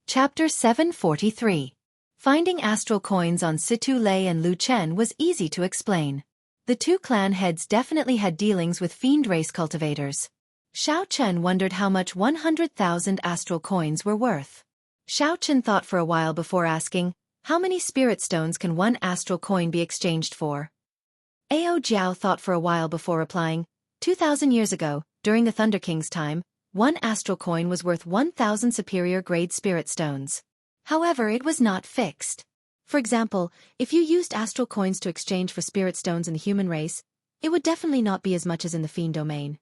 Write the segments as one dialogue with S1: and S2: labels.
S1: Chapter 743. Finding astral coins on Situ Lei and Lu Chen was easy to explain. The two clan heads definitely had dealings with fiend race cultivators. Xiao Chen wondered how much 100,000 astral coins were worth. Xiao Chen thought for a while before asking, how many spirit stones can one astral coin be exchanged for? Ao Jiao thought for a while before replying, 2,000 years ago, during the Thunder King's time, one astral coin was worth 1,000 superior grade spirit stones. However, it was not fixed. For example, if you used astral coins to exchange for spirit stones in the human race, it would definitely not be as much as in the fiend domain.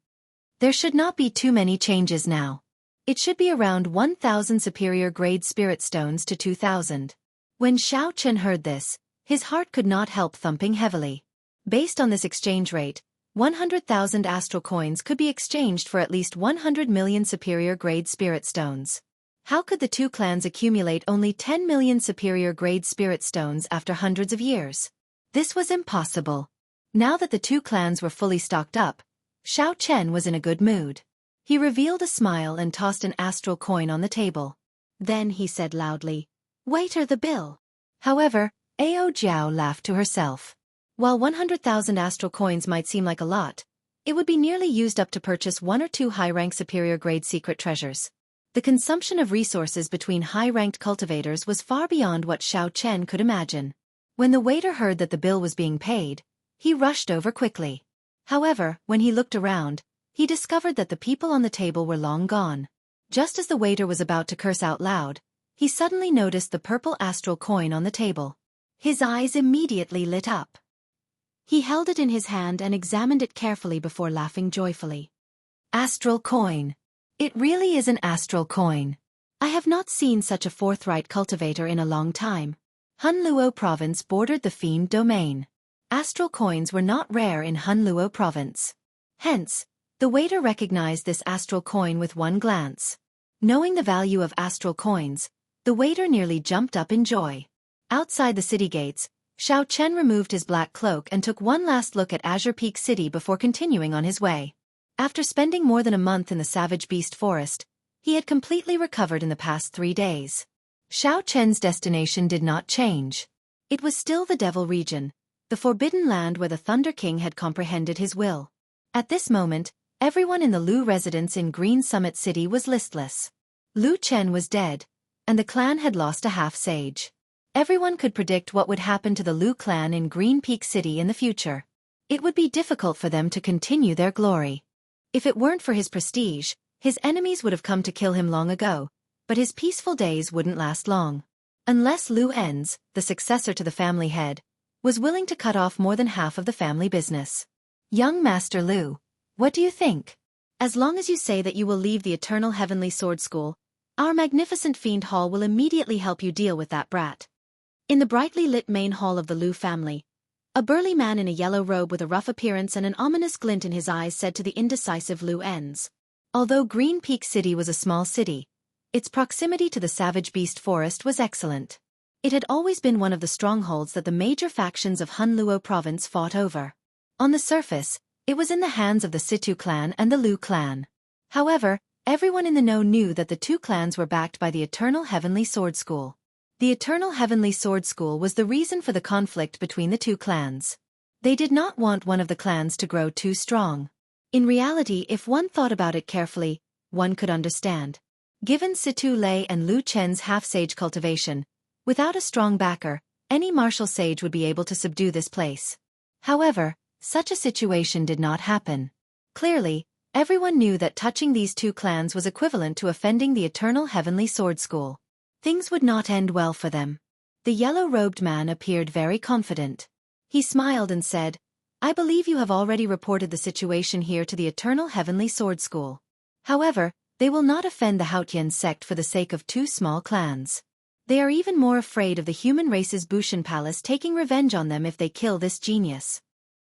S1: There should not be too many changes now. It should be around 1,000 superior grade spirit stones to 2,000. When Xiao Chen heard this, his heart could not help thumping heavily. Based on this exchange rate, 100,000 astral coins could be exchanged for at least 100 million superior grade spirit stones. How could the two clans accumulate only 10 million superior grade spirit stones after hundreds of years? This was impossible. Now that the two clans were fully stocked up, Xiao Chen was in a good mood. He revealed a smile and tossed an astral coin on the table. Then he said loudly, "Waiter, the bill." However, Ao Jiao laughed to herself. While 100,000 astral coins might seem like a lot, it would be nearly used up to purchase one or two high-rank superior-grade secret treasures. The consumption of resources between high-ranked cultivators was far beyond what Xiao Chen could imagine. When the waiter heard that the bill was being paid, he rushed over quickly. However, when he looked around, he discovered that the people on the table were long gone. Just as the waiter was about to curse out loud, he suddenly noticed the purple astral coin on the table. His eyes immediately lit up. He held it in his hand and examined it carefully before laughing joyfully. Astral coin. It really is an astral coin. I have not seen such a forthright cultivator in a long time. Hunluo province bordered the fiend domain. Astral coins were not rare in Hunluo province. Hence, the waiter recognized this astral coin with one glance. Knowing the value of astral coins, the waiter nearly jumped up in joy. Outside the city gates, Xiao Chen removed his black cloak and took one last look at Azure Peak City before continuing on his way. After spending more than a month in the Savage Beast Forest, he had completely recovered in the past 3 days. Xiao Chen's destination did not change. It was still the Devil region, the forbidden land where the Thunder King had comprehended his will. At this moment, everyone in the Lu residence in Green Summit City was listless. Lu Chen was dead, and the clan had lost a half-sage. Everyone could predict what would happen to the Lu clan in Green Peak City in the future. It would be difficult for them to continue their glory. If it weren't for his prestige, his enemies would have come to kill him long ago, but his peaceful days wouldn't last long. Unless Lu Enz, the successor to the family head, was willing to cut off more than half of the family business. Young Master Lu, what do you think? As long as you say that you will leave the Eternal Heavenly Sword School, our magnificent fiend hall will immediately help you deal with that brat. In the brightly lit main hall of the Lu family, a burly man in a yellow robe with a rough appearance and an ominous glint in his eyes said to the indecisive Lu Enz. Although Green Peak City was a small city, its proximity to the Savage Beast Forest was excellent. It had always been one of the strongholds that the major factions of Hunluo province fought over. On the surface, it was in the hands of the Situ clan and the Lu clan. However, everyone in the know knew that the two clans were backed by the Eternal Heavenly Sword School. The Eternal Heavenly Sword School was the reason for the conflict between the two clans. They did not want one of the clans to grow too strong. In reality, if one thought about it carefully, one could understand. Given Situ Lei and Lu Chen's half-sage cultivation, without a strong backer, any martial sage would be able to subdue this place. However, such a situation did not happen. Clearly, everyone knew that touching these two clans was equivalent to offending the Eternal Heavenly Sword School. Things would not end well for them. The yellow-robed man appeared very confident. He smiled and said, "I believe you have already reported the situation here to the Eternal Heavenly Sword School. However, they will not offend the Haotian sect for the sake of two small clans. They are even more afraid of the human race's Bushan Palace taking revenge on them if they kill this genius.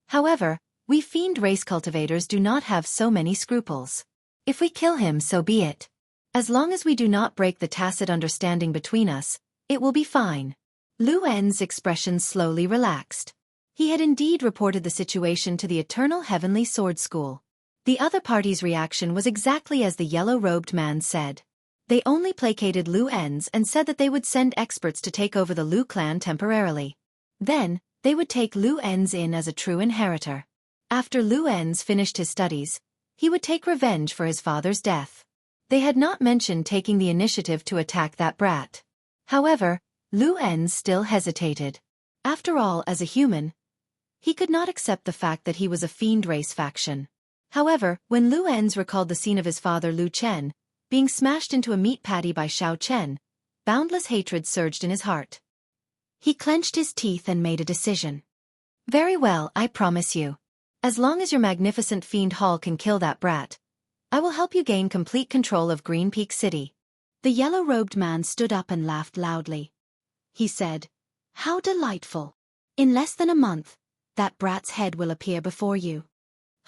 S1: However, we fiend race cultivators do not have so many scruples. If we kill him, so be it. As long as we do not break the tacit understanding between us, it will be fine." Lu En's expression slowly relaxed. He had indeed reported the situation to the Eternal Heavenly Sword School. The other party's reaction was exactly as the yellow-robed man said. They only placated Lu En's and said that they would send experts to take over the Lu clan temporarily. Then, they would take Lu En's in as a true inheritor. After Lu En's finished his studies, he would take revenge for his father's death. They had not mentioned taking the initiative to attack that brat. However, Lu En's still hesitated. After all, as a human, he could not accept the fact that he was a fiend race faction. However, when Lu En's recalled the scene of his father Lu Chen being smashed into a meat patty by Xiao Chen, boundless hatred surged in his heart. He clenched his teeth and made a decision. Very well, I promise you. As long as your magnificent fiend hall can kill that brat, I will help you gain complete control of Green Peak City. The yellow-robed man stood up and laughed loudly. He said, How delightful! In less than a month, that brat's head will appear before you.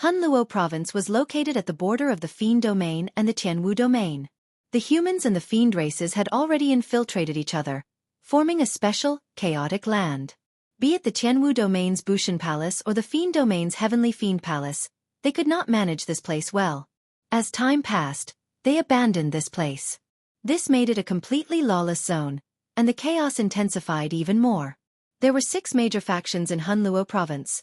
S1: Hunluo province was located at the border of the Fiend Domain and the Tianwu Domain. The humans and the fiend races had already infiltrated each other, forming a special, chaotic land. Be it the Tianwu Domain's Bushan Palace or the Fiend Domain's Heavenly Fiend Palace, they could not manage this place well. As time passed, they abandoned this place. This made it a completely lawless zone, and the chaos intensified even more. There were 6 major factions in Hunluo province.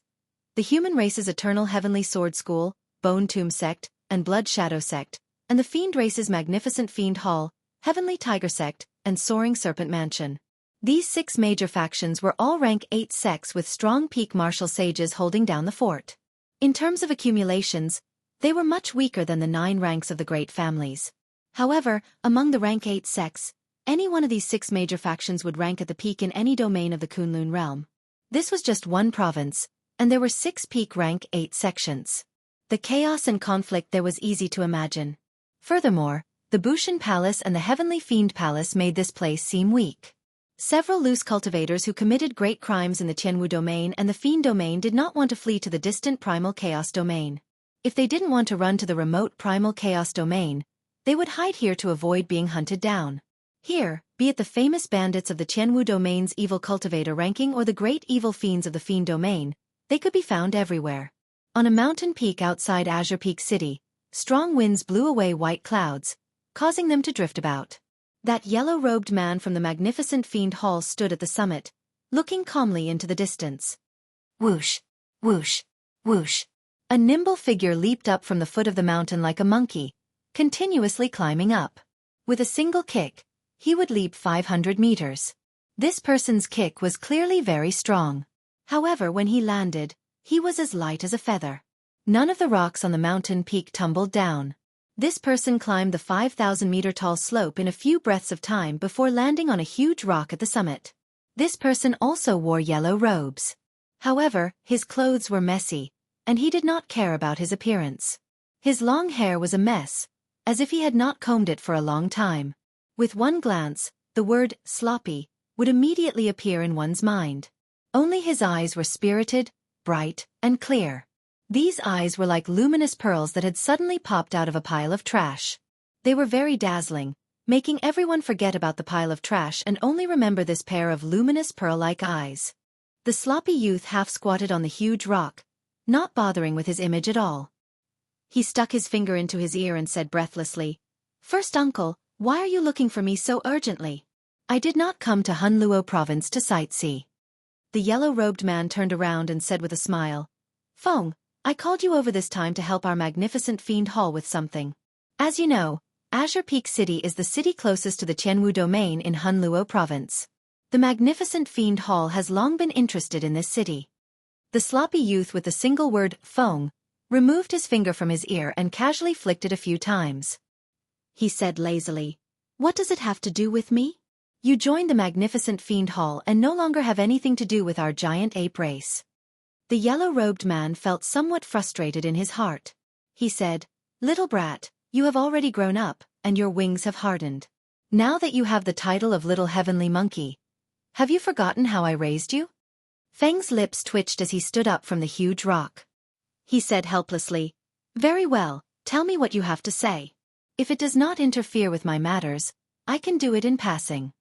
S1: The human race's Eternal Heavenly Sword School, Bone Tomb Sect, and Blood Shadow Sect, and the fiend race's Magnificent Fiend Hall, Heavenly Tiger Sect, and Soaring Serpent Mansion. These 6 major factions were all rank 8 sects with strong peak martial sages holding down the fort. In terms of accumulations, they were much weaker than the 9 ranks of the great families. However, among the rank 8 sects, any one of these 6 major factions would rank at the peak in any domain of the Kunlun realm. This was just one province, and there were 6 peak rank 8 sections. The chaos and conflict there was easy to imagine. Furthermore, the Bushan Palace and the Heavenly Fiend Palace made this place seem weak. Several loose cultivators who committed great crimes in the Tianwu Domain and the Fiend Domain did not want to flee to the distant Primal Chaos Domain. If they didn't want to run to the remote Primal Chaos Domain, they would hide here to avoid being hunted down. Here, be it the famous bandits of the Tianwu Domain's evil cultivator ranking or the great evil fiends of the Fiend Domain, they could be found everywhere. On a mountain peak outside Azure Peak City, strong winds blew away white clouds, causing them to drift about. That yellow-robed man from the Magnificent Fiend Hall stood at the summit, looking calmly into the distance. Whoosh, whoosh, whoosh. A nimble figure leaped up from the foot of the mountain like a monkey, continuously climbing up. With a single kick, he would leap 500 meters. This person's kick was clearly very strong. However, when he landed, he was as light as a feather. None of the rocks on the mountain peak tumbled down. This person climbed the 5,000-meter-tall slope in a few breaths of time before landing on a huge rock at the summit. This person also wore yellow robes. However, his clothes were messy, and he did not care about his appearance. His long hair was a mess, as if he had not combed it for a long time. With one glance, the word sloppy would immediately appear in one's mind. Only his eyes were spirited, bright, and clear. These eyes were like luminous pearls that had suddenly popped out of a pile of trash. They were very dazzling, making everyone forget about the pile of trash and only remember this pair of luminous pearl-like eyes. The sloppy youth half-squatted on the huge rock, not bothering with his image at all. He stuck his finger into his ear and said breathlessly, "First uncle, why are you looking for me so urgently? I did not come to Hunluo province to sightsee." The yellow-robed man turned around and said with a smile, "Feng, I called you over this time to help our magnificent fiend hall with something. As you know, Azure Peak City is the city closest to the Tianwu Domain in Hunluo province. The magnificent fiend hall has long been interested in this city." The sloppy youth with the single word, Feng, removed his finger from his ear and casually flicked it a few times. He said lazily, "What does it have to do with me? You joined the magnificent fiend hall and no longer have anything to do with our giant ape race." The yellow-robed man felt somewhat frustrated in his heart. He said, "Little brat, you have already grown up, and your wings have hardened. Now that you have the title of Little Heavenly Monkey, have you forgotten how I raised you?" Feng's lips twitched as he stood up from the huge rock. He said helplessly, "Very well, tell me what you have to say. If it does not interfere with my matters, I can do it in passing."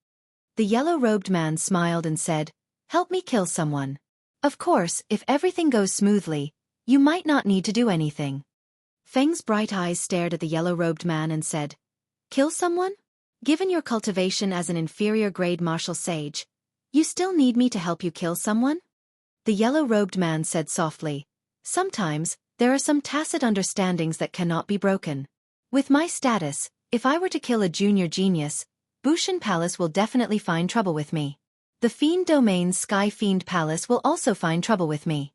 S1: The yellow-robed man smiled and said, "Help me kill someone. Of course, if everything goes smoothly, you might not need to do anything." Feng's bright eyes stared at the yellow-robed man and said, "Kill someone? Given your cultivation as an inferior-grade martial sage, you still need me to help you kill someone? The yellow-robed man said softly. Sometimes, there are some tacit understandings that cannot be broken. With my status, if I were to kill a junior genius, Bushan Palace will definitely find trouble with me. The Fiend Domain's Sky Fiend Palace will also find trouble with me.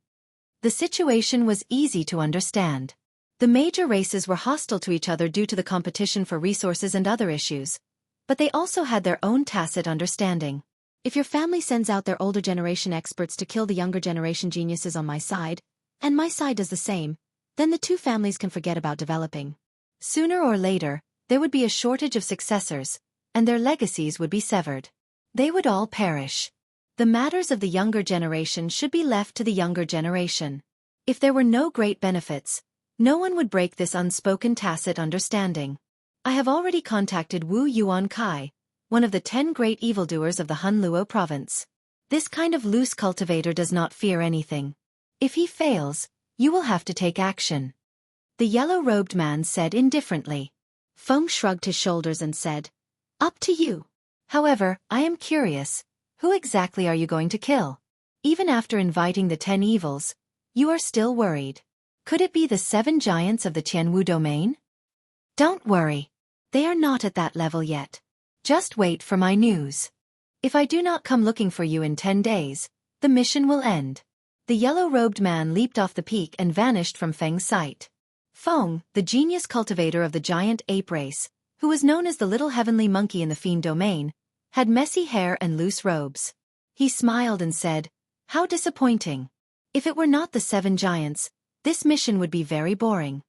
S1: The situation was easy to understand. The major races were hostile to each other due to the competition for resources and other issues. But they also had their own tacit understanding. If your family sends out their older generation experts to kill the younger generation geniuses on my side, and my side does the same, then the two families can forget about developing. Sooner or later, there would be a shortage of successors, and their legacies would be severed. They would all perish. The matters of the younger generation should be left to the younger generation. If there were no great benefits, no one would break this unspoken tacit understanding. I have already contacted Wu Yuan Kai, one of the 10 great evildoers of the Han Luo province. This kind of loose cultivator does not fear anything. If he fails, you will have to take action. The yellow-robed man said indifferently. Feng shrugged his shoulders and said, Up to you. However, I am curious, who exactly are you going to kill? Even after inviting the 10 evils, you are still worried. Could it be the 7 giants of the Tianwu domain? Don't worry. They are not at that level yet. Just wait for my news. If I do not come looking for you in 10 days, the mission will end. The yellow-robed man leaped off the peak and vanished from Feng's sight. Feng, the genius cultivator of the giant ape race, who was known as the little heavenly monkey in the Fiend domain, had messy hair and loose robes. He smiled and said, How disappointing. If it were not the 7 giants, this mission would be very boring.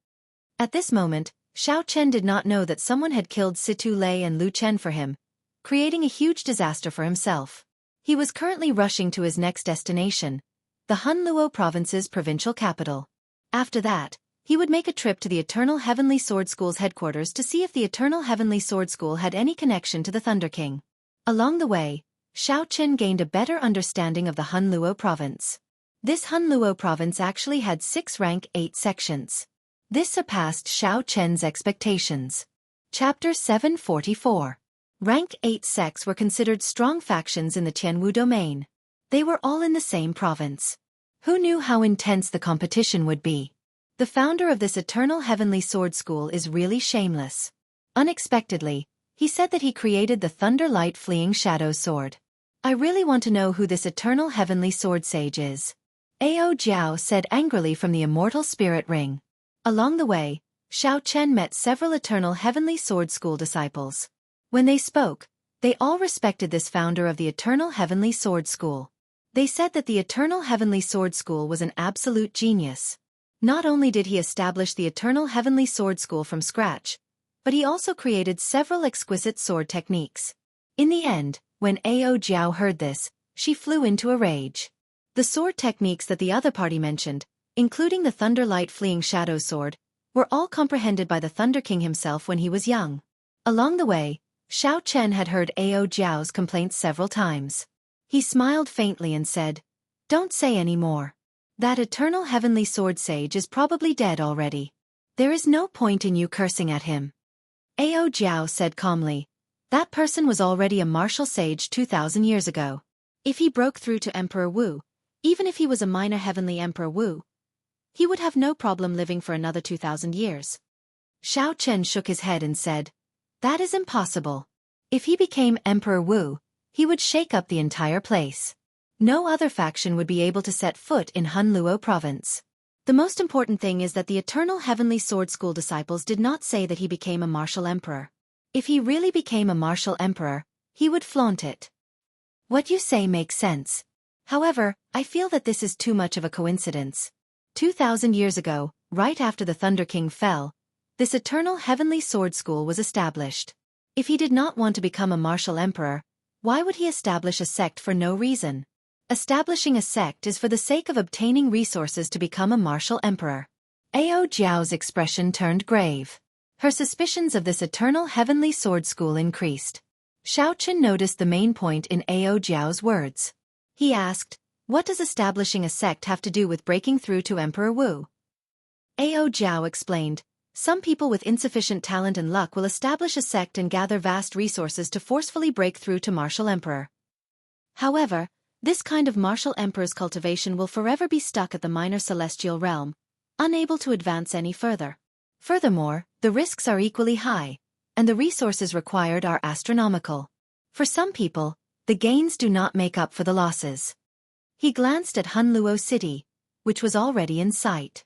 S1: At this moment, Xiao Chen did not know that someone had killed Situ Lei and Lu Chen for him, creating a huge disaster for himself. He was currently rushing to his next destination, the Han Luo province's provincial capital. After that, he would make a trip to the Eternal Heavenly Sword School's headquarters to see if the Eternal Heavenly Sword School had any connection to the Thunder King. Along the way, Xiao Chen gained a better understanding of the Han Luo province. This Han Luo province actually had 6 rank 8 sections. This surpassed Xiao Chen's expectations. Chapter 744. Rank 8 sects were considered strong factions in the Tianwu domain. They were all in the same province. Who knew how intense the competition would be? The founder of this Eternal Heavenly Sword School is really shameless. Unexpectedly, he said that he created the Thunder Light Fleeing Shadow Sword. I really want to know who this Eternal Heavenly Sword Sage is. Ao Jiao said angrily from the Immortal Spirit Ring. Along the way, Xiao Chen met several Eternal Heavenly Sword School disciples. When they spoke, they all respected this founder of the Eternal Heavenly Sword School. They said that the Eternal Heavenly Sword School was an absolute genius. Not only did he establish the Eternal Heavenly Sword School from scratch, but he also created several exquisite sword techniques. In the end, when Ao Jiao heard this, she flew into a rage. The sword techniques that the other party mentioned, including the Thunder Light Fleeing Shadow Sword, were all comprehended by the Thunder King himself when he was young. Along the way, Xiao Chen had heard Ao Jiao's complaints several times. He smiled faintly and said, Don't say any more. That Eternal Heavenly Sword Sage is probably dead already. There is no point in you cursing at him. Ao Jiao said calmly, That person was already a martial sage 2,000 years ago. If he broke through to Emperor Wu, even if he was a minor Heavenly Emperor Wu, he would have no problem living for another 2,000 years. Xiao Chen shook his head and said, That is impossible. If he became Emperor Wu, he would shake up the entire place. No other faction would be able to set foot in Han Luo province. The most important thing is that the Eternal Heavenly Sword School disciples did not say that he became a martial emperor. If he really became a martial emperor, he would flaunt it. What you say makes sense. However, I feel that this is too much of a coincidence. 2,000 years ago, right after the Thunder King fell, this Eternal Heavenly Sword School was established. If he did not want to become a martial emperor, why would he establish a sect for no reason? Establishing a sect is for the sake of obtaining resources to become a martial emperor. Ao Jiao's expression turned grave. Her suspicions of this Eternal Heavenly Sword School increased. Xiao Chen noticed the main point in Ao Jiao's words. He asked, What does establishing a sect have to do with breaking through to Emperor Wu? Ao Jiao explained, Some people with insufficient talent and luck will establish a sect and gather vast resources to forcefully break through to martial emperor. However, this kind of martial emperor's cultivation will forever be stuck at the minor celestial realm, unable to advance any further. Furthermore, the risks are equally high, and the resources required are astronomical. For some people, the gains do not make up for the losses. He glanced at Hunluo City, which was already in sight.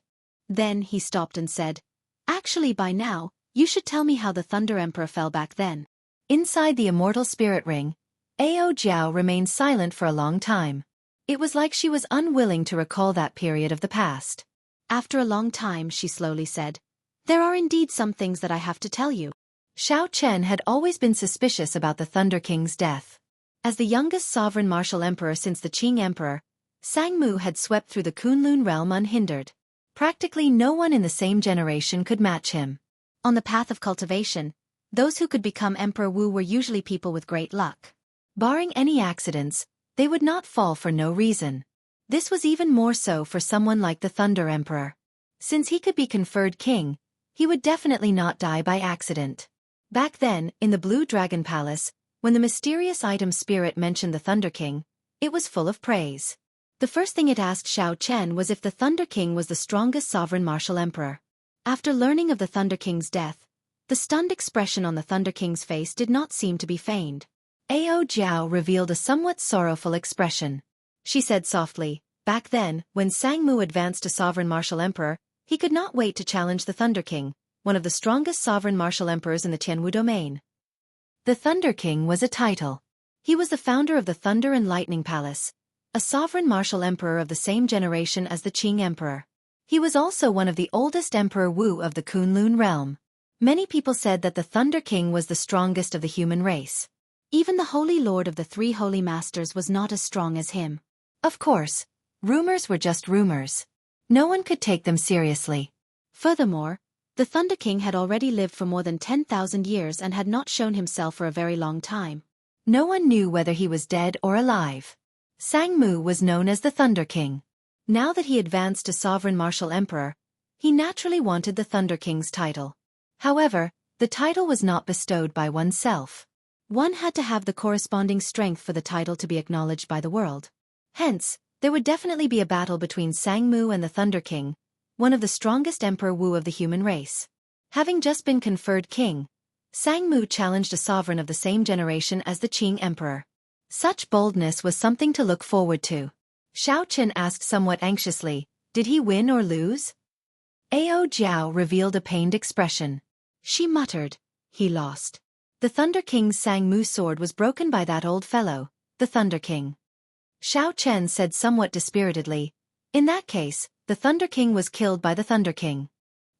S1: Then he stopped and said, "Actually, by now, you should tell me how the Thunder Emperor fell back then." Inside the immortal spirit ring, Ao Jiao remained silent for a long time. It was like she was unwilling to recall that period of the past. After a long time, she slowly said, "There are indeed some things that I have to tell you." Xiao Chen had always been suspicious about the Thunder King's death. As the youngest sovereign martial emperor since the Qing Emperor, Sangmu had swept through the Kunlun realm unhindered. Practically no one in the same generation could match him. On the path of cultivation, those who could become Emperor Wu were usually people with great luck. Barring any accidents, they would not fall for no reason. This was even more so for someone like the Thunder Emperor. Since he could be conferred king, he would definitely not die by accident. Back then, in the Blue Dragon Palace, when the mysterious item spirit mentioned the Thunder King, it was full of praise. The first thing it asked Xiao Chen was if the Thunder King was the strongest sovereign martial emperor. After learning of the Thunder King's death, the stunned expression on the Thunder King's face did not seem to be feigned. Ao Jiao revealed a somewhat sorrowful expression. She said softly, "Back then, when Sangmu advanced to sovereign martial emperor, he could not wait to challenge the Thunder King, one of the strongest sovereign martial emperors in the Tianwu domain." The Thunder King was a title. He was the founder of the Thunder and Lightning Palace, a sovereign martial emperor of the same generation as the Qing Emperor. He was also one of the oldest Emperor Wu of the Kunlun realm. Many people said that the Thunder King was the strongest of the human race. Even the Holy Lord of the Three Holy Masters was not as strong as him. Of course, rumors were just rumors. No one could take them seriously. Furthermore, the Thunder King had already lived for more than 10,000 years and had not shown himself for a very long time. No one knew whether he was dead or alive. Sangmu was known as the Thunder King. Now that he advanced to sovereign martial emperor, he naturally wanted the Thunder King's title. However, the title was not bestowed by oneself. One had to have the corresponding strength for the title to be acknowledged by the world. Hence, there would definitely be a battle between Sangmu and the Thunder King, one of the strongest Emperor Wu of the human race. Having just been conferred king, Sangmu challenged a sovereign of the same generation as the Qing Emperor. Such boldness was something to look forward to. Xiao Chen asked somewhat anxiously, "Did he win or lose?" Ao Jiao revealed a pained expression. She muttered, "He lost." The Thunder King's Sangmu sword was broken by that old fellow, the Thunder King. Xiao Chen said somewhat dispiritedly, "In that case, the Thunder King was killed by the Thunder King."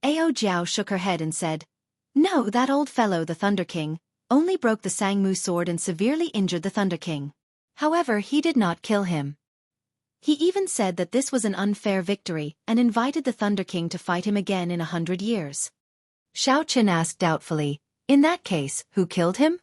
S1: Ao Jiao shook her head and said, "No, that old fellow, the Thunder King, only broke the Sangmu sword and severely injured the Thunder King. However, he did not kill him. He even said that this was an unfair victory and invited the Thunder King to fight him again in 100 years. Xiao Chen asked doubtfully, "In that case, who killed him?"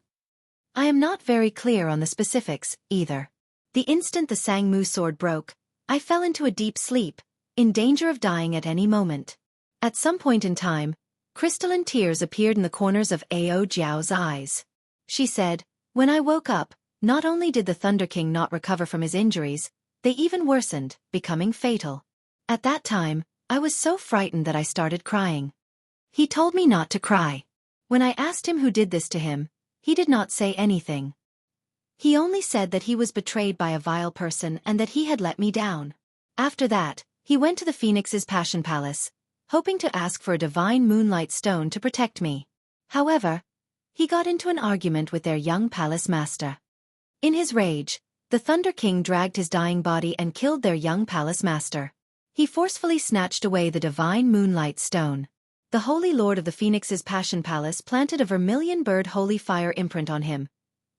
S1: "I am not very clear on the specifics, either. The instant the Sangmu sword broke, I fell into a deep sleep, in danger of dying at any moment. At some point in time, crystalline tears appeared in the corners of Ao Jiao's eyes. She said, "When I woke up, not only did the Thunder King not recover from his injuries, they even worsened, becoming fatal. At that time, I was so frightened that I started crying. He told me not to cry. When I asked him who did this to him, he did not say anything. He only said that he was betrayed by a vile person and that he had let me down. After that, he went to the Phoenix's Passion Palace, hoping to ask for a divine moonlight stone to protect me. However, he got into an argument with their young palace master. In his rage, the Thunder King dragged his dying body and killed their young palace master. He forcefully snatched away the divine moonlight stone. The Holy Lord of the Phoenix's Passion Palace planted a vermilion bird holy fire imprint on him,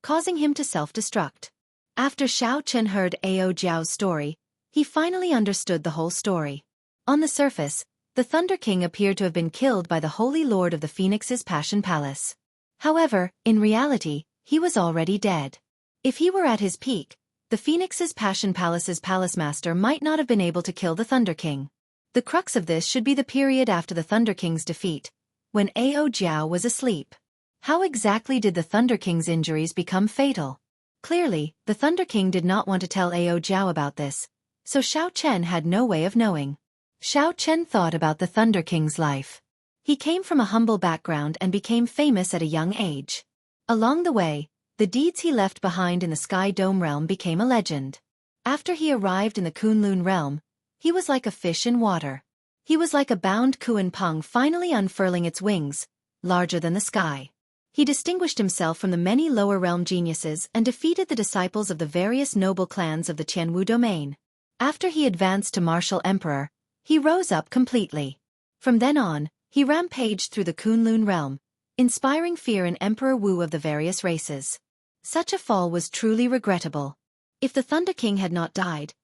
S1: causing him to self-destruct. After Xiao Chen heard Ao Jiao's story, he finally understood the whole story. On the surface, the Thunder King appeared to have been killed by the Holy Lord of the Phoenix's Passion Palace. However, in reality, he was already dead. If he were at his peak, the Phoenix's Passion Palace's palace master might not have been able to kill the Thunder King. The crux of this should be the period after the Thunder King's defeat, when Ao Jiao was asleep. How exactly did the Thunder King's injuries become fatal? Clearly, the Thunder King did not want to tell Ao Jiao about this, so Xiao Chen had no way of knowing. Xiao Chen thought about the Thunder King's life. He came from a humble background and became famous at a young age. Along the way, the deeds he left behind in the Sky Dome realm became a legend. After he arrived in the Kunlun realm, he was like a fish in water. He was like a bound Kuan Peng finally unfurling its wings, larger than the sky. He distinguished himself from the many lower realm geniuses and defeated the disciples of the various noble clans of the Jianghu domain. After he advanced to martial emperor, he rose up completely. From then on, he rampaged through the Kunlun realm, inspiring fear in Emperor Wu of the various races. Such a fall was truly regrettable. If the Thunder King had not died,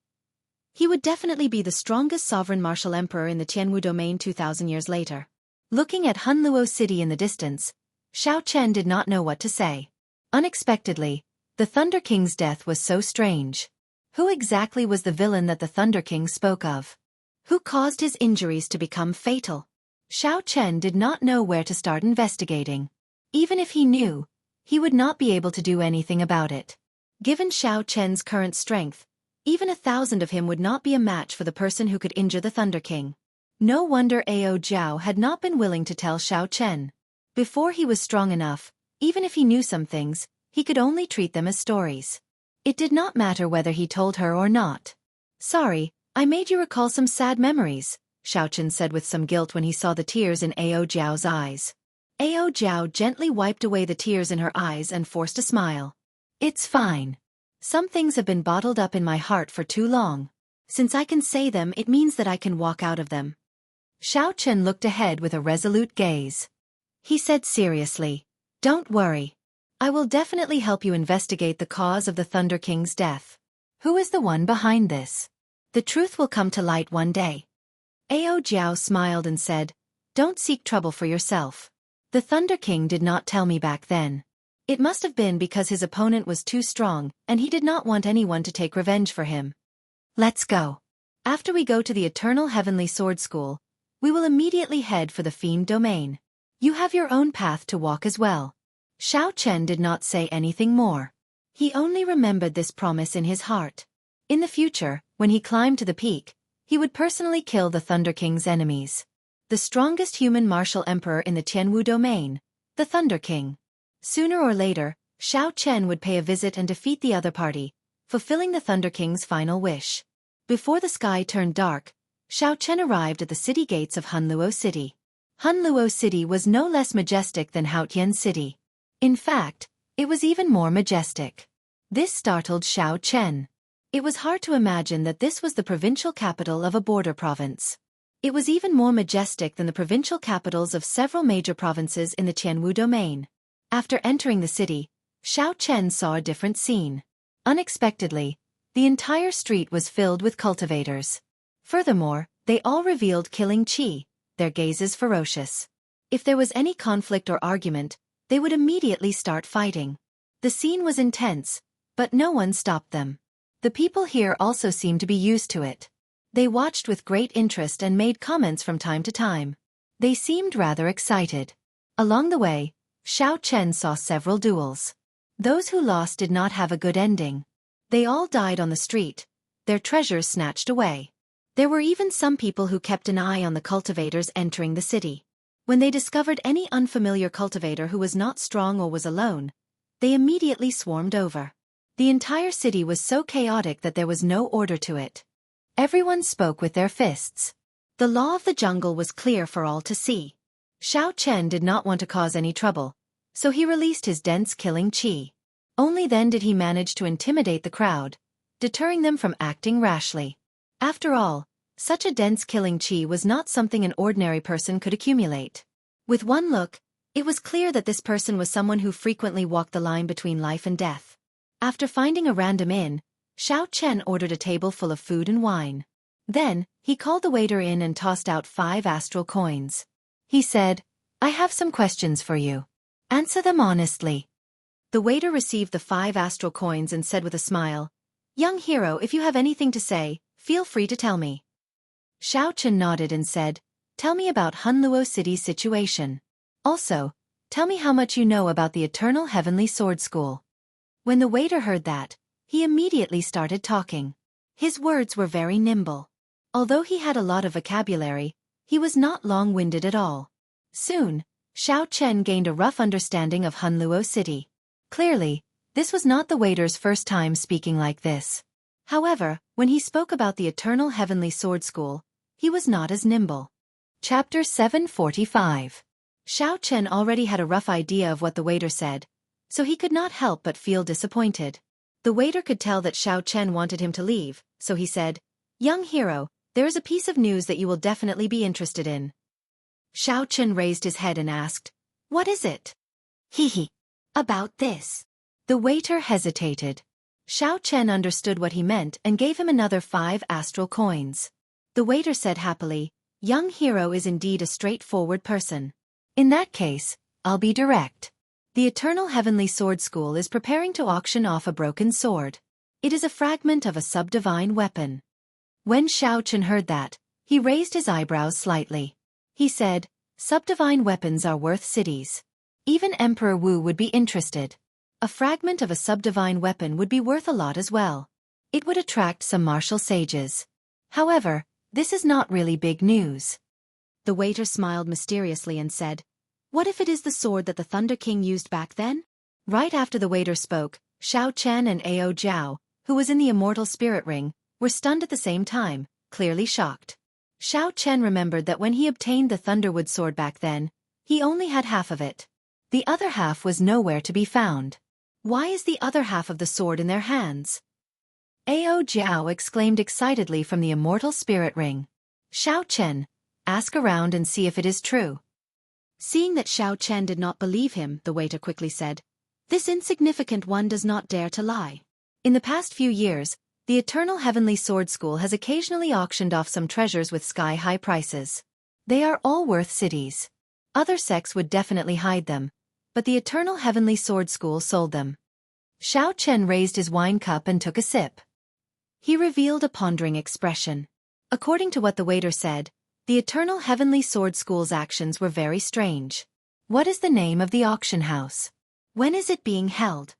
S1: he would definitely be the strongest sovereign martial emperor in the Jianghu domain 2,000 years later. Looking at Hunluo City in the distance, Xiao Chen did not know what to say. Unexpectedly, the Thunder King's death was so strange. Who exactly was the villain that the Thunder King spoke of? Who caused his injuries to become fatal? Xiao Chen did not know where to start investigating. Even if he knew, he would not be able to do anything about it. Given Xiao Chen's current strength, even 1,000 of him would not be a match for the person who could injure the Thunder King. No wonder Ao Jiao had not been willing to tell Xiao Chen. Before he was strong enough, even if he knew some things, he could only treat them as stories. It did not matter whether he told her or not. "Sorry, I made you recall some sad memories," Xiao Chen said with some guilt when he saw the tears in Ao Jiao's eyes. Ao Jiao gently wiped away the tears in her eyes and forced a smile. "It's fine. Some things have been bottled up in my heart for too long. Since I can say them, it means that I can walk out of them." Xiao Chen looked ahead with a resolute gaze. He said seriously, "Don't worry. I will definitely help you investigate the cause of the Thunder King's death. Who is the one behind this? The truth will come to light one day." Ao Jiao smiled and said, "Don't seek trouble for yourself. The Thunder King did not tell me back then. It must have been because his opponent was too strong and he did not want anyone to take revenge for him. Let's go. After we go to the Eternal Heavenly Sword School, we will immediately head for the Fiend Domain. You have your own path to walk as well." Xiao Chen did not say anything more. He only remembered this promise in his heart. In the future, when he climbed to the peak, he would personally kill the Thunder King's enemies. The strongest human martial emperor in the Jianghu domain, the Thunder King. Sooner or later, Xiao Chen would pay a visit and defeat the other party, fulfilling the Thunder King's final wish. Before the sky turned dark, Xiao Chen arrived at the city gates of Hunluo City. Hunluo City was no less majestic than Haotian City. In fact, it was even more majestic. This startled Xiao Chen. It was hard to imagine that this was the provincial capital of a border province. It was even more majestic than the provincial capitals of several major provinces in the Jianghu domain. After entering the city, Xiao Chen saw a different scene. Unexpectedly, the entire street was filled with cultivators. Furthermore, they all revealed killing chi, their gazes ferocious. If there was any conflict or argument, they would immediately start fighting. The scene was intense, but no one stopped them. The people here also seemed to be used to it. They watched with great interest and made comments from time to time. They seemed rather excited. Along the way, Xiao Chen saw several duels. Those who lost did not have a good ending. They all died on the street, their treasures snatched away. There were even some people who kept an eye on the cultivators entering the city. When they discovered any unfamiliar cultivator who was not strong or was alone, they immediately swarmed over. The entire city was so chaotic that there was no order to it. Everyone spoke with their fists. The law of the jungle was clear for all to see. Xiao Chen did not want to cause any trouble, so he released his dense killing chi. Only then did he manage to intimidate the crowd, deterring them from acting rashly. After all, such a dense killing chi was not something an ordinary person could accumulate. With one look, it was clear that this person was someone who frequently walked the line between life and death. After finding a random inn, Xiao Chen ordered a table full of food and wine. Then, he called the waiter in and tossed out 5 astral coins. He said, "I have some questions for you. Answer them honestly." The waiter received the 5 astral coins and said with a smile, "Young hero, if you have anything to say, feel free to tell me." Xiao Chen nodded and said, "Tell me about Hunluo City's situation." Also, tell me how much you know about the Eternal Heavenly Sword School. When the waiter heard that, he immediately started talking. His words were very nimble. Although he had a lot of vocabulary, he was not long-winded at all. Soon, Xiao Chen gained a rough understanding of Hunluo City. Clearly, this was not the waiter's first time speaking like this. However, when he spoke about the Eternal Heavenly Sword School, he was not as nimble. Chapter 745. Xiao Chen already had a rough idea of what the waiter said, so he could not help but feel disappointed. The waiter could tell that Xiao Chen wanted him to leave, so he said, "Young hero, there is a piece of news that you will definitely be interested in." Xiao Chen raised his head and asked, "What is it?" "Hee. About this." The waiter hesitated. Xiao Chen understood what he meant and gave him another 5 astral coins. The waiter said happily, "Young hero is indeed a straightforward person. In that case, I'll be direct. The Eternal Heavenly Sword School is preparing to auction off a broken sword. It is a fragment of a subdivine weapon." When Xiao Chen heard that, he raised his eyebrows slightly. He said, "Subdivine weapons are worth cities. Even Emperor Wu would be interested. A fragment of a subdivine weapon would be worth a lot as well. It would attract some martial sages. However, this is not really big news." The waiter smiled mysteriously and said, "What if it is the sword that the Thunder King used back then?" Right after the waiter spoke, Xiao Chen and Ao Jiao, who was in the Immortal Spirit Ring, were stunned at the same time, clearly shocked. Xiao Chen remembered that when he obtained the Thunderwood sword back then, he only had half of it. The other half was nowhere to be found. Why is the other half of the sword in their hands? Ao Jiao exclaimed excitedly from the Immortal Spirit Ring. "Xiao Chen, ask around and see if it is true." Seeing that Xiao Chen did not believe him, the waiter quickly said, "This insignificant one does not dare to lie. In the past few years, the Eternal Heavenly Sword School has occasionally auctioned off some treasures with sky-high prices. They are all worth cities. Other sects would definitely hide them, but the Eternal Heavenly Sword School sold them." Xiao Chen raised his wine cup and took a sip. He revealed a pondering expression. According to what the waiter said, the Eternal Heavenly Sword School's actions were very strange. What is the name of the auction house? When is it being held?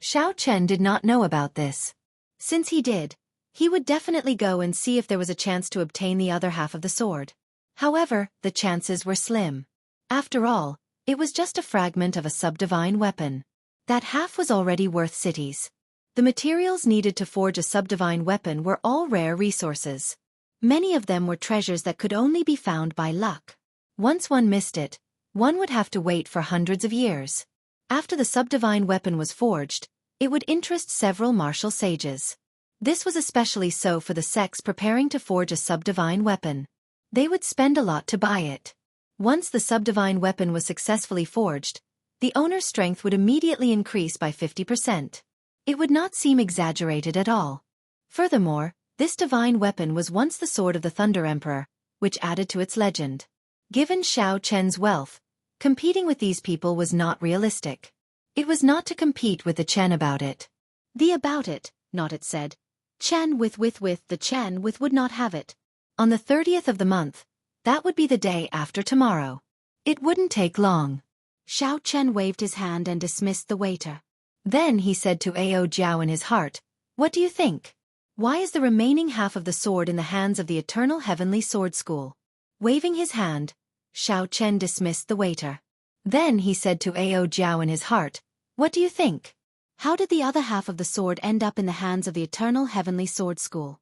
S1: Xiao Chen did not know about this. Since he did, he would definitely go and see if there was a chance to obtain the other half of the sword. However, the chances were slim. After all, it was just a fragment of a subdivine weapon. That half was already worth cities. The materials needed to forge a subdivine weapon were all rare resources. Many of them were treasures that could only be found by luck. Once one missed it, one would have to wait for hundreds of years. After the subdivine weapon was forged, it would interest several martial sages. This was especially so for the sects preparing to forge a subdivine weapon. They would spend a lot to buy it. Once the subdivine weapon was successfully forged, the owner's strength would immediately increase by 50%. It would not seem exaggerated at all. Furthermore, this divine weapon was once the sword of the Thunder Emperor, which added to its legend. Given Xiao Chen's wealth, competing with these people was not realistic. It was not to compete with the Chen about it. The about it, not it said. Chen with the Chen with would not have it. On the 30th of the month, that would be the day after tomorrow. It wouldn't take long. Xiao Chen waved his hand and dismissed the waiter. Then he said to Ao Jiao in his heart, "What do you think? Why is the remaining half of the sword in the hands of the Eternal Heavenly Sword School?" Waving his hand, Xiao Chen dismissed the waiter. Then he said to Ao Jiao in his heart, "What do you think? How did the other half of the sword end up in the hands of the Eternal Heavenly Sword School?"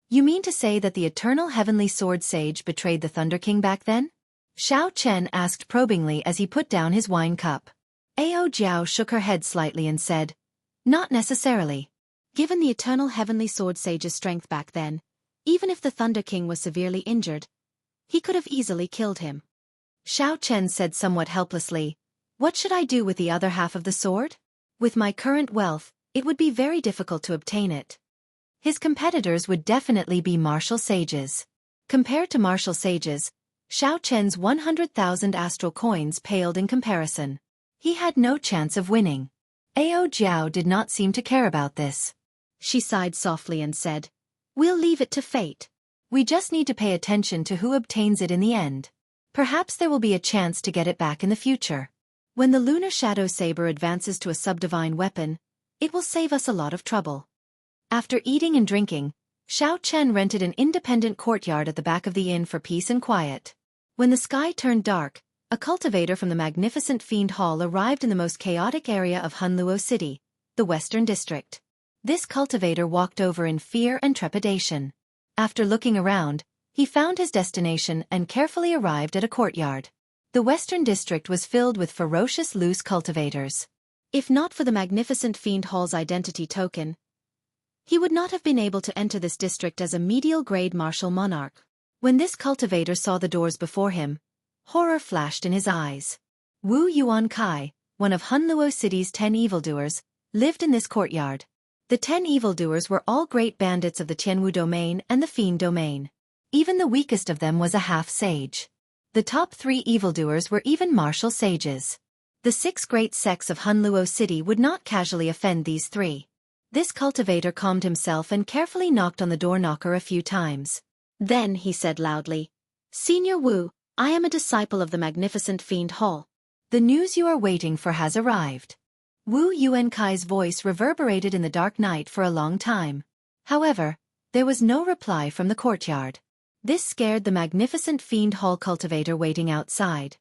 S1: "You mean to say that the Eternal Heavenly Sword Sage betrayed the Thunder King back then?" Xiao Chen asked probingly as he put down his wine cup. Ao Jiao shook her head slightly and said, "Not necessarily. Given the Eternal Heavenly Sword Sage's strength back then, even if the Thunder King was severely injured, he could have easily killed him." Xiao Chen said somewhat helplessly, "What should I do with the other half of the sword? With my current wealth, it would be very difficult to obtain it." His competitors would definitely be martial sages. Compared to martial sages, Xiao Chen's 100,000 astral coins paled in comparison. He had no chance of winning. Ao Jiao did not seem to care about this. She sighed softly and said, "We'll leave it to fate. We just need to pay attention to who obtains it in the end." Perhaps there will be a chance to get it back in the future. When the lunar shadow saber advances to a subdivine weapon, it will save us a lot of trouble. After eating and drinking, Xiao Chen rented an independent courtyard at the back of the inn for peace and quiet. When the sky turned dark, a cultivator from the magnificent Fiend Hall arrived in the most chaotic area of Hunluo City, the Western District. This cultivator walked over in fear and trepidation. After looking around, he found his destination and carefully arrived at a courtyard. The Western District was filled with ferocious loose cultivators. If not for the magnificent Fiend Hall's identity token, he would not have been able to enter this district as a medial-grade martial monarch. When this cultivator saw the doors before him, horror flashed in his eyes. Wu Yuankai, one of Hunluo City's 10 evildoers, lived in this courtyard. The 10 evildoers were all great bandits of the Tianwu domain and the Fiend domain. Even the weakest of them was a half-sage. The top 3 evildoers were even martial sages. The 6 great sects of Hunluo City would not casually offend these 3. This cultivator calmed himself and carefully knocked on the door knocker a few times. Then he said loudly, "Senior Wu, I am a disciple of the magnificent Fiend Hall. The news you are waiting for has arrived." Wu Yuankai's voice reverberated in the dark night for a long time. However, there was no reply from the courtyard. This scared the magnificent Fiend Hall cultivator waiting outside.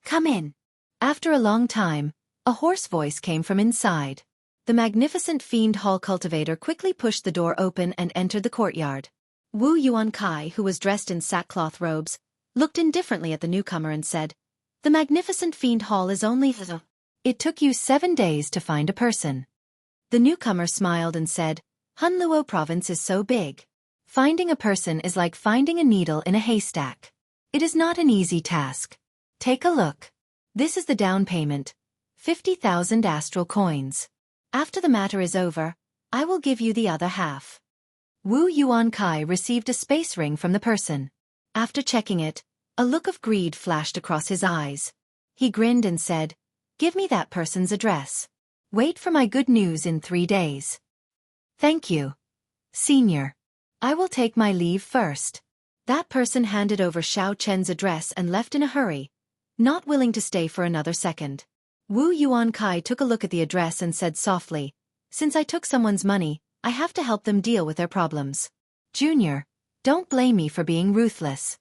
S1: "Come in." After a long time, a hoarse voice came from inside. The magnificent Fiend Hall cultivator quickly pushed the door open and entered the courtyard. Wu Yuankai, who was dressed in sackcloth robes, looked indifferently at the newcomer and said, "The magnificent Fiend Hall is only It took you 7 days to find a person." The newcomer smiled and said, "Hunluo province is so big. Finding a person is like finding a needle in a haystack. It is not an easy task. Take a look. This is the down payment, 50,000 astral coins. After the matter is over, I will give you the other half." Wu Yuankai received a space ring from the person. After checking it, a look of greed flashed across his eyes. He grinned and said, "Give me that person's address. Wait for my good news in 3 days." "Thank you, Senior. I will take my leave first." That person handed over Xiao Chen's address and left in a hurry, not willing to stay for another second. Wu Yuankai took a look at the address and said softly, "Since I took someone's money, I have to help them deal with their problems. Junior, don't blame me for being ruthless."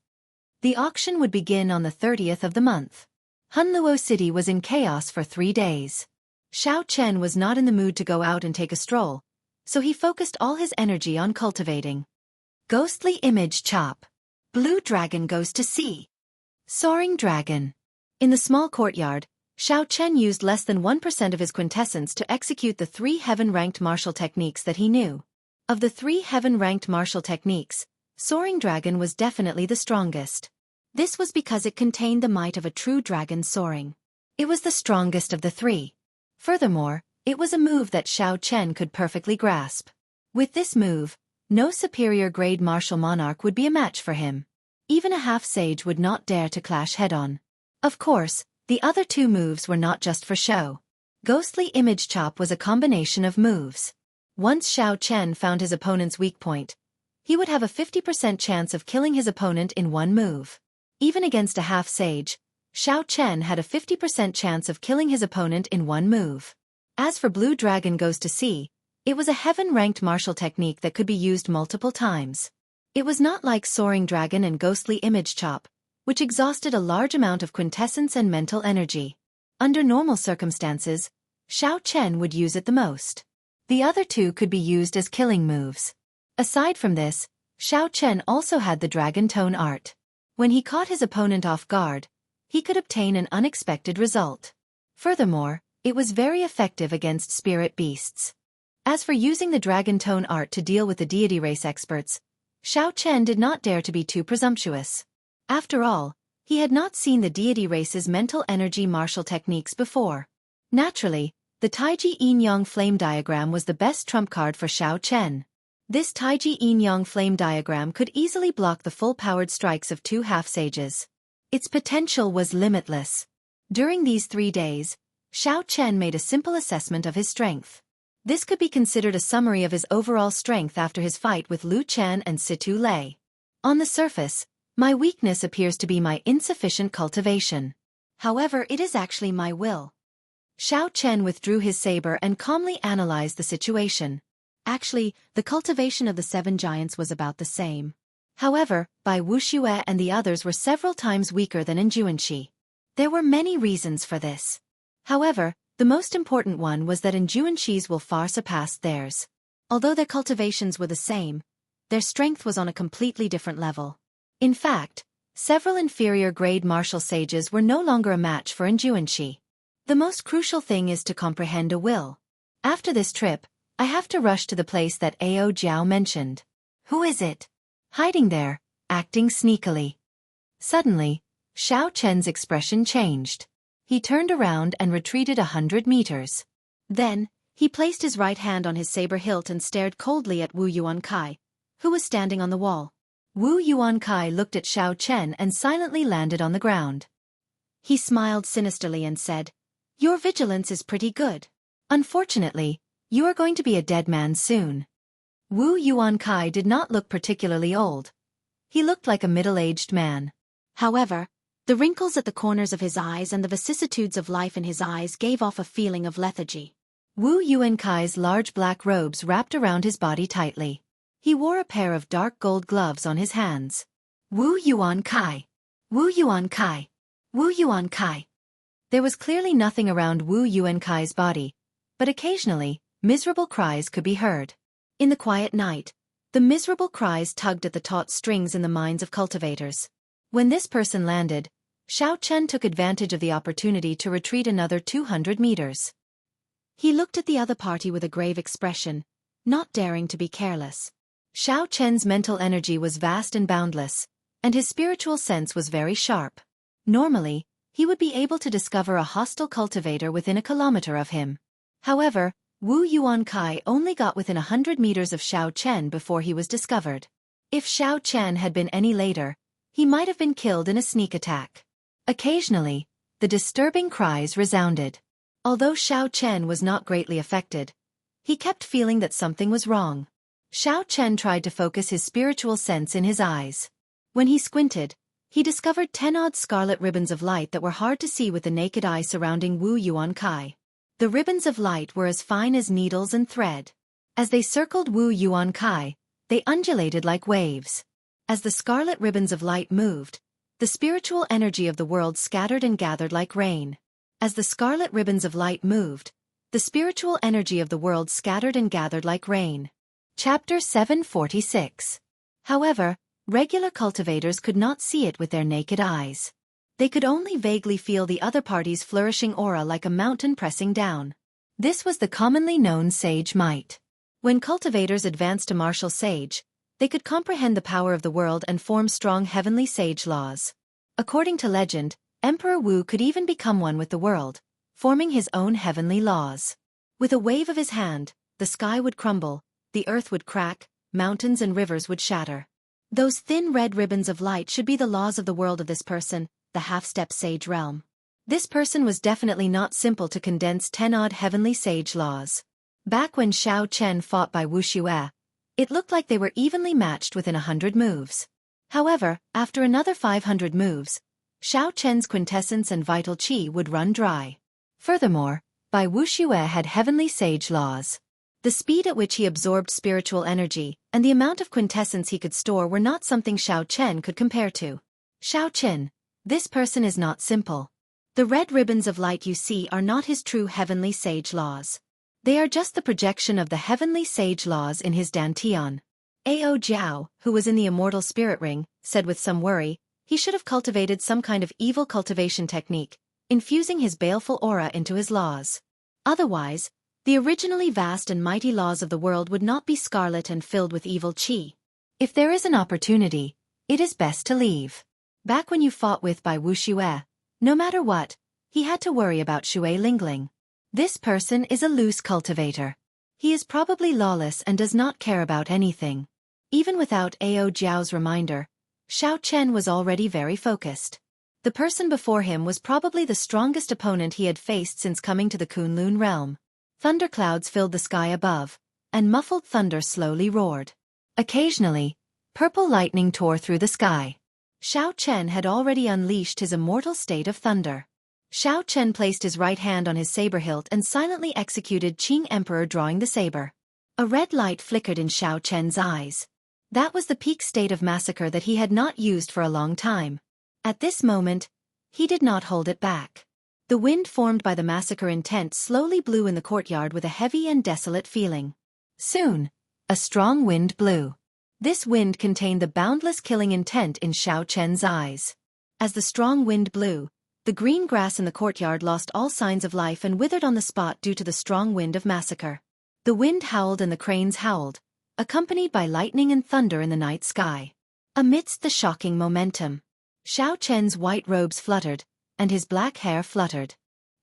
S1: The auction would begin on the 30th of the month. Hunluo City was in chaos for 3 days. Xiao Chen was not in the mood to go out and take a stroll, so he focused all his energy on cultivating. Ghostly Image Chop. Blue Dragon Goes to Sea. Soaring Dragon. In the small courtyard, Xiao Chen used less than 1% of his quintessence to execute the 3 heaven-ranked martial techniques that he knew. Of the 3 heaven-ranked martial techniques, Soaring Dragon was definitely the strongest. This was because it contained the might of a true dragon soaring. It was the strongest of the 3. Furthermore, it was a move that Xiao Chen could perfectly grasp. With this move, no superior-grade martial monarch would be a match for him. Even a half-sage would not dare to clash head-on. Of course, the other 2 moves were not just for show. Ghostly Image Chop was a combination of moves. Once Xiao Chen found his opponent's weak point, he would have a 50% chance of killing his opponent in 1 move. Even against a half-sage, Xiao Chen had a 50% chance of killing his opponent in 1 move. As for Blue Dragon Goes to Sea, it was a heaven-ranked martial technique that could be used multiple times. It was not like Soaring Dragon and Ghostly Image Chop, which exhausted a large amount of quintessence and mental energy. Under normal circumstances, Xiao Chen would use it the most. The other 2 could be used as killing moves. Aside from this, Xiao Chen also had the Dragon Tone art. When he caught his opponent off guard, he could obtain an unexpected result. Furthermore, it was very effective against spirit beasts. As for using the Dragon Tone art to deal with the deity race experts, Xiao Chen did not dare to be too presumptuous. After all, he had not seen the deity race's mental energy martial techniques before. Naturally, the Taiji Yin-Yang flame diagram was the best trump card for Xiao Chen. This Taiji Yin-Yang flame diagram could easily block the full-powered strikes of 2 half-sages. Its potential was limitless. During these 3 days, Xiao Chen made a simple assessment of his strength. This could be considered a summary of his overall strength after his fight with Lu Chen and Situ Lei. On the surface, My weakness appears to be my insufficient cultivation. However, it is actually my will. Xiao Chen withdrew his saber and calmly analyzed the situation. Actually, the cultivation of the 7 giants was about the same. However, Bai Wuxia and the others were several times weaker than in Xianxia. There were many reasons for this. However, the most important one was that in Xianxia's will far surpassed theirs. Although their cultivations were the same, their strength was on a completely different level. In fact, several inferior-grade martial sages were no longer a match for Xianxia. The most crucial thing is to comprehend a will. After this trip, I have to rush to the place that Ao Jiao mentioned. Who is it? Hiding there, acting sneakily. Suddenly, Xiao Chen's expression changed. He turned around and retreated 100 meters. Then, he placed his right hand on his saber hilt and stared coldly at Wu Yuankai, who was standing on the wall. Wu Yuankai looked at Xiao Chen and silently landed on the ground. He smiled sinisterly and said, "Your vigilance is pretty good. Unfortunately, you are going to be a dead man soon." Wu Yuankai did not look particularly old. He looked like a middle-aged man. However, the wrinkles at the corners of his eyes and the vicissitudes of life in his eyes gave off a feeling of lethargy. Wu Yuankai's large black robes wrapped around his body tightly. He wore a pair of dark gold gloves on his hands. Wu Yuankai! Wu Yuankai! Wu Yuankai! There was clearly nothing around Wu Yuankai's body, but occasionally, miserable cries could be heard. In the quiet night, the miserable cries tugged at the taut strings in the minds of cultivators. When this person landed, Xiao Chen took advantage of the opportunity to retreat another 200 meters. He looked at the other party with a grave expression, not daring to be careless. Xiao Chen's mental energy was vast and boundless, and his spiritual sense was very sharp. Normally, he would be able to discover a hostile cultivator within a kilometer of him. However, Wu Yuankai only got within 100 meters of Xiao Chen before he was discovered. If Xiao Chen had been any later, he might have been killed in a sneak attack. Occasionally, the disturbing cries resounded. Although Xiao Chen was not greatly affected, he kept feeling that something was wrong. Xiao Chen tried to focus his spiritual sense in his eyes. When he squinted, he discovered 10-odd scarlet ribbons of light that were hard to see with the naked eye surrounding Wu Yuankai. The ribbons of light were as fine as needles and thread. As they circled Wu Yuankai, they undulated like waves. As the scarlet ribbons of light moved, the spiritual energy of the world scattered and gathered like rain. As the scarlet ribbons of light moved, the spiritual energy of the world scattered and gathered like rain. Chapter 746. However, regular cultivators could not see it with their naked eyes. They could only vaguely feel the other party's flourishing aura like a mountain pressing down. This was the commonly known sage might. When cultivators advanced to martial sage, they could comprehend the power of the world and form strong heavenly sage laws. According to legend, Emperor Wu could even become one with the world, forming his own heavenly laws. With a wave of his hand, the sky would crumble, the earth would crack, mountains and rivers would shatter. Those thin red ribbons of light should be the laws of the world of this person, the half-step sage realm. This person was definitely not simple to condense 10-odd heavenly sage laws. Back when Xiao Chen fought by Wuxia, it looked like they were evenly matched within 100 moves. However, after another 500 moves, Xiao Chen's quintessence and vital qi would run dry. Furthermore, Bai Wuxia had heavenly sage laws. The speed at which he absorbed spiritual energy and the amount of quintessence he could store were not something Xiao Chen could compare to. Xiao Chen, this person is not simple. The red ribbons of light you see are not his true heavenly sage laws. They are just the projection of the heavenly sage laws in his dantian. Ao Jiao, who was in the Immortal spirit ring, said with some worry, he should have cultivated some kind of evil cultivation technique, infusing his baleful aura into his laws. Otherwise, the originally vast and mighty laws of the world would not be scarlet and filled with evil qi. If there is an opportunity, it is best to leave. Back when you fought with Bai Wuxia, no matter what, he had to worry about Shui Lingling. This person is a loose cultivator. He is probably lawless and does not care about anything. Even without Ao Jiao's reminder, Xiao Chen was already very focused. The person before him was probably the strongest opponent he had faced since coming to the Kunlun realm. Thunderclouds filled the sky above, and muffled thunder slowly roared. Occasionally, purple lightning tore through the sky. Xiao Chen had already unleashed his immortal state of thunder. Xiao Chen placed his right hand on his saber hilt and silently executed Qing Emperor, drawing the saber. A red light flickered in Xiao Chen's eyes. That was the peak state of massacre that he had not used for a long time. At this moment, he did not hold it back. The wind formed by the massacre intent slowly blew in the courtyard with a heavy and desolate feeling. Soon, a strong wind blew. This wind contained the boundless killing intent in Xiao Chen's eyes. As the strong wind blew, the green grass in the courtyard lost all signs of life and withered on the spot due to the strong wind of massacre. The wind howled and the cranes howled, accompanied by lightning and thunder in the night sky. Amidst the shocking momentum, Xiao Chen's white robes fluttered, and his black hair fluttered.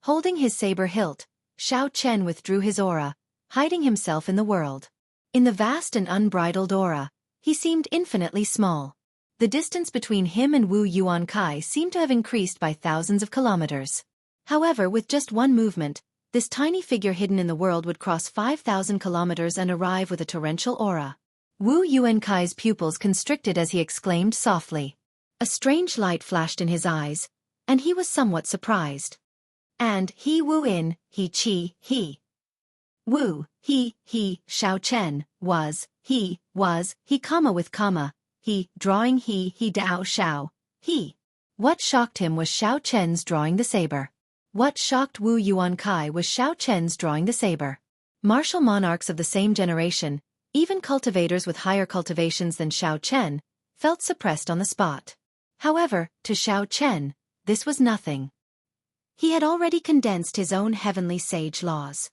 S1: Holding his saber hilt, Xiao Chen withdrew his aura, hiding himself in the world. In the vast and unbridled aura, he seemed infinitely small. The distance between him and Wu Yuankai seemed to have increased by thousands of kilometers. However, with just one movement, this tiny figure hidden in the world would cross 5,000 kilometers and arrive with a torrential aura. Wu Yuankai's pupils constricted as he exclaimed softly. A strange light flashed in his eyes, and he was somewhat surprised. And he Wu in, he Qi, he. Wu, he, Xiao Chen, was, he comma with comma, he, drawing he Dao Xiao, he. What shocked him was Xiao Chen's drawing the saber. What shocked Wu Yuankai was Xiao Chen's drawing the saber. Martial monarchs of the same generation, even cultivators with higher cultivations than Xiao Chen, felt suppressed on the spot. However, to Xiao Chen, this was nothing. He had already condensed his own heavenly sage laws.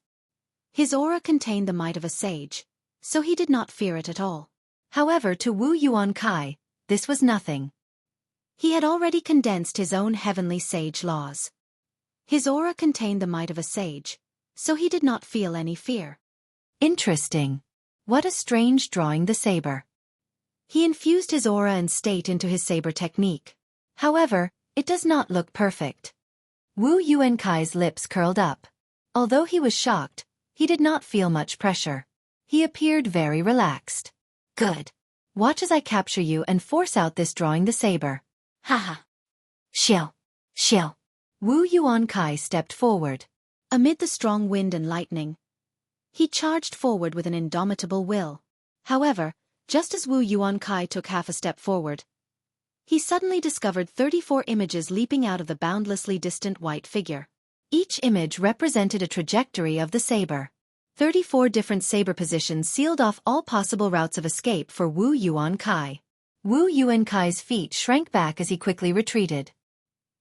S1: His aura contained the might of a sage, so he did not fear it at all. However, to Wu Yuankai, this was nothing. He had already condensed his own heavenly sage laws. His aura contained the might of a sage, so he did not feel any fear. Interesting. What a strange drawing the saber. He infused his aura and state into his saber technique. However, it does not look perfect. Wu Yuankai's lips curled up. Although he was shocked, he did not feel much pressure. He appeared very relaxed. Good. Watch as I capture you and force out this drawing the saber. Haha. Xiao. Wu Yuankai stepped forward. Amid the strong wind and lightning, he charged forward with an indomitable will. However, just as Wu Yuankai took half a step forward, he suddenly discovered 34 images leaping out of the boundlessly distant white figure. Each image represented a trajectory of the saber. 34 different saber positions sealed off all possible routes of escape for Wu Yuankai. Wu Yuankai's feet shrank back as he quickly retreated.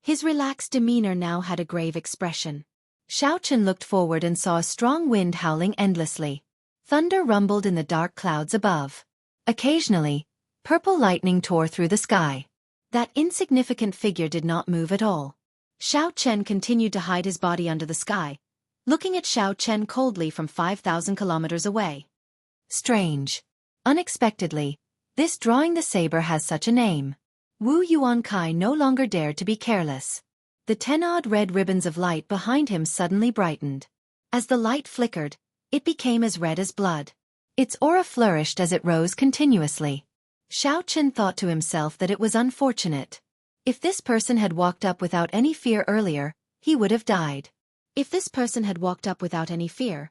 S1: His relaxed demeanor now had a grave expression. Xiao Chen looked forward and saw a strong wind howling endlessly. Thunder rumbled in the dark clouds above. Occasionally, purple lightning tore through the sky. That insignificant figure did not move at all. Xiao Chen continued to hide his body under the sky, looking at Xiao Chen coldly from 5,000 kilometers away. Strange. Unexpectedly, this drawing the saber has such a name. Wu Yuankai no longer dared to be careless. The 10-odd red ribbons of light behind him suddenly brightened. As the light flickered, it became as red as blood. Its aura flourished as it rose continuously. Xiao Chen thought to himself that it was unfortunate. If this person had walked up without any fear earlier, he would have died. If this person had walked up without any fear,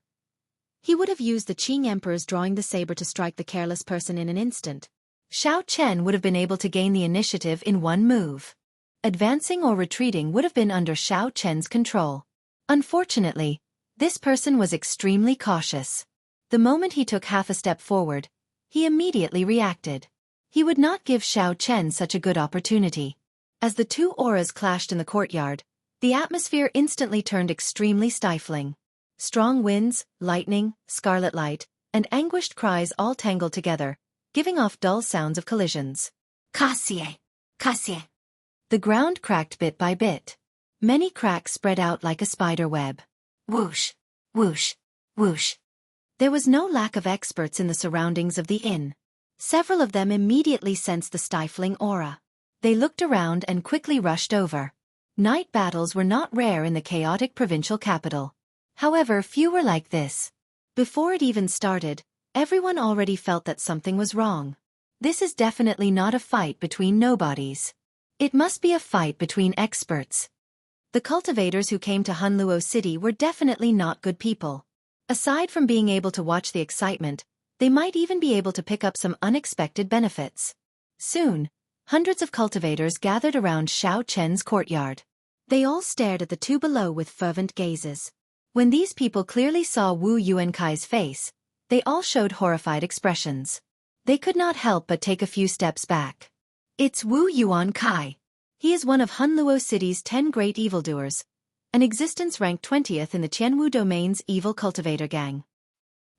S1: he would have used the Qing Emperor's drawing the saber to strike the careless person in an instant. Xiao Chen would have been able to gain the initiative in one move. Advancing or retreating would have been under Xiao Chen's control. Unfortunately, this person was extremely cautious. The moment he took half a step forward, he immediately reacted. He would not give Xiao Chen such a good opportunity. As the two auras clashed in the courtyard, the atmosphere instantly turned extremely stifling. Strong winds, lightning, scarlet light, and anguished cries all tangled together, giving off dull sounds of collisions. Kasie. The ground cracked bit by bit. Many cracks spread out like a spider web. Whoosh. There was no lack of experts in the surroundings of the inn. Several of them immediately sensed the stifling aura. They looked around and quickly rushed over. Night battles were not rare in the chaotic provincial capital. However, few were like this. Before it even started, everyone already felt that something was wrong. This is definitely not a fight between nobodies. It must be a fight between experts. The cultivators who came to Hunluo City were definitely not good people. Aside from being able to watch the excitement, they might even be able to pick up some unexpected benefits. Soon, hundreds of cultivators gathered around Xiao Chen's courtyard. They all stared at the two below with fervent gazes. When these people clearly saw Wu Yuankai's face, they all showed horrified expressions. They could not help but take a few steps back. It's Wu Yuankai. He is one of Hunluo City's 10 great evildoers, an existence ranked 20th in the Jianghu domain's evil cultivator gang.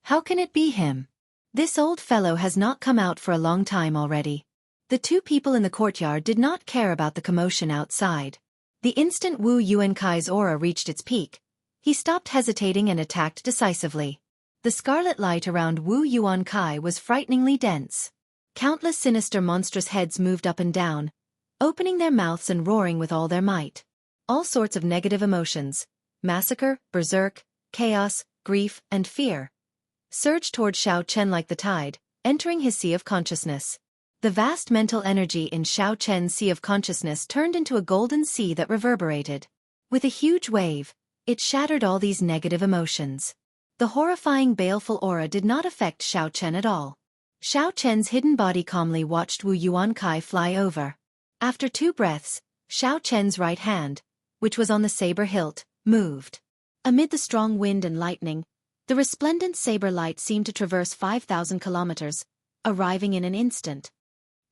S1: How can it be him? This old fellow has not come out for a long time already. The two people in the courtyard did not care about the commotion outside. The instant Wu Yuankai's aura reached its peak, he stopped hesitating and attacked decisively. The scarlet light around Wu Yuankai was frighteningly dense. Countless sinister monstrous heads moved up and down, opening their mouths and roaring with all their might. All sorts of negative emotions, massacre, berserk, chaos, grief, and fear, surged toward Xiao Chen like the tide, entering his sea of consciousness. The vast mental energy in Xiao Chen's sea of consciousness turned into a golden sea that reverberated. With a huge wave, it shattered all these negative emotions. The horrifying baleful aura did not affect Xiao Chen at all. Xiao Chen's hidden body calmly watched Wu Yuankai fly over. After 2 breaths, Xiao Chen's right hand, which was on the saber hilt, moved. Amid the strong wind and lightning, the resplendent saber light seemed to traverse 5,000 kilometers, arriving in an instant.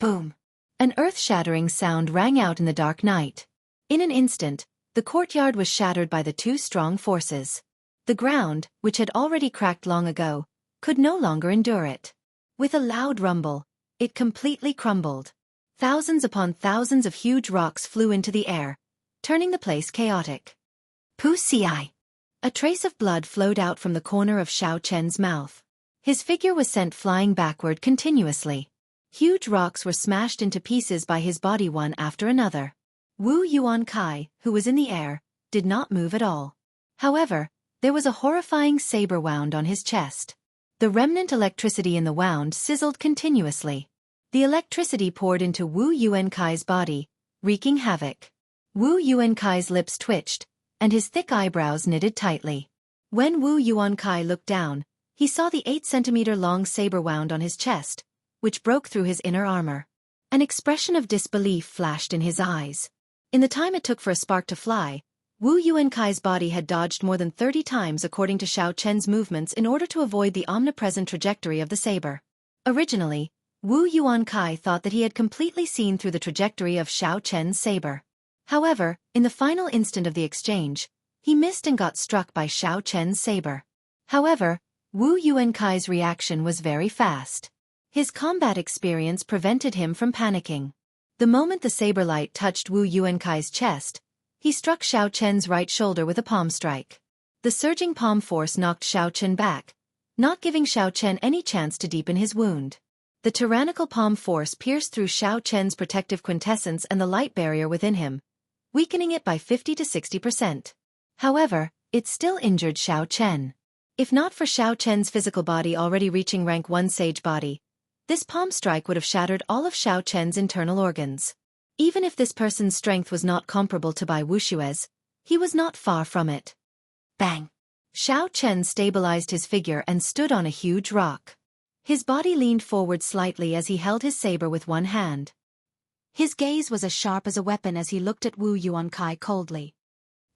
S1: Boom! An earth-shattering sound rang out in the dark night. In an instant, the courtyard was shattered by the two strong forces. The ground, which had already cracked long ago, could no longer endure it. With a loud rumble, it completely crumbled. Thousands upon thousands of huge rocks flew into the air, turning the place chaotic. Wuxia! A trace of blood flowed out from the corner of Xiao Chen's mouth. His figure was sent flying backward continuously. Huge rocks were smashed into pieces by his body one after another. Wu Yuankai, who was in the air, did not move at all. However, there was a horrifying saber wound on his chest. The remnant electricity in the wound sizzled continuously. The electricity poured into Wu Yuankai's body, wreaking havoc. Wu Yuankai's lips twitched, and his thick eyebrows knitted tightly. When Wu Yuankai looked down, he saw the 8-centimeter-long saber wound on his chest, which broke through his inner armor. An expression of disbelief flashed in his eyes. In the time it took for a spark to fly, Wu Yuankai's body had dodged more than 30 times according to Xiao Chen's movements in order to avoid the omnipresent trajectory of the saber. Originally, Wu Yuankai thought that he had completely seen through the trajectory of Xiao Chen's saber. However, in the final instant of the exchange, he missed and got struck by Xiao Chen's saber. However, Wu Yuankai's reaction was very fast. His combat experience prevented him from panicking. The moment the saber light touched Wu Yuankai's chest, he struck Xiao Chen's right shoulder with a palm strike. The surging palm force knocked Xiao Chen back, not giving Xiao Chen any chance to deepen his wound. The tyrannical palm force pierced through Xiao Chen's protective quintessence and the light barrier within him, weakening it by 50 to 60%. However, it still injured Xiao Chen. If not for Xiao Chen's physical body already reaching rank 1 sage body, this palm strike would have shattered all of Xiao Chen's internal organs. Even if this person's strength was not comparable to Bai Wuxue's, he was not far from it. Bang! Xiao Chen stabilized his figure and stood on a huge rock. His body leaned forward slightly as he held his saber with one hand. His gaze was as sharp as a weapon as he looked at Wu Yuankai coldly.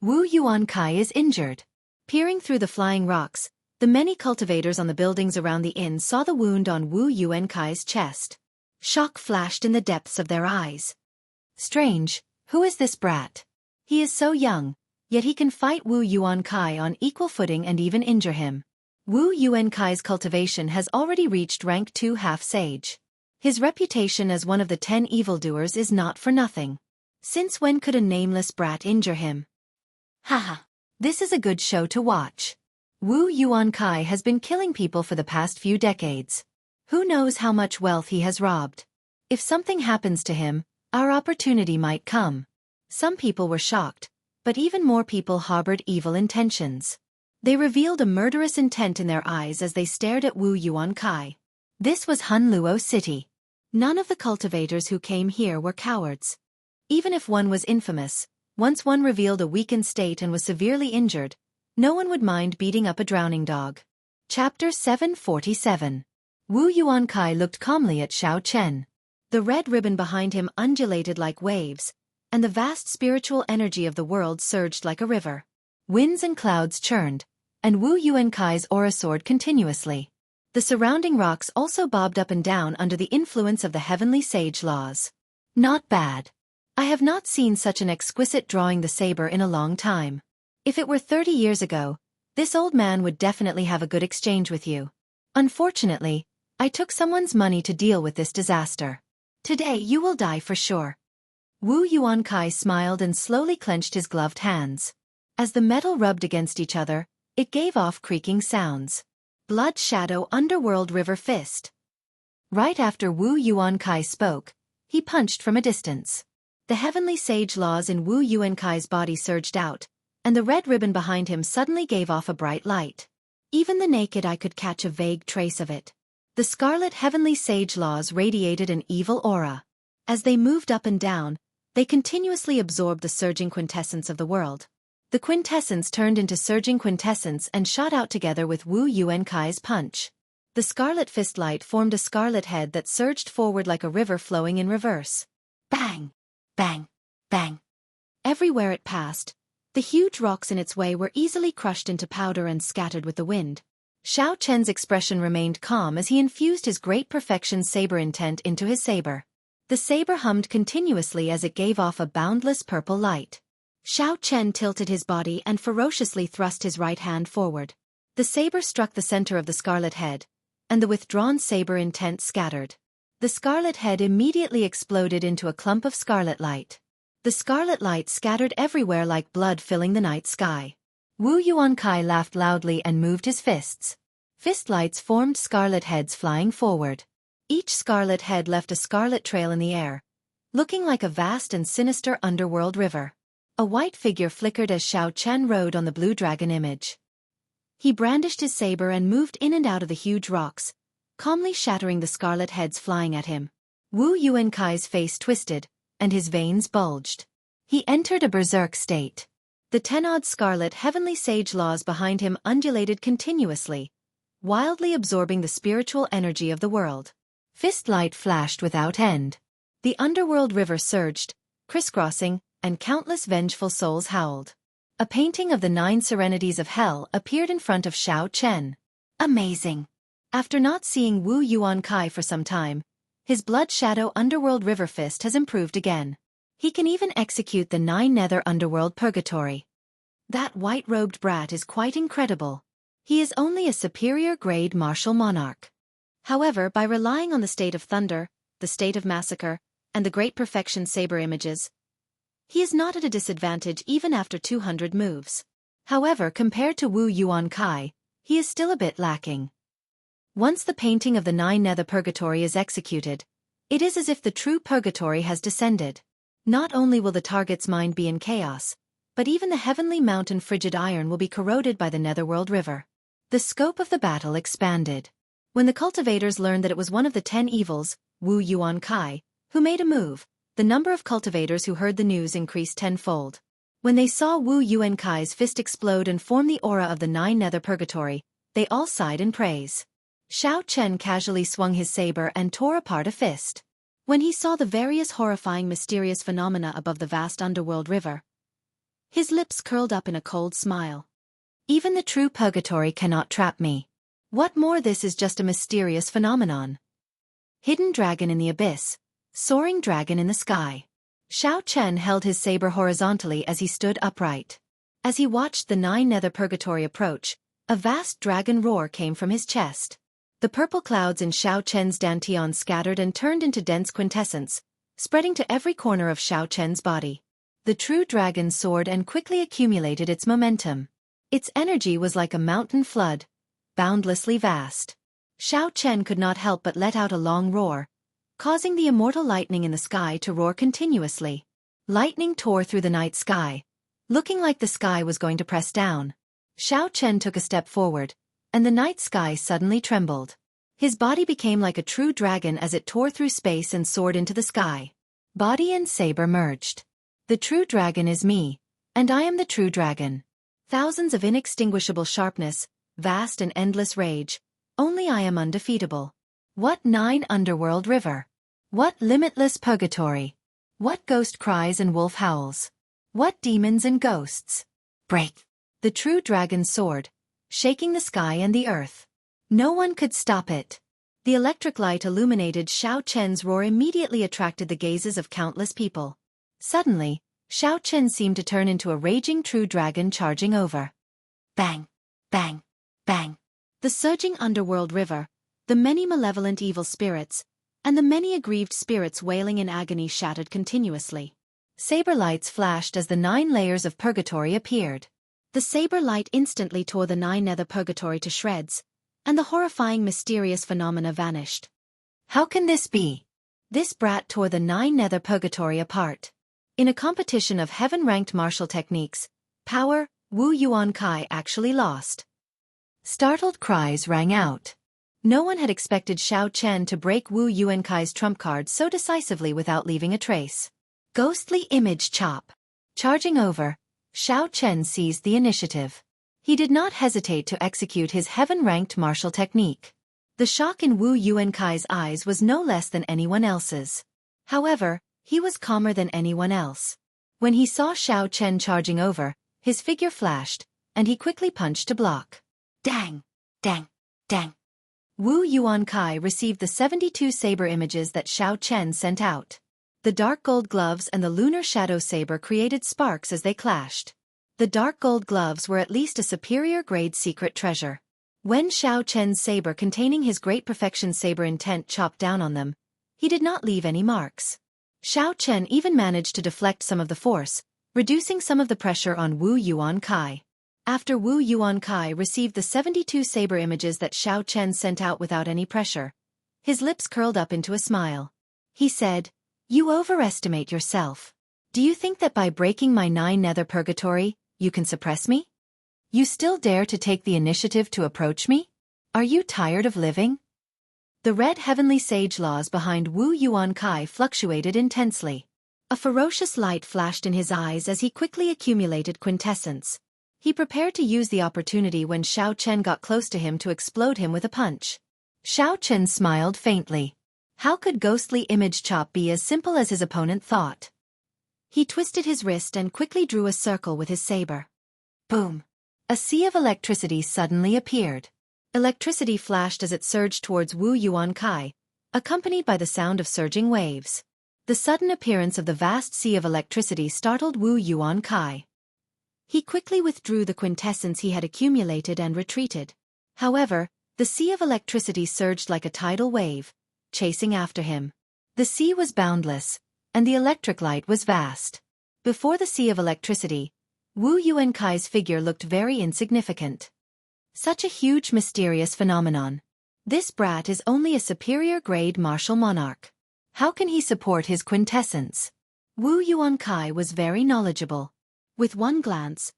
S1: Wu Yuankai is injured. Peering through the flying rocks, the many cultivators on the buildings around the inn saw the wound on Wu Yuankai's chest. Shock flashed in the depths of their eyes. Strange, who is this brat? He is so young, yet he can fight Wu Yuankai on equal footing and even injure him. Wu Yuankai's cultivation has already reached rank 2 half-sage. His reputation as one of the 10 evildoers is not for nothing. Since when could a nameless brat injure him? Haha, this is a good show to watch. Wu Yuankai has been killing people for the past few decades. Who knows how much wealth he has robbed? If something happens to him, our opportunity might come. Some people were shocked, but even more people harbored evil intentions. They revealed a murderous intent in their eyes as they stared at Wu Yuankai. This was Hunluo City. None of the cultivators who came here were cowards. Even if one was infamous, once one revealed a weakened state and was severely injured, no one would mind beating up a drowning dog. Chapter 747. Wu Yuankai looked calmly at Xiao Chen. The red ribbon behind him undulated like waves, and the vast spiritual energy of the world surged like a river. Winds and clouds churned, and Wu Yuankai's aura soared continuously. The surrounding rocks also bobbed up and down under the influence of the heavenly sage laws. Not bad. I have not seen such an exquisite drawing the saber in a long time. If it were 30 years ago, this old man would definitely have a good exchange with you. Unfortunately, I took someone's money to deal with this disaster. Today you will die for sure. Wu Yuankai smiled and slowly clenched his gloved hands. As the metal rubbed against each other, it gave off creaking sounds. Blood Shadow Underworld River Fist. Right after Wu Yuankai spoke, he punched from a distance. The heavenly sage laws in Wu Yuankai's body surged out, and the red ribbon behind him suddenly gave off a bright light. Even the naked eye could catch a vague trace of it. The scarlet heavenly sage laws radiated an evil aura. As they moved up and down, they continuously absorbed the surging quintessence of the world. The quintessence turned into surging quintessence and shot out together with Wu Yuankai's punch. The scarlet fist light formed a scarlet head that surged forward like a river flowing in reverse. Bang! Bang! Bang! Everywhere it passed, the huge rocks in its way were easily crushed into powder and scattered with the wind. Xiao Chen's expression remained calm as he infused his great perfection saber intent into his saber. The saber hummed continuously as it gave off a boundless purple light. Xiao Chen tilted his body and ferociously thrust his right hand forward. The saber struck the center of the scarlet head, and the withdrawn saber intent scattered. The scarlet head immediately exploded into a clump of scarlet light. The scarlet light scattered everywhere like blood filling the night sky. Wu Yuankai laughed loudly and moved his fists. Fist lights formed scarlet heads flying forward. Each scarlet head left a scarlet trail in the air, looking like a vast and sinister underworld river. A white figure flickered as Xiao Chen rode on the blue dragon image. He brandished his saber and moved in and out of the huge rocks, calmly shattering the scarlet heads flying at him. Wu Yuankai's face twisted, and his veins bulged. He entered a berserk state. The 10-odd scarlet heavenly sage laws behind him undulated continuously, wildly absorbing the spiritual energy of the world. Fist light flashed without end. The underworld river surged, crisscrossing, and countless vengeful souls howled. A painting of the 9 serenities of hell appeared in front of Xiao Chen. Amazing! After not seeing Wu Yuankai for some time, his blood shadow underworld river fist has improved again. He can even execute the 9 nether underworld purgatory. That white-robed brat is quite incredible. He is only a superior grade martial monarch. However, by relying on the state of thunder, the state of massacre, and the great perfection saber images, he is not at a disadvantage even after 200 moves. However, compared to Wu Yuankai, he is still a bit lacking. Once the painting of the 9 nether purgatory is executed, it is as if the true purgatory has descended. Not only will the target's mind be in chaos, but even the heavenly mountain frigid iron will be corroded by the netherworld river. The scope of the battle expanded. When the cultivators learned that it was one of the 10 evils, Wu Yuankai, who made a move, the number of cultivators who heard the news increased tenfold. When they saw Wu Yuankai's fist explode and form the aura of the 9 nether purgatory, they all sighed in praise. Xiao Chen casually swung his saber and tore apart a fist. When he saw the various horrifying mysterious phenomena above the vast underworld river, his lips curled up in a cold smile. Even the true purgatory cannot trap me. What more, this is just a mysterious phenomenon. Hidden dragon in the abyss, soaring dragon in the sky. Xiao Chen held his saber horizontally as he stood upright. As he watched the 9 nether purgatory approach, a vast dragon roar came from his chest. The purple clouds in Xiao Chen's dantian scattered and turned into dense quintessence, spreading to every corner of Xiao Chen's body. The true dragon soared and quickly accumulated its momentum. Its energy was like a mountain flood, boundlessly vast. Xiao Chen could not help but let out a long roar, causing the immortal lightning in the sky to roar continuously. Lightning tore through the night sky, looking like the sky was going to press down. Xiao Chen took a step forward, and the night sky suddenly trembled. His body became like a true dragon as it tore through space and soared into the sky. Body and saber merged. The true dragon is me, and I am the true dragon. Thousands of inextinguishable sharpness, vast and endless rage, only I am undefeatable. What 9 underworld river? What limitless purgatory? What ghost cries and wolf howls? What demons and ghosts? Break! The true dragon's sword, shaking the sky and the earth. No one could stop it. The electric light illuminated Xiao Chen's roar immediately attracted the gazes of countless people. Suddenly, Xiao Chen seemed to turn into a raging true dragon charging over. Bang! Bang! Bang! The surging underworld river, the many malevolent evil spirits, and the many aggrieved spirits wailing in agony shattered continuously. Saber lights flashed as the 9 layers of purgatory appeared. The saber light instantly tore the 9 nether purgatory to shreds, and the horrifying mysterious phenomena vanished. How can this be? This brat tore the 9 nether purgatory apart. In a competition of heaven-ranked martial techniques, power, Wu Yuan Kai actually lost. Startled cries rang out. No one had expected Xiao Chen to break Wu Yuan Kai's trump card so decisively without leaving a trace. Ghostly image chop. Charging over, Xiao Chen seized the initiative. He did not hesitate to execute his heaven-ranked martial technique. The shock in Wu Yuan Kai's eyes was no less than anyone else's. However, he was calmer than anyone else. When he saw Xiao Chen charging over, his figure flashed, and he quickly punched to block. Dang! Dang! Dang! Wu Yuan Kai received the 72 saber images that Xiao Chen sent out. The dark gold gloves and the lunar shadow saber created sparks as they clashed. The dark gold gloves were at least a superior grade secret treasure. When Xiao Chen's saber containing his great perfection saber intent chopped down on them, he did not leave any marks. Xiao Chen even managed to deflect some of the force, reducing some of the pressure on Wu Yuan Kai. After Wu Yuan Kai received the 72 saber images that Xiao Chen sent out without any pressure, his lips curled up into a smile. He said, "You overestimate yourself. Do you think that by breaking my 9 nether purgatory, you can suppress me? You still dare to take the initiative to approach me? Are you tired of living?" The red heavenly sage laws behind Wu Yuan Kai fluctuated intensely. A ferocious light flashed in his eyes as he quickly accumulated quintessence. He prepared to use the opportunity when Xiao Chen got close to him to explode him with a punch. Xiao Chen smiled faintly. How could ghostly image chop be as simple as his opponent thought? He twisted his wrist and quickly drew a circle with his saber. Boom! A sea of electricity suddenly appeared. Electricity flashed as it surged towards Wu Yuan Kai, accompanied by the sound of surging waves. The sudden appearance of the vast sea of electricity startled Wu Yuan Kai. He quickly withdrew the quintessence he had accumulated and retreated. However, the sea of electricity surged like a tidal wave, chasing after him. The sea was boundless, and the electric light was vast. Before the sea of electricity, Wu Yuan Kai's figure looked very insignificant. Such a huge mysterious phenomenon. This brat is only a superior grade martial monarch. How can he support his quintessence? Wu Yuan Kai was very knowledgeable. With one glance,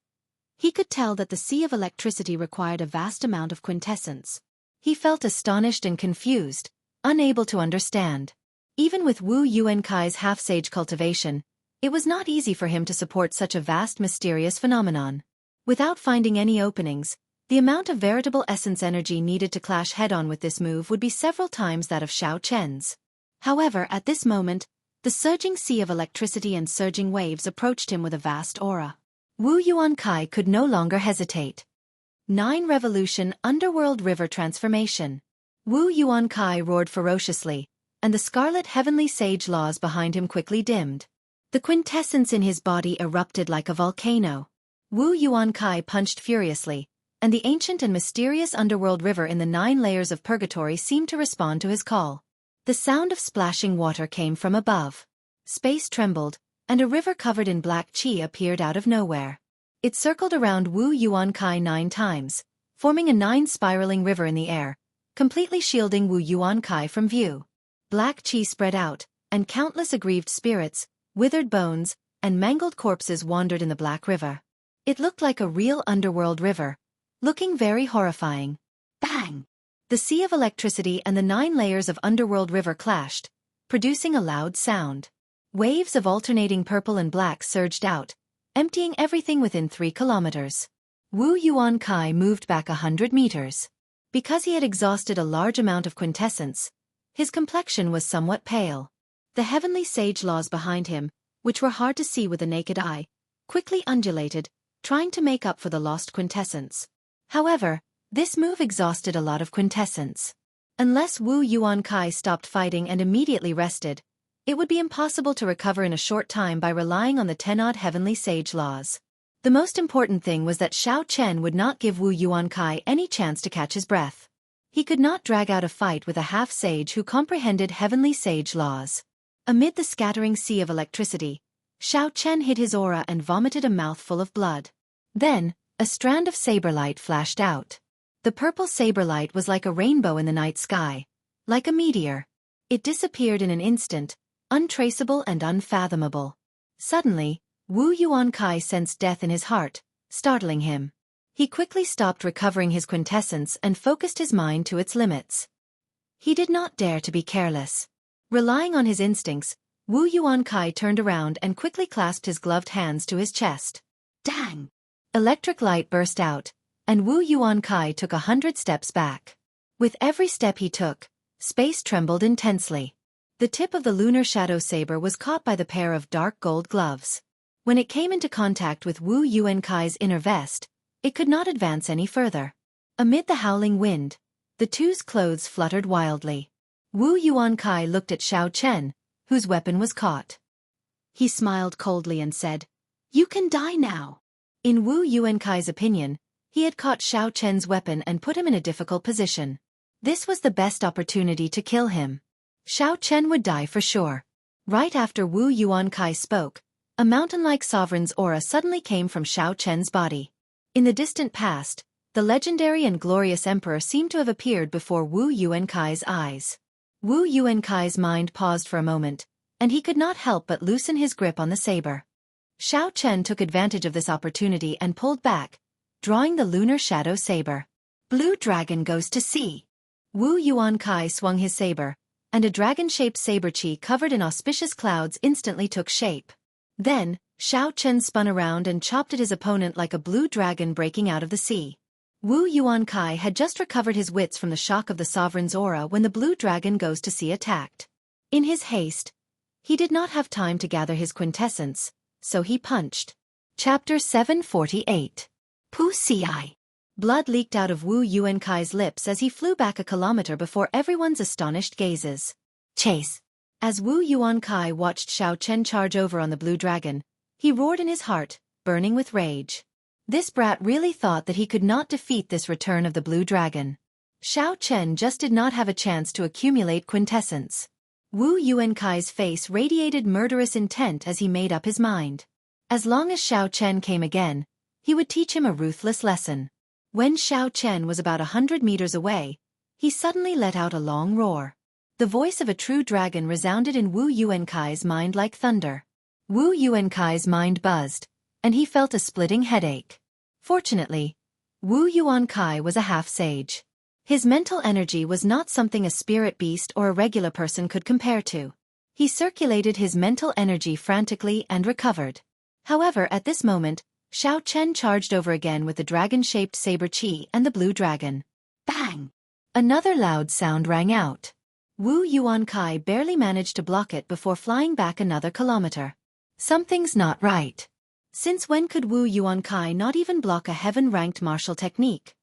S1: he could tell that the sea of electricity required a vast amount of quintessence. He felt astonished and confused, unable to understand. Even with Wu Yuan Kai's half-sage cultivation, it was not easy for him to support such a vast mysterious phenomenon. Without finding any openings, the amount of veritable essence energy needed to clash head-on with this move would be several times that of Xiao Chen's. However, at this moment, the surging sea of electricity and surging waves approached him with a vast aura. Wu Yuan Kai could no longer hesitate. 9 Revolution Underworld River Transformation. Wu Yuan Kai roared ferociously, and the scarlet heavenly sage laws behind him quickly dimmed. The quintessence in his body erupted like a volcano. Wu Yuan Kai punched furiously, and the ancient and mysterious underworld river in the 9 layers of purgatory seemed to respond to his call. The sound of splashing water came from above. Space trembled, and a river covered in black qi appeared out of nowhere. It circled around Wu Yuan Kai 9 times, forming a 9 spiraling river in the air, completely shielding Wu Yuan Kai from view. Black qi spread out, and countless aggrieved spirits, withered bones, and mangled corpses wandered in the black river. It looked like a real underworld river, looking very horrifying. Bang! The sea of electricity and the 9 layers of underworld river clashed, producing a loud sound. Waves of alternating purple and black surged out, emptying everything within 3 kilometers. Wu Yuankai moved back 100 meters. Because he had exhausted a large amount of quintessence, his complexion was somewhat pale. The heavenly sage laws behind him, which were hard to see with the naked eye, quickly undulated, trying to make up for the lost quintessence. However, this move exhausted a lot of quintessence. Unless Wu Yuankai stopped fighting and immediately rested, it would be impossible to recover in a short time by relying on the 10-odd heavenly sage laws. The most important thing was that Xiao Chen would not give Wu Yuankai any chance to catch his breath. He could not drag out a fight with a half-sage who comprehended heavenly sage laws. Amid the scattering sea of electricity, Xiao Chen hid his aura and vomited a mouthful of blood. Then, a strand of saber light flashed out. The purple saber light was like a rainbow in the night sky, like a meteor. It disappeared in an instant, untraceable and unfathomable. Suddenly, Wu Yuankai sensed death in his heart, startling him. He quickly stopped recovering his quintessence and focused his mind to its limits. He did not dare to be careless. Relying on his instincts, Wu Yuankai turned around and quickly clasped his gloved hands to his chest. Dang! Electric light burst out, and Wu Yuankai took 100 steps back. With every step he took, space trembled intensely. The tip of the lunar shadow saber was caught by the pair of dark gold gloves. When it came into contact with Wu Yuankai's inner vest, it could not advance any further. Amid the howling wind, the two's clothes fluttered wildly. Wu Yuankai looked at Xiao Chen, whose weapon was caught. He smiled coldly and said, "You can die now." In Wu Yuankai's opinion, he had caught Xiao Chen's weapon and put him in a difficult position. This was the best opportunity to kill him. Xiao Chen would die for sure. Right after Wu Yuankai spoke, a mountain-like sovereign's aura suddenly came from Xiao Chen's body. In the distant past, the legendary and glorious emperor seemed to have appeared before Wu Yuankai's eyes. Wu Yuankai's mind paused for a moment, and he could not help but loosen his grip on the saber. Xiao Chen took advantage of this opportunity and pulled back, drawing the lunar shadow saber. Blue dragon goes to sea. Wu Yuankai swung his saber, and a dragon-shaped saber chi covered in auspicious clouds instantly took shape. Then, Xiao Chen spun around and chopped at his opponent like a blue dragon breaking out of the sea. Wu Yuankai had just recovered his wits from the shock of the sovereign's aura when the blue dragon goes to sea attacked. In his haste, he did not have time to gather his quintessence, so he punched. Chapter 748. Pu Xi. Blood leaked out of Wu Yuankai's lips as he flew back a kilometer before everyone's astonished gazes. Chase! As Wu Yuankai watched Xiao Chen charge over on the blue dragon, he roared in his heart, burning with rage. This brat really thought that he could not defeat this return of the blue dragon. Xiao Chen just did not have a chance to accumulate quintessence. Wu Yuankai's face radiated murderous intent as he made up his mind. As long as Xiao Chen came again, he would teach him a ruthless lesson. When Xiao Chen was about 100 meters away, he suddenly let out a long roar. The voice of a true dragon resounded in Wu Yuankai's mind like thunder. Wu Yuankai's mind buzzed, and he felt a splitting headache. Fortunately, Wu Yuankai was a half-sage. His mental energy was not something a spirit beast or a regular person could compare to. He circulated his mental energy frantically and recovered. However, at this moment, Xiao Chen charged over again with the dragon-shaped saber chi and the blue dragon. Bang! Another loud sound rang out. Wu Yuankai barely managed to block it before flying back another kilometer. Something's not right. Since when could Wu Yuankai not even block a heaven-ranked martial technique?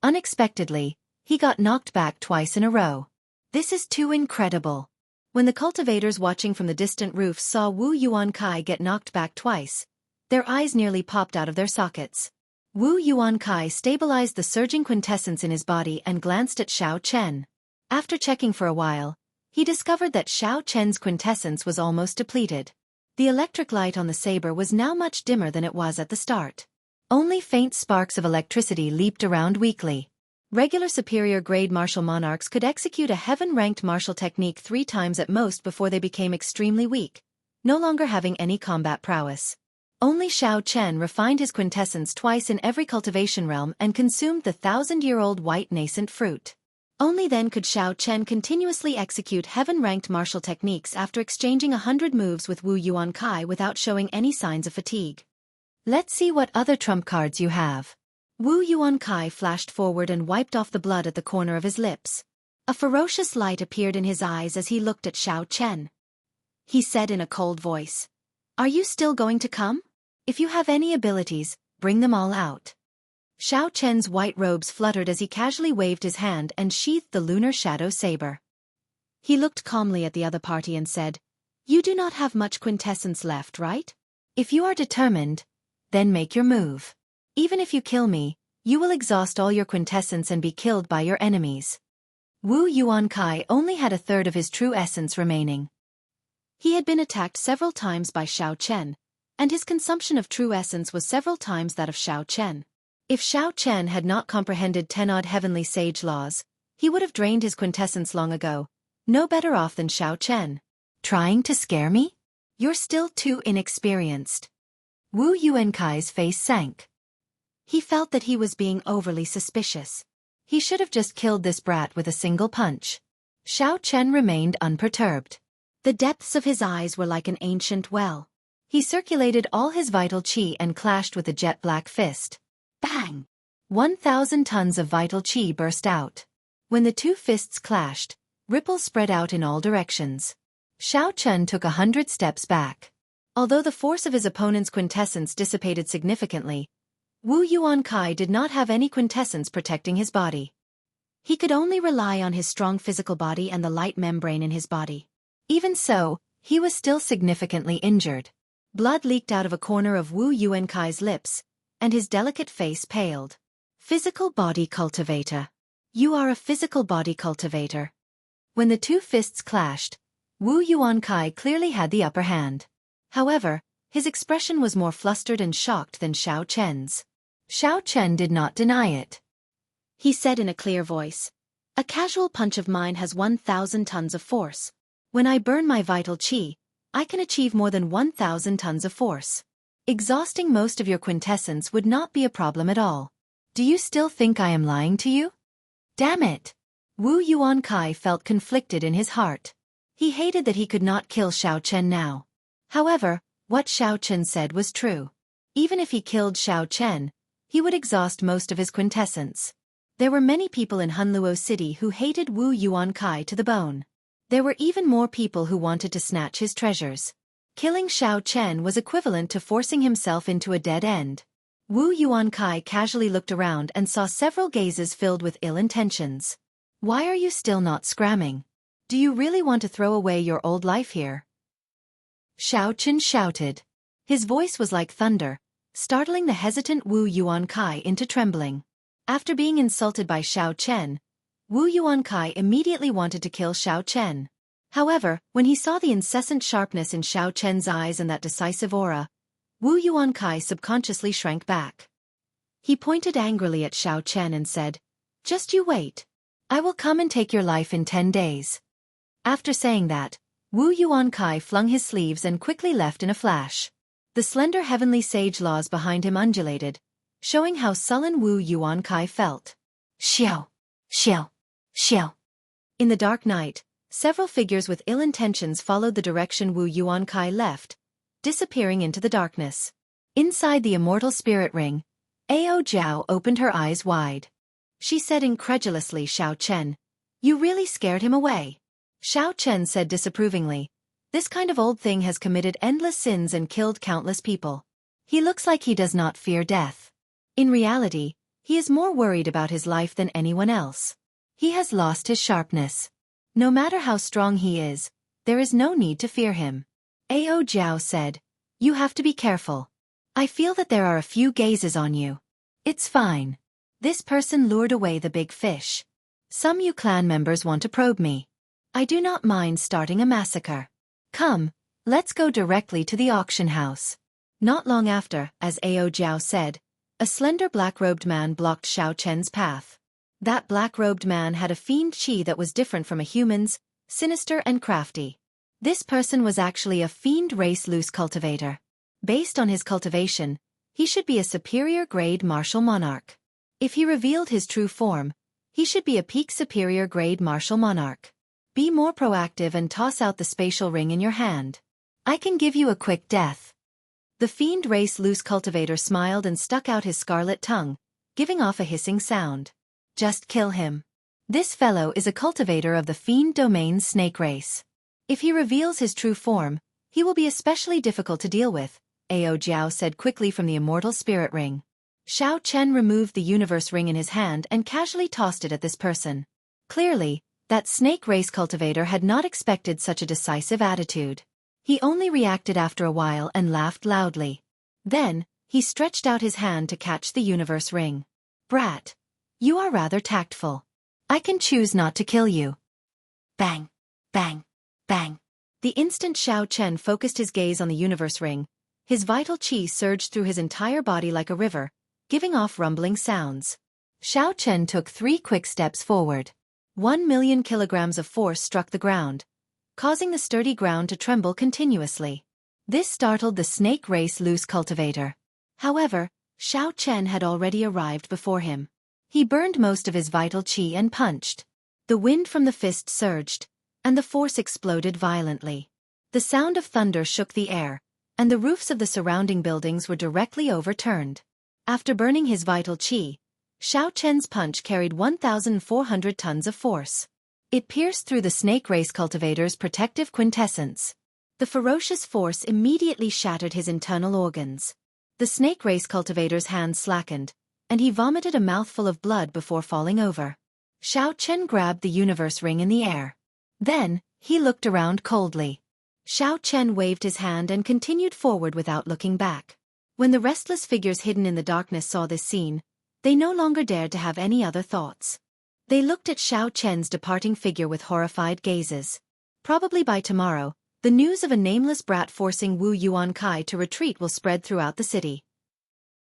S1: Unexpectedly, he got knocked back twice in a row. This is too incredible. When the cultivators watching from the distant roofs saw Wu Yuankai get knocked back twice, their eyes nearly popped out of their sockets. Wu Yuankai stabilized the surging quintessence in his body and glanced at Xiao Chen. After checking for a while, he discovered that Xiao Chen's quintessence was almost depleted. The electric light on the saber was now much dimmer than it was at the start. Only faint sparks of electricity leaped around weakly. Regular superior-grade martial monarchs could execute a heaven-ranked martial technique 3 times at most before they became extremely weak, no longer having any combat prowess. Only Xiao Chen refined his quintessence twice in every cultivation realm and consumed the 1,000-year-old white nascent fruit. Only then could Xiao Chen continuously execute heaven-ranked martial techniques after exchanging 100 moves with Wu Yuankai without showing any signs of fatigue. Let's see what other trump cards you have. Wu Yuankai flashed forward and wiped off the blood at the corner of his lips. A ferocious light appeared in his eyes as he looked at Xiao Chen. He said in a cold voice, "Are you still going to come? If you have any abilities, bring them all out." Xiao Chen's white robes fluttered as he casually waved his hand and sheathed the lunar shadow saber. He looked calmly at the other party and said, "You do not have much quintessence left, right? If you are determined, then make your move. Even if you kill me, you will exhaust all your quintessence and be killed by your enemies." Wu Yuankai only had a third of his true essence remaining. He had been attacked several times by Xiao Chen, and his consumption of true essence was several times that of Xiao Chen. If Xiao Chen had not comprehended 10-odd heavenly sage laws, he would have drained his quintessence long ago, no better off than Xiao Chen. Trying to scare me? You're still too inexperienced. Wu Yuankai's face sank. He felt that he was being overly suspicious. He should have just killed this brat with a single punch. Xiao Chen remained unperturbed. The depths of his eyes were like an ancient well. He circulated all his vital qi and clashed with a jet-black fist. Bang! 1,000 tons of vital qi burst out. When the two fists clashed, ripples spread out in all directions. Xiao Chen took 100 steps back. Although the force of his opponent's quintessence dissipated significantly, Wu Yuankai did not have any quintessence protecting his body. He could only rely on his strong physical body and the light membrane in his body. Even so, he was still significantly injured. Blood leaked out of a corner of Wu Yuankai's lips, and his delicate face paled. Physical body cultivator. You are a physical body cultivator. When the two fists clashed, Wu Yuankai clearly had the upper hand. However, his expression was more flustered and shocked than Xiao Chen's. Xiao Chen did not deny it. He said in a clear voice, "A casual punch of mine has 1,000 tons of force. When I burn my vital qi, I can achieve more than 1,000 tons of force. Exhausting most of your quintessence would not be a problem at all. Do you still think I am lying to you?" Damn it! Wu Yuankai felt conflicted in his heart. He hated that he could not kill Xiao Chen now. However, what Xiao Chen said was true. Even if he killed Xiao Chen, he would exhaust most of his quintessence. There were many people in Hunluo City who hated Wu Yuankai to the bone. There were even more people who wanted to snatch his treasures. Killing Xiao Chen was equivalent to forcing himself into a dead end. Wu Yuankai casually looked around and saw several gazes filled with ill intentions. Why are you still not scramming? Do you really want to throw away your old life here? Xiao Chen shouted. His voice was like thunder, startling the hesitant Wu Yuankai into trembling. After being insulted by Xiao Chen, Wu Yuankai immediately wanted to kill Xiao Chen. However, when he saw the incessant sharpness in Xiao Chen's eyes and that decisive aura, Wu Yuankai subconsciously shrank back. He pointed angrily at Xiao Chen and said, "Just you wait. I will come and take your life in 10 days. After saying that, Wu Yuankai flung his sleeves and quickly left in a flash. The slender heavenly sage laws behind him undulated, showing how sullen Wu Yuankai felt. Xiao! Xiao! Xiao! In the dark night, several figures with ill intentions followed the direction Wu Yuankai left, disappearing into the darkness. Inside the immortal spirit ring, Ao Jiao opened her eyes wide. She said incredulously, "Xiao Chen, you really scared him away." Xiao Chen said disapprovingly, "This kind of old thing has committed endless sins and killed countless people. He looks like he does not fear death. In reality, he is more worried about his life than anyone else. He has lost his sharpness. No matter how strong he is, there is no need to fear him." Ao Jiao said, "You have to be careful. I feel that there are a few gazes on you. It's fine. This person lured away the big fish. Some you clan members want to probe me. I do not mind starting a massacre. Come, let's go directly to the auction house." Not long after, as Ao Jiao said, a slender black-robed man blocked Xiao Chen's path. That black-robed man had a fiend qi that was different from a human's, sinister and crafty. This person was actually a fiend race loose cultivator. Based on his cultivation, he should be a superior grade martial monarch. If he revealed his true form, He should be a peak superior grade martial monarch. Be more proactive and toss out the spatial ring in your hand. I can give you a quick death. The fiend race loose cultivator smiled and stuck out his scarlet tongue, giving off a hissing sound. Just kill him. This fellow is a cultivator of the fiend domain's snake race. If he reveals his true form, he will be especially difficult to deal with, Ao Jiao said quickly from the immortal spirit ring. Xiao Chen removed the universe ring in his hand and casually tossed it at this person. Clearly, that snake race cultivator had not expected such a decisive attitude. He only reacted after a while and laughed loudly. Then, he stretched out his hand to catch the universe ring. Brat. You are rather tactful. I can choose not to kill you. Bang. Bang. Bang. The instant Xiao Chen focused his gaze on the universe ring, his vital qi surged through his entire body like a river, giving off rumbling sounds. Xiao Chen took 3 quick steps forward. 1,000,000 kilograms of force struck the ground, causing the sturdy ground to tremble continuously. This startled the snake race loose cultivator. However, Xiao Chen had already arrived before him. He burned most of his vital qi and punched. The wind from the fist surged, and the force exploded violently. The sound of thunder shook the air, and the roofs of the surrounding buildings were directly overturned. After burning his vital qi, Xiao Chen's punch carried 1,400 tons of force. It pierced through the snake race cultivator's protective quintessence. The ferocious force immediately shattered his internal organs. The snake race cultivator's hands slackened, and he vomited a mouthful of blood before falling over. Xiao Chen grabbed the universe ring in the air. Then, he looked around coldly. Xiao Chen waved his hand and continued forward without looking back. When the restless figures hidden in the darkness saw this scene, they no longer dared to have any other thoughts. They looked at Xiao Chen's departing figure with horrified gazes. Probably by tomorrow, the news of a nameless brat forcing Wu Yuankai to retreat will spread throughout the city.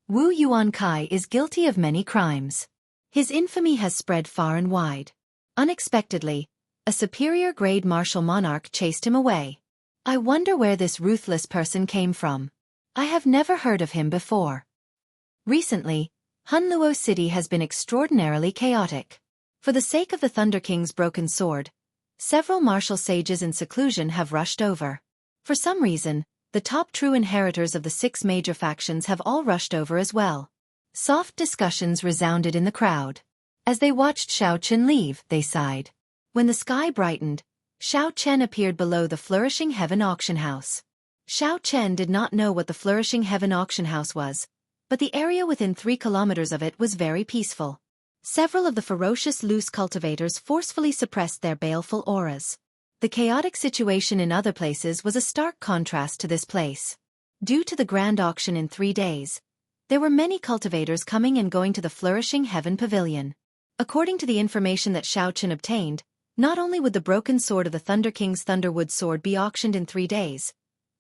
S1: Wu Yuankai is guilty of many crimes. His infamy has spread far and wide. Unexpectedly, a superior-grade martial monarch chased him away. I wonder where this ruthless person came from. I have never heard of him before. Recently, Hunluo City has been extraordinarily chaotic. For the sake of the Thunder King's broken sword, several martial sages in seclusion have rushed over. For some reason, the top true inheritors of the 6 major factions have all rushed over as well. Soft discussions resounded in the crowd. As they watched Xiao Chen leave, they sighed. When the sky brightened, Xiao Chen appeared below the Flourishing Heaven auction house. Xiao Chen did not know what the Flourishing Heaven auction house was, but the area within 3 kilometers of it was very peaceful. Several of the ferocious loose cultivators forcefully suppressed their baleful auras. The chaotic situation in other places was a stark contrast to this place. Due to the grand auction in 3 days, there were many cultivators coming and going to the Flourishing Heaven Pavilion. According to the information that Xiao Chen obtained, not only would the broken sword of the Thunder King's Thunderwood sword be auctioned in 3 days,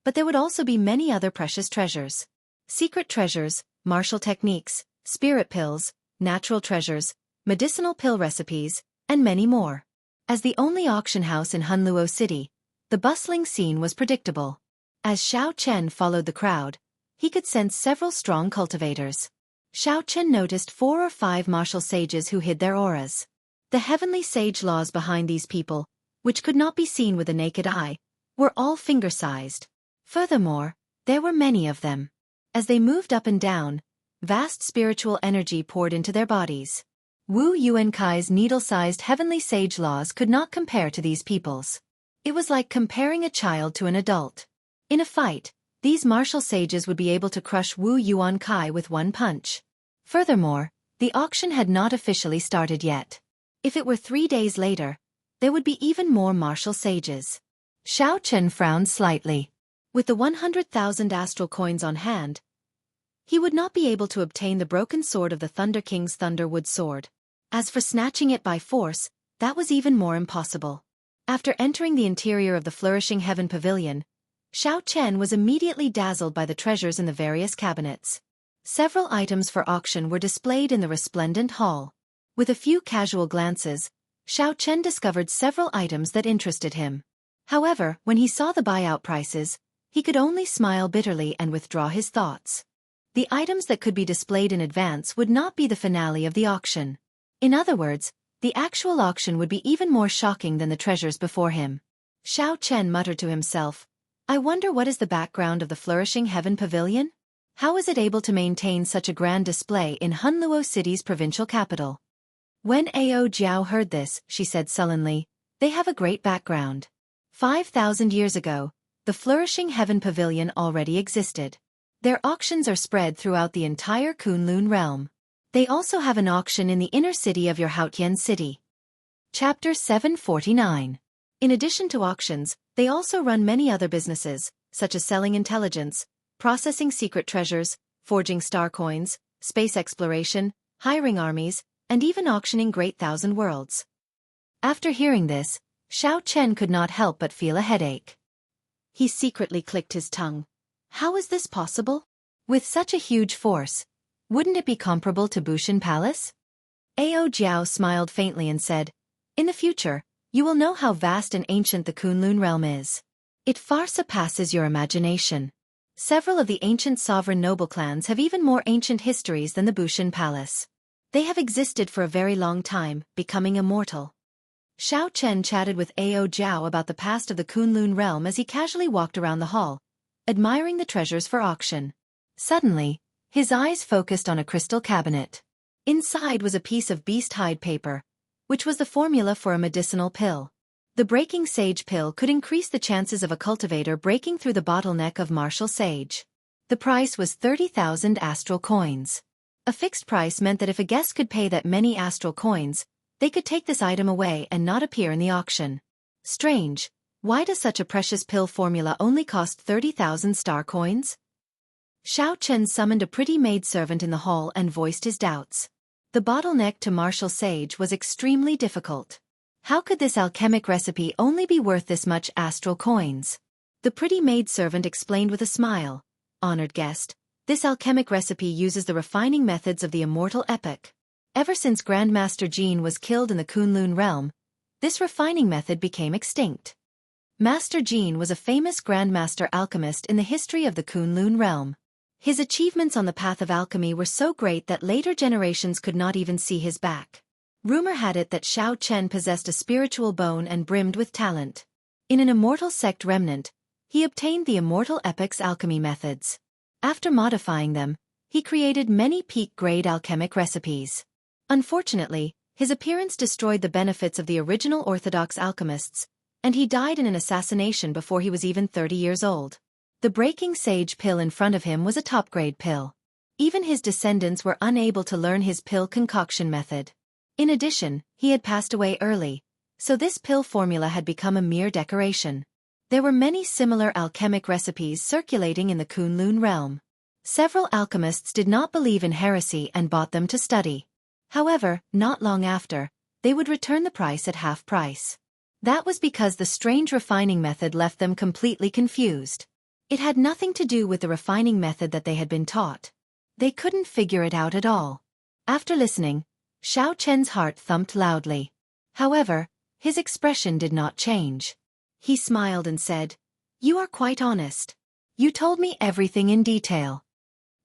S1: but there would also be many other precious treasures. Secret treasures, martial techniques, spirit pills, natural treasures, medicinal pill recipes, and many more. As the only auction house in Hunluo City, the bustling scene was predictable. As Xiao Chen followed the crowd, he could sense several strong cultivators. Xiao Chen noticed 4 or 5 martial sages who hid their auras. The heavenly sage laws behind these people, which could not be seen with the naked eye, were all finger-sized. Furthermore, there were many of them. As they moved up and down, vast spiritual energy poured into their bodies. Wu Yuankai's needle-sized heavenly sage laws could not compare to these people's. It was like comparing a child to an adult. In a fight, these martial sages would be able to crush Wu Yuankai with one punch. Furthermore, the auction had not officially started yet. If it were 3 days later, there would be even more martial sages. Xiao Chen frowned slightly. With the 100,000 astral coins on hand, he would not be able to obtain the broken sword of the Thunder King's Thunderwood sword. As for snatching it by force, that was even more impossible. After entering the interior of the Flourishing Heaven Pavilion, Xiao Chen was immediately dazzled by the treasures in the various cabinets. Several items for auction were displayed in the resplendent hall. With a few casual glances, Xiao Chen discovered several items that interested him. However, when he saw the buyout prices, he could only smile bitterly and withdraw his thoughts. The items that could be displayed in advance would not be the finale of the auction. In other words, The actual auction would be even more shocking than the treasures before him. Xiao Chen muttered to himself, I wonder what is the background of the flourishing heaven pavilion? How is it able to maintain such a grand display in Hunluo City's provincial capital? When Ao Jiao heard this, she said sullenly, they have a great background. 5,000 years ago, the flourishing heaven pavilion already existed. Their auctions are spread throughout the entire Kunlun realm. They also have an auction in the inner city of your Haotian city. Chapter 749. In addition to auctions, they also run many other businesses, such as selling intelligence, processing secret treasures, forging star coins, space exploration, hiring armies, and even auctioning great thousand worlds. After hearing this, Xiao Chen could not help but feel a headache. He secretly clicked his tongue. How is this possible? With such a huge force, wouldn't it be comparable to Bushan Palace? Ao Jiao smiled faintly and said, in the future, you will know how vast and ancient the Kunlun realm is. It far surpasses your imagination. Several of the ancient sovereign noble clans have even more ancient histories than the Bushan Palace. They have existed for a very long time, becoming immortal. Xiao Chen chatted with Ao Jiao about the past of the Kunlun realm as he casually walked around the hall, admiring the treasures for auction. Suddenly, his eyes focused on a crystal cabinet. Inside was a piece of beast hide paper, which was the formula for a medicinal pill. The breaking sage pill could increase the chances of a cultivator breaking through the bottleneck of martial sage. The price was 30,000 astral coins. A fixed price meant that if a guest could pay that many astral coins, they could take this item away and not appear in the auction. Strange, why does such a precious pill formula only cost 30,000 star coins? Xiao Chen summoned a pretty maidservant in the hall and voiced his doubts. The bottleneck to martial sage was extremely difficult. How could this alchemic recipe only be worth this much astral coins? The pretty maidservant explained with a smile. Honored guest, this alchemic recipe uses the refining methods of the immortal epoch. Ever since Grandmaster Jin was killed in the Kunlun realm, this refining method became extinct. Master Jin was a famous grandmaster alchemist in the history of the Kunlun realm. His achievements on the path of alchemy were so great that later generations could not even see his back. Rumor had it that Xiao Chen possessed a spiritual bone and brimmed with talent. In an immortal sect remnant, he obtained the immortal epoch's alchemy methods. After modifying them, he created many peak-grade alchemic recipes. Unfortunately, his appearance destroyed the benefits of the original orthodox alchemists, and he died in an assassination before he was even 30 years old. The breaking sage pill in front of him was a top-grade pill. Even his descendants were unable to learn his pill concoction method. In addition, he had passed away early, so this pill formula had become a mere decoration. There were many similar alchemic recipes circulating in the Kunlun realm. Several alchemists did not believe in heresy and bought them to study. However, not long after, they would return the price at half price. That was because the strange refining method left them completely confused. It had nothing to do with the refining method that they had been taught. They couldn't figure it out at all. After listening, Xiao Chen's heart thumped loudly. However, his expression did not change. He smiled and said, "You are quite honest. You told me everything in detail."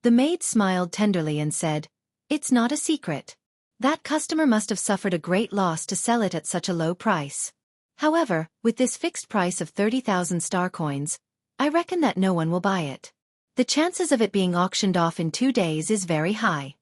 S1: The maid smiled tenderly and said, "It's not a secret. That customer must have suffered a great loss to sell it at such a low price. However, with this fixed price of 30,000 star coins, I reckon that no one will buy it. The chances of it being auctioned off in 2 days is very high."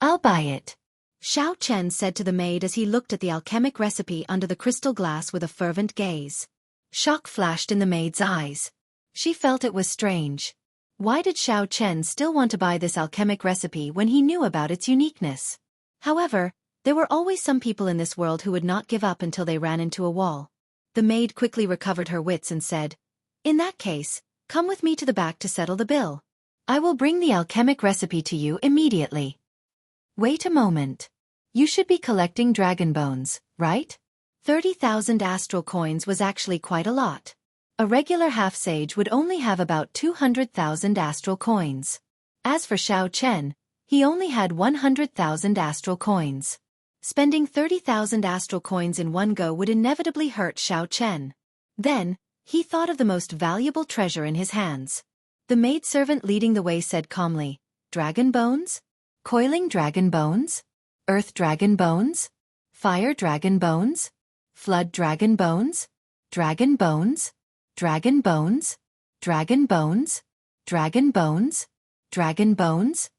S1: "I'll buy it," Xiao Chen said to the maid as he looked at the alchemic recipe under the crystal glass with a fervent gaze. Shock flashed in the maid's eyes. She felt it was strange. Why did Xiao Chen still want to buy this alchemic recipe when he knew about its uniqueness? However, there were always some people in this world who would not give up until they ran into a wall. The maid quickly recovered her wits and said, "In that case, come with me to the back to settle the bill. I will bring the alchemic recipe to you immediately." "Wait a moment. You should be collecting dragon bones, right?" 30,000 astral coins was actually quite a lot. A regular half-sage would only have about 200,000 astral coins. As for Xiao Chen, he only had 100,000 astral coins. Spending 30,000 astral coins in one go would inevitably hurt Xiao Chen. Then, he thought of the most valuable treasure in his hands. The maidservant leading the way said calmly, "Dragon bones? Coiling dragon bones? Earth dragon bones? Fire dragon bones? Flood dragon bones? Dragon bones? Dragon bones? Dragon bones? Dragon bones? Dragon bones?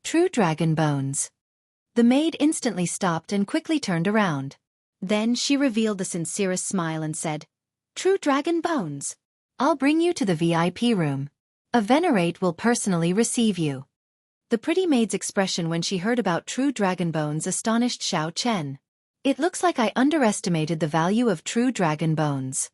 S1: True dragon bones. The maid instantly stopped and quickly turned around. Then she revealed the sincerest smile and said, "True dragon bones. I'll bring you to the VIP room. A venerate will personally receive you." The pretty maid's expression when she heard about true dragon bones astonished Xiao Chen. "It looks like I underestimated the value of true dragon bones."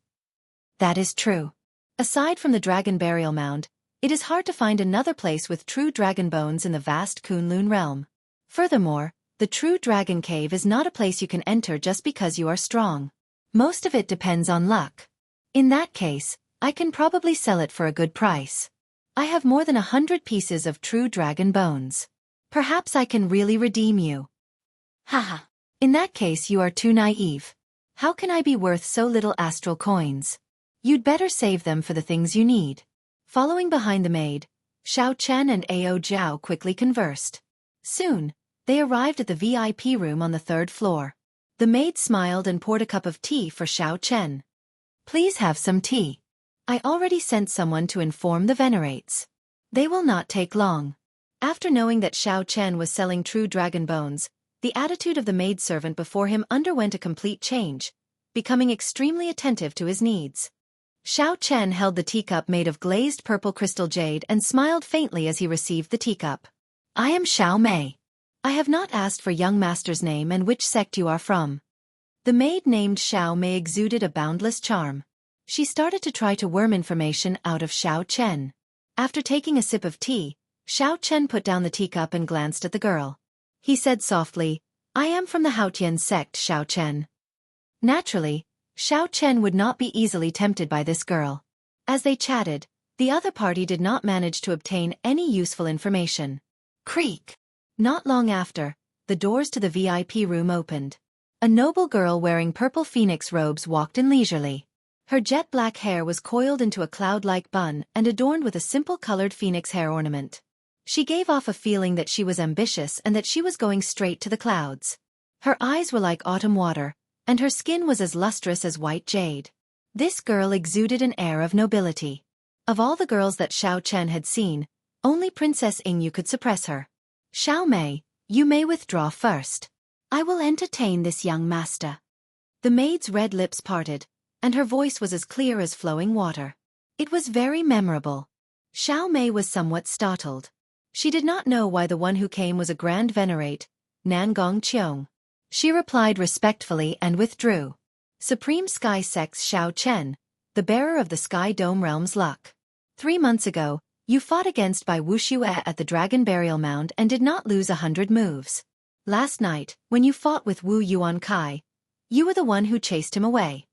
S1: That is true. Aside from the dragon burial mound, it is hard to find another place with true dragon bones in the vast Kunlun realm. Furthermore, the true dragon cave is not a place you can enter just because you are strong. Most of it depends on luck. In that case, I can probably sell it for a good price. I have more than 100 pieces of true dragon bones. Perhaps I can really redeem you. Haha. In that case you are too naive. How can I be worth so little astral coins? You'd better save them for the things you need. Following behind the maid, Xiao Chen and Ao Jiao quickly conversed. Soon, they arrived at the VIP room on the 3rd floor. The maid smiled and poured a cup of tea for Xiao Chen. "Please have some tea. I already sent someone to inform the venerates. They will not take long." After knowing that Xiao Chen was selling true dragon bones, the attitude of the maidservant before him underwent a complete change, becoming extremely attentive to his needs. Xiao Chen held the teacup made of glazed purple crystal jade and smiled faintly as he received the teacup. "I am Xiao Mei. I have not asked for young master's name and which sect you are from." The maid named Xiao Mei exuded a boundless charm. She started to try to worm information out of Xiao Chen. After taking a sip of tea, Xiao Chen put down the teacup and glanced at the girl. He said softly, "I am from the Haotian sect, Xiao Chen." Naturally, Xiao Chen would not be easily tempted by this girl. As they chatted, the other party did not manage to obtain any useful information. Creak! Not long after, the doors to the VIP room opened. A noble girl wearing purple phoenix robes walked in leisurely. Her jet-black hair was coiled into a cloud-like bun and adorned with a simple colored phoenix hair ornament. She gave off a feeling that she was ambitious and that she was going straight to the clouds. Her eyes were like autumn water, and her skin was as lustrous as white jade. This girl exuded an air of nobility. Of all the girls that Xiao Chen had seen, only Princess Yingyu could suppress her. "Xiao Mei, you may withdraw first. I will entertain this young master." The maid's red lips parted, and her voice was as clear as flowing water. It was very memorable. Xiao Mei was somewhat startled. She did not know why the one who came was a grand venerate, Nangong Qiong. She replied respectfully and withdrew. "Supreme Sky Sect's Xiao Chen, the bearer of the Sky Dome Realm's luck. 3 months ago, you fought against by Wuxia at the Dragon Burial Mound and did not lose 100 moves. Last night, when you fought with Wu Yuan Kai, you were the one who chased him away."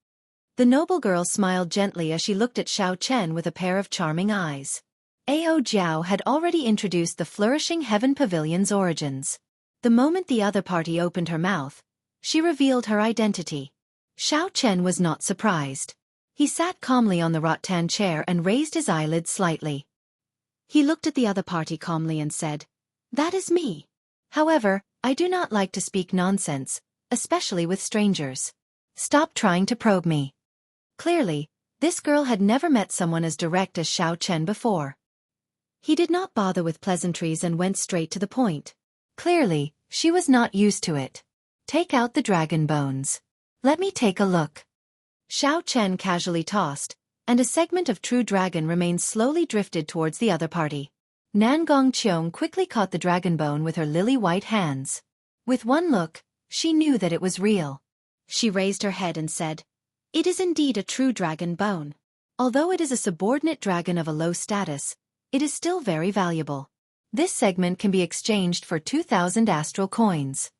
S1: The noble girl smiled gently as she looked at Xiao Chen with a pair of charming eyes. Ao Jiao had already introduced the Flourishing Heaven Pavilion's origins. The moment the other party opened her mouth, she revealed her identity. Xiao Chen was not surprised. He sat calmly on the rattan chair and raised his eyelids slightly. He looked at the other party calmly and said, "That is me. However, I do not like to speak nonsense, especially with strangers. Stop trying to probe me." Clearly, this girl had never met someone as direct as Xiao Chen before. He did not bother with pleasantries and went straight to the point. Clearly, she was not used to it. "Take out the dragon bones. Let me take a look." Xiao Chen casually tossed, and a segment of true dragon remained slowly drifted towards the other party. Nangong Qiong quickly caught the dragon bone with her lily-white hands. With one look, she knew that it was real. She raised her head and said, "It is indeed a true dragon bone. Although it is a subordinate dragon of a low status, it is still very valuable. This segment can be exchanged for 2,000 astral coins."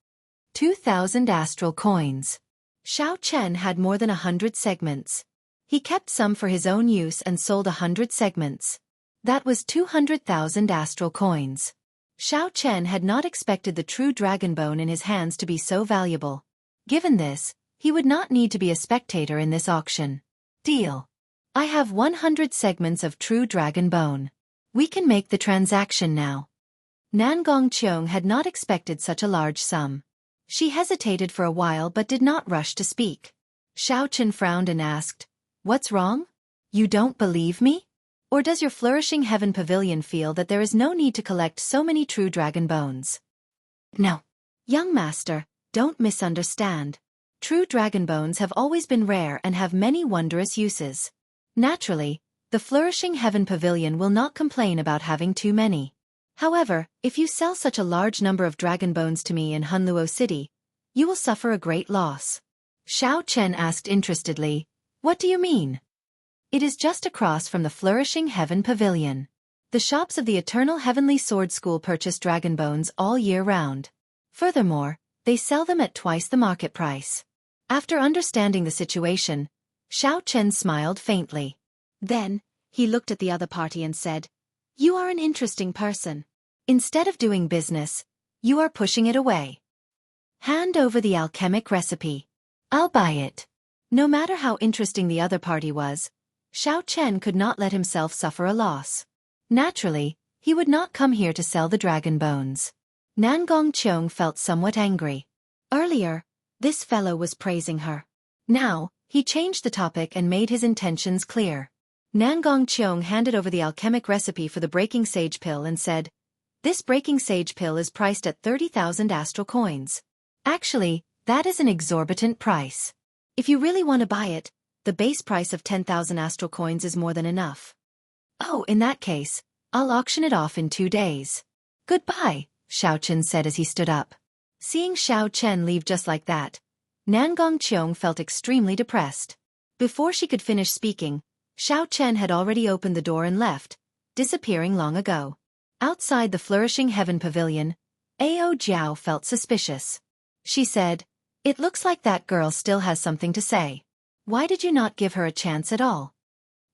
S1: 2,000 astral coins. Xiao Chen had more than 100 segments. He kept some for his own use and sold 100 segments. That was 200,000 astral coins. Xiao Chen had not expected the true dragon bone in his hands to be so valuable. Given this, he would not need to be a spectator in this auction. "Deal. I have 100 segments of true dragon bone. We can make the transaction now." Nangong Qiong had not expected such a large sum. She hesitated for a while but did not rush to speak. Xiao Chen frowned and asked, "What's wrong? You don't believe me? Or does your flourishing heaven pavilion feel that there is no need to collect so many true dragon bones?" "No. Young master, don't misunderstand. True dragon bones have always been rare and have many wondrous uses. Naturally, the flourishing heaven pavilion will not complain about having too many. However, if you sell such a large number of dragon bones to me in Hunluo City, you will suffer a great loss." Xiao Chen asked interestedly, "What do you mean?" "It is just across from the flourishing heaven pavilion. The shops of the Eternal Heavenly Sword School purchase dragon bones all year round. Furthermore, they sell them at twice the market price." After understanding the situation, Xiao Chen smiled faintly. Then, he looked at the other party and said, "You are an interesting person. Instead of doing business, you are pushing it away. Hand over the alchemic recipe. I'll buy it." No matter how interesting the other party was, Xiao Chen could not let himself suffer a loss. Naturally, he would not come here to sell the dragon bones. Nangong Qiong felt somewhat angry. Earlier, this fellow was praising her. Now, he changed the topic and made his intentions clear. Nangong Qiong handed over the alchemic recipe for the breaking sage pill and said, "This breaking sage pill is priced at 30,000 astral coins. Actually, that is an exorbitant price. If you really want to buy it, the base price of 10,000 astral coins is more than enough." "Oh, in that case, I'll auction it off in 2 days. Goodbye," Xiao Chen said as he stood up. Seeing Xiao Chen leave just like that, Nangong Qiong felt extremely depressed. Before she could finish speaking, Xiao Chen had already opened the door and left, disappearing long ago. Outside the flourishing heaven pavilion, Ao Jiao felt suspicious. She said, "It looks like that girl still has something to say. Why did you not give her a chance at all?"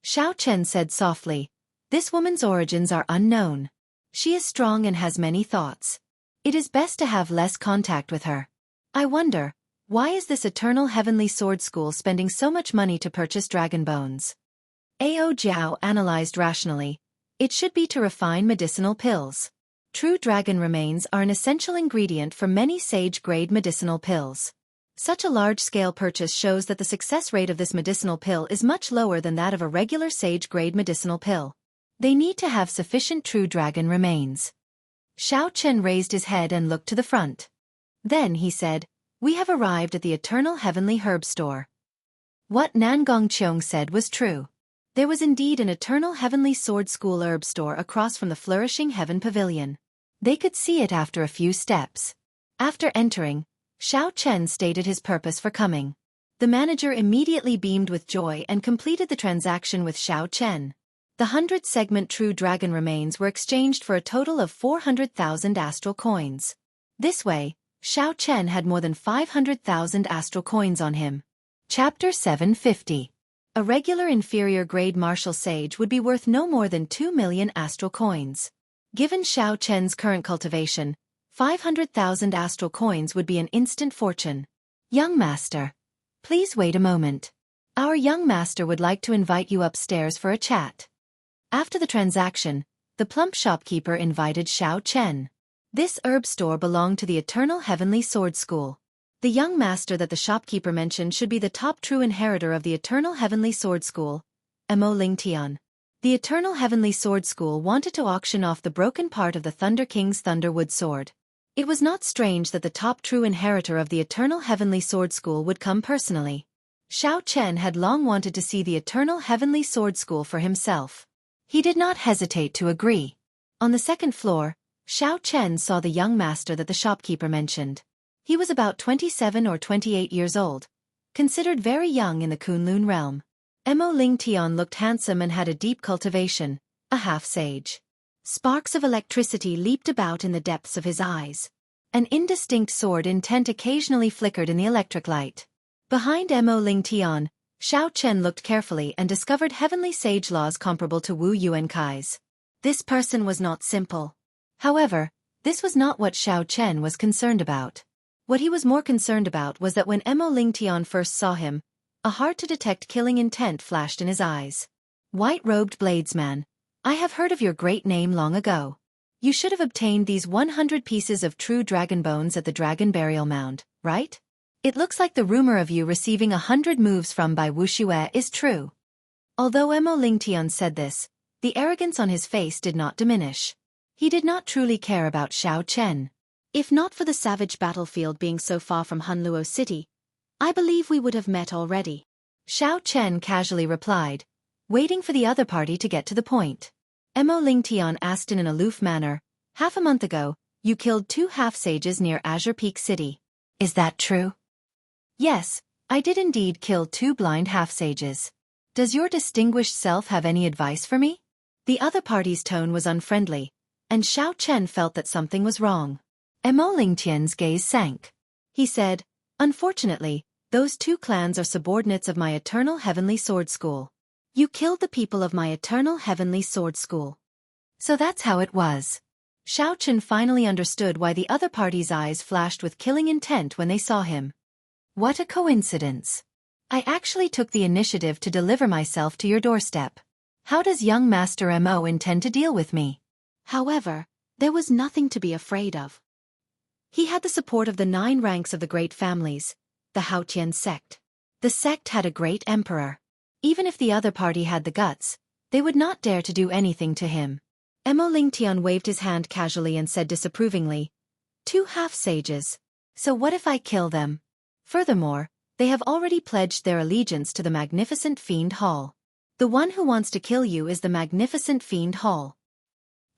S1: Xiao Chen said softly, "This woman's origins are unknown. She is strong and has many thoughts. It is best to have less contact with her. I wonder, why is this Eternal Heavenly Sword School spending so much money to purchase dragon bones?" Ao Jiao analyzed rationally. It should be to refine medicinal pills. True dragon remains are an essential ingredient for many sage-grade medicinal pills. Such a large-scale purchase shows that the success rate of this medicinal pill is much lower than that of a regular sage-grade medicinal pill. They need to have sufficient true dragon remains. Xiao Chen raised his head and looked to the front. Then he said, "We have arrived at the Eternal Heavenly Herb Store." What Nangong Qiong said was true. There was indeed an Eternal Heavenly Sword School herb store across from the Flourishing Heaven Pavilion. They could see it after a few steps. After entering, Xiao Chen stated his purpose for coming. The manager immediately beamed with joy and completed the transaction with Xiao Chen. The 100-segment true dragon remains were exchanged for a total of 400,000 astral coins. This way, Xiao Chen had more than 500,000 astral coins on him. Chapter 750. A regular inferior grade martial sage would be worth no more than 2 million astral coins. Given Xiao Chen's current cultivation, 500,000 astral coins would be an instant fortune. "Young master, please wait a moment. Our young master would like to invite you upstairs for a chat." After the transaction, the plump shopkeeper invited Xiao Chen. This herb store belonged to the Eternal Heavenly Sword School. The young master that the shopkeeper mentioned should be the top true inheritor of the Eternal Heavenly Sword School, Mo Lingtian. The Eternal Heavenly Sword School wanted to auction off the broken part of the Thunder King's Thunderwood sword. It was not strange that the top true inheritor of the Eternal Heavenly Sword School would come personally. Xiao Chen had long wanted to see the Eternal Heavenly Sword School for himself. He did not hesitate to agree. On the second floor, Xiao Chen saw the young master that the shopkeeper mentioned. He was about 27 or 28 years old, considered very young in the Kunlun realm. Mo Lingtian looked handsome and had a deep cultivation, a half-sage. Sparks of electricity leaped about in the depths of his eyes. An indistinct sword intent occasionally flickered in the electric light. Behind Mo Lingtian, Xiao Chen looked carefully and discovered heavenly sage laws comparable to Wu Yuankai's. This person was not simple. However, this was not what Xiao Chen was concerned about. What he was more concerned about was that when Mo Lingtian first saw him, a hard-to-detect killing intent flashed in his eyes. "White-robed bladesman, I have heard of your great name long ago. You should have obtained these 100 pieces of true dragon bones at the dragon burial mound. right? It looks like the rumor of you receiving 100 moves from by Wuxia is true. Although Mo Lingtian said this, the arrogance on his face did not diminish. He did not truly care about Xiao Chen.
S2: If not for the savage battlefield being so far from Hunluo City, I believe we would have met already.
S1: Xiao Chen casually replied, waiting for the other party to get to the point. Mo Lingtian asked in an aloof manner, half a month ago, you killed 2 half-sages near Azure Peak City. Is that true? Yes, I did indeed kill 2 blind half-sages. Does your distinguished self have any advice for me? The other party's tone was unfriendly, and Xiao Chen felt that something was wrong. Mo Lingtian's gaze sank. He said, unfortunately, those 2 clans are subordinates of my Eternal Heavenly Sword School. You killed the people of my Eternal Heavenly Sword School. So that's how it was. Xiao Chen finally understood why the other party's eyes flashed with killing intent when they saw him. What a coincidence. I actually took the initiative to deliver myself to your doorstep. How does young Master Mo intend to deal with me?
S2: However, there was nothing to be afraid of. He had the support of the 9 ranks of the great families, the Haotian sect. The sect had a great emperor. Even if the other party had the guts, they would not dare to do anything to him. Mo Lingtian waved his hand casually and said disapprovingly, 2 half-sages. So what if I kill them? Furthermore, they have already pledged their allegiance to the Magnificent Fiend Hall. The one who wants to kill you is the Magnificent Fiend Hall.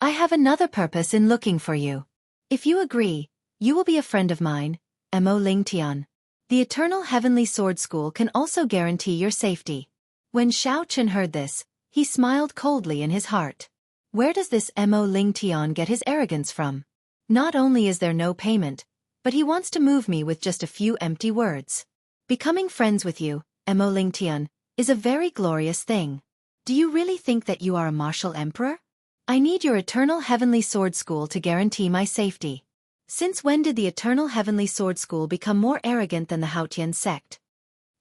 S2: I have another purpose in looking for you. If you agree, you will be a friend of mine, Mo Lingtian. The Eternal Heavenly Sword School can also guarantee your safety. When Xiao Chen heard this, he smiled coldly in his heart. Where does this Mo Lingtian get his arrogance from? Not only is there no payment, but he wants to move me with just a few empty words. Becoming friends with you, Mo Lingtian, is a very glorious thing. Do you really think that you are a martial emperor? I need your Eternal Heavenly Sword School to guarantee my safety. Since when did the Eternal Heavenly Sword School become more arrogant than the Haotian sect?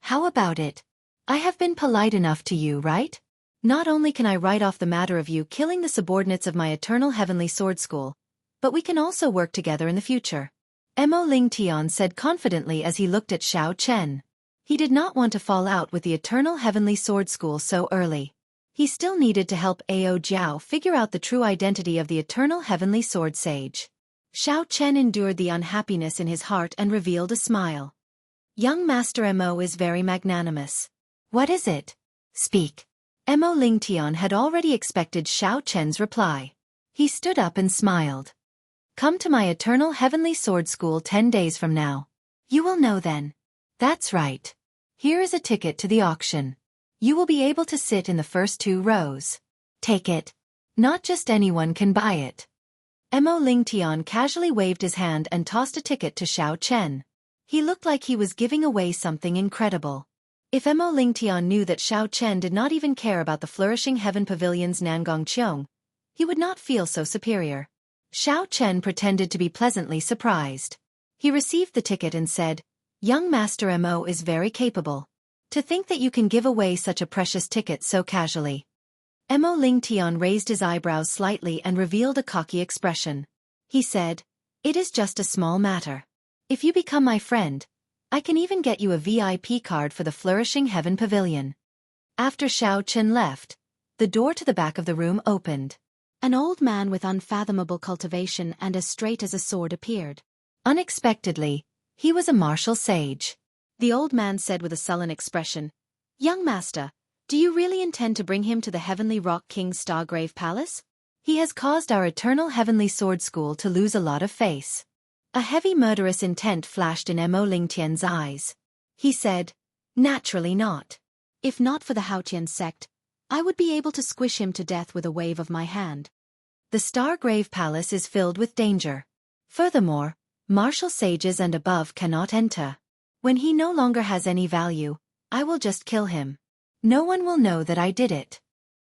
S2: How about it? I have been polite enough to you, right? Not only can I write off the matter of you killing the subordinates of my Eternal Heavenly Sword School, but we can also work together in the future. Mo Lingtian said confidently as he looked at Xiao Chen. He did not want to fall out with the Eternal Heavenly Sword School so early. He still needed to help Ao Jiao figure out the true identity of the Eternal Heavenly Sword Sage. Xiao Chen endured the unhappiness in his heart and revealed a smile. Young Master Mo is very magnanimous. What is it? Speak. Mo Lingtian had already expected Xiao Chen's reply. He stood up and smiled. Come to my Eternal Heavenly Sword School 10 days from now. You will know then. That's right. Here is a ticket to the auction. You will be able to sit in the first 2 rows. Take it. Not just anyone can buy it. Mo Lingtian casually waved his hand and tossed a ticket to Xiao Chen. He looked like he was giving away something incredible. If Mo Lingtian knew that Xiao Chen did not even care about the Flourishing Heaven Pavilion's Nangong Qiong, he would not feel so superior. Xiao Chen pretended to be pleasantly surprised. He received the ticket and said, Young Master Mo is very capable. To think that you can give away such a precious ticket so casually. Mo Lingtian raised his eyebrows slightly and revealed a cocky expression. He said, It is just a small matter. If you become my friend, I can even get you a VIP card for the Flourishing Heaven Pavilion. After Xiao Chen left, the door to the back of the room opened. An old man with unfathomable cultivation and as straight as a sword appeared.
S1: Unexpectedly, he was a martial sage.
S2: The old man said with a sullen expression, Young master, do you really intend to bring him to the Heavenly Rock King's Stargrave Palace?
S1: He has caused our Eternal Heavenly Sword School to lose a lot of face. A heavy murderous intent flashed in Mo Lingtian's eyes. He said, Naturally not.
S2: If not for the Haotian sect, I would be able to squish him to death with a wave of my hand.
S1: The Stargrave Palace is filled with danger. Furthermore, martial sages and above cannot enter. When he no longer has any value, I will just kill him. No one will know that I did it.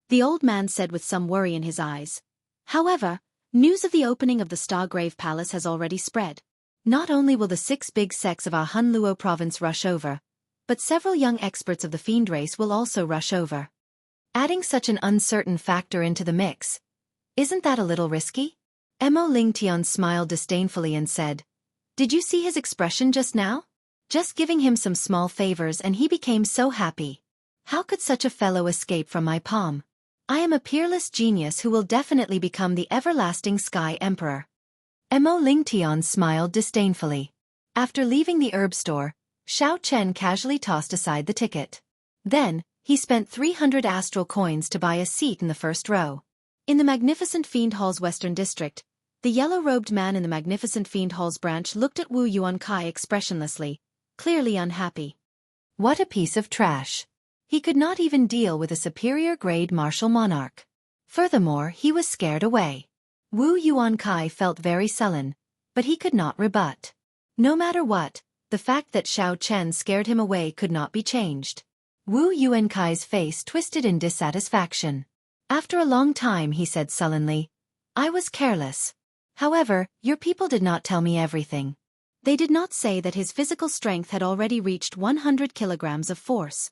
S2: The old man said with some worry in his eyes. However, news of the opening of the Stargrave Palace has already spread.
S1: Not only will the 6 big sects of our Hunluo province rush over, but several young experts of the fiend race will also rush over. Adding such an uncertain factor into the mix, isn't that a little risky? Mo Lingtian smiled disdainfully and said,
S2: Did you see his expression just now? Just giving him some small favors and he became so happy. How could such a fellow escape from my palm? I am a peerless genius who will definitely become the everlasting Sky Emperor. Mo Lingtian smiled disdainfully. After leaving the herb store, Xiao Chen casually tossed aside the ticket. Then, he spent 300 astral coins to buy a seat in the first row. In the Magnificent Fiend Hall's Western District, the yellow-robed man in the Magnificent Fiend Hall's branch looked at Wu Yuankai expressionlessly, clearly unhappy.
S1: What a piece of trash. He could not even deal with a superior-grade martial monarch. Furthermore, he was scared away. Wu Yuankai felt very sullen, but he could not rebut. No matter what, the fact that Xiao Chen scared him away could not be changed. Wu Yuankai's face twisted in dissatisfaction. After a long time he said sullenly, I was careless. However, your people did not tell me everything.
S2: They did not say that his physical strength had already reached 100 kilograms of force.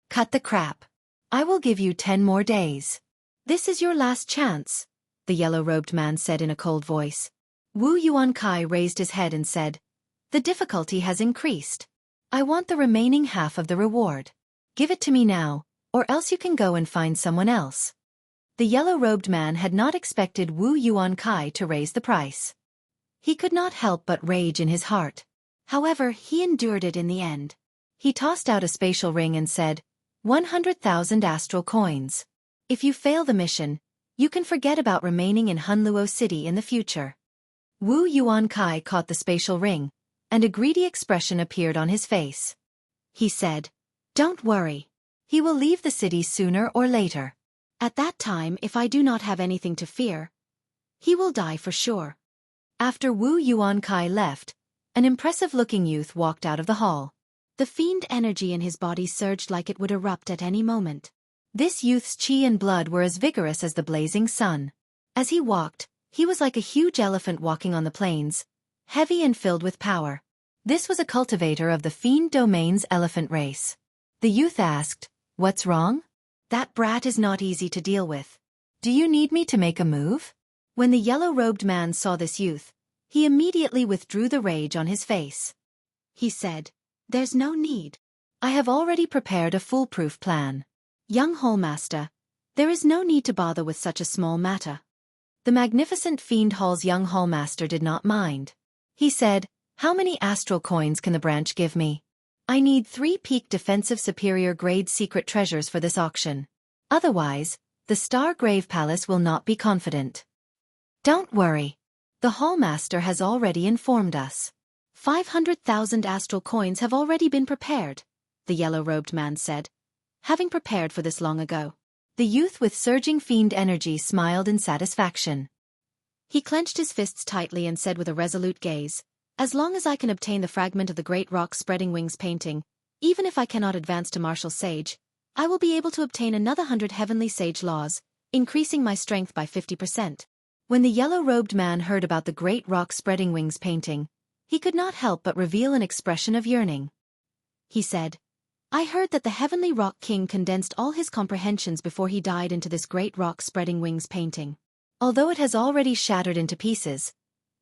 S1: Cut the crap. I will give you 10 more days.
S2: This is your last chance, the yellow-robed man said in a cold voice. Wu Yuankai raised his head and said, The difficulty has increased. I want the remaining half of the reward. Give it to me now, or else you can go and find someone else. The yellow-robed man had not expected Wu Yuankai to raise the price. He could not help but rage in his heart. However, he endured it in the end. He tossed out a spatial ring and said, 100,000 astral coins. If you fail the mission, you can forget about remaining in Hunluo City in the future. Wu Yuankai caught the spatial ring, and a greedy expression appeared on his face. He said, Don't worry. He will leave the city sooner or later. At that time, if I do not have anything to fear, he will die for sure. After Wu Yuankai left, an impressive-looking youth walked out of the hall. The fiend energy in his body surged like it would erupt at any moment. This youth's qi and blood were as vigorous as the blazing sun. As he walked, he was like a huge elephant walking on the plains, heavy and filled with power. This was a cultivator of the fiend domain's elephant race. The youth asked, What's wrong? That brat is not easy to deal with. Do you need me to make a move? When the yellow-robed man saw this youth, he immediately withdrew the rage on his face. He said, There's no need. I have already prepared a foolproof plan. Young Hallmaster, there is no need to bother with such a small matter. The Magnificent Fiend Hall's young Hallmaster did not mind. He said, How many astral coins can the branch give me? I need 3 peak defensive superior grade secret treasures for this auction. Otherwise, the Star Grave Palace will not be confident. Don't worry. The Hallmaster has already informed us. 500,000 astral coins have already been prepared, the yellow-robed man said, having prepared for this long ago. The youth with surging fiend energy smiled in satisfaction. He clenched his fists tightly and said with a resolute gaze, As long as I can obtain the fragment of the Great Rock Spreading Wings painting, even if I cannot advance to Martial Sage, I will be able to obtain another 100 Heavenly Sage Laws, increasing my strength by 50%. When the yellow-robed man heard about the Great Rock Spreading Wings painting, he could not help but reveal an expression of yearning. He said, I heard that the Heavenly Rock King condensed all his comprehensions before he died into this Great Rock Spreading Wings painting. Although it has already shattered into pieces,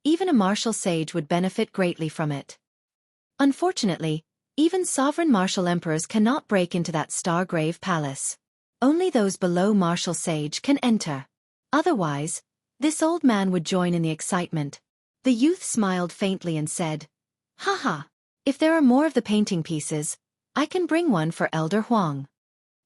S2: even a martial sage would benefit greatly from it. Unfortunately, even sovereign martial emperors cannot break into that Star Grave Palace. Only those below martial sage can enter. Otherwise, this old man would join in the excitement. The youth smiled faintly and said, Haha, if there are more of the painting pieces, I can bring one for Elder Huang.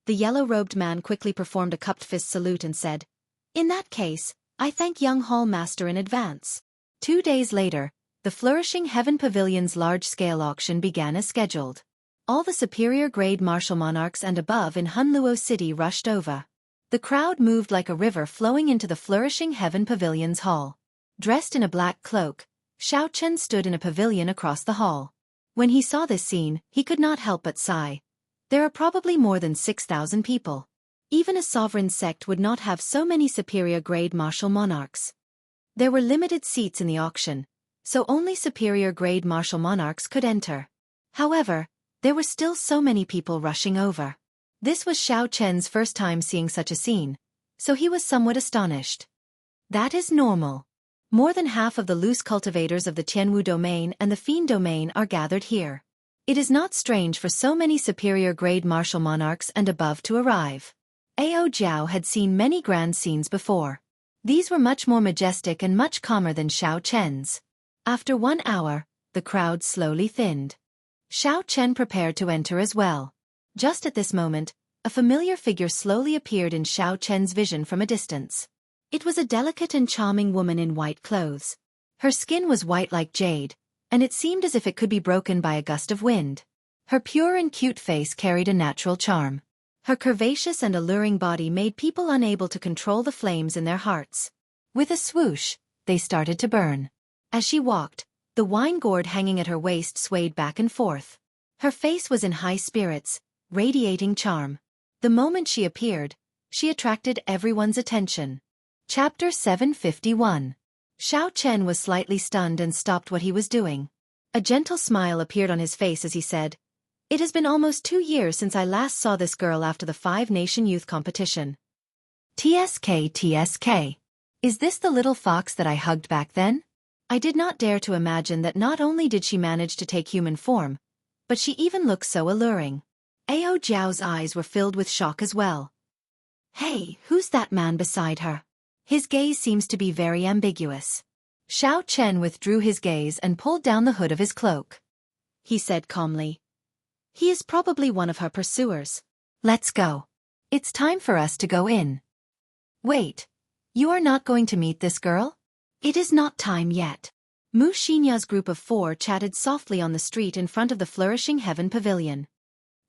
S2: The yellow-robed man quickly performed a cupped fist salute and said, In that case, I thank young Hallmaster in advance. 2 days later, the Flourishing Heaven Pavilion's large-scale auction began as scheduled. All the superior-grade martial monarchs and above in Hunluo City rushed over. The crowd moved like a river flowing into the Flourishing Heaven Pavilion's hall. Dressed in a black cloak, Xiao Chen stood in a pavilion across the hall. When he saw this scene, he could not help but sigh. There are probably more than 6,000 people. Even a sovereign sect would not have so many superior-grade martial monarchs. There were limited seats in the auction, so only superior-grade martial monarchs could enter. However, there were still so many people rushing over. This was Xiao Chen's first time seeing such a scene, so he was somewhat astonished. That is normal.
S1: More than half of the loose cultivators of the Jianghu domain and the Fiend domain are gathered here. It is not strange for so many superior-grade martial monarchs and above to arrive. Ao Jiao had seen many grand scenes before. These were much more majestic and much calmer than Xiao Chen's. After 1 hour, the crowd slowly thinned. Xiao Chen prepared to enter as well. Just at this moment, a familiar figure slowly appeared in Xiao Chen's vision from a distance. It was a delicate and charming woman in white clothes. Her skin was white like jade, and it seemed as if it could be broken by a gust of wind. Her pure and cute face carried a natural charm. Her curvaceous and alluring body made people unable to control the flames in their hearts. With a swoosh, they started to burn. As she walked, the wine gourd hanging at her waist swayed back and forth. Her face was in high spirits, radiating charm. The moment she appeared, she attracted everyone's attention. Chapter 751. Xiao Chen was slightly stunned and stopped what he was doing. A gentle smile appeared on his face as he said, "It has been almost 2 years since I last saw this girl after the 5-nation youth competition." TSK. Is this the little fox that I hugged back then? I did not dare to imagine that not only did she manage to take human form, but she even looked so alluring. Ao Jiao's eyes were filled with shock as well. Hey, who's that man beside her? His gaze seems to be very ambiguous. Xiao Chen withdrew his gaze and pulled down the hood of his cloak. He said calmly, "He is probably one of her pursuers. Let's go. It's time for us to go in." Wait, you are not going to meet this girl? It is not time yet. Xianxia's group of 4 chatted softly on the street in front of the Flourishing Heaven Pavilion.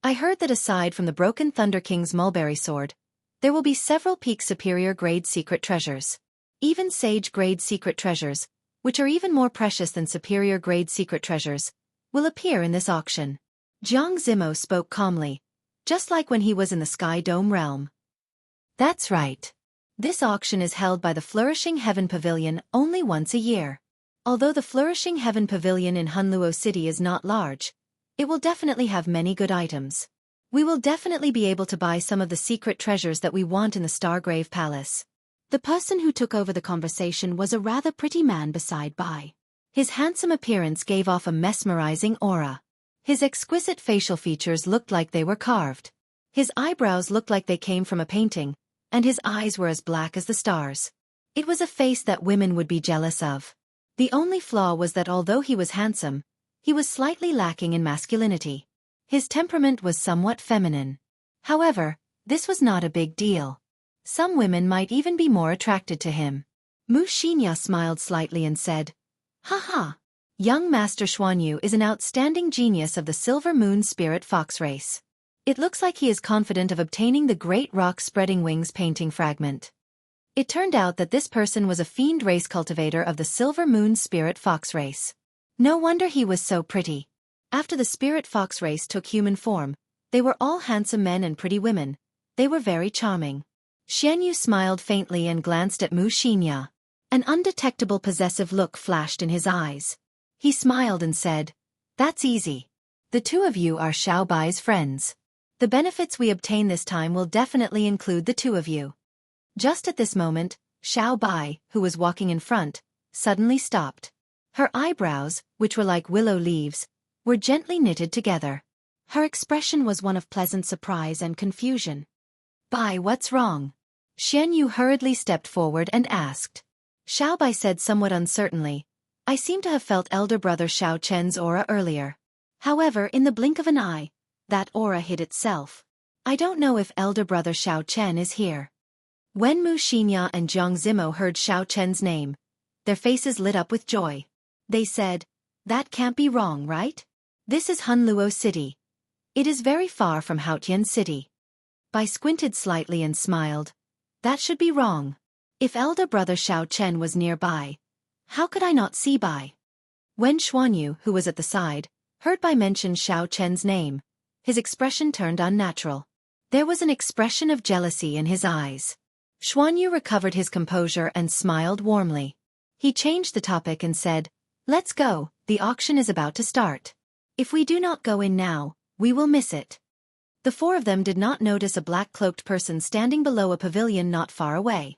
S1: I heard that aside from the Broken Thunder King's mulberry sword, there will be several peak superior grade secret treasures. Even sage grade secret treasures, which are even more precious than superior grade secret treasures, will appear in this auction. Jianghu spoke calmly, just like when he was in the Sky Dome realm. That's right. This auction is held by the Flourishing Heaven Pavilion only once a year. Although the Flourishing Heaven Pavilion in Hunluo City is not large, it will definitely have many good items. We will definitely be able to buy some of the secret treasures that we want in the Stargrave Palace. The person who took over the conversation was a rather pretty man beside Bai. His handsome appearance gave off a mesmerizing aura. His exquisite facial features looked like they were carved. His eyebrows looked like they came from a painting, and his eyes were as black as the stars. It was a face that women would be jealous of. The only flaw was that although he was handsome, he was slightly lacking in masculinity. His temperament was somewhat feminine. However, this was not a big deal. Some women might even be more attracted to him. Xianxia smiled slightly and said, "Haha. Young Master Xuanyu is an outstanding genius of the Silver Moon Spirit Fox race. It looks like he is confident of obtaining the Great Rock Spreading Wings painting fragment." It turned out that this person was a fiend race cultivator of the Silver Moon Spirit Fox race. No wonder he was so pretty. After the Spirit Fox race took human form, they were all handsome men and pretty women. They were very charming. Xianyu smiled faintly and glanced at Xianxia. An undetectable possessive look flashed in his eyes. He smiled and said, "That's easy. The 2 of you are Xiao Bai's friends. The benefits we obtain this time will definitely include the 2 of you." Just at this moment, Xiao Bai, who was walking in front, suddenly stopped. Her eyebrows, which were like willow leaves, were gently knitted together. Her expression was one of pleasant surprise and confusion. "Bai, what's wrong?" Xianyu hurriedly stepped forward and asked. Xiao Bai said somewhat uncertainly, "I seem to have felt elder brother Xiao Chen's aura earlier. However, in the blink of an eye, that aura hid itself. I don't know if elder brother Xiao Chen is here." When Xianxia and Jianghu heard Xiao Chen's name, their faces lit up with joy. They said, "That can't be wrong, right? This is Hunluo City. It is very far from Haotian City." Bai squinted slightly and smiled. "That should be wrong. If elder brother Xiao Chen was nearby, how could I not see Bai?" When Xuanyu, who was at the side, heard Bai mention Xiao Chen's name, his expression turned unnatural. There was an expression of jealousy in his eyes. Xuanyu recovered his composure and smiled warmly. He changed the topic and said, "Let's go, the auction is about to start. If we do not go in now, we will miss it." The 4 of them did not notice a black-cloaked person standing below a pavilion not far away.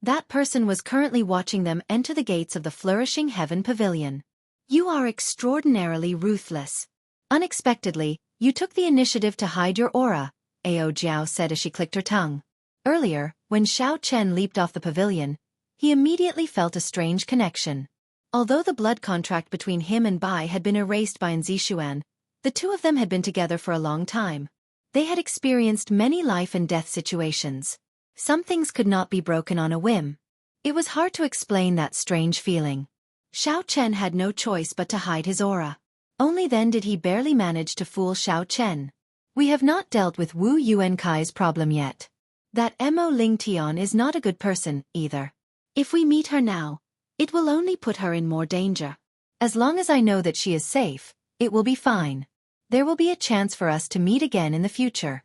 S2: That person was currently watching them enter the gates of the Flourishing Heaven Pavilion. You are extraordinarily ruthless. Unexpectedly, you took the initiative to hide your aura, Ao Jiao said as she clicked her tongue. Earlier, when Xiao Chen leaped off the pavilion, he immediately felt a strange connection. Although the blood contract between him and Bai had been erased by Nzixuan, the two of them had been together for a long time. They had experienced many life and death situations. Some things could not be broken on a whim. It was hard to explain that strange feeling. Xiao Chen had no choice but to hide his aura. Only then did he barely manage to fool Xiao Chen. We have not dealt with Wu Yuankai's problem yet. That Mo Ling Tian is not a good person, either. If we meet her now, it will only put her in more danger. As long as I know that she is safe, it will be fine. There will be a chance for us to meet again in the future.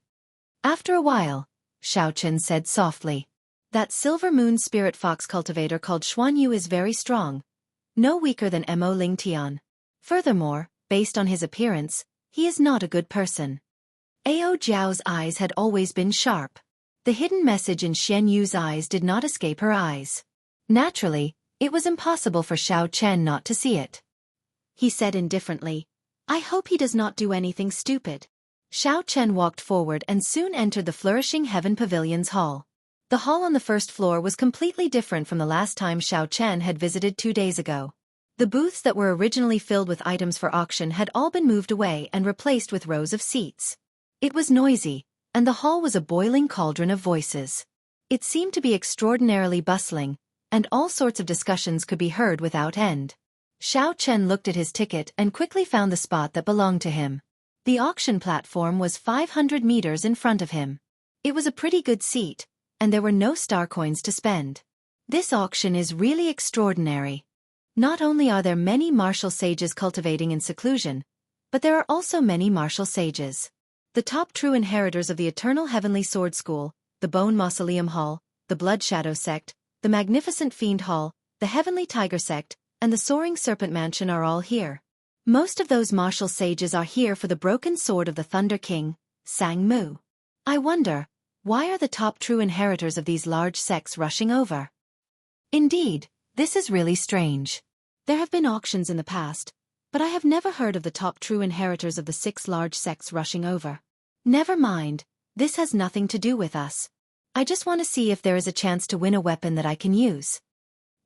S2: After a while, Xiao Chen said softly. That Silver Moon Spirit Fox cultivator called Xuanyu is very strong. No weaker than Mo Ling Tian. Furthermore, based on his appearance, he is not a good person. Ao Jiao's eyes had always been sharp. The hidden message in Xian Yu's eyes did not escape her eyes. Naturally, it was impossible for Xiao Chen not to see it. He said indifferently, I hope he does not do anything stupid. Xiao Chen walked forward and soon entered the Flourishing Heaven Pavilion's hall. The hall on the first floor was completely different from the last time Xiao Chen had visited 2 days ago. The booths that were originally filled with items for auction had all been moved away and replaced with rows of seats. It was noisy, and the hall was a boiling cauldron of voices. It seemed to be extraordinarily bustling, and all sorts of discussions could be heard without end. Xiao Chen looked at his ticket and quickly found the spot that belonged to him. The auction platform was 500 meters in front of him. It was a pretty good seat, and there were no star coins to spend. This auction is really extraordinary. Not only are there many martial sages cultivating in seclusion, but there are also many martial sages. The top true inheritors of the Eternal Heavenly Sword School, the Bone Mausoleum Hall, the Blood Shadow Sect, the Magnificent Fiend Hall, the Heavenly Tiger Sect, and the Soaring Serpent Mansion are all here. Most of those martial sages are here for the broken sword of the Thunder King, Sang Mu. I wonder, why are the top true inheritors of these large sects rushing over? Indeed, this is really strange. There have been auctions in the past, but I have never heard of the top true inheritors of the 6 large sects rushing over. Never mind, this has nothing to do with us. I just want to see if there is a chance to win a weapon that I can use.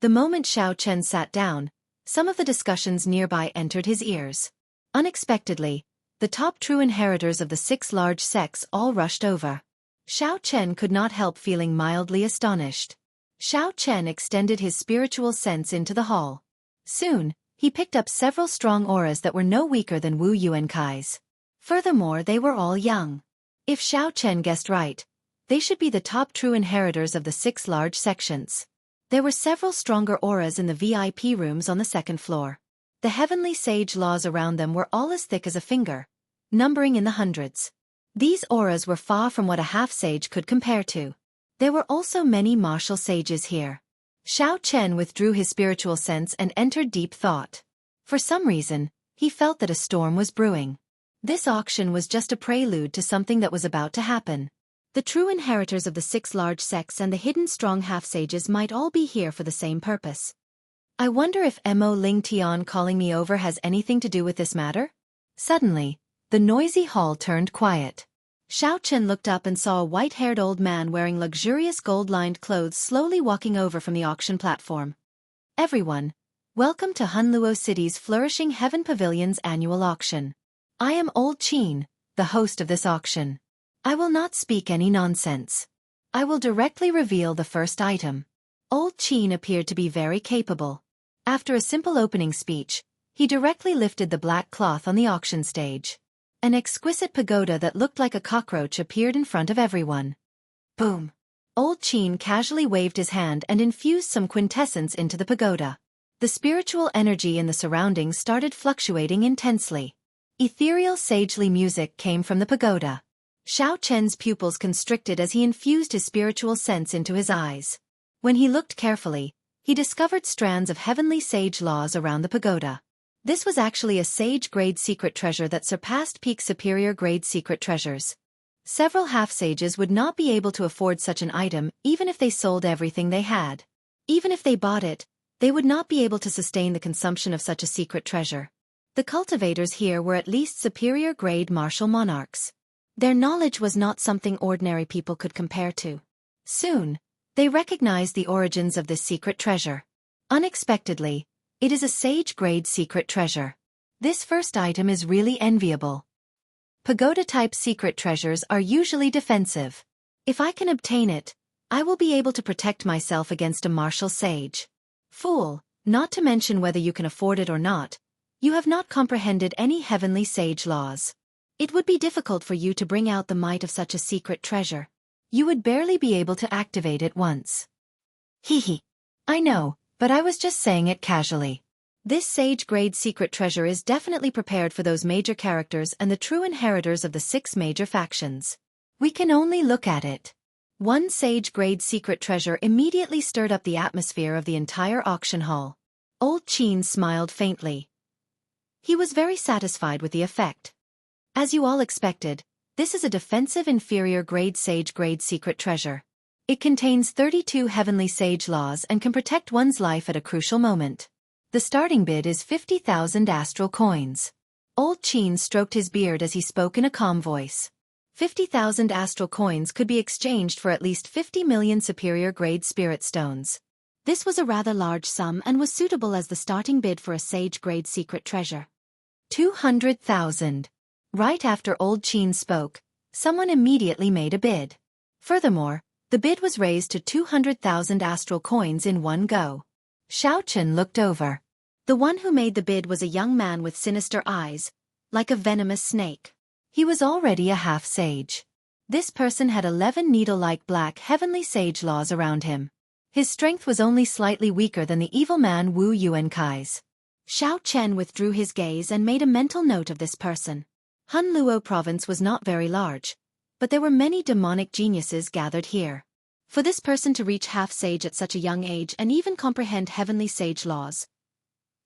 S2: The moment Xiao Chen sat down, some of the discussions nearby entered his ears. Unexpectedly, the top true inheritors of the 6 large sects all rushed over. Xiao Chen could not help feeling mildly astonished. Xiao Chen extended his spiritual sense into the hall. Soon, he picked up several strong auras that were no weaker than Wu Yuankai's. Furthermore, they were all young. If Xiao Chen guessed right, they should be the top true inheritors of the 6 large sections. There were several stronger auras in the VIP rooms on the 2nd floor. The heavenly sage laws around them were all as thick as a finger, numbering in the hundreds. These auras were far from what a half-sage could compare to. There were also many martial sages here. Xiao Chen withdrew his spiritual sense and entered deep thought. For some reason, he felt that a storm was brewing. This auction was just a prelude to something that was about to happen. The true inheritors of the 6 large sects and the hidden strong half-sages might all be here for the same purpose. I wonder if Mo Ling Tian calling me over has anything to do with this matter? Suddenly, the noisy hall turned quiet. Xiao Chen looked up and saw a white-haired old man wearing luxurious gold-lined clothes slowly walking over from the auction platform. Everyone, welcome to Hunluo City's Flourishing Heaven Pavilion's annual auction. I am Old Qin, the host of this auction. I will not speak any nonsense. I will directly reveal the first item. Old Qin appeared to be very capable. After a simple opening speech, he directly lifted the black cloth on the auction stage. An exquisite pagoda that looked like a cockroach appeared in front of everyone. Boom! Old Qin casually waved his hand and infused some quintessence into the pagoda. The spiritual energy in the surroundings started fluctuating intensely. Ethereal sagely music came from the pagoda. Xiao Chen's pupils constricted as he infused his spiritual sense into his eyes. When he looked carefully, he discovered strands of heavenly sage laws around the pagoda. This was actually a sage-grade secret treasure that surpassed peak superior-grade secret treasures.
S1: Several half-sages would not be able to afford such an item even if they sold everything they had. Even if they bought it, they would not be able to sustain the consumption of such a secret treasure. The cultivators here were at least superior-grade martial monarchs. Their knowledge was not something ordinary people could compare to. Soon, they recognized the origins of this secret treasure. Unexpectedly, it is a sage-grade secret treasure. This first item is really enviable. Pagoda-type secret treasures are usually defensive. If I can obtain it, I will be able to protect myself against a martial sage. Fool, not to mention whether you can afford it or not, you have not comprehended any heavenly sage laws. It would be difficult for you to bring out the might of such a secret treasure. You would barely be able to activate it once. Hee. I know, but I was just saying it casually. This sage-grade secret treasure is definitely prepared for those major characters and the true inheritors of the 6 major factions. We can only look at it. One sage-grade secret treasure immediately stirred up the atmosphere of the entire auction hall. Old Qin smiled faintly. He was very satisfied with the effect. As you all expected, this is a defensive inferior-grade sage-grade secret treasure. It contains 32 heavenly sage laws and can protect one's life at a crucial moment. The starting bid is 50,000 astral coins. Old Qin stroked his beard as he spoke in a calm voice. 50,000 astral coins could be exchanged for at least 50 million superior-grade spirit stones. This was a rather large sum and was suitable as the starting bid for a sage-grade secret treasure. 200,000. Right after Old Qin spoke, someone immediately made a bid. Furthermore, the bid was raised to 200,000 astral coins in one go. Xiaochen looked over. The one who made the bid was a young man with sinister eyes, like a venomous snake. He was already a half-sage. This person had 11 needle-like black heavenly sage laws around him. His strength was only slightly weaker than the evil man Wu Yuankai's. Xiao Chen withdrew his gaze and made a mental note of this person. Hunluo province was not very large, but there were many demonic geniuses gathered here. For this person to reach half-sage at such a young age and even comprehend heavenly sage laws,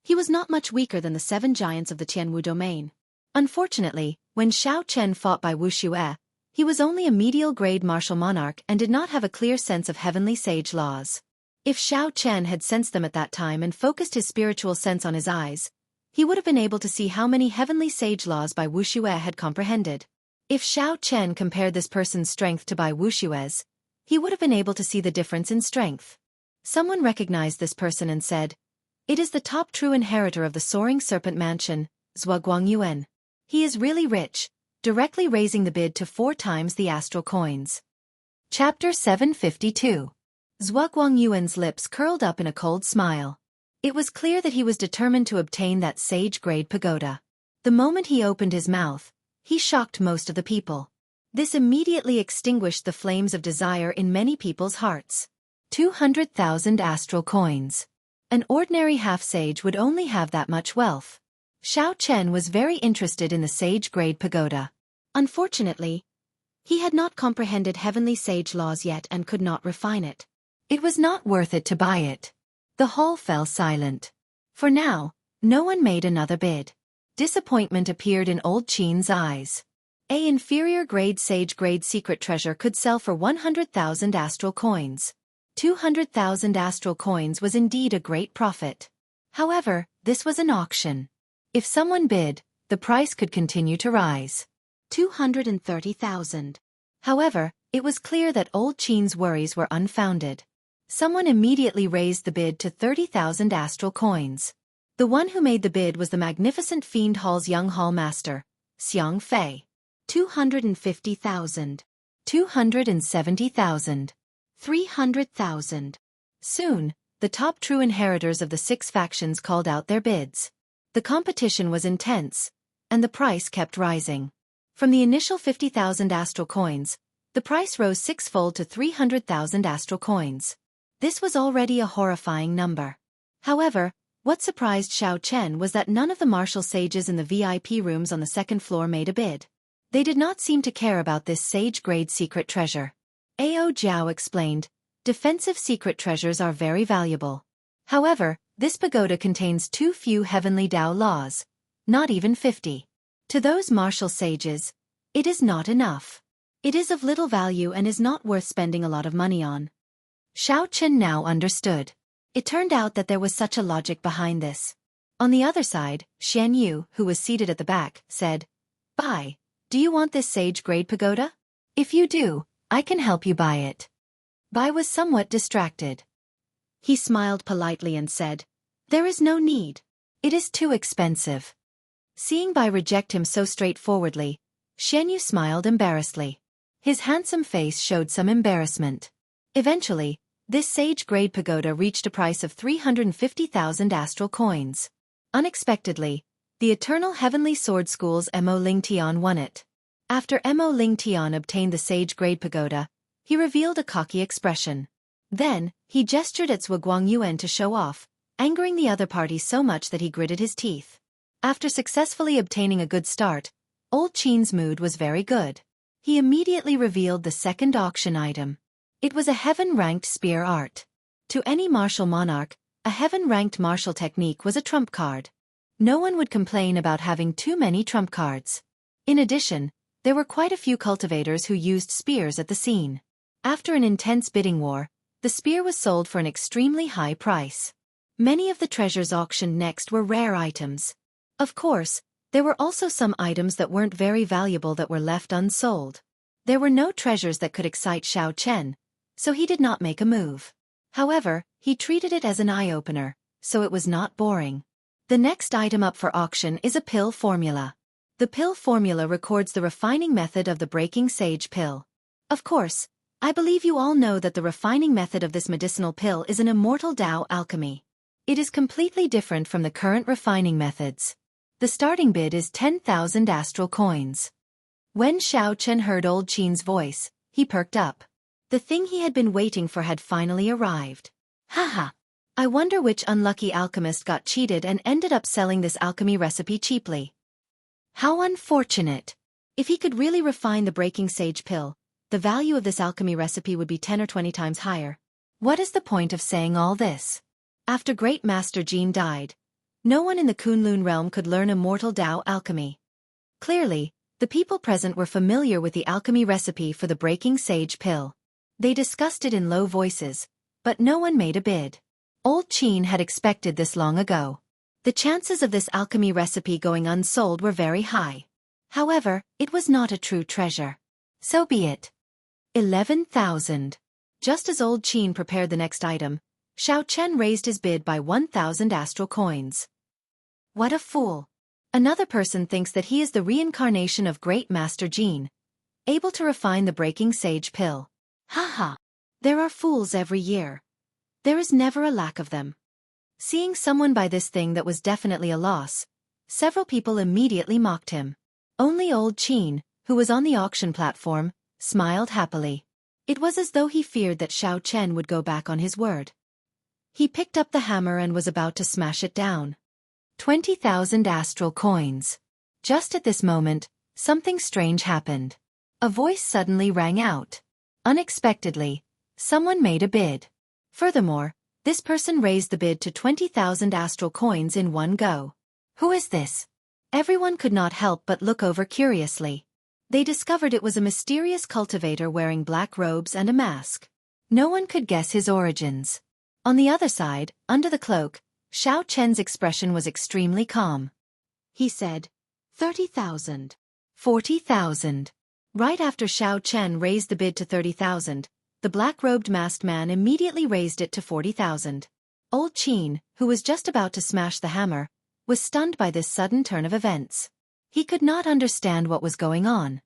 S1: he was not much weaker than the 7 giants of the Tianwu domain. Unfortunately, when Xiao Chen fought by Wuxia, he was only a medial-grade martial monarch and did not have a clear sense of heavenly sage laws. If Xiao Chen had sensed them at that time and focused his spiritual sense on his eyes, he would have been able to see how many heavenly sage laws Bai Wuxia had comprehended. If Xiao Chen compared this person's strength to Bai Wuxia's, he would have been able to see the difference in strength. Someone recognized this person and said, "It is the top true inheritor of the Soaring Serpent Mansion, Zhua Guangyuan. He is really rich," directly raising the bid to 4 times the astral coins. Chapter 752. Zhua Guangyuan's lips curled up in a cold smile. It was clear that he was determined to obtain that sage-grade pagoda. The moment he opened his mouth, he shocked most of the people. This immediately extinguished the flames of desire in many people's hearts. 200,000 astral coins. An ordinary half-sage would only have that much wealth. Xiao Chen was very interested in the sage-grade pagoda. Unfortunately, he had not comprehended heavenly sage laws yet and could not refine it. It was not worth it to buy it. The hall fell silent. For now, no one made another bid. Disappointment appeared in Old Qin's eyes. A inferior-grade sage-grade secret treasure could sell for 100,000 astral coins. 200,000 astral coins was indeed a great profit. However, this was an auction. If someone bid, the price could continue to rise. 230,000. However, it was clear that Old Qin's worries were unfounded. Someone immediately raised the bid to 30,000 astral coins. The one who made the bid was the magnificent Fiend Hall's young hall master, Xianxia. 250,000. 270,000. 300,000. Soon, the top true inheritors of the 6 factions called out their bids. The competition was intense, and the price kept rising. From the initial 50,000 astral coins, the price rose 6-fold to 300,000 astral coins. This was already a horrifying number. However, what surprised Xiao Chen was that none of the martial sages in the VIP rooms on the 2nd floor made a bid. They did not seem to care about this sage-grade secret treasure. Ao Jiao explained, "Defensive secret treasures are very valuable. However, this pagoda contains too few heavenly Tao laws, not even 50. To those martial sages, it is not enough.
S2: It is of little value and is not worth spending a lot of money on.
S1: Xiao Chen now understood.
S2: It turned out that there was such a logic behind this. On the other side, Xianyu, who was seated at the back, said, "Buy. Do you want this sage-grade pagoda?
S1: If you do, I can help you buy it."
S2: Bai was somewhat distracted. He smiled politely and said, "There is no need.
S1: It is too expensive."
S2: Seeing Bai reject him so straightforwardly, Xianyu smiled embarrassedly.
S1: His handsome face showed some embarrassment.
S2: Eventually, this sage-grade pagoda reached a price of 350,000 astral coins. Unexpectedly, the Eternal Heavenly Sword School's Mo Ling Tian won it. After Mo Ling Tian obtained the sage-grade pagoda, he revealed a cocky expression. Then, he gestured at Zhuo Guangyuan to show off, angering the other party so much that he gritted his teeth. After successfully obtaining a good start, Old Qin's mood was very good. He immediately revealed the second auction item. It was a heaven-ranked spear art. To any martial monarch, a heaven-ranked martial technique was a trump card. No one would complain about having too many trump cards. In addition, there were quite a few cultivators who used spears at the scene. After an intense bidding war, the spear was sold for an extremely high price. Many of the treasures auctioned next were rare items. Of course, there were also some items that weren't very valuable that were left unsold. There were no treasures that could excite Xiao Chen, so he did not make a move. However, he treated it as an eye-opener, so it was not boring. The next item up for auction is a pill formula. The pill formula records the refining method of the breaking sage pill. Of course, I believe you all know that the refining method of this medicinal pill is an immortal Tao alchemy. It is completely different from the current refining methods. The starting bid is 10,000 astral coins. When Xiao Chen heard Old Qin's voice, he perked up. The thing he had been waiting for had finally arrived. Haha! I wonder which unlucky alchemist got cheated and ended up selling this alchemy recipe cheaply. How unfortunate! If he could really refine the breaking sage pill, the value of this alchemy recipe would be 10 or 20 times higher.
S1: What is the point of saying all this?
S2: After Great Master Jin died, no one in the Kunlun realm could learn immortal Tao alchemy. Clearly, the people present were familiar with the alchemy recipe for the breaking sage pill. They discussed it in low voices, but no one made a bid. Old Qin had expected this long ago. The chances of this alchemy recipe going unsold were very high. However, it was not a true treasure.
S1: So be it.
S2: 11,000. Just as Old Qin prepared the next item, Xiao Chen raised his bid by 1,000 astral coins. What a fool! Another person thinks that he is the reincarnation of Great Master Jin, able to refine the breaking sage pill. Haha! There are fools every year. There is never a lack of them. Seeing someone buy this thing that was definitely a loss, several people immediately mocked him. Only Old Qin, who was on the auction platform, smiled happily. It was as though he feared that Xiao Chen would go back on his word. He picked up the hammer and was about to smash it down.
S1: 20,000 astral coins. Just at this moment, something strange happened. A voice suddenly rang out. Unexpectedly, someone made a bid.
S2: Furthermore, this person raised the bid to 20,000 astral coins in one go.
S1: Who is this?
S2: Everyone could not help but look over curiously. They discovered it was a mysterious cultivator wearing black robes and a mask.
S1: No one could guess his origins.
S2: On the other side, under the cloak, Xiao Chen's expression was extremely calm. He said, 30,000.
S1: 40,000.
S2: Right after Xiao Chen raised the bid to 30,000, the black-robed masked man immediately raised it to 40,000. Old Qin, who was just about to smash the hammer, was stunned by this sudden turn of events. He could not understand what was going on.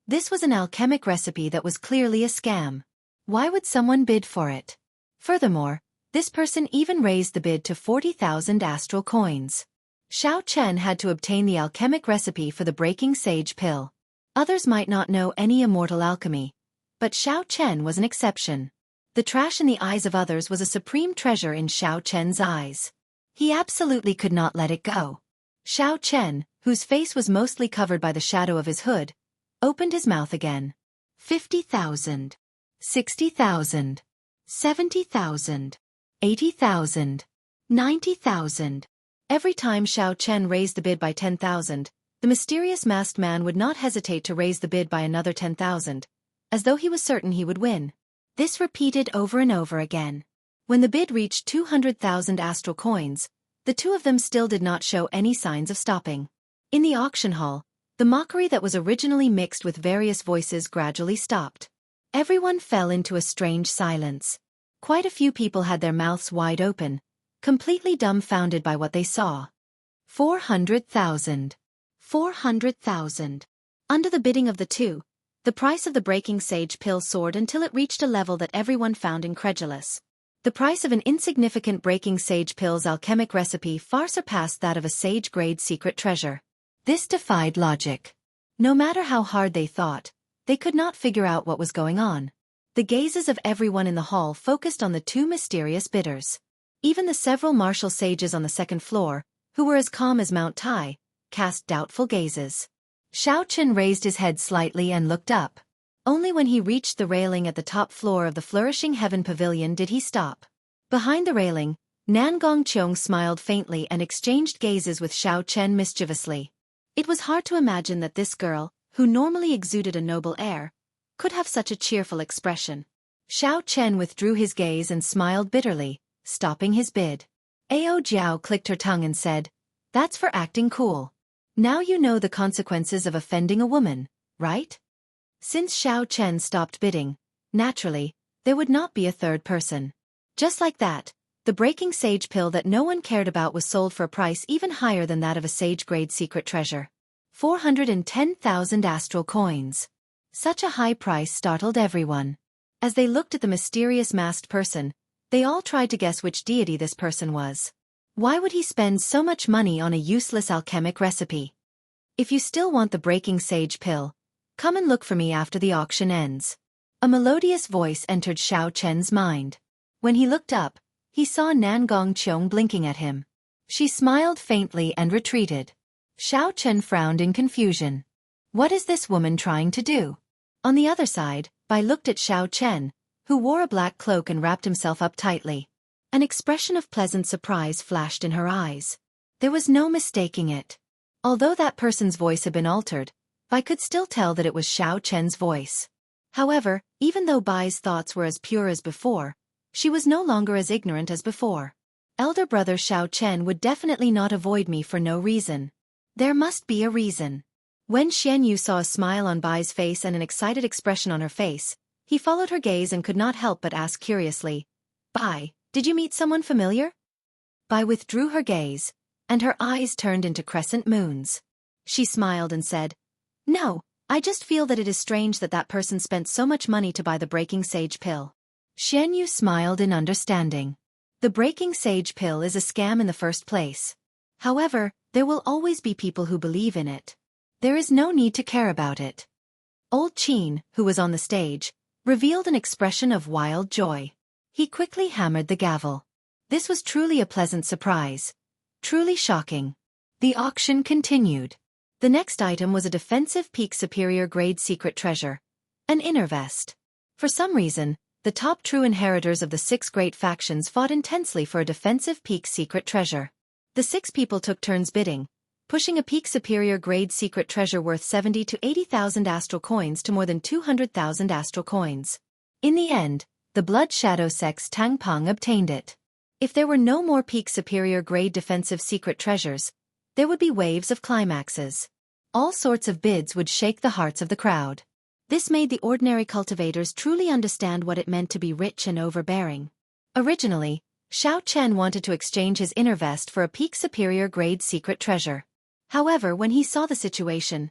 S2: This was an alchemic recipe that was clearly a scam. Why would someone bid for it? Furthermore, this person even raised the bid to 40,000 astral coins. Xiao Chen had to obtain the alchemic recipe for the breaking sage pill. Others might not know any immortal alchemy, but Xiao Chen was an exception. The trash in the eyes of others was a supreme treasure in Xiao Chen's eyes. He absolutely could not let it go. Xiao Chen, whose face was mostly covered by the shadow of his hood, opened his mouth again. 50,000. 60,000. 70,000. 80,000. 90,000. Every time Xiao Chen raised the bid by 10,000, the mysterious masked man would not hesitate to raise the bid by another 10,000, as though he was certain he would win. This repeated over and over again. When the bid reached 200,000 astral coins, the two of them still did not show any signs of stopping. In the auction hall, the mockery that was originally mixed with various voices gradually stopped. Everyone fell into a strange silence. Quite a few people had their mouths wide open, completely dumbfounded by what they saw. 400,000. 400,000. Under the bidding of the two, the price of the breaking sage pill soared until it reached a level that everyone found incredulous. The price of an insignificant breaking sage pill's alchemic recipe far surpassed that of a sage-grade secret treasure. This defied logic. No matter how hard they thought, they could not figure out what was going on. The gazes of everyone in the hall focused on the two mysterious bidders. Even the several martial sages on the second floor, who were as calm as Mount Tai, cast doubtful gazes. Xiaochen raised his head slightly and looked up. Only when he reached the railing at the top floor of the Flourishing Heaven Pavilion did he stop. Behind the railing, Nan Gongqiong smiled faintly and exchanged gazes with Xiaochen mischievously. It was hard to imagine that this girl, who normally exuded a noble air, could have such a cheerful expression. Xiaochen withdrew his gaze and smiled bitterly, stopping his bid. Ao Jiao clicked her tongue and said, "That's for acting cool. Now you know the consequences of offending a woman, right?" Since Xiaochen stopped bidding, naturally, there would not be a third person. Just like that, the breaking sage pill that no one cared about was sold for a price even higher than that of a sage-grade secret treasure. 410,000 astral coins. Such a high price startled everyone. As they looked at the mysterious masked person, they all tried to guess which deity this person was. Why would he spend so much money on a useless alchemic recipe? If you still want the breaking sage pill, come and look for me after the auction ends. A melodious voice entered Xiaochen's mind. When he looked up, he saw Nan Gongqiong blinking at him. She smiled faintly and retreated. Xiaochen frowned in confusion. What is this woman trying to do? On the other side, Bai looked at Xiaochen, who wore a black cloak and wrapped himself up tightly. An expression of pleasant surprise flashed in her eyes. There was no mistaking it. Although that person's voice had been altered, Bai could still tell that it was Xiaochen's voice. However, even though Bai's thoughts were as pure as before, she was no longer as ignorant as before. Elder brother Xiaochen would definitely not avoid me for no reason. There must be a reason. When Xianyu saw a smile on Bai's face and an excited expression on her face, he followed her gaze and could not help but ask curiously, "Bai, did you meet someone familiar?" Bai withdrew her gaze, and her eyes turned into crescent moons. She smiled and said, "No, I just feel that it is strange that that person spent so much money to buy the breaking sage pill." Xianyu smiled in understanding. The breaking sage pill is a scam in the first place. However, there will always be people who believe in it. There is no need to care about it. Old Qin, who was on the stage, revealed an expression of wild joy. He quickly hammered the gavel. This was truly a pleasant surprise. Truly shocking. The auction continued. The next item was a defensive peak superior grade secret treasure. An inner vest. For some reason, the top true inheritors of the 6 great factions fought intensely for a defensive peak secret treasure. The 6 people took turns bidding, pushing a peak superior grade secret treasure worth 70 to 80,000 astral coins to more than 200,000 astral coins. In the end, the Blood Shadow Sect's Tang Peng obtained it. If there were no more peak superior grade defensive secret treasures, there would be waves of climaxes. All sorts of bids would shake the hearts of the crowd. This made the ordinary cultivators truly understand what it meant to be rich and overbearing. Originally, Xiaochen wanted to exchange his inner vest for a peak superior grade secret treasure. However, when he saw the situation,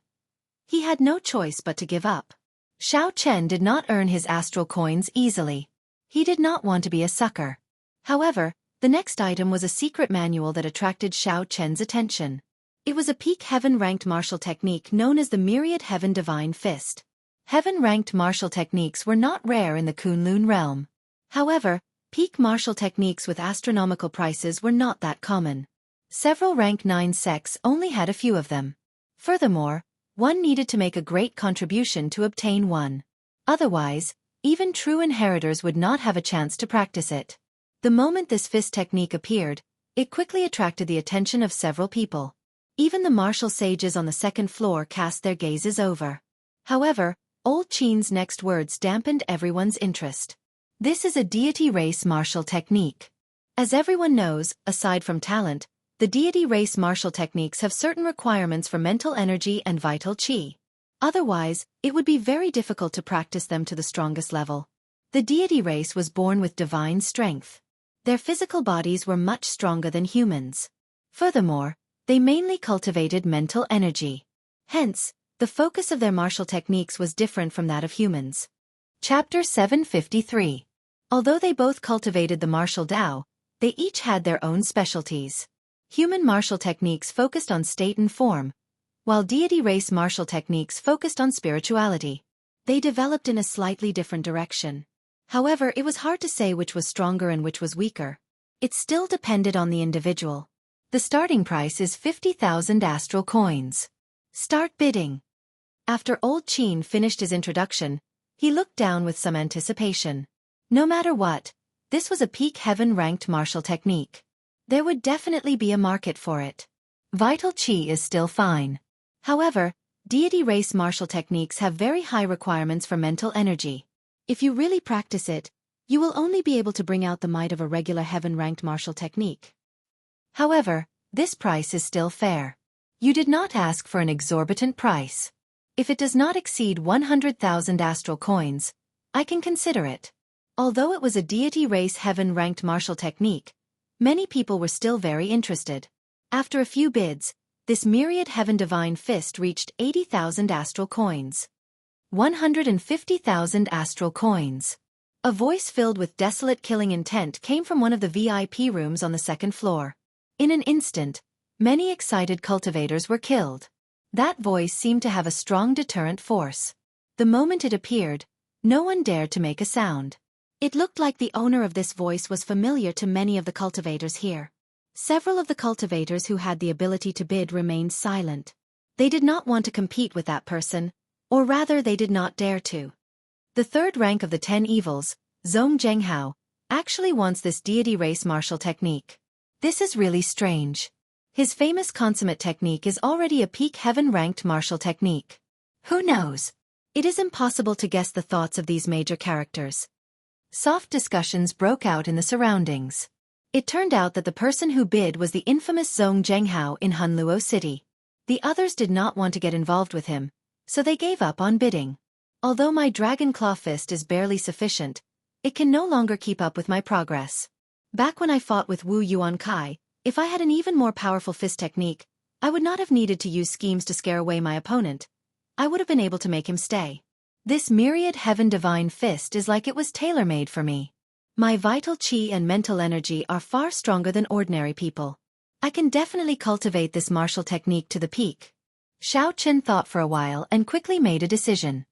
S2: he had no choice but to give up. Xiaochen did not earn his astral coins easily. He did not want to be a sucker. However, the next item was a secret manual that attracted Xiaochen's attention. It was a peak heaven-ranked martial technique known as the Myriad Heaven Divine Fist. Heaven-ranked martial techniques were not rare in the Kunlun realm. However, peak martial techniques with astronomical prices were not that common. Several rank 9 sects only had a few of them. Furthermore, one needed to make a great contribution to obtain one. Otherwise, even true inheritors would not have a chance to practice it. The moment this fist technique appeared, it quickly attracted the attention of several people. Even the martial sages on the second floor cast their gazes over. However,
S1: Old Qin's next words dampened everyone's interest. This is a deity race martial technique. As everyone knows, aside from talent, the deity race martial techniques have certain requirements for mental energy and vital qi. Otherwise, it would be very difficult to practice them to the strongest level. The deity race was born with divine strength. Their physical bodies were much stronger than humans. Furthermore, they mainly cultivated mental energy. Hence, the focus of their martial techniques was different from that of humans. Chapter 753. Although they both cultivated the martial Tao, they each had their own specialties. Human martial techniques focused on state and form, while deity race martial techniques focused on spirituality. They developed in a slightly different direction. However, it was hard to say which was stronger and which was weaker. It still depended on the individual. The starting price is 50,000 astral coins. Start bidding. After Old Qin finished his introduction, he looked down with some anticipation. No matter what, this was a peak heaven-ranked martial technique. There would definitely be a market for it. Vital qi is still fine. However, deity race martial techniques have very high requirements for mental energy. If you really practice it, you will only be able to bring out the might of a regular heaven-ranked martial technique. However, this price is still fair. You did not ask for an exorbitant price. If it does not exceed 100,000 astral coins, I can consider it. Although it was a deity race heaven-ranked martial technique, many people were still very interested. After a few bids, this myriad heaven divine fist reached 80,000 astral coins. 150,000 astral coins. A voice filled with desolate killing intent came from one of the VIP rooms on the second floor. In an instant, many excited cultivators were killed. That voice seemed to have a strong deterrent force. The moment it appeared, no one dared to make a sound. It looked like the owner of this voice was familiar to many of the cultivators here. Several of the cultivators who had the ability to bid remained silent. They did not want to compete with that person, or rather they did not dare to. The third rank of the 10 evils, Jianghu, actually wants this deity race martial technique. This is really strange. His famous consummate technique is already a peak heaven-ranked martial technique. Who knows? It is impossible to guess the thoughts of these major characters. Soft discussions broke out in the surroundings. It turned out that the person who bid was the infamous Jianghu in Hunluo City. The others did not want to get involved with him, so they gave up on bidding. Although my dragon claw fist is barely sufficient, it can no longer keep up with my progress. Back when I fought with Wu Yuankai, if I had an even more powerful fist technique, I would not have needed to use schemes to scare away my opponent. I would have been able to make him stay. This myriad heaven divine fist is like it was tailor-made for me. My vital qi and mental energy are far stronger than ordinary people. I can definitely cultivate this martial technique to the peak. Xiao Chen thought for a while and quickly made a decision.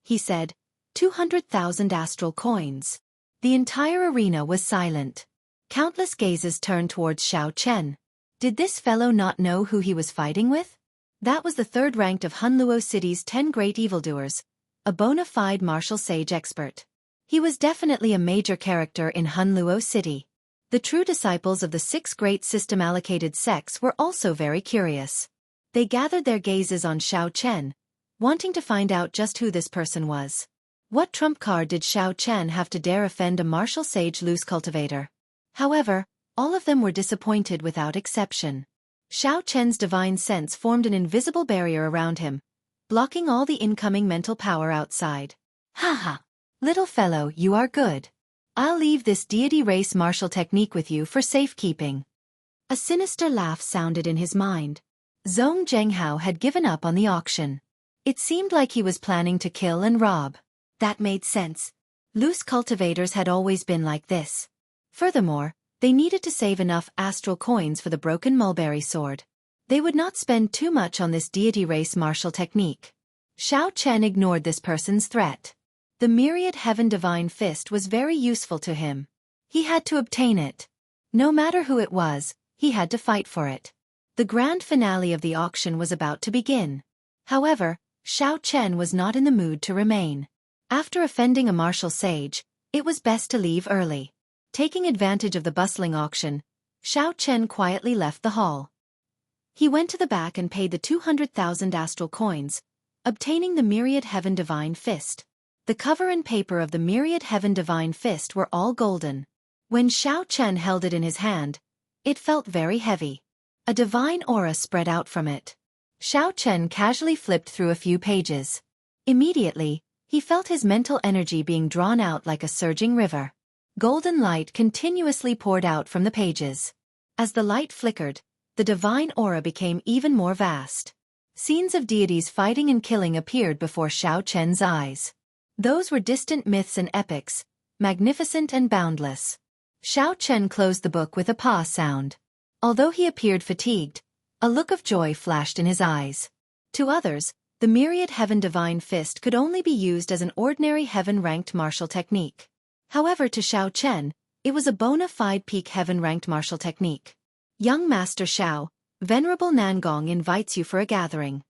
S1: He said, 200,000 astral coins. The entire arena was silent. Countless gazes turned towards Xiao Chen. Did this fellow not know who he was fighting with? That was the third ranked of Hunluo City's 10 great evildoers, a bona fide martial sage expert. He was definitely a major character in Hunluo City. The true disciples of the 6 great system-allocated sects were also very curious. They gathered their gazes on Xiao Chen, wanting to find out just who this person was. What trump card did Xiao Chen have to dare offend a martial sage loose cultivator? However, all of them were disappointed without exception. Xiao Chen's divine sense formed an invisible barrier around him, blocking all the incoming mental power outside. Haha! Little fellow, you are good. I'll leave this deity race martial technique with you for safekeeping. A sinister laugh sounded in his mind. Jianghu had given up on the auction. It seemed like he was planning to kill and rob. That made sense. Loose cultivators had always been like this. Furthermore, they needed to save enough astral coins for the broken mulberry sword. They would not spend too much on this deity race martial technique. Xiao Chen ignored this person's threat. The myriad heaven divine fist was very useful to him. He had to obtain it. No matter who it was, he had to fight for it. The grand finale of the auction was about to begin. However, Xiao Chen was not in the mood to remain. After offending a martial sage, it was best to leave early. Taking advantage of the bustling auction, Xiao Chen quietly left the hall. He went to the back and paid the 200,000 astral coins,
S2: obtaining the Myriad Heaven Divine Fist. The cover and paper of the Myriad Heaven Divine Fist were all golden. When Xiao Chen held it in his hand, it felt very heavy. A divine aura spread out from it. Xiao Chen casually flipped through a few pages. Immediately, he felt his mental energy being drawn out like a surging river. Golden light continuously poured out from the pages. As the light flickered, the divine aura became even more vast. Scenes of deities fighting and killing appeared before Xiao Chen's eyes. Those were distant myths and epics, magnificent and boundless. Xiao Chen closed the book with a pah sound. Although he appeared fatigued, a look of joy flashed in his eyes. To others, the Myriad Heaven Divine Fist could only be used as an ordinary heaven-ranked martial technique. However, to Xiao Chen, it was a bona fide peak heaven-ranked martial technique. Young Master Xiao, Venerable Nangong invites you for a gathering.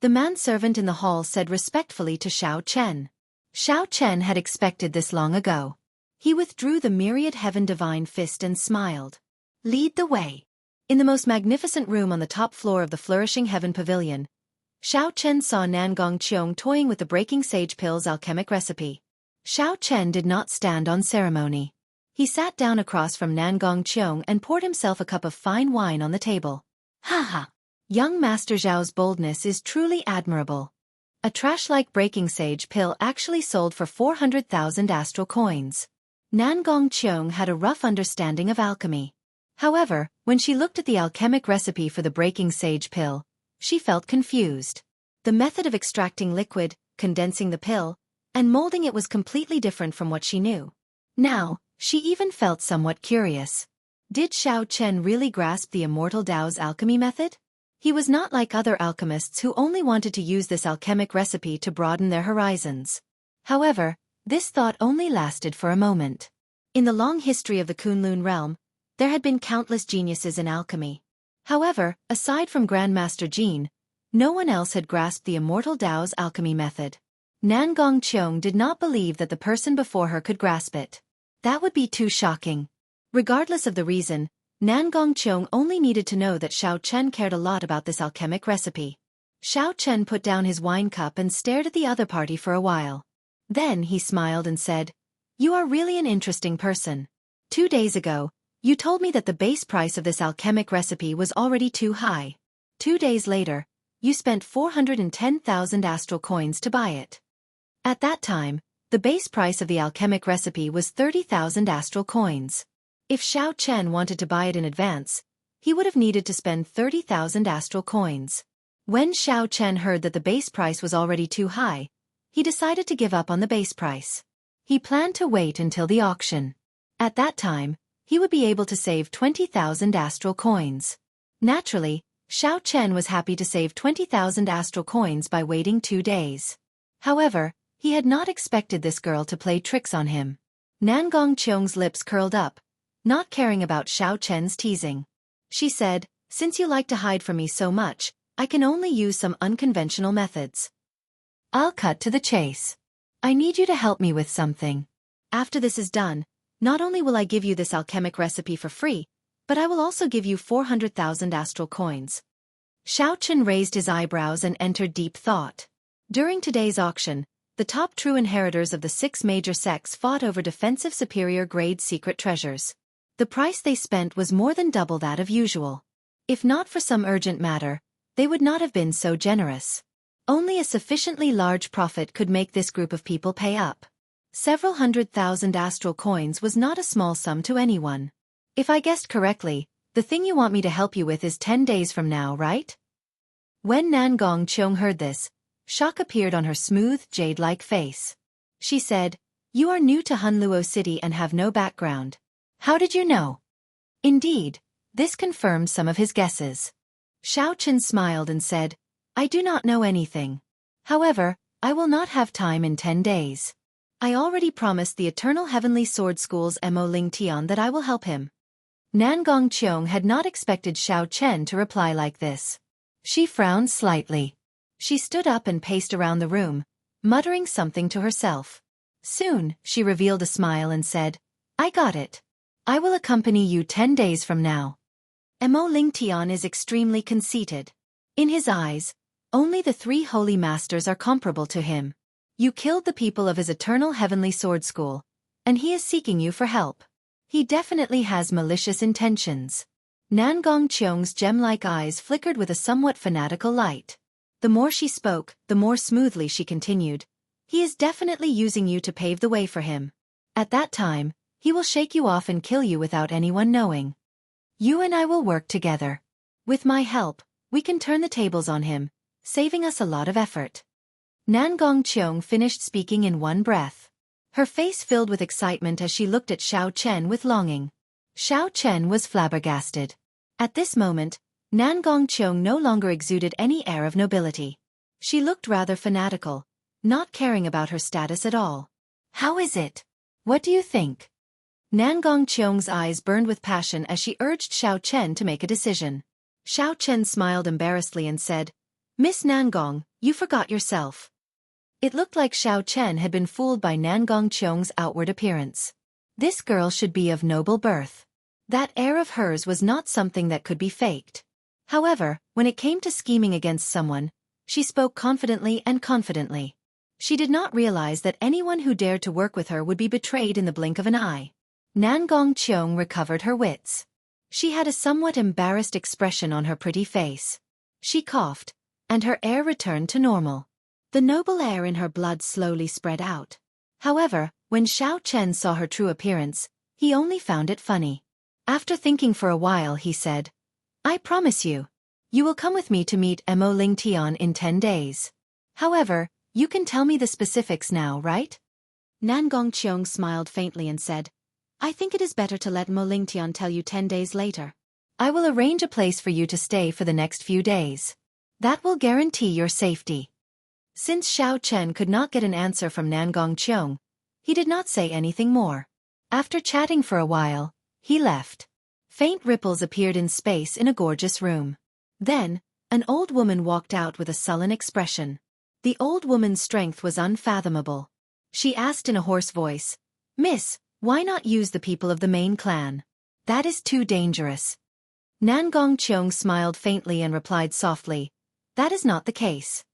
S2: The manservant in the hall said respectfully to Xiao Chen. Xiao Chen had expected this long ago. He withdrew the Myriad Heaven Divine Fist and smiled. Lead the way. In the most magnificent room on the top floor of the Flourishing Heaven Pavilion, Xiao Chen saw Nangong Qiong toying with the Breaking Sage Pill's alchemic recipe. Xiao Chen did not stand on ceremony. He sat down across from Nangong Qiong and poured himself a cup of fine wine on the table. Ha! Young Master Zhao's boldness is truly admirable. A trash-like Breaking Sage Pill actually sold for 400,000 astral coins. Nangong Qiong had a rough understanding of alchemy. However, when she looked at the alchemic recipe for the Breaking Sage Pill, she felt confused. The method of extracting liquid, condensing the pill, and molding it was completely different from what she knew. Now, she even felt somewhat curious. Did Xiao Chen really grasp the Immortal Tao's alchemy method? He was not like other alchemists who only wanted to use this alchemic recipe to broaden their horizons. However, this thought only lasted for a moment. In the long history of the Kunlun realm, there had been countless geniuses in alchemy. However, aside from Grandmaster Jin, no one else had grasped the Immortal Tao's alchemy method. Nangong Qiong did not believe that the person before her could grasp it. That would be too shocking. Regardless of the reason, Nangong Qiong only needed to know that Xiao Chen cared a lot about this alchemic recipe. Xiao Chen put down his wine cup and stared at the other party for a while. Then he smiled and said, "You are really an interesting person. 2 days ago, you told me that the base price of this alchemic recipe was already too high. 2 days later, you spent 410,000 astral coins to buy it. At that time, the base price of the alchemic recipe was 30,000 astral coins. If Xiao Chen wanted to buy it in advance, he would have needed to spend 30,000 astral coins. When Xiao Chen heard that the base price was already too high, he decided to give up on the base price. He planned to wait until the auction. At that time, he would be able to save 20,000 astral coins. Naturally, Xiao Chen was happy to save 20,000 astral coins by waiting 2 days. However, he had not expected this girl to play tricks on him. Nangong Qiong's lips curled up, not caring about Xiao Chen's teasing. She said, "Since you like to hide from me so much, I can only use some unconventional methods. I'll cut to the chase. I need you to help me with something. After this is done, not only will I give you this alchemic recipe for free, but I will also give you 400,000 astral coins." Xiao Chen raised his eyebrows and entered deep thought. During today's auction, the top true inheritors of the 6 major sects fought over defensive superior grade secret treasures. The price they spent was more than double that of usual. If not for some urgent matter, they would not have been so generous. Only a sufficiently large profit could make this group of people pay up. Several 100,000 astral coins was not a small sum to anyone. If I guessed correctly, the thing you want me to help you with is 10 days from now, right? When Nangong Qiong heard this, shock appeared on her smooth, jade-like face. She said, "You are new to Hunluo City and have no background. How did you know?" Indeed, this confirmed some of his guesses. Xiao Chen smiled and said, "I do not know anything. However, I will not have time in 10 days. I already promised the Eternal Heavenly Sword School's Mo Ling Tian that I will help him." Nangong Qiong had not expected Xiao Chen to reply like this. She frowned slightly. She stood up and paced around the room, muttering something to herself. Soon, she revealed a smile and said, "I got it. I will accompany you 10 days from now." Mo Ling Tian is extremely conceited. In his eyes,
S1: Only the three holy masters are comparable to him. You killed the people of his eternal heavenly sword school, and he is seeking you for help. He definitely has malicious intentions. Nangong Cheong's gem-like eyes flickered with a somewhat fanatical light. The more she spoke, the more smoothly she continued. He is definitely using you to pave the way for him. At that time, he will shake you off and kill you without anyone knowing. You and I will work together. With my help, we can turn the tables on him, saving us a lot of effort. Nangong Cheong finished speaking in one breath. Her face filled with excitement as she looked at Xiao Chen with longing. Xiao Chen was flabbergasted. At this moment, Nangong Cheong no longer exuded any air of nobility. She looked rather fanatical, not caring about her status at all. How is it? What do you think? Nangong Cheong's eyes burned with passion as she urged Xiao Chen to make a decision. Xiao Chen smiled embarrassedly and said, Miss Nangong, you forgot yourself. It looked like Xiao Chen had been fooled by Nangong Cheong's outward appearance. This girl should be of noble birth. That air of hers was not something that could be faked. However, when it came to scheming against someone, she spoke confidently. She did not realize that anyone who dared to work with her would be betrayed in the blink of an eye. Nangong Cheong recovered her wits. She had a somewhat embarrassed expression on her pretty face. She coughed, and her air returned to normal. The noble air in her blood slowly spread out. However, when Xiao Chen saw her true appearance, he only found it funny. After thinking for a while, he said, I promise you. You will come with me to meet Mo Lingtian in 10 days. However, you can tell me the specifics now, right? Nangong Cheong smiled faintly and said, I think it is better to let Mo Lingtian tell you 10 days later. I will arrange a place for you to stay for the next few days. That will guarantee your safety. Since Xiao Chen could not get an answer from Nangong Cheong, he did not say anything more. After chatting for a while, he left. Faint ripples appeared in space in a gorgeous room. Then, an old woman walked out with a sullen expression. The old woman's strength was unfathomable. She asked in a hoarse voice, Miss, why not use the people of the main clan? That is too dangerous. Nangong Cheong smiled faintly and replied softly, That is not the case.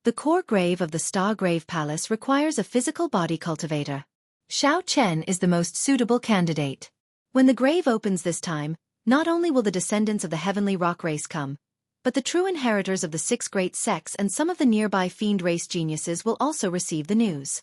S1: The core grave of the Star Grave Palace requires a physical body cultivator. Xiao Chen is the most suitable candidate. When the grave opens this time, not only will the descendants of the heavenly rock race come, but the true inheritors of the 6 great sects and some of the nearby fiend race geniuses will also receive the news.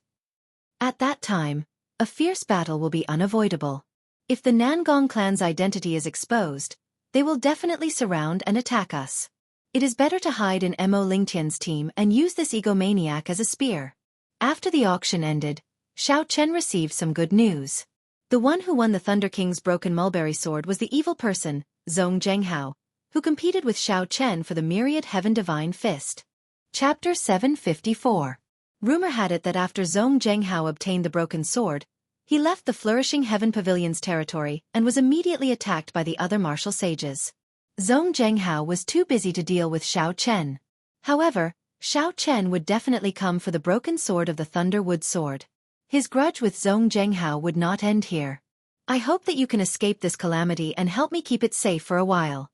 S1: At that time, a fierce battle will be unavoidable. If the Nangong clan's identity is exposed, they will definitely surround and attack us. It is better to hide in Mo Lingtian's team and use this egomaniac as a spear. After the auction ended, Xiao Chen received some good news. The one who won the Thunder King's broken mulberry sword was the evil person, Jianghu, who competed with Xiao Chen for the myriad heaven divine fist. Chapter 754. Rumor had it that after Jianghu obtained the broken sword, he left the flourishing Heaven Pavilion's territory and was immediately attacked by the other martial sages. Jianghu was too busy to deal with Xiao Chen. However, Xiao Chen would definitely come for the broken sword of the Thunderwood sword. His grudge with Jianghu would not end here. I hope that you can escape this calamity and help me keep it safe for a while.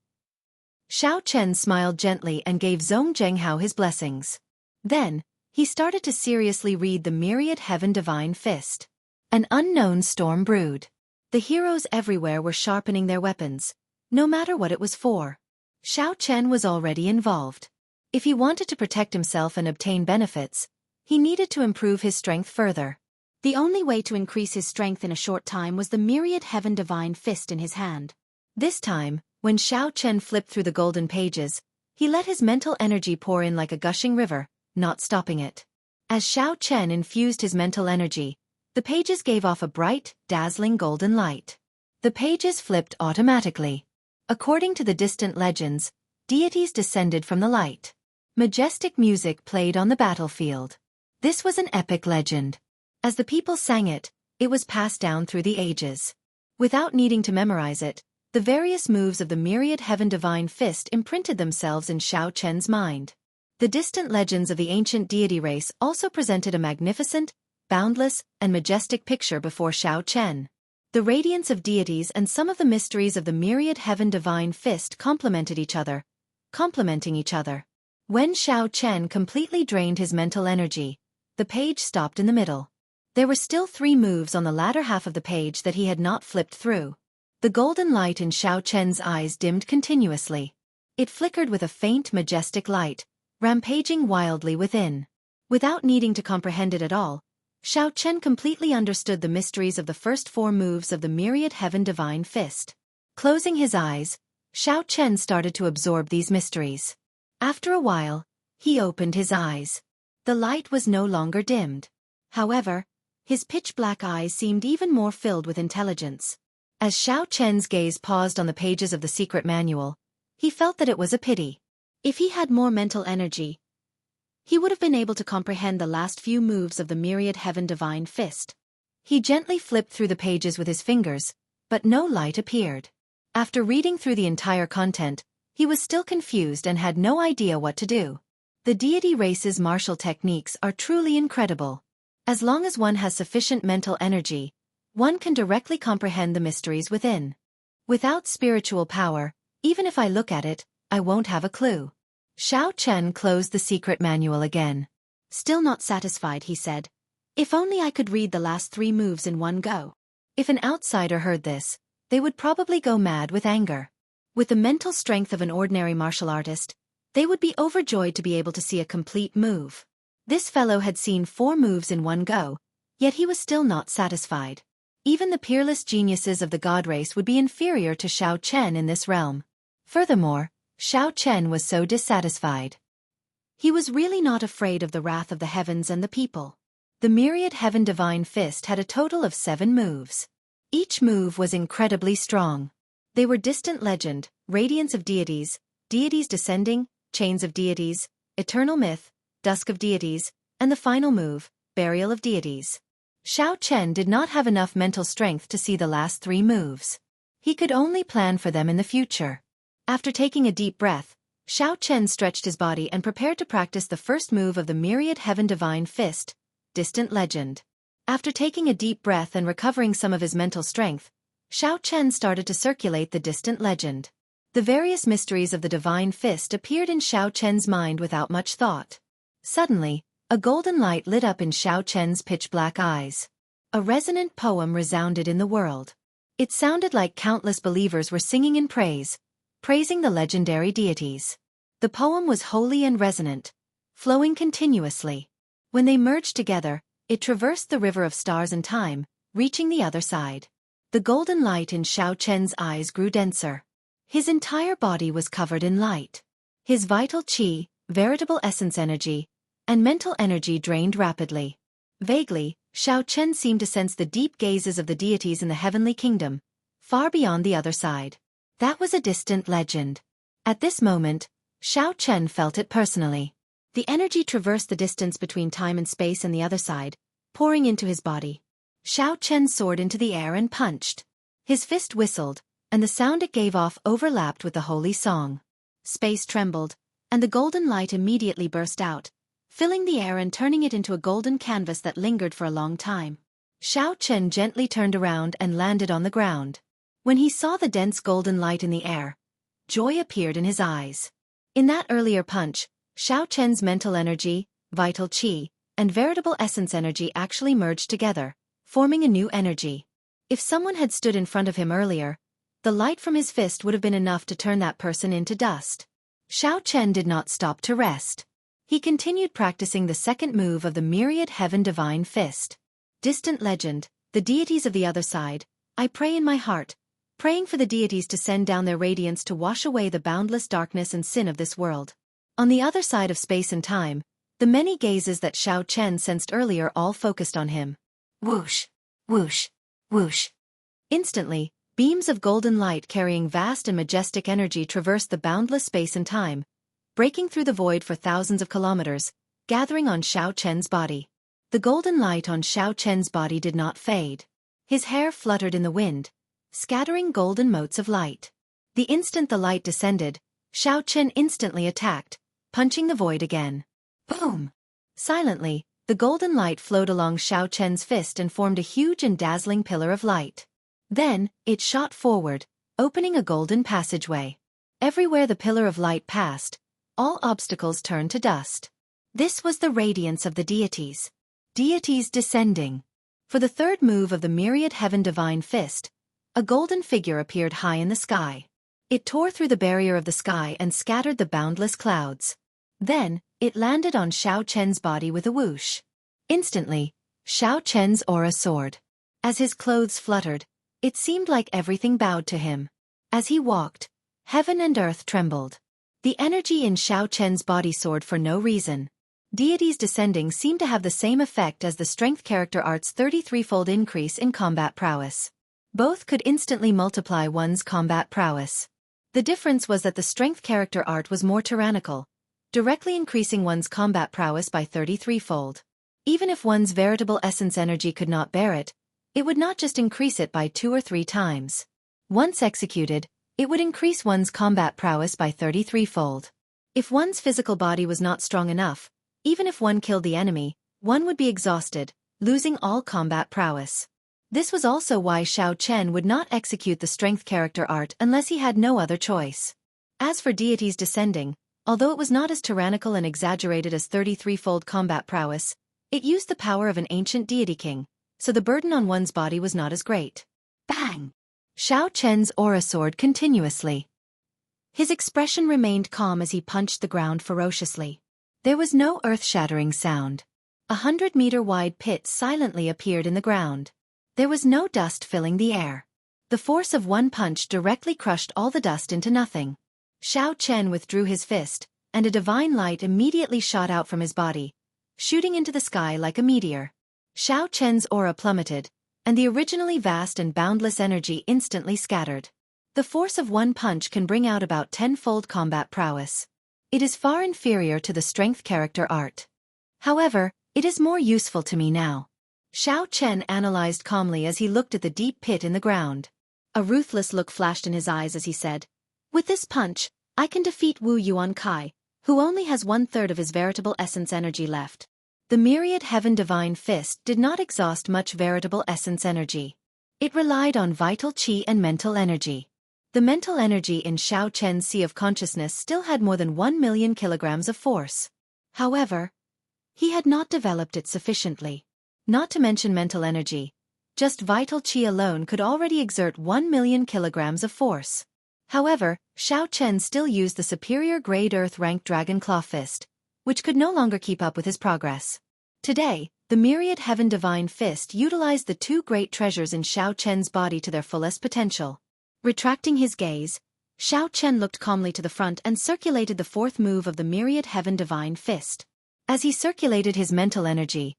S1: Xiao Chen smiled gently and gave Jianghu his blessings. Then, he started to seriously read the myriad heaven divine fist. An unknown storm brewed. The heroes everywhere were sharpening their weapons, no matter what it was for. Xiao Chen was already involved. If he wanted to protect himself and obtain benefits, he needed to improve his strength further. The only way to increase his strength in a short time was the myriad heaven divine fist in his hand. This time, when Xiao Chen flipped through the golden pages, he let his mental energy pour in like a gushing river, not stopping it. As Xiao Chen infused his mental energy, the pages gave off a bright, dazzling golden light. The pages flipped automatically. According to the distant legends, deities descended from the light. Majestic music played on the battlefield. This was an epic legend. As the people sang it, it was passed down through the ages. Without needing to memorize it, the various moves of the myriad heaven divine fist imprinted themselves in Xiao Chen's mind. The distant legends of the ancient deity race also presented a magnificent, boundless, and majestic picture before Xiao Chen. The radiance of deities and some of the mysteries of the myriad heaven divine fist complementing each other. When Xiao Chen completely drained his mental energy, the page stopped in the middle. There were still 3 moves on the latter half of the page that he had not flipped through. The golden light in Xiao Chen's eyes dimmed continuously. It flickered with a faint, majestic light, rampaging wildly within. Without needing to comprehend it at all, Xiao Chen completely understood the mysteries of the first 4 moves of the myriad heaven divine fist. Closing his eyes, Xiao Chen started to absorb these mysteries. After a while, he opened his eyes. The light was no longer dimmed. However, his pitch-black eyes seemed even more filled with intelligence. As Xiao Chen's gaze paused on the pages of the secret manual, he felt that it was a pity. If he had more mental energy, he would have been able to comprehend the last few moves of the myriad heaven divine fist. He gently flipped through the pages with his fingers, but no light appeared. After reading through the entire content, he was still confused and had no idea what to do. The deity race's martial techniques are truly incredible. As long as one has sufficient mental energy, one can directly comprehend the mysteries within. Without spiritual power, even if I look at it, I won't have a clue. Xiao Chen closed the secret manual again.
S2: Still not satisfied, he said. If only I could read the last 3 moves in one go.
S1: If an outsider heard this, they would probably go mad with anger. With the mental strength of an ordinary martial artist, they would be overjoyed to be able to see a complete move. This fellow had seen 4 moves in one go, yet he was still not satisfied. Even the peerless geniuses of the god race would be inferior to Xiao Chen in this realm. Furthermore, Xiao Chen was so dissatisfied. He was really not afraid of the wrath of the heavens and the people. The myriad heaven divine fist had a total of 7 moves. Each move was incredibly strong. They were distant legend, radiance of deities, deities descending, chains of deities, eternal myth, dusk of deities, and the final move, burial of deities. Xiao Chen did not have enough mental strength to see the last 3 moves. He could only plan for them in the future. After taking a deep breath, Xiao Chen stretched his body and prepared to practice the first move of the myriad heaven divine fist, distant legend. After taking a deep breath and recovering some of his mental strength, Xiao Chen started to circulate the distant legend. The various mysteries of the divine fist appeared in Xiao Chen's mind without much thought. Suddenly, a golden light lit up in Xiao Chen's pitch-black eyes. A resonant poem resounded in the world. It sounded like countless believers were singing in praise, praising the legendary deities. The poem was holy and resonant, flowing continuously. When they merged together, it traversed the river of stars and time, reaching the other side. The golden light in Xiao Chen's eyes grew denser. His entire body was covered in light. His vital qi, veritable essence energy, and mental energy drained rapidly. Vaguely, Xiao Chen seemed to sense the deep gazes of the deities in the heavenly kingdom, far beyond the other side. That was a distant legend. At this moment, Xiao Chen felt it personally. The energy traversed the distance between time and space and the other side, pouring into his body. Xiao Chen soared into the air and punched. His fist whistled, and the sound it gave off overlapped with the holy song. Space trembled, and the golden light immediately burst out, filling the air and turning it into a golden canvas that lingered for a long time. Xiao Chen gently turned around and landed on the ground. When he saw the dense golden light in the air, joy appeared in his eyes. In that earlier punch, Xiao Chen's mental energy, vital qi, and veritable essence energy actually merged together, forming a new energy. If someone had stood in front of him earlier, the light from his fist would have been enough to turn that person into dust. Xiao Chen did not stop to rest. He continued practicing the second move of the myriad heaven divine fist. Distant legend, the deities of the other side, I pray in my heart, praying for the deities to send down their radiance to wash away the boundless darkness and sin of this world. On the other side of space and time, the many gazes that Xiao Chen sensed earlier all focused on him. Whoosh, whoosh, whoosh. Instantly, beams of golden light carrying vast and majestic energy traversed the boundless space and time, breaking through the void for thousands of kilometers, gathering on Xiao Chen's body. The golden light on Xiao Chen's body did not fade. His hair fluttered in the wind, scattering golden motes of light. The instant the light descended, Xiao Chen instantly attacked, punching the void again. Boom! Silently, the golden light flowed along Xiao Chen's fist and formed a huge and dazzling pillar of light. Then, it shot forward, opening a golden passageway. Everywhere the pillar of light passed, all obstacles turned to dust. This was the radiance of the deities. Deities descending. For the third move of the myriad heaven divine fist, a golden figure appeared high in the sky. It tore through the barrier of the sky and scattered the boundless clouds. Then, it landed on Xiao Chen's body with a whoosh. Instantly, Xiao Chen's aura soared. As his clothes fluttered, it seemed like everything bowed to him. As he walked, heaven and earth trembled. The energy in Xiao Chen's body soared for no reason. Deities descending seemed to have the same effect as the strength character art's 33-fold increase in combat prowess. Both could instantly multiply one's combat prowess. The difference was that the strength character art was more tyrannical, directly increasing one's combat prowess by 33-fold. Even if one's veritable essence energy could not bear it, it would not just increase it by 2 or 3 times. Once executed, it would increase one's combat prowess by 33-fold. If one's physical body was not strong enough, even if one killed the enemy, one would be exhausted, losing all combat prowess. This was also why Xiao Chen would not execute the strength character art unless he had no other choice. As for deities descending, although it was not as tyrannical and exaggerated as 33-fold combat prowess, it used the power of an ancient deity king, so the burden on one's body was not as great. Bang! Xiao Chen's aura soared continuously. His expression remained calm as he punched the ground ferociously. There was no earth-shattering sound. 100-meter-wide pit silently appeared in the ground. There was no dust filling the air. The force of one punch directly crushed all the dust into nothing. Xiao Chen withdrew his fist, and a divine light immediately shot out from his body, shooting into the sky like a meteor. Xiao Chen's aura plummeted, and the originally vast and boundless energy instantly scattered. The force of one punch can bring out about 10-fold combat prowess. It is far inferior to the strength character art. However, it is more useful to me now. Xiao Chen analyzed calmly as he looked at the deep pit in the ground. A ruthless look flashed in his eyes as he said, "With this punch, I can defeat Wu Yuan Kai, who only has 1/3 of his veritable essence energy left." The myriad heaven divine fist did not exhaust much veritable essence energy. It relied on vital qi and mental energy. The mental energy in Xiao Chen's sea of consciousness still had more than 1 million kilograms of force. However, he had not developed it sufficiently. Not to mention mental energy, just vital qi alone could already exert 1 million kilograms of force. However, Xiao Chen still used the superior grade earth-ranked Dragon Claw Fist, which could no longer keep up with his progress. Today, the myriad heaven divine fist utilized the 2 great treasures in Xiao Chen's body to their fullest potential. Retracting his gaze, Xiao Chen looked calmly to the front and circulated the 4th move of the myriad heaven divine fist. As he circulated his mental energy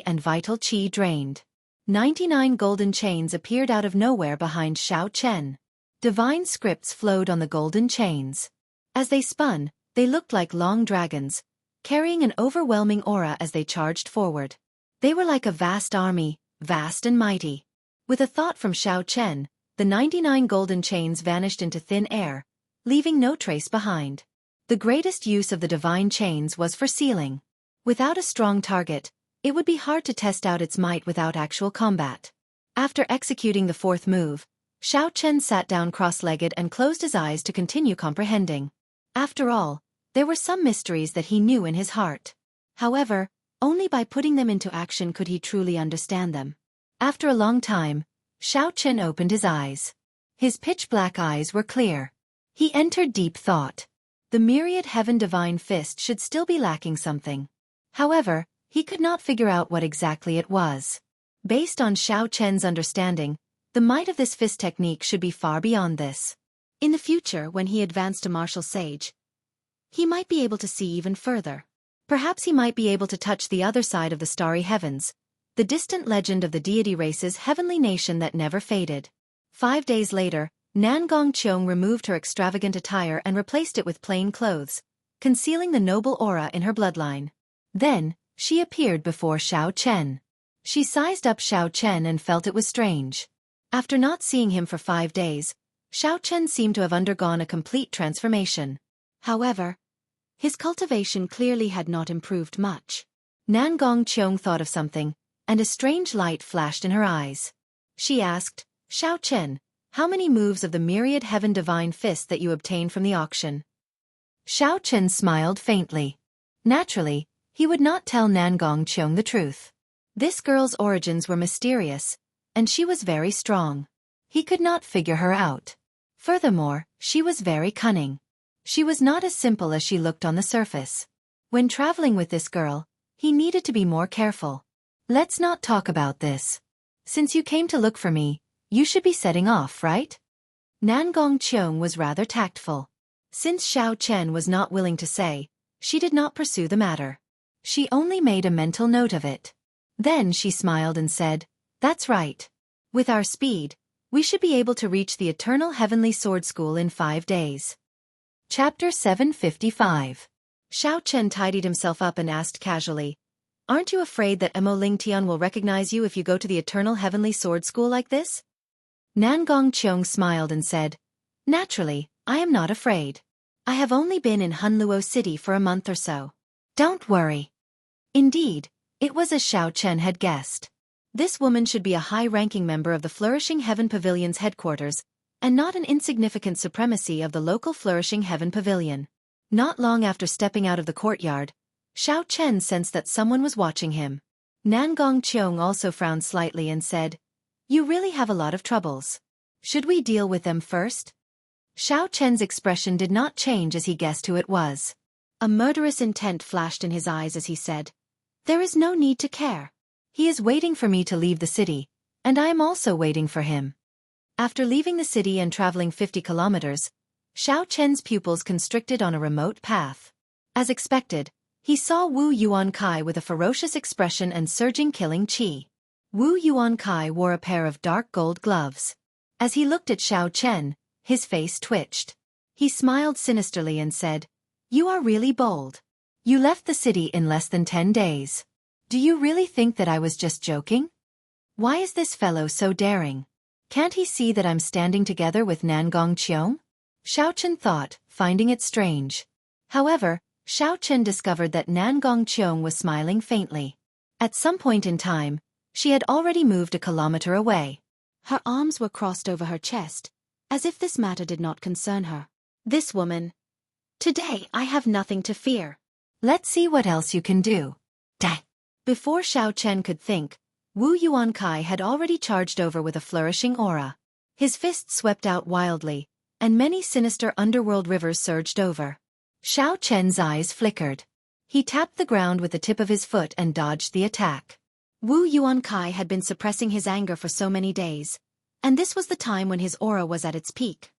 S1: and vital qi drained. 99 golden chains appeared out of nowhere behind Xiao Chen. Divine scripts flowed on the golden chains. As they spun, they looked like long dragons, carrying an overwhelming aura as they charged forward. They were like a vast army, vast and mighty. With a thought from Xiao Chen, the 99 golden chains vanished into thin air, leaving no trace behind. The greatest use of the divine chains was for sealing. Without a strong target, it would be hard to test out its might without actual combat. After executing the 4th move, Xiao Chen sat down cross-legged and closed his eyes to continue comprehending. After all, there were some mysteries that he knew in his heart. However, only by putting them into action could he truly understand them. After a long time, Xiao Chen opened his eyes. His pitch-black eyes were clear. He entered deep thought. The myriad heaven divine fist should still be lacking something. However, he could not figure out what exactly it was. Based on Xiao Chen's understanding, the might of this fist technique should be far beyond this. In the future, when he advanced to martial sage, he might be able to see even further. Perhaps he might be able to touch the other side of the starry heavens, the distant legend of the deity race's heavenly nation that never faded. 5 days later, Nangong Qiong removed her extravagant attire and replaced it with plain clothes, concealing the noble aura in her bloodline. Then, she appeared before Xiao Chen. She sized up Xiao Chen and felt it was strange. After not seeing him for 5 days, Xiao Chen seemed to have undergone a complete transformation. However, his cultivation clearly had not improved much. Nangong Qiong thought of something, and a strange light flashed in her eyes. She asked, "Xiao Chen, how many moves of the myriad heaven divine fist that you obtained from the auction?" Xiao Chen smiled faintly. Naturally, he would not tell Nangong Qiong the truth. This girl's origins were mysterious, and she was very strong. He could not figure her out. Furthermore, she was very cunning. She was not as simple as she looked on the surface. When traveling with this girl, he needed to be more careful. Let's not talk about this. Since you came to look for me, you should be setting off, right? Nangong Qiong was rather tactful. Since Xiao Chen was not willing to say, she did not pursue the matter. She only made a mental note of it. Then she smiled and said, "That's right. With our speed, we should be able to reach the Eternal Heavenly Sword School in 5 days." Chapter 755. Xiao Chen tidied himself up and asked casually, "Aren't you afraid that Mo Lingtian will recognize you if you go to the Eternal Heavenly Sword School like this?" Nangong Qiong smiled and said, "Naturally, I am not afraid. I have only been in Hunluo City for a month or so. Don't worry." Indeed, it was as Xiao Chen had guessed. This woman should be a high-ranking member of the Flourishing Heaven Pavilion's headquarters, and not an insignificant supremacy of the local Flourishing Heaven Pavilion. Not long after stepping out of the courtyard, Xiao Chen sensed that someone was watching him. Nangong Qiong also frowned slightly and said, "You really have a lot of troubles. Should we deal with them first?" Xiao Chen's expression did not change as he guessed who it was. A murderous intent flashed in his eyes as he said, "There is no need to care. He is waiting for me to leave the city, and I am also waiting for him." After leaving the city and traveling 50 kilometers, Xiao Chen's pupils constricted on a remote path. As expected, he saw Wu Yuankai with a ferocious expression and surging killing chi. Wu Yuankai wore a pair of dark gold gloves. As he looked at Xiao Chen, his face twitched. He smiled sinisterly and said, "You are really bold. You left the city in less than 10 days. Do you really think that I was just joking? Why is this fellow so daring? Can't he see that I'm standing together with Nangong Qiong?" Xiao Chen thought, finding it strange. However, Xiao Chen discovered that Nangong Qiong was smiling faintly. At some point in time, she had already moved a kilometer away. Her arms were crossed over her chest, as if this matter did not concern her. This woman. Today I have nothing to fear. Let's see what else you can do. Dai. Before Xiao Chen could think, Wu Yuankai had already charged over with a flourishing aura. His fists swept out wildly, and many sinister underworld rivers surged over. Xiao Chen's eyes flickered. He tapped the ground with the tip of his foot and dodged the attack. Wu Yuankai had been suppressing his anger for so many days, and this was the time when his aura was at its peak.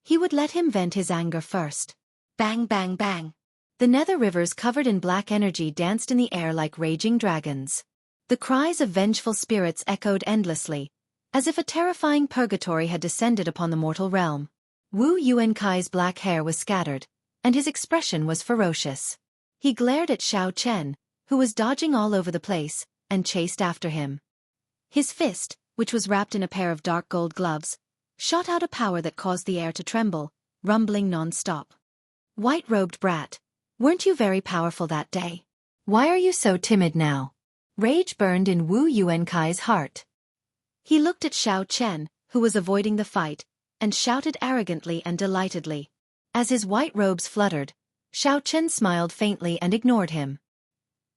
S1: He would let him vent his anger first. Bang, bang, bang. The nether rivers covered in black energy danced in the air like raging dragons. The cries of vengeful spirits echoed endlessly, as if a terrifying purgatory had descended upon the mortal realm. Wu Yuankai's black hair was scattered, and his expression was ferocious. He glared at Xiao Chen, who was dodging all over the place, and chased after him. His fist, which was wrapped in a pair of dark gold gloves, shot out a power that caused the air to tremble, rumbling non-stop. "White-robed brat, weren't you very powerful that day? Why are you so timid now?" Rage burned in Wu Yuankai's heart. He looked at Xiao Chen, who was avoiding the fight, and shouted arrogantly and delightedly. As his white robes fluttered, Xiao Chen smiled faintly and ignored him.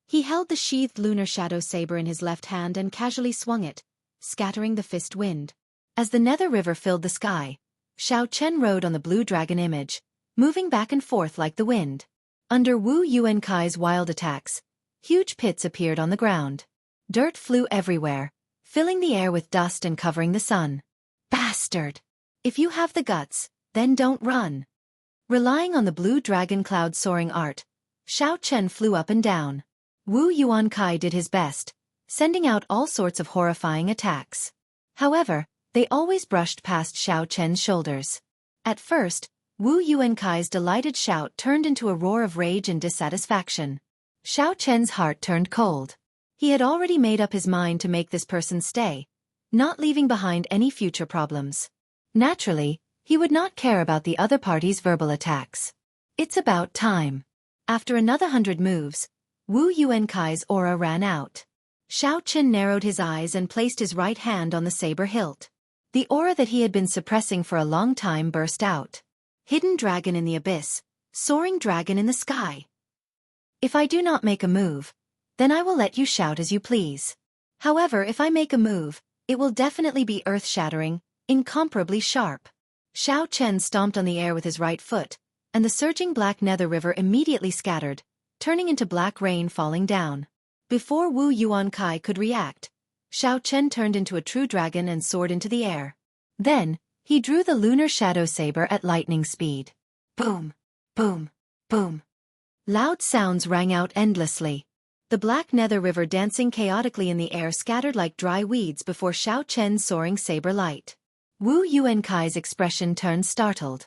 S1: He held the sheathed lunar shadow saber in his left hand and casually swung it, scattering the fist wind. As the nether river filled the sky, Xiao Chen rode on the blue dragon image, moving back and forth like the wind. Under Wu Yuankai's wild attacks, huge pits appeared on the ground. Dirt flew everywhere, filling the air with dust and covering the sun. "Bastard! If you have the guts, then don't run." Relying on the blue dragon cloud soaring art, Xiao Chen flew up and down. Wu Yuankai did his best, sending out all sorts of horrifying attacks. However, they always brushed past Xiao Chen's shoulders. At first, Wu Yuankai's delighted shout turned into a roar of rage and dissatisfaction. Xiao Chen's heart turned cold. He had already made up his mind to make this person stay, not leaving behind any future problems. Naturally, he would not care about the other party's verbal attacks. It's about time. After another 100 moves, Wu Yuankai's aura ran out. Xiao Chen narrowed his eyes and placed his right hand on the saber hilt. The aura that he had been suppressing for a long time burst out. Hidden dragon in the abyss,
S2: soaring dragon in the sky. If I do not make a move, then I will let you shout as you please. However, if I make a move, it will definitely be earth-shattering, incomparably sharp. Xiao Chen stomped on the air with his right foot, and the surging black nether river immediately scattered, turning into black rain falling down. Before Wu Yuankai could react, Xiao Chen turned into a true dragon and soared into the air. Then, he drew the lunar shadow saber at lightning speed. Boom! Boom! Boom! Loud sounds rang out endlessly. The black nether river dancing chaotically in the air scattered like dry weeds before Xiao Chen's soaring saber light. Wu Yuankai's expression turned startled.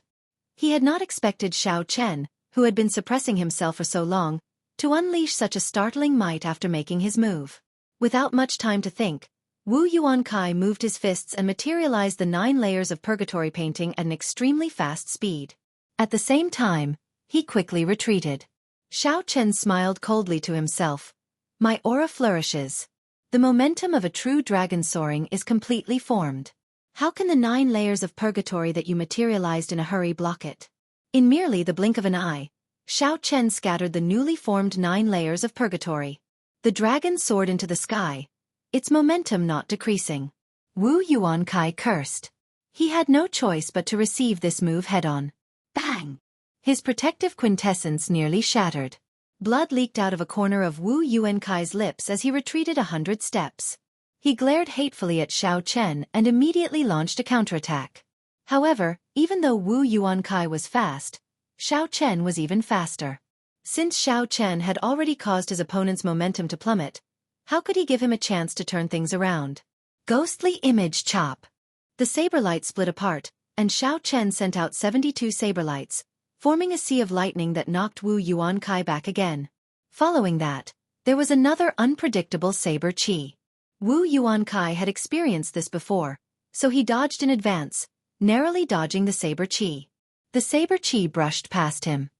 S2: He had not expected Xiao Chen, who had been suppressing himself for so long, to unleash such a startling might after making his move. Without much time to think, Wu Yuankai moved his fists and materialized the 9 layers of purgatory painting at an extremely fast speed. At the same time, he quickly retreated. Xiao Chen smiled coldly to himself. My aura flourishes. The momentum of a true dragon soaring is completely formed. How can the 9 layers of purgatory that you materialized in a hurry block it? In merely the blink of an eye, Xiao Chen scattered the newly formed 9 layers of purgatory. The dragon soared into the sky, its momentum not decreasing. Wu Yuankai cursed. He had no choice but to receive this move head-on. Bang! His protective quintessence nearly shattered. Blood leaked out of a corner of Wu Yuankai's lips as he retreated 100 steps. He glared hatefully at Xiao Chen and immediately launched a counterattack. However, even though Wu Yuankai was fast, Xiao Chen was even faster. Since Xiao Chen had already caused his opponent's momentum to plummet, how could he give him a chance to turn things around? Ghostly image chop. The saber light split apart, and Xiao Chen sent out 72 saber lights, forming a sea of lightning that knocked Wu Yuankai back again. Following that, there was another unpredictable saber chi. Wu Yuankai had experienced this before, so he dodged in advance, narrowly dodging the saber chi. The saber chi brushed past him.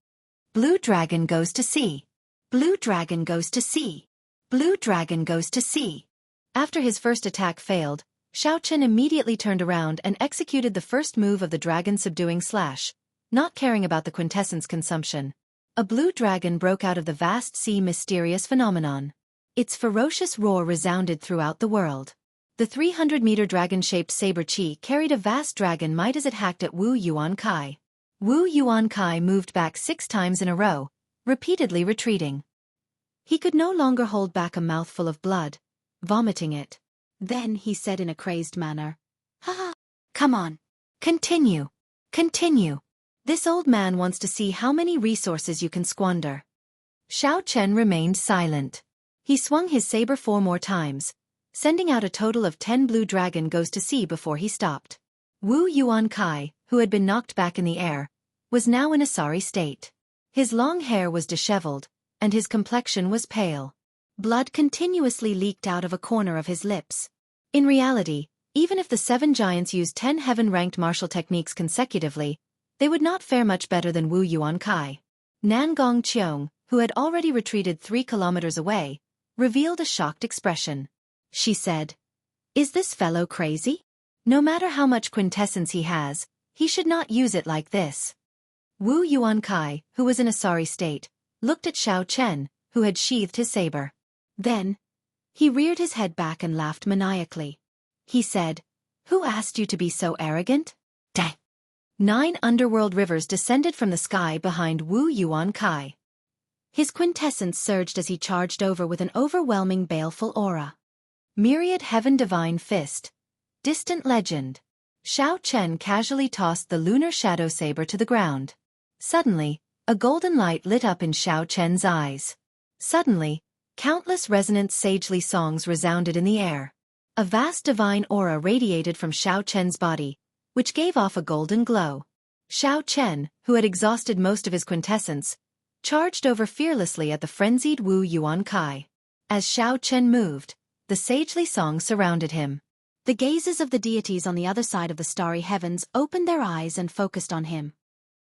S2: Blue dragon goes to sea. Blue dragon goes to sea. Blue dragon goes to sea. After his first attack failed, Xiao Chen immediately turned around and executed the first move of the dragon subduing slash, not caring about the quintessence consumption. A blue dragon broke out of the vast sea mysterious phenomenon. Its ferocious roar resounded throughout the world. The 300-meter dragon-shaped saber chi carried a vast dragon might as it hacked at Wu Yuankai. Wu Yuankai moved back 6 times in a row, repeatedly retreating. He could no longer hold back a mouthful of blood, vomiting it. Then he said in a crazed manner, "Ha! Come on. Continue. Continue. This old man wants to see how many resources you can squander." Xiao Chen remained silent. He swung his saber 4 more times, sending out a total of 10 blue dragon goes to sea before he stopped. Wu Yuankai, who had been knocked back in the air, was now in a sorry state. His long hair was disheveled, and his complexion was pale. Blood continuously leaked out of a corner of his lips. In reality, even if the 7 giants used 10 heaven-ranked martial techniques consecutively, they would not fare much better than Wu Yuankai. Nangong Qiong, who had already retreated 3 kilometers away, revealed a shocked expression. She said, "Is this fellow crazy? No matter how much quintessence he has, he should not use it like this." Wu Yuankai, who was in a sorry state, looked at Xiao Chen, who had sheathed his saber. Then, he reared his head back and laughed maniacally. He said, "Who asked you to be so arrogant?" Dang! 9 underworld rivers descended from the sky behind Wu Yuankai. His quintessence surged as he charged over with an overwhelming baleful aura. Myriad Heaven Divine Fist. Distant Legend. Xiao Chen casually tossed the lunar shadow saber to the ground. Suddenly, a golden light lit up in Xiao Chen's eyes. Suddenly, countless resonant sagely songs resounded in the air. A vast divine aura radiated from Xiao Chen's body, which gave off a golden glow. Xiao Chen, who had exhausted most of his quintessence, charged over fearlessly at the frenzied Wu Yuankai. As Xiao Chen moved, the sagely songs surrounded him. The gazes of the deities on the other side of the starry heavens opened their eyes and focused on him.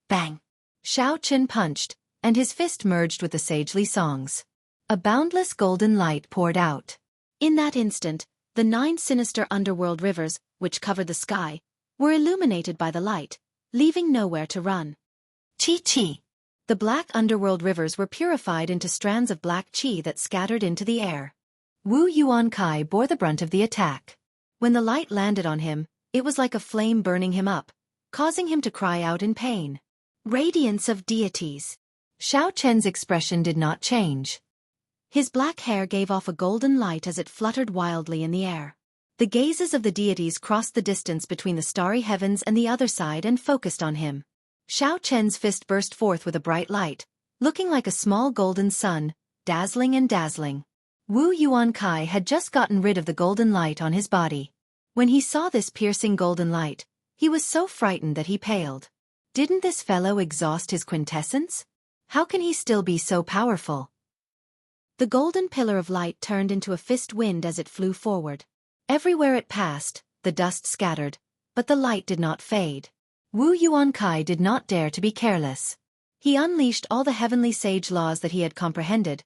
S2: Bang! Xiao Chen punched, and his fist merged with the sagely songs. A boundless golden light poured out. In that instant, the 9 sinister underworld rivers, which covered the sky, were illuminated by the light, leaving nowhere to run. Chi-chi! The The black underworld rivers were purified into strands of black qi that scattered into the air. Wu Yuankai bore the brunt of the attack. When the light landed on him, it was like a flame burning him up, causing him to cry out in pain. Radiance of deities.
S1: Xiao Chen's expression did not change.
S2: His black hair gave off a golden light as it fluttered wildly in the air. The gazes of the deities crossed the distance between the starry heavens and the other side and focused on him. Xiao Chen's fist burst forth with a bright light, looking like a small golden sun, dazzling and dazzling. Wu Yuankai had just gotten rid of the golden light on his body. When he saw this piercing golden light, he was so frightened that he paled. Didn't this fellow exhaust his quintessence? How can he still be so powerful? The golden pillar of light turned into a fist wind as it flew forward. Everywhere it passed, the dust scattered, but the light did not fade. Wu Yuankai did not dare to be careless. He unleashed all the heavenly sage laws that he had comprehended,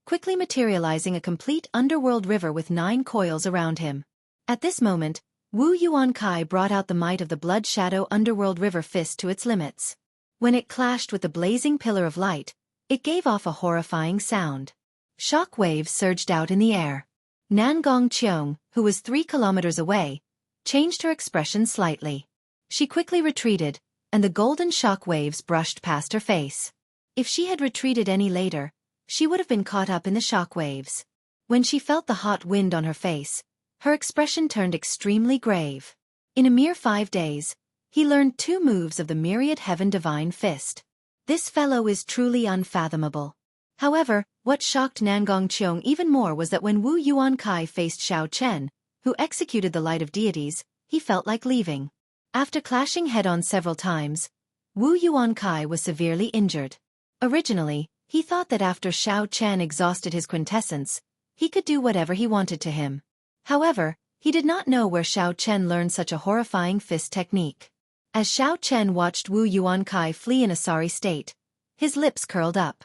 S2: quickly materializing a complete underworld river with 9 coils around him. At this moment, Wu Yuankai brought out the might of the blood shadow underworld river fist to its limits. When it clashed with the blazing pillar of light, it gave off a horrifying sound. Shock waves surged out in the air. Nangong Qiong, who was 3 kilometers away, changed her expression slightly. She quickly retreated, and the golden shock waves brushed past her face. If she had retreated any later, she would have been caught up in the shock waves. When she felt the hot wind on her face, her expression turned extremely grave. In a mere 5 days, he learned 2 moves of the myriad heaven divine fist. This fellow is truly unfathomable. However, what shocked Nangong Qiong even more was that when Wu Yuankai faced Xiao Chen, who executed the light of deities, he felt like leaving. After clashing head-on several times, Wu Yuankai was severely injured. Originally, he thought that after Xiao Chen exhausted his quintessence, he could do whatever he wanted to him. However, he did not know where Xiao Chen learned such a horrifying fist technique. As Xiao Chen watched Wu Yuankai flee in a sorry state, his lips curled up.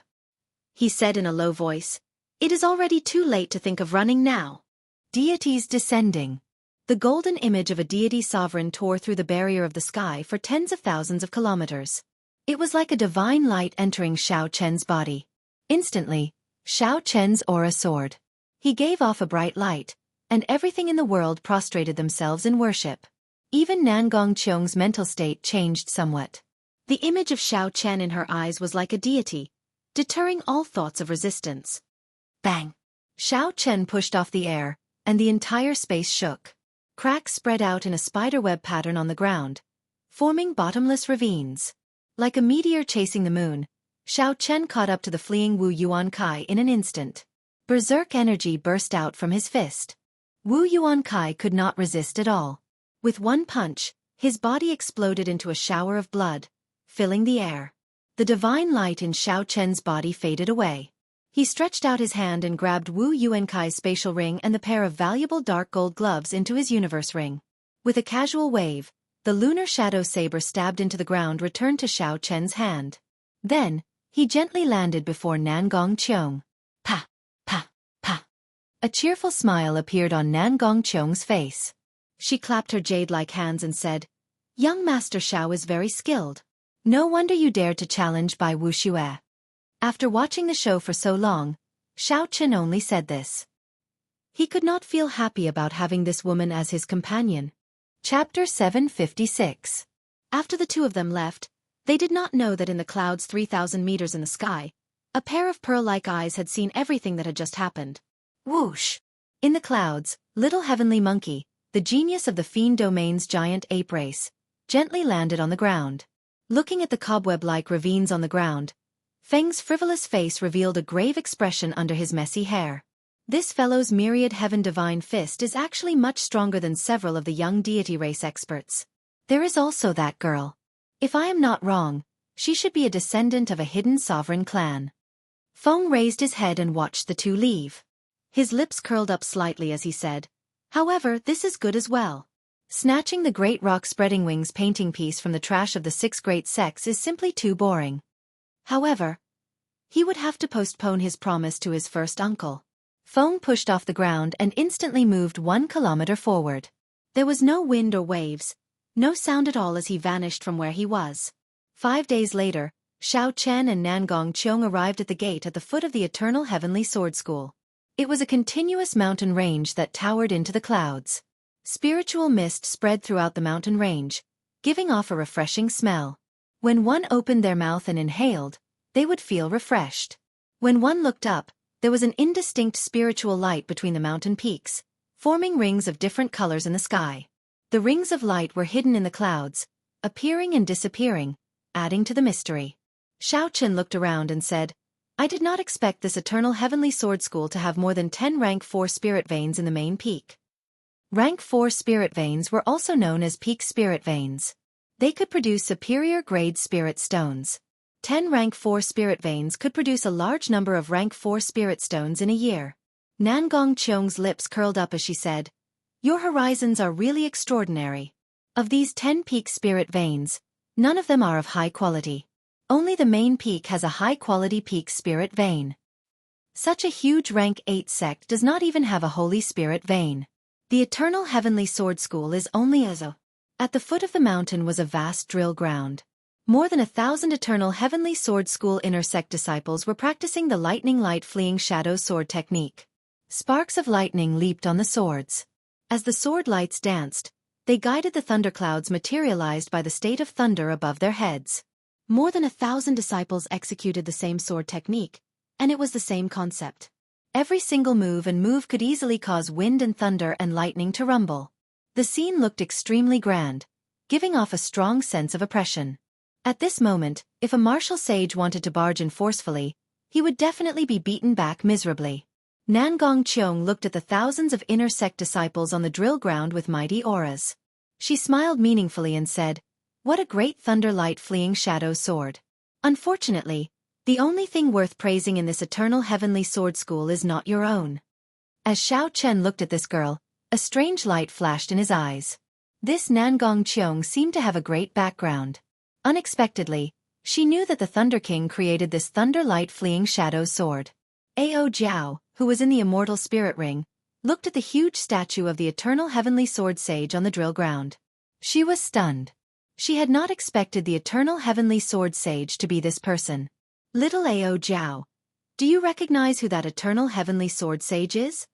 S2: He said in a low voice, "It is already too late to think of running now."
S1: Deities descending.
S2: The golden image of a deity sovereign tore through the barrier of the sky for tens of thousands of kilometers. It was like a divine light entering Xiao Chen's body. Instantly, Xiao Chen's aura soared. He gave off a bright light, and everything in the world prostrated themselves in worship. Even Nangong Qiong's mental state changed somewhat. The image of Xiao Chen in her eyes was like a deity, deterring all thoughts of resistance. Bang! Xiao Chen pushed off the air, and the entire space shook. Cracks spread out in a spiderweb pattern on the ground, forming bottomless ravines. Like a meteor chasing the moon, Xiao Chen caught up to the fleeing Wu Yuankai in an instant. Berserk energy burst out from his fist. Wu Yuankai could not resist at all. With one punch, his body exploded into a shower of blood, filling the air. The divine light in Xiao Chen's body faded away. He stretched out his hand and grabbed Wu Yuankai's spatial ring and the pair of valuable dark gold gloves into his universe ring. With a casual wave, the lunar shadow saber stabbed into the ground returned to Xiao Chen's hand. Then, he gently landed before Nangong Qiong. Pa! Pa! Pa! A cheerful smile appeared on Nangong Qiong's face. She clapped her jade-like hands and said, "Young Master Xiao is very skilled. No wonder you dared to challenge by Wuxia." After watching the show for so long, Xiao Chen only said this. He could not feel happy about having this woman as his companion. Chapter 756. After the two of them left, they did not know that in the clouds 3,000 meters in the sky, a pair of pearl-like eyes had seen everything that had just happened. Whoosh! In the clouds, little heavenly monkey, the genius of the fiend domain's giant ape race, gently landed on the ground. Looking at the cobweb-like ravines on the ground, Feng's frivolous face revealed a grave expression under his messy hair. This fellow's myriad heaven divine fist is actually much stronger than several of the young deity race experts. There is also that girl. If I am not wrong, she should be a descendant of a hidden sovereign clan. Feng raised his head and watched the two leave. His lips curled up slightly as he said, "However, this is good as well. Snatching the great rock spreading wings painting piece from the trash of the 6 great sects is simply too boring." However, he would have to postpone his promise to his first uncle. Feng pushed off the ground and instantly moved 1 kilometer forward. There was no wind or waves, no sound at all as he vanished from where he was. 5 days later,
S1: Xiao Chen and Nangong Qiong arrived at the gate at the foot of the Eternal Heavenly Sword School. It was a continuous mountain range that towered into the clouds. Spiritual mist spread throughout the mountain range, giving off a refreshing smell. When one opened their mouth and inhaled, they would feel refreshed. When one looked up, there was an indistinct spiritual light between the mountain peaks, forming rings of different colors in the sky. The rings of light were hidden in the clouds, appearing and disappearing, adding to the mystery. Xiao Chen looked around and said, I did not expect this Eternal Heavenly Sword School to have more than 10 rank 4 spirit veins in the main peak. Rank 4 spirit veins were also known as peak spirit veins. They could produce superior grade spirit stones. 10 rank 4 spirit veins could produce a large number of rank 4 spirit stones in a year. Nangong Qiong's lips curled up as she said, Your horizons are really extraordinary. Of these 10 peak spirit veins, none of them are of high quality. Only the main peak has a high-quality peak spirit vein. Such a huge rank 8 sect does not even have a holy spirit vein. The Eternal Heavenly Sword School is only as a... At the foot of the mountain was a vast drill ground. More than 1,000 Eternal Heavenly Sword School inner sect disciples were practicing the lightning light fleeing shadow sword technique. Sparks of lightning leaped on the swords. As the sword lights danced, they guided the thunderclouds materialized by the state of thunder above their heads. More than 1,000 disciples executed the same sword technique, and it was the same concept. Every single move could easily cause wind and thunder and lightning to rumble. The scene looked extremely grand, giving off a strong sense of oppression. At this moment, if a martial sage wanted to barge in forcefully, he would definitely be beaten back miserably. Nangong Qiong looked at the thousands of inner sect disciples on the drill ground with mighty auras. She smiled meaningfully and said, What a great thunder light fleeing shadow sword. Unfortunately, the only thing worth praising in this Eternal Heavenly Sword School is not your own. As Xiao Chen looked at this girl, a strange light flashed in his eyes. This Nangong Qiong seemed to have a great background. Unexpectedly, she knew that the Thunder King created this thunder light fleeing shadow sword. Ao Jiao, who was in the Immortal Spirit Ring, looked at the huge statue of the Eternal Heavenly Sword Sage on the drill ground. She was stunned. She had not expected the Eternal Heavenly Sword Sage to be this person. Little Ao Jiao, do you recognize who that Eternal Heavenly Sword Sage is?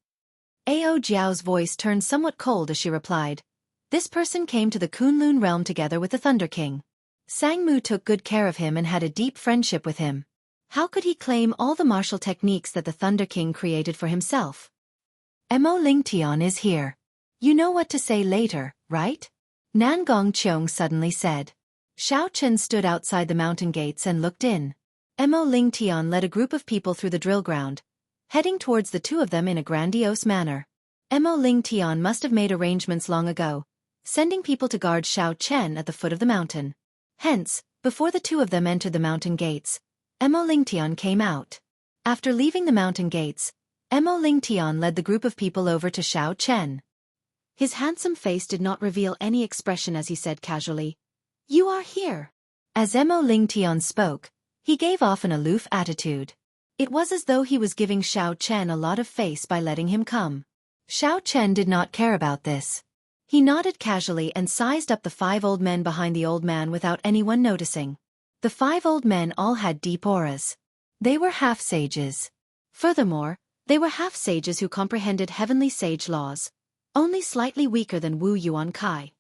S1: Ao Jiao's voice turned somewhat cold as she replied, This person came to the Kunlun realm together with the Thunder King. Sangmu took good care of him and had a deep friendship with him. How could he claim all the martial techniques that the Thunder King created for himself? Mo Lingtian is here. You know what to say later, right? Nangong Qiong suddenly said. Xiao Chen stood outside the mountain gates and looked in. Mo Lingtian led a group of people through the drill ground, heading towards the two of them in a grandiose manner. Mo Lingtian must have made arrangements long ago, sending people to guard Xiao Chen at the foot of the mountain. Hence, before the two of them entered the mountain gates, Mo Lingtian came out. After leaving the mountain gates, Mo Lingtian led the group of people over to Xiao Chen. His handsome face did not reveal any expression as he said casually, You are here. As Mo Lingtian spoke, he gave off an aloof attitude. It was as though he was giving Xiao Chen a lot of face by letting him come. Xiao Chen did not care about this. He nodded casually and sized up the 5 old men behind the old man without anyone noticing. The 5 old men all had deep auras. They were half-sages. Furthermore, they were half-sages who comprehended heavenly sage laws, only slightly weaker than Wu Yuan Kai.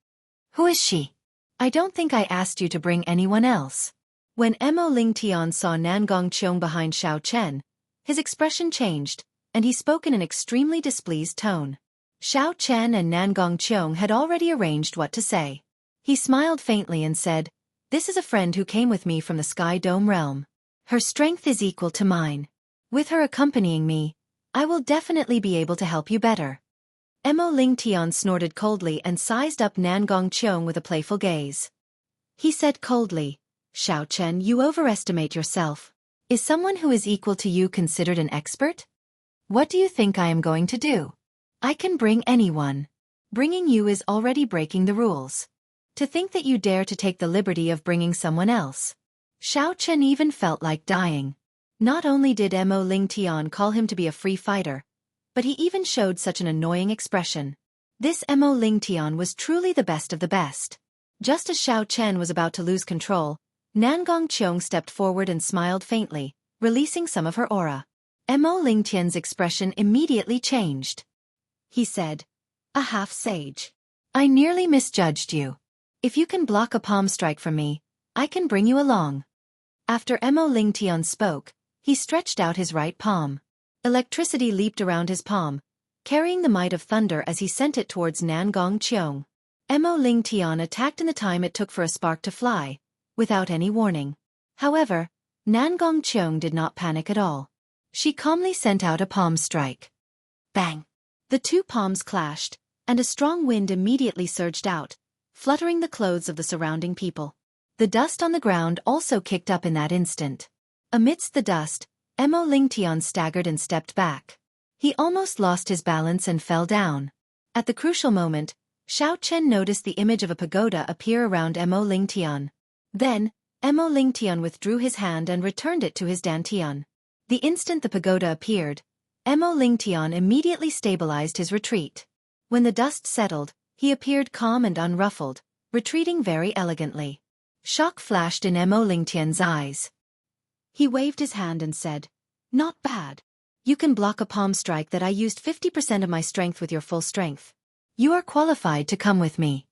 S1: Who is she? I don't think I asked you to bring anyone else. When Mo Lingtian saw Nangong Qiong behind Xiao Chen, his expression changed, and he spoke in an extremely displeased tone. Xiao Chen and Nangong Qiong had already arranged what to say. He smiled faintly and said, This is a friend who came with me from the Sky Dome realm. Her strength is equal to mine. With her accompanying me, I will definitely be able to help you better. Mo Lingtian snorted coldly and sized up Nangong Qiong with a playful gaze. He said coldly, Xiao Chen, you overestimate yourself. Is someone who is equal to you considered an expert? What do you think I am going to do? I can bring anyone. Bringing you is already breaking the rules. To think that you dare to take the liberty of bringing someone else. Xiao Chen even felt like dying. Not only did Mo Lingtian call him to be a free fighter, but he even showed such an annoying expression. This Mo Lingtian was truly the best of the best. Just as Xiao Chen was about to lose control, Nangong Qiong stepped forward and smiled faintly, releasing some of her aura. Mo Lingtian's expression immediately changed. He said, "A half-sage. I nearly misjudged you. If you can block a palm strike from me, I can bring you along." After Mo Lingtian spoke, he stretched out his right palm. Electricity leaped around his palm, carrying the might of thunder as he sent it towards Nangong Qiong. Mo Lingtian attacked in the time it took for a spark to fly, without any warning. However, Nangong Qiong did not panic at all. She calmly sent out a palm strike. Bang! The two palms clashed, and a strong wind immediately surged out, fluttering the clothes of the surrounding people. The dust on the ground also kicked up in that instant. Amidst the dust, Mo Lingtian staggered and stepped back. He almost lost his balance and fell down. At the crucial moment, Xiao Chen noticed the image of a pagoda appear around Mo Lingtian. Then, Mo Lingtian withdrew his hand and returned it to his dantian. The instant the pagoda appeared, Mo Lingtian immediately stabilized his retreat. When the dust settled, he appeared calm and unruffled, retreating very elegantly. Shock flashed in Mo Lingtian's eyes. He waved his hand and said, "Not bad. You can block a palm strike that I used 50% of my strength with your full strength. You are qualified to come with me."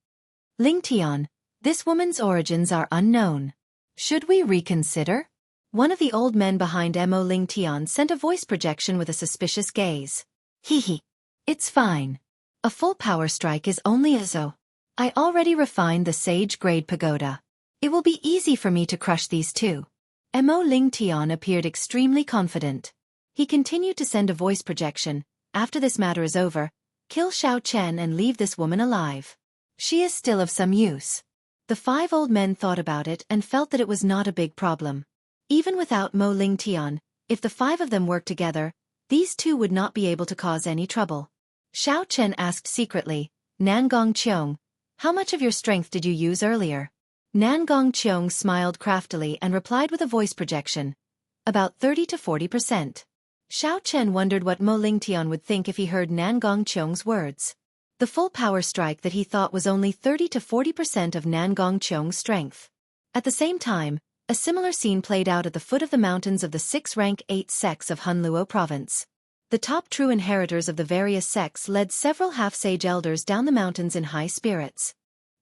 S1: "Lingtian, this woman's origins are unknown. Should we reconsider?" One of the old men behind Mo Lingtian sent a voice projection with a suspicious gaze. "Hee. It's fine. A full power strike is only a zo. I already refined the sage-grade pagoda. It will be easy for me to crush these two." Mo Lingtian appeared extremely confident. He continued to send a voice projection. "After this matter is over, kill Xiao Chen and leave this woman alive. She is still of some use." The five old men thought about it and felt that it was not a big problem. Even without Mo Lingtian, if the five of them worked together, these two would not be able to cause any trouble. Xiao Chen asked secretly, "Nangong Qiong, how much of your strength did you use earlier?" Nangong Qiong smiled craftily and replied with a voice projection, "About 30 to 40%. Xiao Chen wondered what Mo Lingtian would think if he heard Nangong Qiong's words. The full power strike that he thought was only 30 to 40% of Nangong Qiong's strength. At the same time, a similar scene played out at the foot of the mountains of the 6-rank 8 sects of Hunluo province. The top true inheritors of the various sects led several half-sage elders down the mountains in high spirits.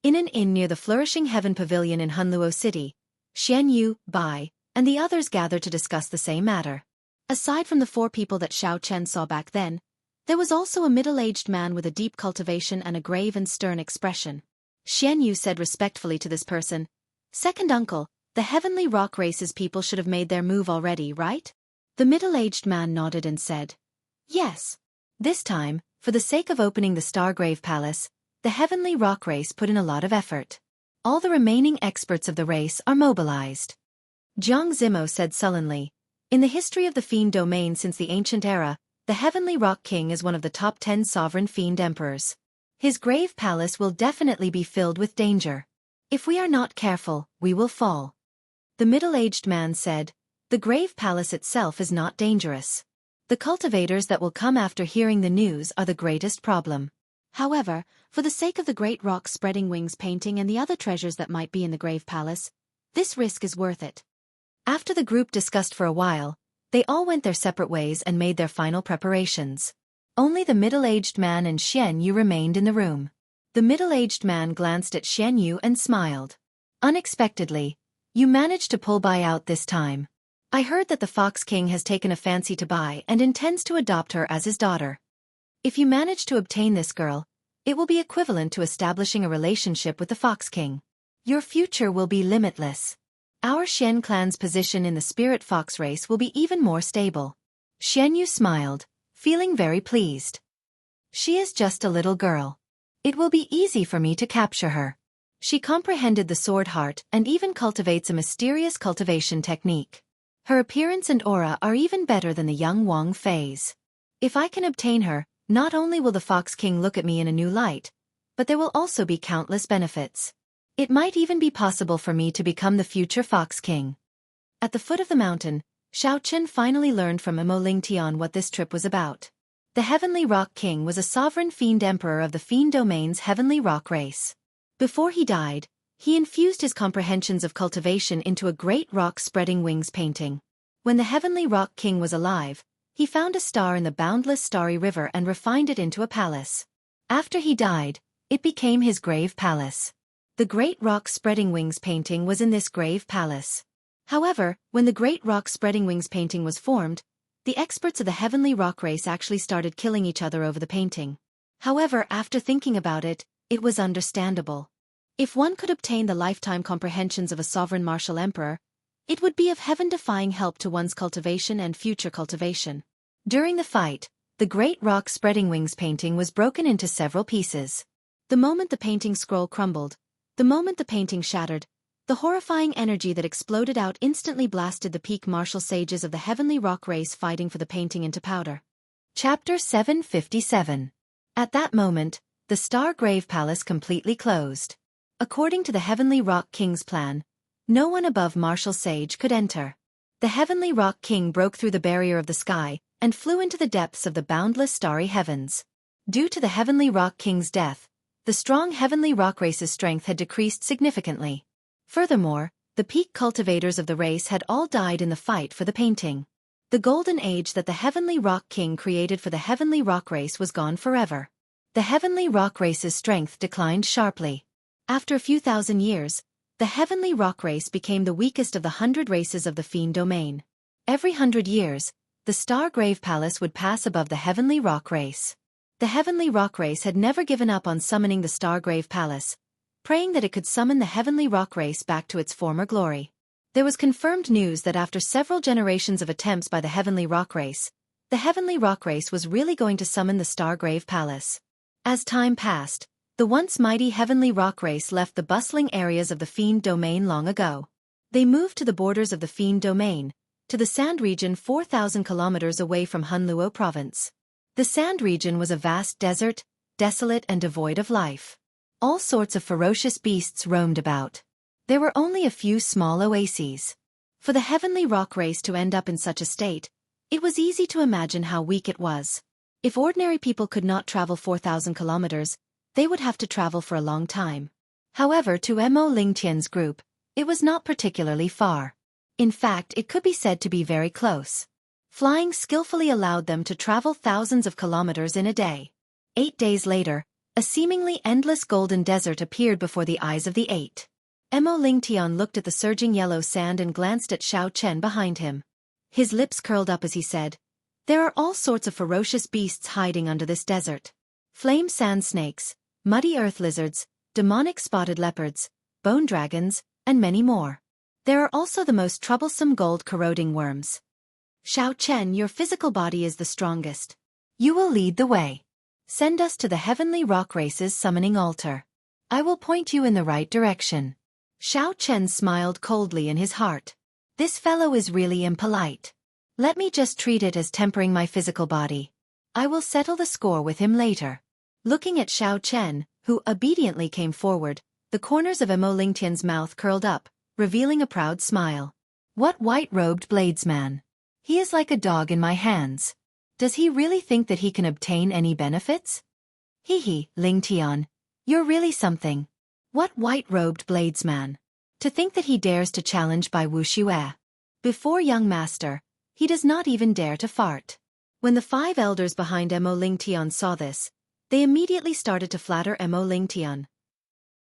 S1: In an inn near the flourishing Heaven Pavilion in Hunluo City, Xianxia, Bai, and the others gathered to discuss the same matter. Aside from the four people that Xiao Chen saw back then, there was also a middle-aged man with a deep cultivation and a grave and stern expression. Xianxia said respectfully to this person, "Second uncle, the Heavenly Rock Race's people should have made their move already, right?" The middle-aged man nodded and said, "Yes. This time, for the sake of opening the Stargrave Palace, the Heavenly Rock Race put in a lot of effort. All the remaining experts of the race are mobilized." Jiang Zimo said sullenly, "In the history of the Fiend domain since the ancient era, the Heavenly Rock King is one of the top 10 sovereign Fiend emperors. His grave palace will definitely be filled with danger. If we are not careful, we will fall." The middle-aged man said, "The grave palace itself is not dangerous. The cultivators that will come after hearing the news are the greatest problem. However, for the sake of the great rock spreading wings painting and the other treasures that might be in the grave palace, this risk is worth it." After the group discussed for a while, they all went their separate ways and made their final preparations. Only the middle-aged man and Xianxia remained in the room. The middle-aged man glanced at Xianxia and smiled. "Unexpectedly, you managed to pull Bai out this time. I heard that the Fox King has taken a fancy to Bai and intends to adopt her as his daughter. If you manage to obtain this girl, it will be equivalent to establishing a relationship with the Fox King. Your future will be limitless. Our Xian clan's position in the spirit fox race will be even more stable." Xianxia smiled, feeling very pleased. "She is just a little girl. It will be easy for me to capture her. She comprehended the sword heart and even cultivates a mysterious cultivation technique. Her appearance and aura are even better than the young Wang Fei's. If I can obtain her, not only will the Fox King look at me in a new light, but there will also be countless benefits. It might even be possible for me to become the future Fox King." At the foot of the mountain, Xiao Chen finally learned from Mo Lingtian what this trip was about. The Heavenly Rock King was a sovereign Fiend emperor of the Fiend domain's Heavenly Rock race. Before he died,
S2: He infused his comprehensions of cultivation into a great rock spreading wings painting. When the Heavenly Rock King was alive, he found a star in the boundless starry river and refined it into a palace. After he died, it became his grave palace. The Great Rock Spreading Wings painting was in this grave palace. However, when the Great Rock Spreading Wings painting was formed, the experts of the Heavenly Rock race actually started killing each other over the painting. However, after thinking about it, it was understandable. If one could obtain the lifetime comprehensions of a sovereign martial emperor, it would be of heaven-defying help to one's cultivation and future cultivation. During the fight, the Great Rock Spreading Wings painting was broken into several pieces. The moment the painting scroll crumbled, the moment the painting shattered, the horrifying energy that exploded out instantly blasted the peak martial sages of the Heavenly Rock race fighting for the painting into powder.
S1: Chapter 757. At that moment, the Star Grave Palace completely closed. According to the Heavenly Rock King's plan, no one above martial sage could enter. The Heavenly Rock King broke through the barrier of the sky and flew into the depths of the boundless starry heavens. Due to the Heavenly Rock King's death, the strong Heavenly Rock race's strength had decreased significantly. Furthermore, the peak cultivators of the race had all died in the fight for the painting. The golden age that the Heavenly Rock King created for the Heavenly Rock race was gone forever. The Heavenly Rock race's strength declined sharply. After a few thousand years, the Heavenly Rock race became the weakest of the 100 races of the Fiend domain. Every 100 years, the Star Grave Palace would pass above the Heavenly Rock race. The Heavenly Rock race had never given up on summoning the Star Grave Palace, praying that it could summon the Heavenly Rock race back to its former glory. There was confirmed news that after several generations of attempts by the Heavenly Rock race, the Heavenly Rock race was really going to summon the Star Grave Palace. As time passed, the once mighty Heavenly Rock race left the bustling areas of the Fiend domain long ago. They moved to the borders of the Fiend domain, to the Sand region 4,000 kilometers away from Hunluo province. The Sand region was a vast desert, desolate and devoid of life. All sorts of ferocious beasts roamed about. There were only a few small oases. For the Heavenly Rock race to end up in such a state, it was easy to imagine how weak it was. If ordinary people could not travel 4,000 kilometers, they would have to travel for a long time. However, to Mo Lingtian's group, it was not particularly far. In fact, it could be said to be very close. Flying skillfully allowed them to travel thousands of kilometers in a day. 8 days later, a seemingly endless golden desert appeared before the eyes of the 8. Mo Lingtian looked at the surging yellow sand and glanced at Xiao Chen behind him. His lips curled up as he said, "There are all sorts of ferocious beasts hiding under this desert. Flame sand snakes, muddy earth lizards, demonic spotted leopards, bone dragons, and many more. There are also the most troublesome gold-corroding worms. Xiao Chen, your physical body is the strongest. You will lead the way. Send us to the Heavenly Rock race's summoning altar. I will point you in the right direction." Xiao Chen smiled coldly in his heart. This fellow is really impolite. Let me just treat it as tempering my physical body. I will settle the score with him later. Looking at Xiao Chen, who obediently came forward, the corners of Mo Lingtian's mouth curled up, revealing a proud smile. What white-robed bladesman? He is like a dog in my hands. Does he really think that he can obtain any benefits? Hee, Lingtian, you're really something. What white-robed bladesman? To think that he dares to challenge by Wuxia. Before young master, he does not even dare to fart. When the 5 elders behind Mo Lingtian saw this, they immediately started to flatter Mo Lingtian.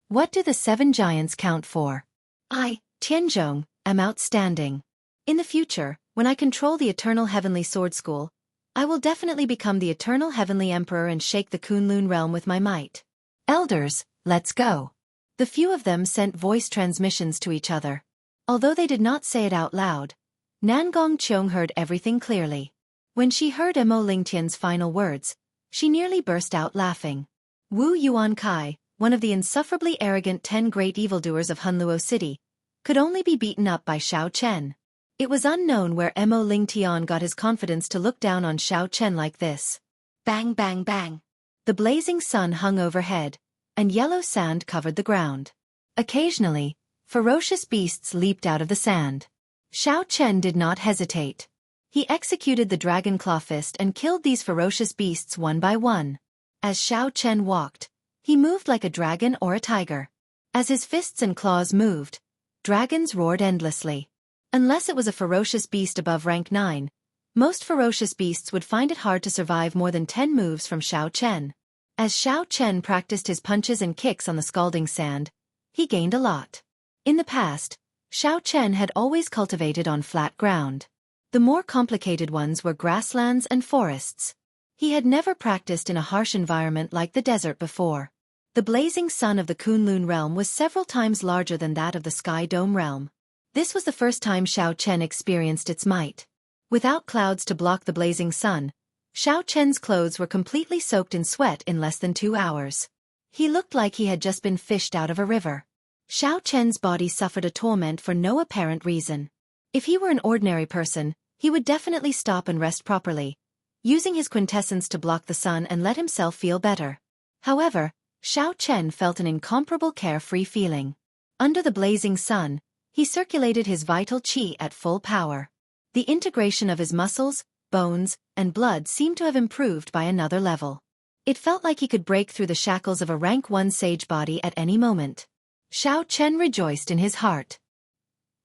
S1: What do the 7 giants count for? I, Tianzhong, am outstanding. In the future, when I control the Eternal Heavenly Sword School, I will definitely become the Eternal Heavenly Emperor and shake the Kunlun realm with my might. Elders, let's go. The few of them sent voice transmissions to each other. Although they did not say it out loud, Nangong Qiong heard everything clearly. When she heard Mo Lingtian's final words, she nearly burst out laughing. Wu Yuan Kai, one of the insufferably arrogant 10 great evildoers of Hunluo City, could only be beaten up by Xiao Chen. It was unknown where Mo Lingtian got his confidence to look down on Xiao Chen like this. Bang bang bang. The blazing sun hung overhead, and yellow sand covered the ground. Occasionally, ferocious beasts leaped out of the sand. Xiao Chen did not hesitate. He executed the dragon claw fist and killed these ferocious beasts one by one. As Xiao Chen walked, he moved like a dragon or a tiger. As his fists and claws moved, dragons roared endlessly. Unless it was a ferocious beast above rank 9, most ferocious beasts would find it hard to survive more than 10 moves from Xiao Chen. As Xiao Chen practiced his punches and kicks on the scalding sand, he gained a lot. In the past, Xiao Chen had always cultivated on flat ground. The more complicated ones were grasslands and forests. He had never practiced in a harsh environment like the desert before. The blazing sun of the Kunlun realm was several times larger than that of the Sky Dome realm. This was the first time Xiao Chen experienced its might. Without clouds to block the blazing sun, Xiao Chen's clothes were completely soaked in sweat in less than 2 hours. He looked like he had just been fished out of a river. Xiao Chen's body suffered a torment for no apparent reason. If he were an ordinary person, he would definitely stop and rest properly, using his quintessence to block the sun and let himself feel better. However, Xiao Chen felt an incomparable carefree feeling. Under the blazing sun, he circulated his vital qi at full power. The integration of his muscles, bones, and blood seemed to have improved by another level. It felt like he could break through the shackles of a rank 1 sage body at any moment. Xiao Chen rejoiced in his heart.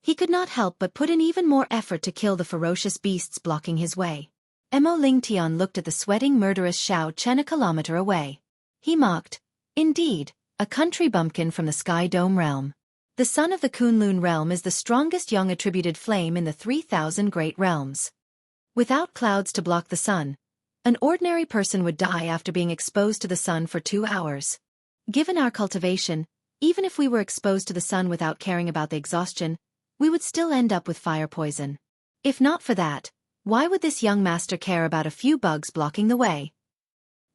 S1: He could not help but put in even more effort to kill the ferocious beasts blocking his way. Mo Lingtian looked at the sweating murderous Xiao Chen a kilometer away. He mocked, "Indeed, a country bumpkin from the Sky Dome realm. The sun of the Kunlun realm is the strongest young-attributed flame in the 3,000 great realms. Without clouds to block the sun, an ordinary person would die after being exposed to the sun for 2 hours. Given our cultivation, even if we were exposed to the sun without caring about the exhaustion, we would still end up with fire poison. If not for that, why would this young master care about a few bugs blocking the way?"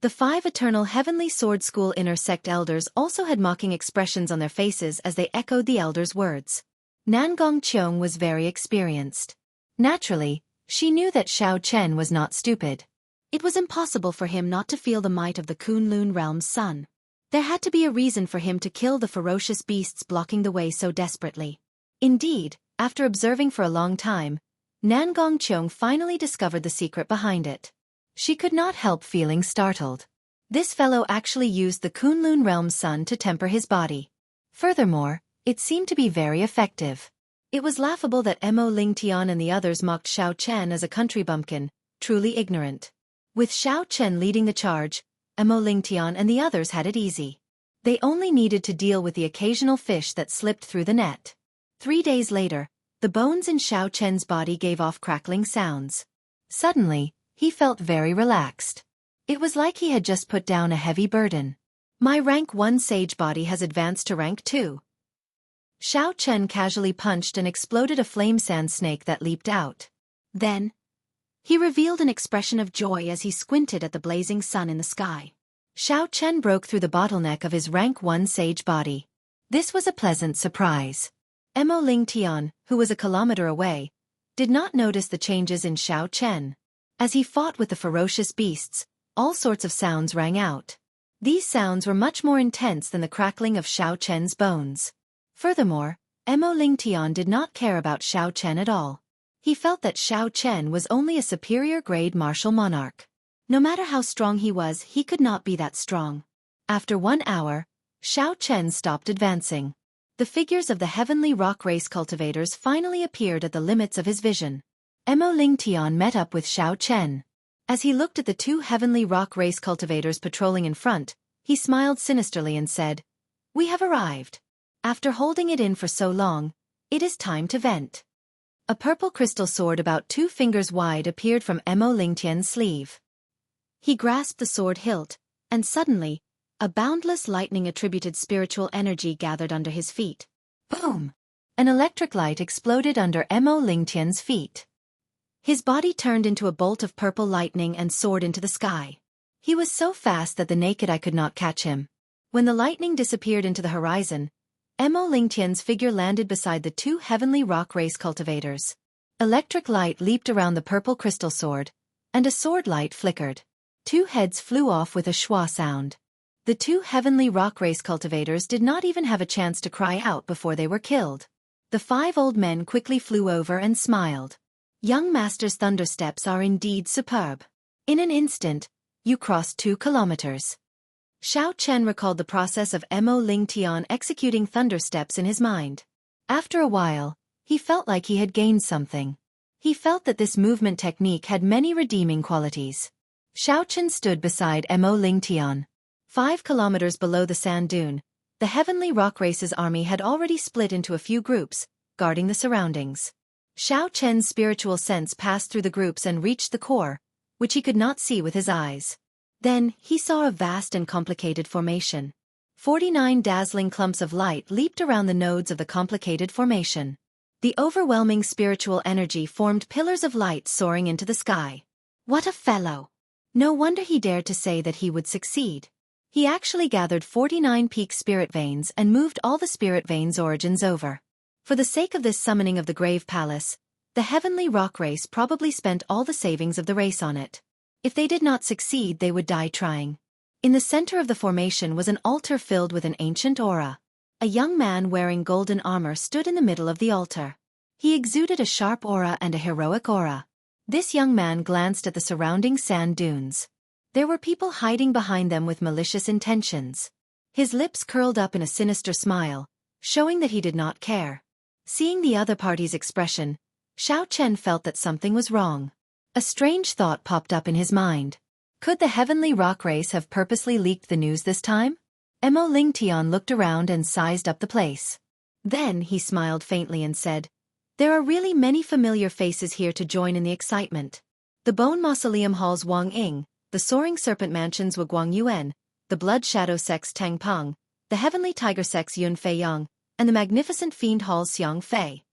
S1: The 5 eternal Heavenly Sword School inner sect elders also had mocking expressions on their faces as they echoed the elders' words. Nangong Qiong was very experienced. Naturally, she knew that Xiao Chen was not stupid. It was impossible for him not to feel the might of the Kunlun realm's sun. There had to be a reason for him to kill the ferocious beasts blocking the way so desperately. Indeed, after observing for a long time, Nangong Qiong finally discovered the secret behind it. She could not help feeling startled. This fellow actually used the Kunlun realm's sun to temper his body. Furthermore, it seemed to be very effective. It was laughable that Mo Lingtian and the others mocked Xiao Chen as a country bumpkin, truly ignorant. With Xiao Chen leading the charge, Mo Lingtian and the others had it easy. They only needed to deal with the occasional fish that slipped through the net. 3 days later, the bones in Xiao Chen's body gave off crackling sounds. Suddenly, he felt very relaxed. It was like he had just put down a heavy burden. "My rank 1 sage body has advanced to rank 2. Xiao Chen casually punched and exploded a flame sand snake that leaped out. Then, he revealed an expression of joy as he squinted at the blazing sun in the sky. Xiao Chen broke through the bottleneck of his rank 1 sage body. This was a pleasant surprise. Mo Lingtian, who was a kilometer away, did not notice the changes in Xiao Chen. As he fought with the ferocious beasts, all sorts of sounds rang out. These sounds were much more intense than the crackling of Xiao Chen's bones. Furthermore, Mo Lingtian did not care about Xiao Chen at all. He felt that Xiao Chen was only a superior-grade martial monarch. No matter how strong he was, he could not be that strong. After 1 hour, Xiao Chen stopped advancing. The figures of the heavenly rock race cultivators finally appeared at the limits of his vision. Mo Lingtian met up with Xiao Chen. As he looked at the 2 heavenly rock race cultivators patrolling in front, he smiled sinisterly and said, "We have arrived. After holding it in for so long, it is time to vent." A purple crystal sword about 2 fingers wide appeared from Mo Lingtian's sleeve. He grasped the sword hilt, and suddenly, a boundless lightning-attributed spiritual energy gathered under his feet. Boom! An electric light exploded under Mo Lingtian's feet. His body turned into a bolt of purple lightning and soared into the sky. He was so fast that the naked eye could not catch him. When the lightning disappeared into the horizon, Mo Lingtian's figure landed beside the 2 heavenly rock race cultivators. Electric light leaped around the purple crystal sword, and a sword light flickered. 2 heads flew off with a schwa sound. The 2 heavenly rock race cultivators did not even have a chance to cry out before they were killed. The 5 old men quickly flew over and smiled. "Young master's thundersteps are indeed superb. In an instant, you crossed 2 kilometers. Xiao Chen recalled the process of Mo Lingtian executing thunder steps in his mind. After a while, he felt like he had gained something. He felt that this movement technique had many redeeming qualities. Xiao Chen stood beside Mo Lingtian. 5 kilometers below the sand dune, the Heavenly Rock Race's army had already split into a few groups, guarding the surroundings. Xiao Chen's spiritual sense passed through the groups and reached the core, which he could not see with his eyes. Then, he saw a vast and complicated formation. 49 dazzling clumps of light leaped around the nodes of the complicated formation. The overwhelming spiritual energy formed pillars of light soaring into the sky. What a fellow! No wonder he dared to say that he would succeed. He actually gathered 49 peak spirit veins and moved all the spirit veins' origins over. For the sake of this summoning of the Grave Palace, the Heavenly Rock Race probably spent all the savings of the race on it. If they did not succeed, they would die trying. In the center of the formation was an altar filled with an ancient aura. A young man wearing golden armor stood in the middle of the altar. He exuded a sharp aura and a heroic aura. This young man glanced at the surrounding sand dunes. There were people hiding behind them with malicious intentions. His lips curled up in a sinister smile, showing that he did not care. Seeing the other party's expression, Xiao Chen felt that something was wrong. A strange thought popped up in his mind. Could the Heavenly Rock Race have purposely leaked the news this time? Mo Lingtian looked around and sized up the place. Then he smiled faintly and said, "There are really many familiar faces here to join in the excitement. The Bone Mausoleum Hall's Wang Ying, the Soaring Serpent Mansion's Guang Yuan, the Blood Shadow Sect's Tang Peng, the Heavenly Tiger Sect's Yun Fei Yang, and the Magnificent Fiend Hall's Xiang Fei.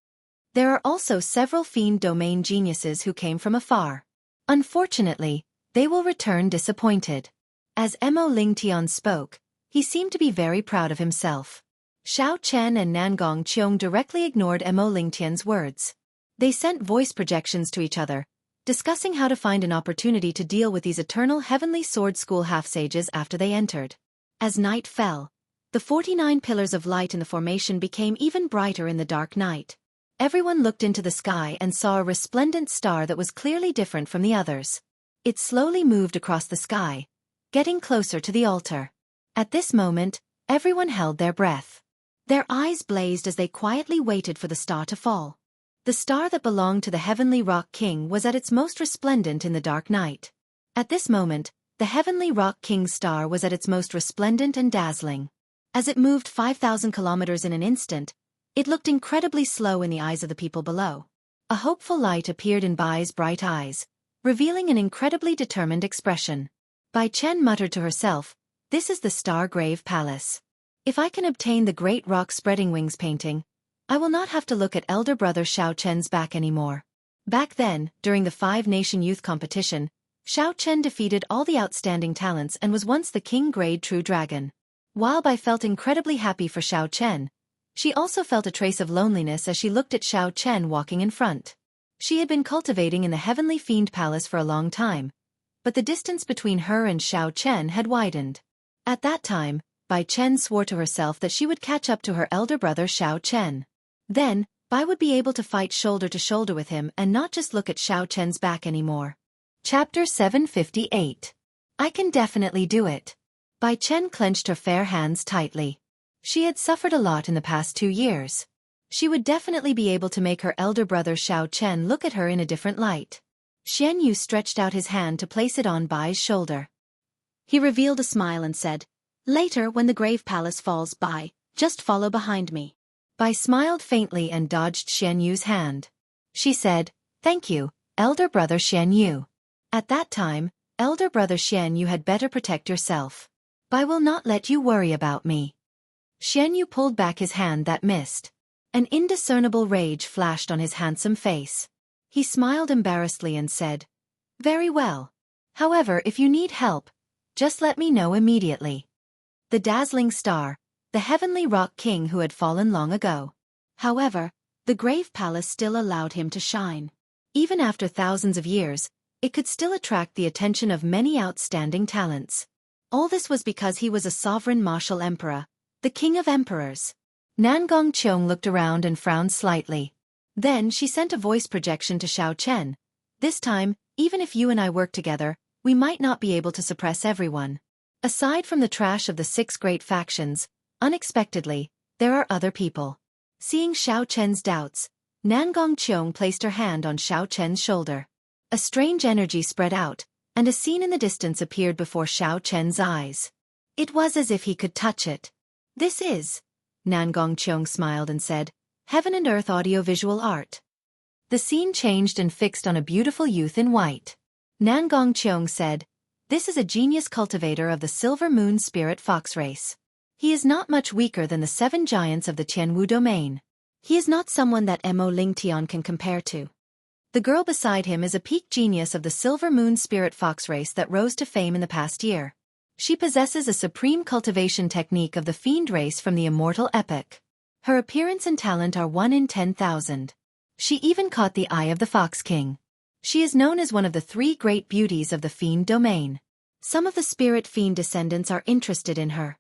S1: There are also several fiend domain geniuses who came from afar. Unfortunately, they will return disappointed." As Mo Lingtian spoke, he seemed to be very proud of himself. Xiao Chen and Nangong Qiong directly ignored Mo Lingtian's words. They sent voice projections to each other, discussing how to find an opportunity to deal with these eternal Heavenly Sword School half-sages after they entered. As night fell, the 49 pillars of light in the formation became even brighter in the dark night. Everyone looked into the sky and saw a resplendent star that was clearly different from the others. It slowly moved across the sky, getting closer to the altar. At this moment, everyone held their breath. Their eyes blazed as they quietly waited for the star to fall. The star that belonged to the Heavenly Rock King was at its most resplendent in the dark night. At this moment, the Heavenly Rock King's star was at its most resplendent and dazzling. As it moved 5,000 kilometers in an instant, it looked incredibly slow in the eyes of the people below. A hopeful light appeared in Bai's bright eyes, revealing an incredibly determined expression. Bai Chen muttered to herself, "This is the Star Grave Palace. If I can obtain the Great Rock Spreading Wings painting, I will not have to look at elder brother Xiao Chen's back anymore." Back then, during the 5-nation youth competition, Xiao Chen defeated all the outstanding talents and was once the king-grade true dragon. While Bai felt incredibly happy for Xiao Chen, she also felt a trace of loneliness as she looked at Xiao Chen walking in front. She had been cultivating in the Heavenly Fiend Palace for a long time, but the distance between her and Xiao Chen had widened. At that time, Bai Chen swore to herself that she would catch up to her elder brother Xiao Chen. Then, Bai would be able to fight shoulder to shoulder with him and not just look at Xiao Chen's back anymore. Chapter 758. I can definitely do it. Bai Chen clenched her fair hands tightly. She had suffered a lot in the past 2 years. She would definitely be able to make her elder brother Xiao Chen look at her in a different light. Xianyu stretched out his hand to place it on Bai's shoulder. He revealed a smile and said, "Later, when the Grave Palace falls, Bai, just follow behind me." Bai smiled faintly and dodged Xianyu's hand. She said, "Thank you, elder brother Xianyu. At that time, elder brother Xian, you had better protect yourself. Bai will not let you worry about me." Xianyu pulled back his hand that missed. An indiscernible rage flashed on his handsome face. He smiled embarrassedly and said, "Very well. However, if you need help, just let me know immediately." The dazzling star, the Heavenly Rock King who had fallen long ago. However, the Grave Palace still allowed him to shine. Even after thousands of years, it could still attract the attention of many outstanding talents. All this was because he was a sovereign martial emperor, the king of emperors. Nangong Qiong looked around and frowned slightly. Then she sent a voice projection to Xiao Chen. "This time, even if you and I work together, we might not be able to suppress everyone." Aside from the trash of the 6 great factions, unexpectedly, there are other people. Seeing Xiao Chen's doubts, Nan Gongqiong placed her hand on Xiao Chen's shoulder. A strange energy spread out, and a scene in the distance appeared before Xiao Chen's eyes. It was as if he could touch it. This is, Nan Gongqiong smiled and said, Heaven and Earth audiovisual art. The scene changed and fixed on a beautiful youth in white. Nan Gongqiong said, This is a genius cultivator of the Silver Moon Spirit Fox race. He is not much weaker than the 7 giants of the Tianwu domain. He is not someone that Mo Lingtian can compare to. The girl beside him is a peak genius of the Silver Moon Spirit Fox race that rose to fame in the past year. She possesses a supreme cultivation technique of the fiend race from the Immortal epoch. Her appearance and talent are 1 in 10,000. She even caught the eye of the Fox King. She is known as one of the 3 great beauties of the fiend domain. Some of the spirit fiend descendants are interested in her.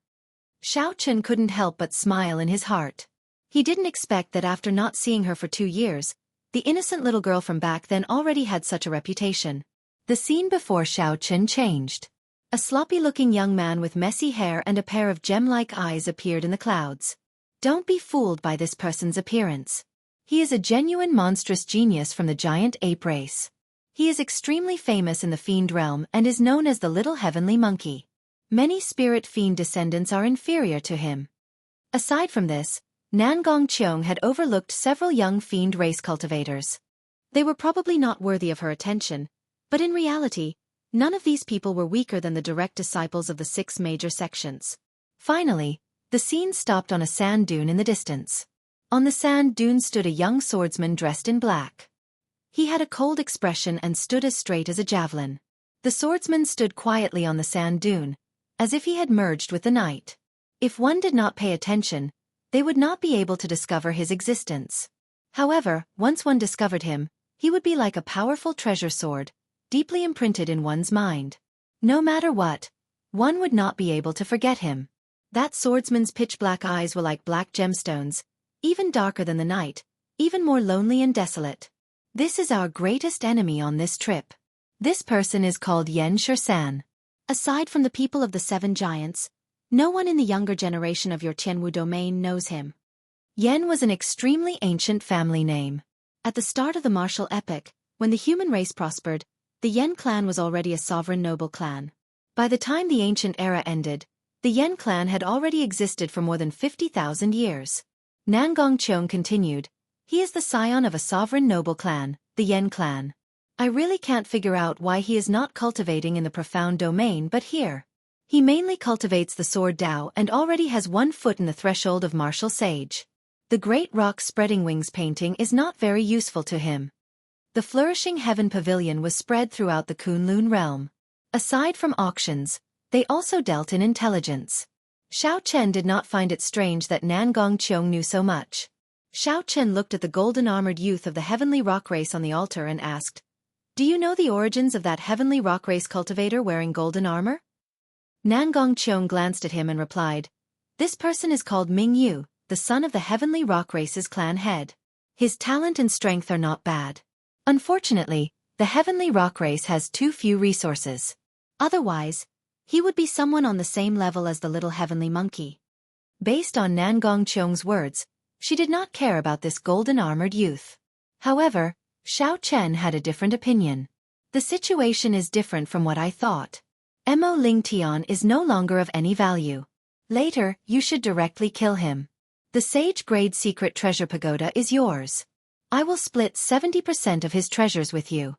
S1: Xiao Chen couldn't help but smile in his heart. He didn't expect that after not seeing her for 2 years, the innocent little girl from back then already had such a reputation. The scene before Xiao Chen changed. A sloppy-looking young man with messy hair and a pair of gem-like eyes appeared in the clouds. Don't be fooled by this person's appearance. He is a genuine monstrous genius from the giant ape race. He is extremely famous in the fiend realm and is known as the Little Heavenly Monkey. Many spirit fiend descendants are inferior to him. Aside from this, Nan Gongqiong had overlooked several young fiend race cultivators. They were probably not worthy of her attention, but in reality, none of these people were weaker than the direct disciples of the 6 major sections. Finally, the scene stopped on a sand dune in the distance. On the sand dune stood a young swordsman dressed in black. He had a cold expression and stood as straight as a javelin. The swordsman stood quietly on the sand dune, as if he had merged with the night. If one did not pay attention, they would not be able to discover his existence. However, once one discovered him, he would be like a powerful treasure sword, deeply imprinted in one's mind. No matter what, one would not be able to forget him. That swordsman's pitch-black eyes were like black gemstones, even darker than the night, even more lonely and desolate. This is our greatest enemy on this trip. This person is called Yan Shersan. Aside from the people of the 7 giants, no one in the younger generation of your Tianwu domain knows him. Yan was an extremely ancient family name. At the start of the martial epoch, when the human race prospered, the Yan clan was already a sovereign noble clan. By the time the ancient era ended, the Yan clan had already existed for more than 50,000 years. Nan Gongqiong continued, He is the scion of a sovereign noble clan, the Yan clan. I really can't figure out why he is not cultivating in the profound domain but here. He mainly cultivates the sword Dao and already has 1 foot in the threshold of martial sage. The great rock spreading wings painting is not very useful to him. The flourishing heaven pavilion was spread throughout the Kunlun realm. Aside from auctions, they also dealt in intelligence. Xiao Chen did not find it strange that Nan Gongqiong knew so much. Xiao Chen looked at the golden-armored youth of the heavenly rock race on the altar and asked, Do you know the origins of that heavenly rock race cultivator wearing golden armor? Nan Gongqiong glanced at him and replied, This person is called Ming Yu, the son of the heavenly rock race's clan head. His talent and strength are not bad. Unfortunately, the heavenly rock race has too few resources. Otherwise, he would be someone on the same level as the little heavenly monkey. Based on Nan Gongqiong's words, she did not care about this golden-armored youth. However, Xiao Chen had a different opinion. The situation is different from what I thought. Mo Lingtian is no longer of any value. Later, you should directly kill him. The sage-grade secret treasure pagoda is yours. I will split 70% of his treasures with you.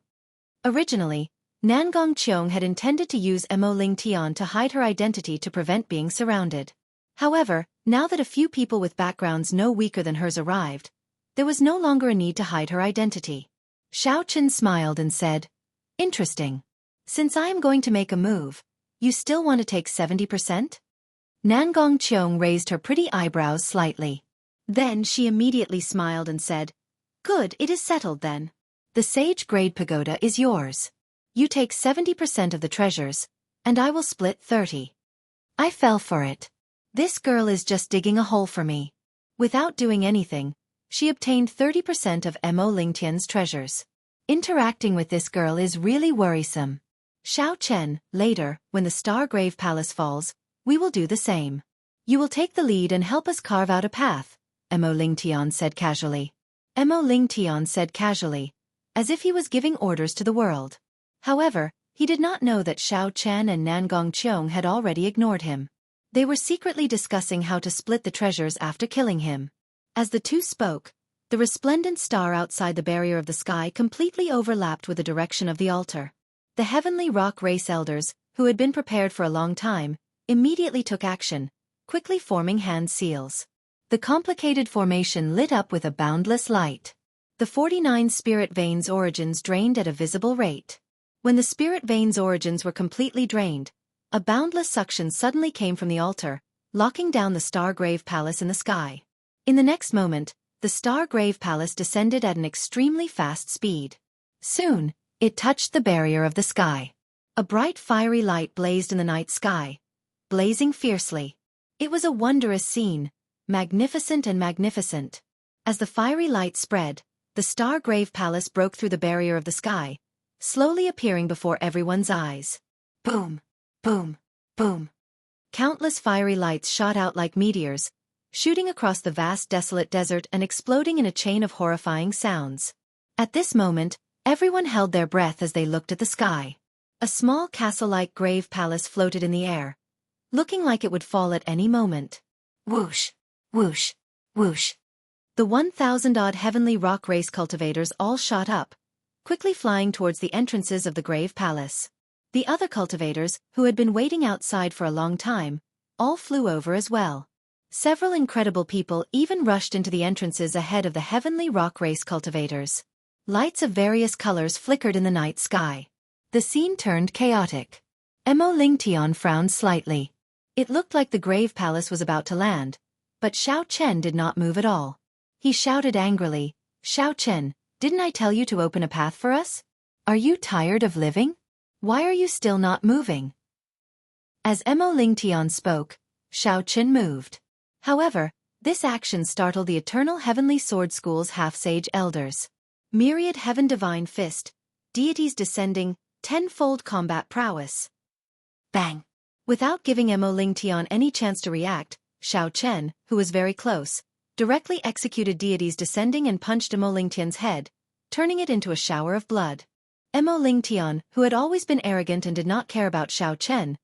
S1: Originally, Nan Gongqiong had intended to use Mo Lingtian to hide her identity to prevent being surrounded. However, now that a few people with backgrounds no weaker than hers arrived, there was no longer a need to hide her identity. Xiao Chen smiled and said, Interesting. Since I am going to make a move, you still want to take 70%? Nan Gongqiong raised her pretty eyebrows slightly. Then she immediately smiled and said, Good, it is settled then. The sage-grade pagoda is yours. You take 70% of the treasures, and I will split 30. I fell for it. This girl is just digging a hole for me. Without doing anything, she obtained 30% of Mo Lingtian's treasures. Interacting with this girl is really worrisome. Xiao Chen, later, when the Stargrave Palace falls, we will do the same. You will take the lead and help us carve out a path, Mo Lingtian said casually. Mo Lingtian said casually, as if he was giving orders to the world. However, he did not know that Xiao Chen and Nangong Qiong had already ignored him. They were secretly discussing how to split the treasures after killing him. As the two spoke, the resplendent star outside the barrier of the sky completely overlapped with the direction of the altar. The heavenly rock race elders, who had been prepared for a long time, immediately took action, quickly forming hand seals. The complicated formation lit up with a boundless light. The 49 spirit veins' origins drained at a visible rate. When the spirit veins' origins were completely drained, a boundless suction suddenly came from the altar, locking down the Stargrave Palace in the sky. In the next moment, the Stargrave Palace descended at an extremely fast speed. Soon, it touched the barrier of the sky. A bright fiery light blazed in the night sky, blazing fiercely. It was a wondrous scene, magnificent and magnificent. As the fiery light spread, the Stargrave Palace broke through the barrier of the sky, slowly appearing before everyone's eyes. Boom! Boom! Boom! Countless fiery lights shot out like meteors, shooting across the vast desolate desert and exploding in a chain of horrifying sounds. At this moment, everyone held their breath as they looked at the sky. A small castle-like grave palace floated in the air, looking like it would fall at any moment. Whoosh! Whoosh! Whoosh! The 1,000-odd heavenly rock race cultivators all shot up, quickly flying towards the entrances of the grave palace. The other cultivators, who had been waiting outside for a long time, all flew over as well. Several incredible people even rushed into the entrances ahead of the heavenly rock race cultivators. Lights of various colors flickered in the night sky. The scene turned chaotic. Mo Lingtian frowned slightly. It looked like the grave palace was about to land, but Xiao Chen did not move at all. He shouted angrily, "Xiao Chen, didn't I tell you to open a path for us? Are you tired of living? Why are you still not moving?" As Mo Lingtian spoke, Xiao Chen moved. However, this action startled the Eternal Heavenly Sword School's half-sage elders. Myriad Heaven Divine Fist, deities descending, tenfold combat prowess. Bang! Without giving Mo Lingtian any chance to react, Xiao Chen, who was very close, directly executed deities descending and punched Mo Lingtian's head, turning it into a shower of blood. Mo Lingtian, who had always been arrogant and did not care about Xiao Chen,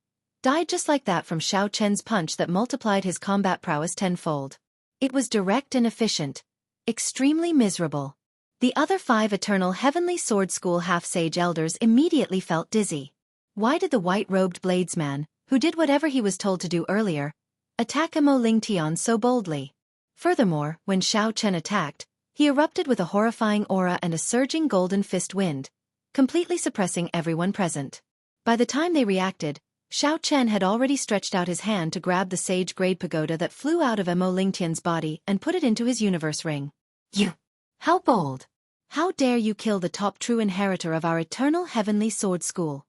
S1: died just like that from Xiao Chen's punch that multiplied his combat prowess tenfold. It was direct and efficient, extremely miserable. The other 5 Eternal Heavenly Sword School half-sage elders immediately felt dizzy. Why did the white-robed bladesman, who did whatever he was told to do earlier, attack Mo Lingtian so boldly? Furthermore, when Xiao Chen attacked, he erupted with a horrifying aura and a surging golden fist wind, completely suppressing everyone present. By the time they reacted, Xiao Chen had already stretched out his hand to grab the sage-grade pagoda that flew out of Mo Lingtian's body and put it into his universe ring. "You! How bold! How dare you kill the top true inheritor of our Eternal Heavenly Sword School?"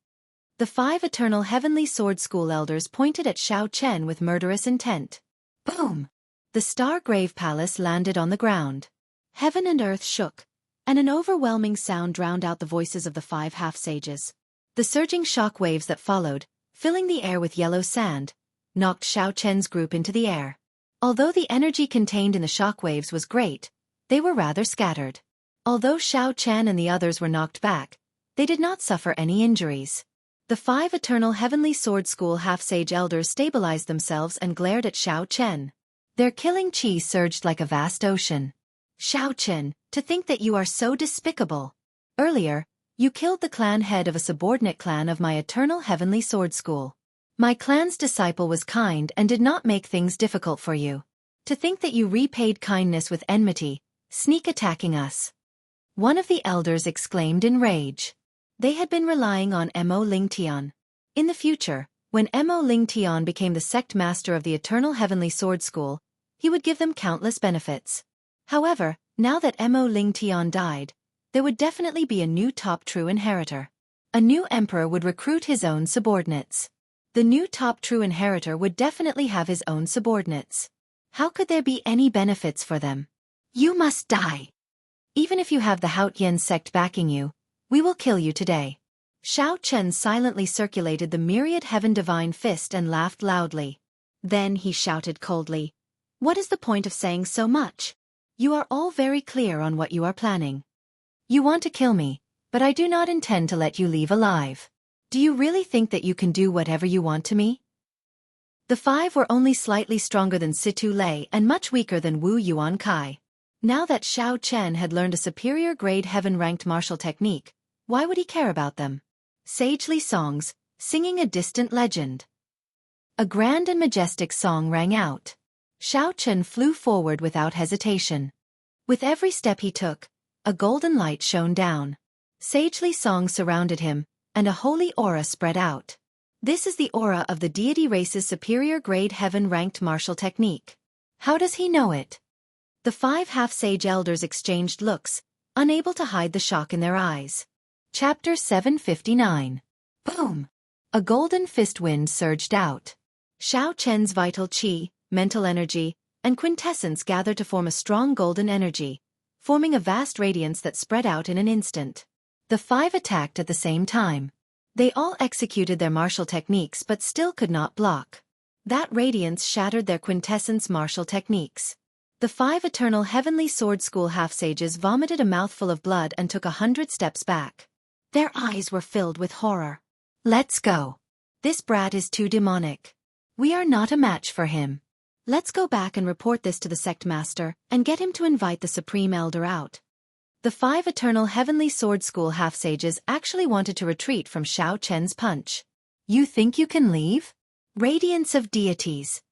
S1: The 5 Eternal Heavenly Sword School elders pointed at Xiao Chen with murderous intent. Boom! The Stargrave Palace landed on the ground. Heaven and earth shook, and an overwhelming sound drowned out the voices of the 5 half-sages. The surging shock waves that followed, filling the air with yellow sand, knocked Xiao Chen's group into the air. Although the energy contained in the shock waves was great, they were rather scattered. Although Xiao Chen and the others were knocked back, they did not suffer any injuries. The 5 Eternal Heavenly Sword School half-sage elders stabilized themselves and glared at Xiao Chen. Their killing chi surged like a vast ocean. "Xiao Chen, to think that you are so despicable. Earlier, you killed the clan head of a subordinate clan of my Eternal Heavenly Sword School. My clan's disciple was kind and did not make things difficult for you. To think that you repaid kindness with enmity, sneak attacking us." One of the elders exclaimed in rage. They had been relying on Mo Lingtian. In the future, when Mo Lingtian became the sect master of the Eternal Heavenly Sword School, he would give them countless benefits. However, now that Mo Lingtian died, there would definitely be a new top true inheritor. A new emperor would recruit his own subordinates. The new top true inheritor would definitely have his own subordinates. How could there be any benefits for them? "You must die. Even if you have the Haotian sect backing you, we will kill you today."
S2: Xiao Chen silently circulated the myriad heaven divine fist and laughed loudly. Then he shouted coldly, "What is the point of saying so much? You are all very clear on what you are planning. You want to kill me, but I do not intend to let you leave alive. Do you really think that you can do whatever you want to me?" The five were only slightly stronger than Situ Lei and much weaker than Wu Yuan Kai. Now that Xiao Chen had learned a superior grade heaven-ranked martial technique, why would he care about them? Sagely songs, singing a distant legend. A grand and majestic song rang out. Xiao Chen flew forward without hesitation. With every step he took, a golden light shone down. Sagely songs surrounded him, and a holy aura spread out. This is the aura of the deity race's superior grade heaven-ranked martial technique. How does he know it? The five half-sage elders exchanged looks, unable to hide the shock in their eyes. Chapter 759. Boom! A golden fist wind surged out. Xiao Chen's vital qi, mental energy, and quintessence gathered to form a strong golden energy, forming a vast radiance that spread out in an instant. The five attacked at the same time. They all executed their martial techniques but still could not block. That radiance shattered their quintessence martial techniques. The five eternal heavenly sword school half-sages vomited a mouthful of blood and took 100 steps back. Their eyes were filled with horror. "Let's go. This brat is too demonic. We are not a match for him. Let's go back and report this to the sect master and get him to invite the supreme elder out." The five eternal heavenly sword school half-sages actually wanted to retreat from Xiao Chen's punch. "You think you can leave? Radiance of deities."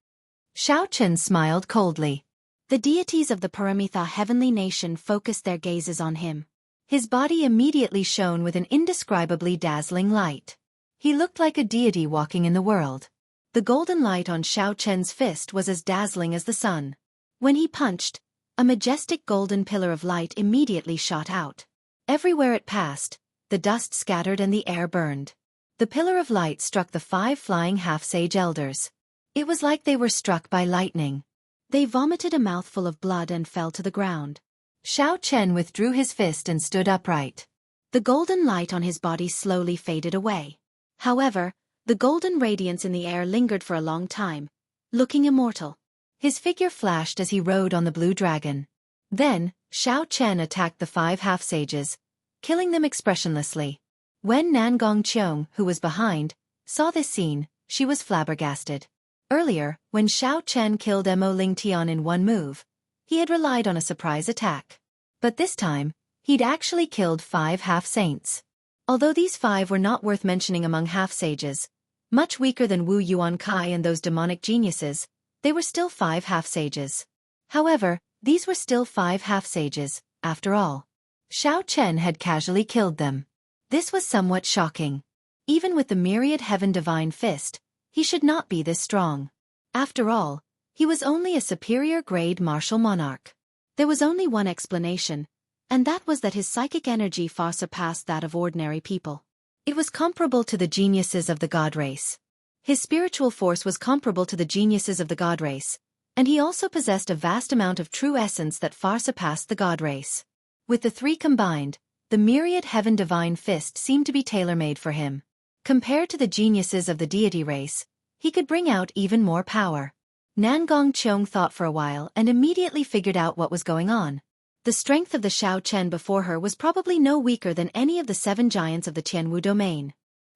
S2: Xiao Chen smiled coldly. The deities of the Paramitha heavenly nation focused their gazes on him. His body immediately shone with an indescribably dazzling light. He looked like a deity walking in the world. The golden light on Xiao Chen's fist was as dazzling as the sun. When he punched, a majestic golden pillar of light immediately shot out. Everywhere it passed, the dust scattered and the air burned. The pillar of light struck the five flying half-sage elders. It was like they were struck by lightning. They vomited a mouthful of blood and fell to the ground. Xiao Chen withdrew his fist and stood upright. The golden light on his body slowly faded away. However, the golden radiance in the air lingered for a long time, looking immortal. His figure flashed as he rode on the blue dragon. Then, Xiao Chen attacked the five half-sages, killing them expressionlessly. When Nangong Qiong, who was behind, saw this scene, she was flabbergasted. Earlier, when Xiao Chen killed Mo Lingtian in one move, he had relied on a surprise attack. But this time, he'd actually killed five half-saints. Although these five were not worth mentioning among half-sages, much weaker than Wu Yuan Kai and those demonic geniuses, they were still five half-sages. However, these were still five half-sages, after all. Xiao Chen had casually killed them. This was somewhat shocking. Even with the myriad heaven divine fist, he should not be this strong. After all, he was only a superior grade martial monarch. There was only one explanation, and that was that his psychic energy far surpassed that of ordinary people. It was comparable to the geniuses of the god race. His spiritual force was comparable to the geniuses of the god race, and he also possessed a vast amount of true essence that far surpassed the god race. With the three combined, the myriad heaven divine fist seemed to be tailor-made for him. Compared to the geniuses of the deity race, he could bring out even more power. Nangong Qiong thought for a while and immediately figured out what was going on. The strength of the Xiao Chen before her was probably no weaker than any of the seven giants of the Tianwu domain.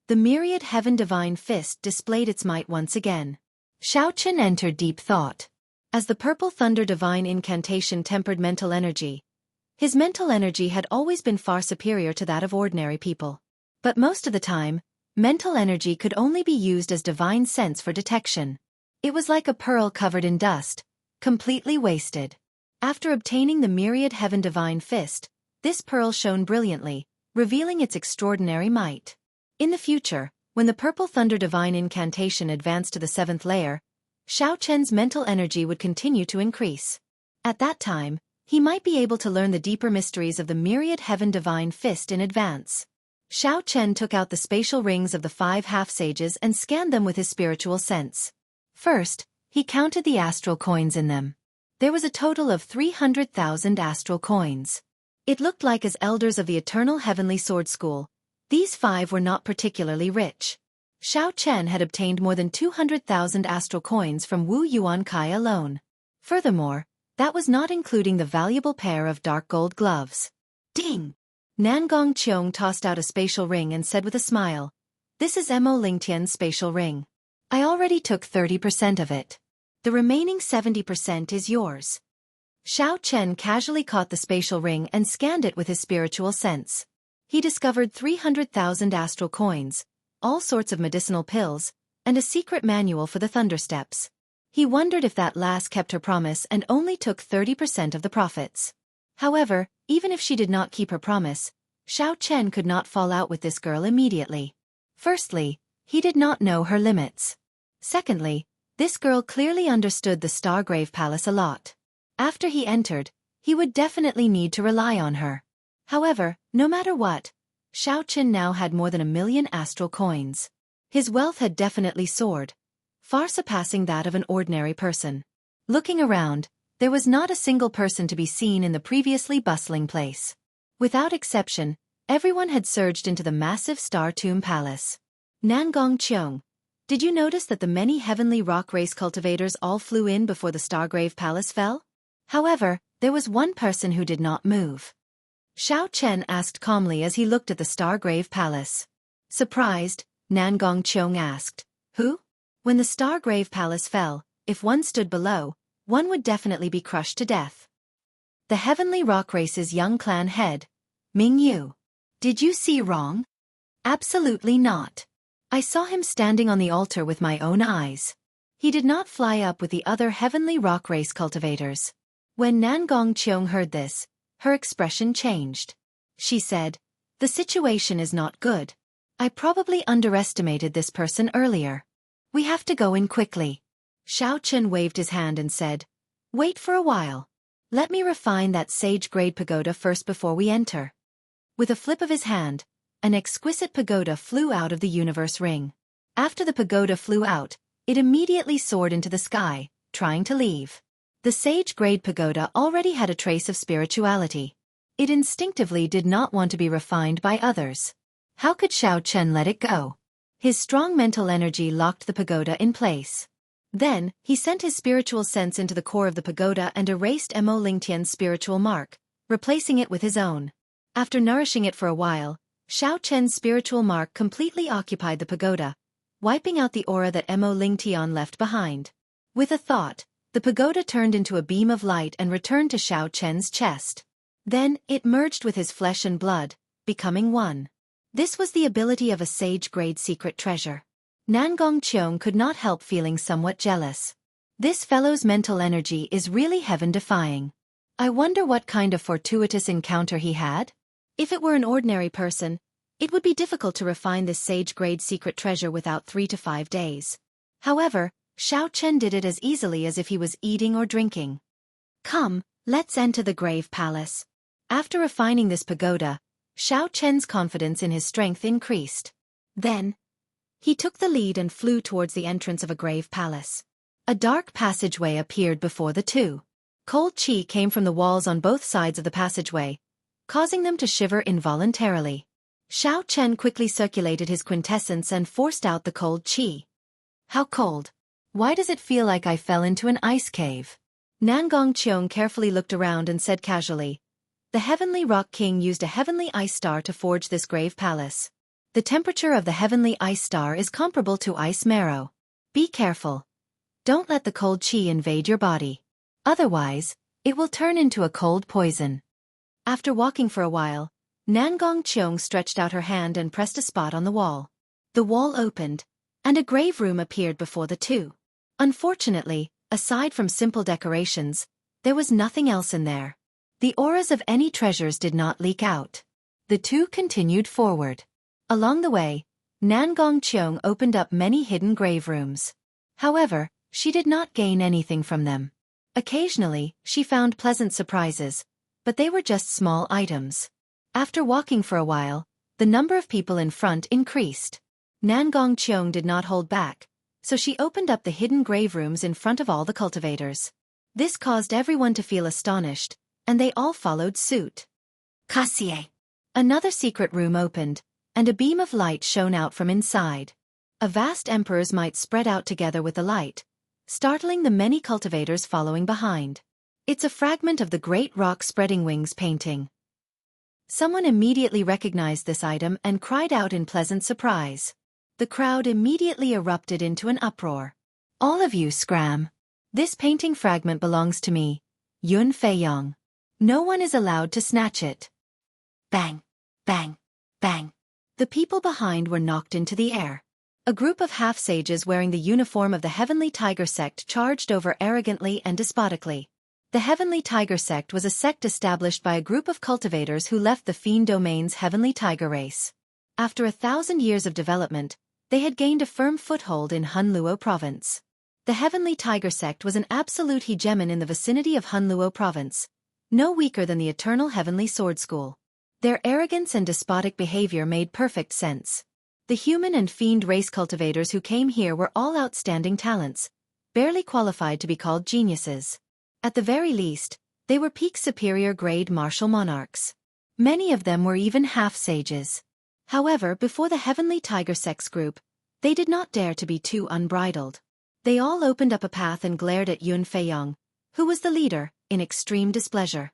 S2: The myriad heaven divine fist displayed its might once again. Xiao Chen entered deep thought. As the purple thunder divine incantation tempered mental energy, his mental energy had always been far superior to that of ordinary people. But most of the time, mental energy could only be used as divine sense for detection. It was like a pearl covered in dust, completely wasted. After obtaining the myriad heaven divine fist, this pearl shone brilliantly, revealing its extraordinary might. In the future, when the purple thunder divine incantation advanced to the 7th layer, Xiao Chen's mental energy would continue to increase. At that time, he might be able to learn the deeper mysteries of the myriad heaven divine fist in advance. Xiao Chen took out the spatial rings of the five half-sages and scanned them with his spiritual sense. First, he counted the astral coins in them. There was a total of 300,000 astral coins. It looked like as elders of the eternal heavenly sword school,
S1: These 5 were not particularly rich. Xiao Chen had obtained more than 200,000 astral coins from Wu Yuan Kai alone. Furthermore, that was not including the valuable pair of dark gold gloves. Ding! Nangong Qiong tossed out a spatial ring and said with a smile, "This is Mo Lingtian's spatial ring. I already took 30% of it. The remaining 70% is yours." Xiao Chen casually caught the spatial ring and scanned it with his spiritual sense. He discovered 300,000 astral coins, all sorts of medicinal pills, and a secret manual for the Thundersteps. He wondered if that lass kept her promise and only took 30% of the profits. However, even if she did not keep her promise, Xiao Chen could not fall out with this girl immediately. Firstly, he did not know her limits. Secondly, this girl clearly understood the Stargrave Palace a lot. After he entered, he would definitely need to rely on her. However, no matter what, Xiao Chen now had more than 1,000,000 astral coins. His wealth had definitely soared, far surpassing that of an ordinary person. Looking around, there was not a single person to be seen in the previously bustling place. Without exception, everyone had surged into the massive Star Tomb Palace. Nangong Qiong, did you notice that the many heavenly rock race cultivators all flew in before the Stargrave Palace fell? However, there was one person who did not move. Xiao Chen asked calmly as he looked at the Stargrave Palace. Surprised, Nangong Qiong asked, "Who?" When the Stargrave Palace fell, if one stood below, one would definitely be crushed to death. The Heavenly Rock Race's young clan head, Ming Yu. Did you see wrong? Absolutely not. I saw him standing on the altar with my own eyes. He did not fly up with the other Heavenly Rock Race cultivators. When Nangong Qiong heard this, her expression changed. She said, "The situation is not good. I probably underestimated this person earlier. We have to go in quickly." Xiao Chen waved his hand and said, "Wait for a while. Let me refine that sage-grade pagoda first before we enter." With a flip of his hand, an exquisite pagoda flew out of the universe ring. After the pagoda flew out, it immediately soared into the sky, trying to leave. The sage-grade pagoda already had a trace of spirituality. It instinctively did not want to be refined by others. How could Xiao Chen let it go? His strong mental energy locked the pagoda in place. Then, he sent his spiritual sense into the core of the pagoda and erased Mo Lingtian's spiritual mark, replacing it with his own. After nourishing it for a while, Xiao Chen's spiritual mark completely occupied the pagoda, wiping out the aura that Mo Lingtian left behind. With a thought, the pagoda turned into a beam of light and returned to Xiao Chen's chest. Then, it merged with his flesh and blood, becoming one. This was the ability of a sage-grade secret treasure. Nangong Qiong could not help feeling somewhat jealous. This fellow's mental energy is really heaven-defying. I wonder what kind of fortuitous encounter he had? If it were an ordinary person, it would be difficult to refine this sage-grade secret treasure without 3 to 5 days. However, Xiao Chen did it as easily as if he was eating or drinking. Come, let's enter the Grave Palace. After refining this pagoda, Xiao Chen's confidence in his strength increased. Then, he took the lead and flew towards the entrance of a grave palace. A dark passageway appeared before the two. Cold qi came from the walls on both sides of the passageway, causing them to shiver involuntarily. Xiao Chen quickly circulated his quintessence and forced out the cold qi. How cold? Why does it feel like I fell into an ice cave? Nangong Qiong carefully looked around and said casually, "The Heavenly Rock King used a heavenly ice star to forge this grave palace. The temperature of the heavenly ice star is comparable to ice marrow. Be careful. Don't let the cold qi invade your body. Otherwise, it will turn into a cold poison." After walking for a while, Nangong Qiong stretched out her hand and pressed a spot on the wall. The wall opened, and a grave room appeared before the two. Unfortunately, aside from simple decorations, there was nothing else in there. The auras of any treasures did not leak out. The two continued forward. Along the way, Nangong Qiong opened up many hidden grave rooms. However, she did not gain anything from them. Occasionally, she found pleasant surprises, but they were just small items. After walking for a while, the number of people in front increased. Nangong Qiong did not hold back, so she opened up the hidden grave rooms in front of all the cultivators. This caused everyone to feel astonished, and they all followed suit. Kasie. Another secret room opened, and a beam of light shone out from inside. A vast emperor's might spread out together with the light, startling the many cultivators following behind. It's a fragment of the great rock spreading wings painting. Someone immediately recognized this item and cried out in pleasant surprise. The crowd immediately erupted into an uproar. All of you scram. This painting fragment belongs to me, Yun Feiyong. No one is allowed to snatch it. Bang, bang, bang. The people behind were knocked into the air. A group of half-sages wearing the uniform of the Heavenly Tiger Sect charged over arrogantly and despotically. The Heavenly Tiger Sect was a sect established by a group of cultivators who left the Fiend Domain's Heavenly Tiger race. After 1,000 years of development, they had gained a firm foothold in Hunluo Province. The Heavenly Tiger Sect was an absolute hegemon in the vicinity of Hunluo Province, no weaker than the Eternal Heavenly Sword School. Their arrogance and despotic behavior made perfect sense. The human and fiend race cultivators who came here were all outstanding talents, barely qualified to be called geniuses. At the very least, they were peak superior grade martial monarchs. Many of them were even half-sages. However, before the Heavenly Tiger Sect's group, they did not dare to be too unbridled. They all opened up a path and glared at Yun Feiyong, who was the leader, in extreme displeasure.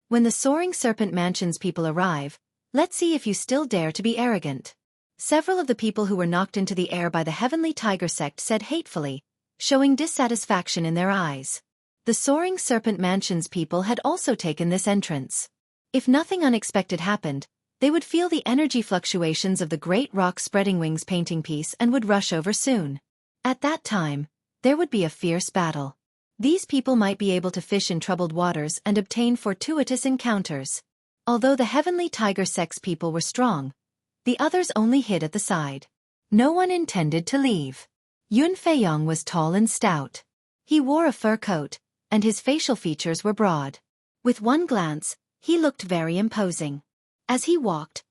S1: When the Soaring Serpent Mansion's people arrive, let's see if you still dare to be arrogant. Several of the people who were knocked into the air by the Heavenly Tiger Sect said hatefully, showing dissatisfaction in their eyes. The Soaring Serpent Mansion's people had also taken this entrance. If nothing unexpected happened, they would feel the energy fluctuations of the great rock spreading wings painting piece and would rush over soon. At that time, there would be a fierce battle. These people might be able to fish in troubled waters and obtain fortuitous encounters. Although the Heavenly Tiger Sect's people were strong, the others only hid at the side. No one intended to leave. Yun Feiyong was tall and stout. He wore a fur coat, and his facial features were broad. With one glance, he looked very imposing. As he walked,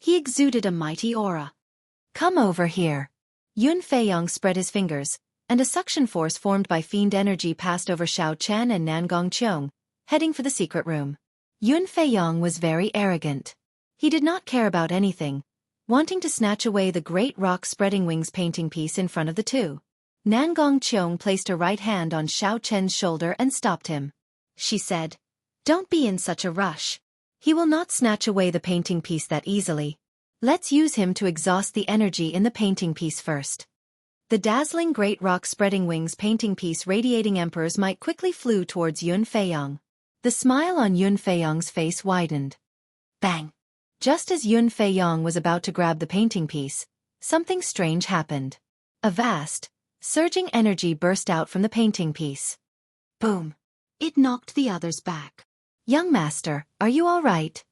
S1: he exuded a mighty aura. Come over here. Yun Feiyong spread his fingers, and a suction force formed by fiend energy passed over Xiao Chen and Nangong Qiong, heading for the secret room. Yun Feiyong was very arrogant. He did not care about anything, wanting to snatch away the great rock spreading wings painting piece in front of the two. Nangong Qiong placed her right hand on Xiao Chen's shoulder and stopped him. She said, "Don't be in such a rush. He will not snatch away the painting piece that easily. Let's use him to exhaust the energy in the painting piece first." The dazzling great rock spreading wings painting piece radiating emperor's might quickly flew towards Yun Feiyong. The smile on Yun Feiyong's face widened. Bang! Just as Yun Feiyong was about to grab the painting piece, something strange happened. A vast, surging energy burst out from the painting piece. Boom! It knocked the others back. "Young master, are you all right?"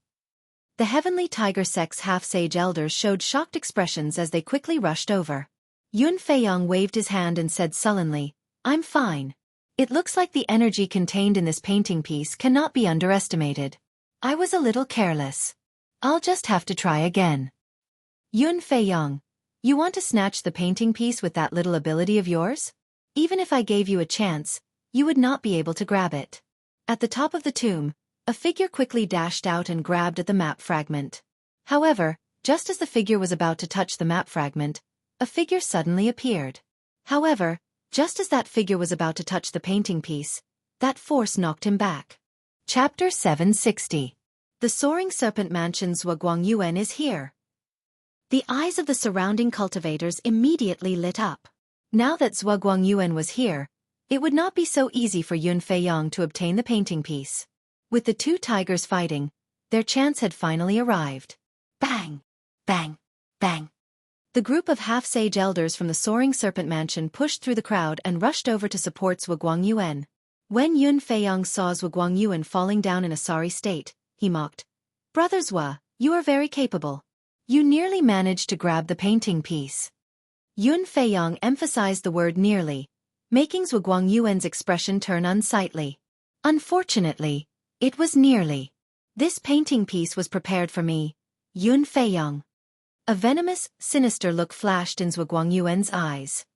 S1: The Heavenly Tiger Sect's half-sage elders showed shocked expressions as they quickly rushed over. Yun Feiyong waved his hand and said sullenly, "I'm fine. It looks like the energy contained in this painting piece cannot be underestimated. I was a little careless. I'll just have to try again." "Yun Feiyong, you want to snatch the painting piece with that little ability of yours? Even if I gave you a chance, you would not be able to grab it." At the top of the tomb, a figure quickly dashed out and grabbed at the map fragment. However, just as the figure was about to touch the map fragment, a figure suddenly appeared. However, just as that figure was about to touch the painting piece, that force knocked him back. Chapter 760. The Soaring Serpent Mansion's Yuan is here. The eyes of the surrounding cultivators immediately lit up. Now that Yuan was here, it would not be so easy for Yun Feiyong to obtain the painting piece. With the two tigers fighting, their chance had finally arrived. Bang! Bang! Bang! The group of half-sage elders from the Soaring Serpent Mansion pushed through the crowd and rushed over to support Yuan. When Yun Feiyong saw Yuan falling down in a sorry state, he mocked, "Brother Zhua, you are very capable. You nearly managed to grab the painting piece." Yun Feiyong emphasized the word nearly, making Yuan's expression turn unsightly. "Unfortunately, it was nearly. This painting piece was prepared for me, Yun Feiyong." A venomous, sinister look flashed in Yuan's eyes.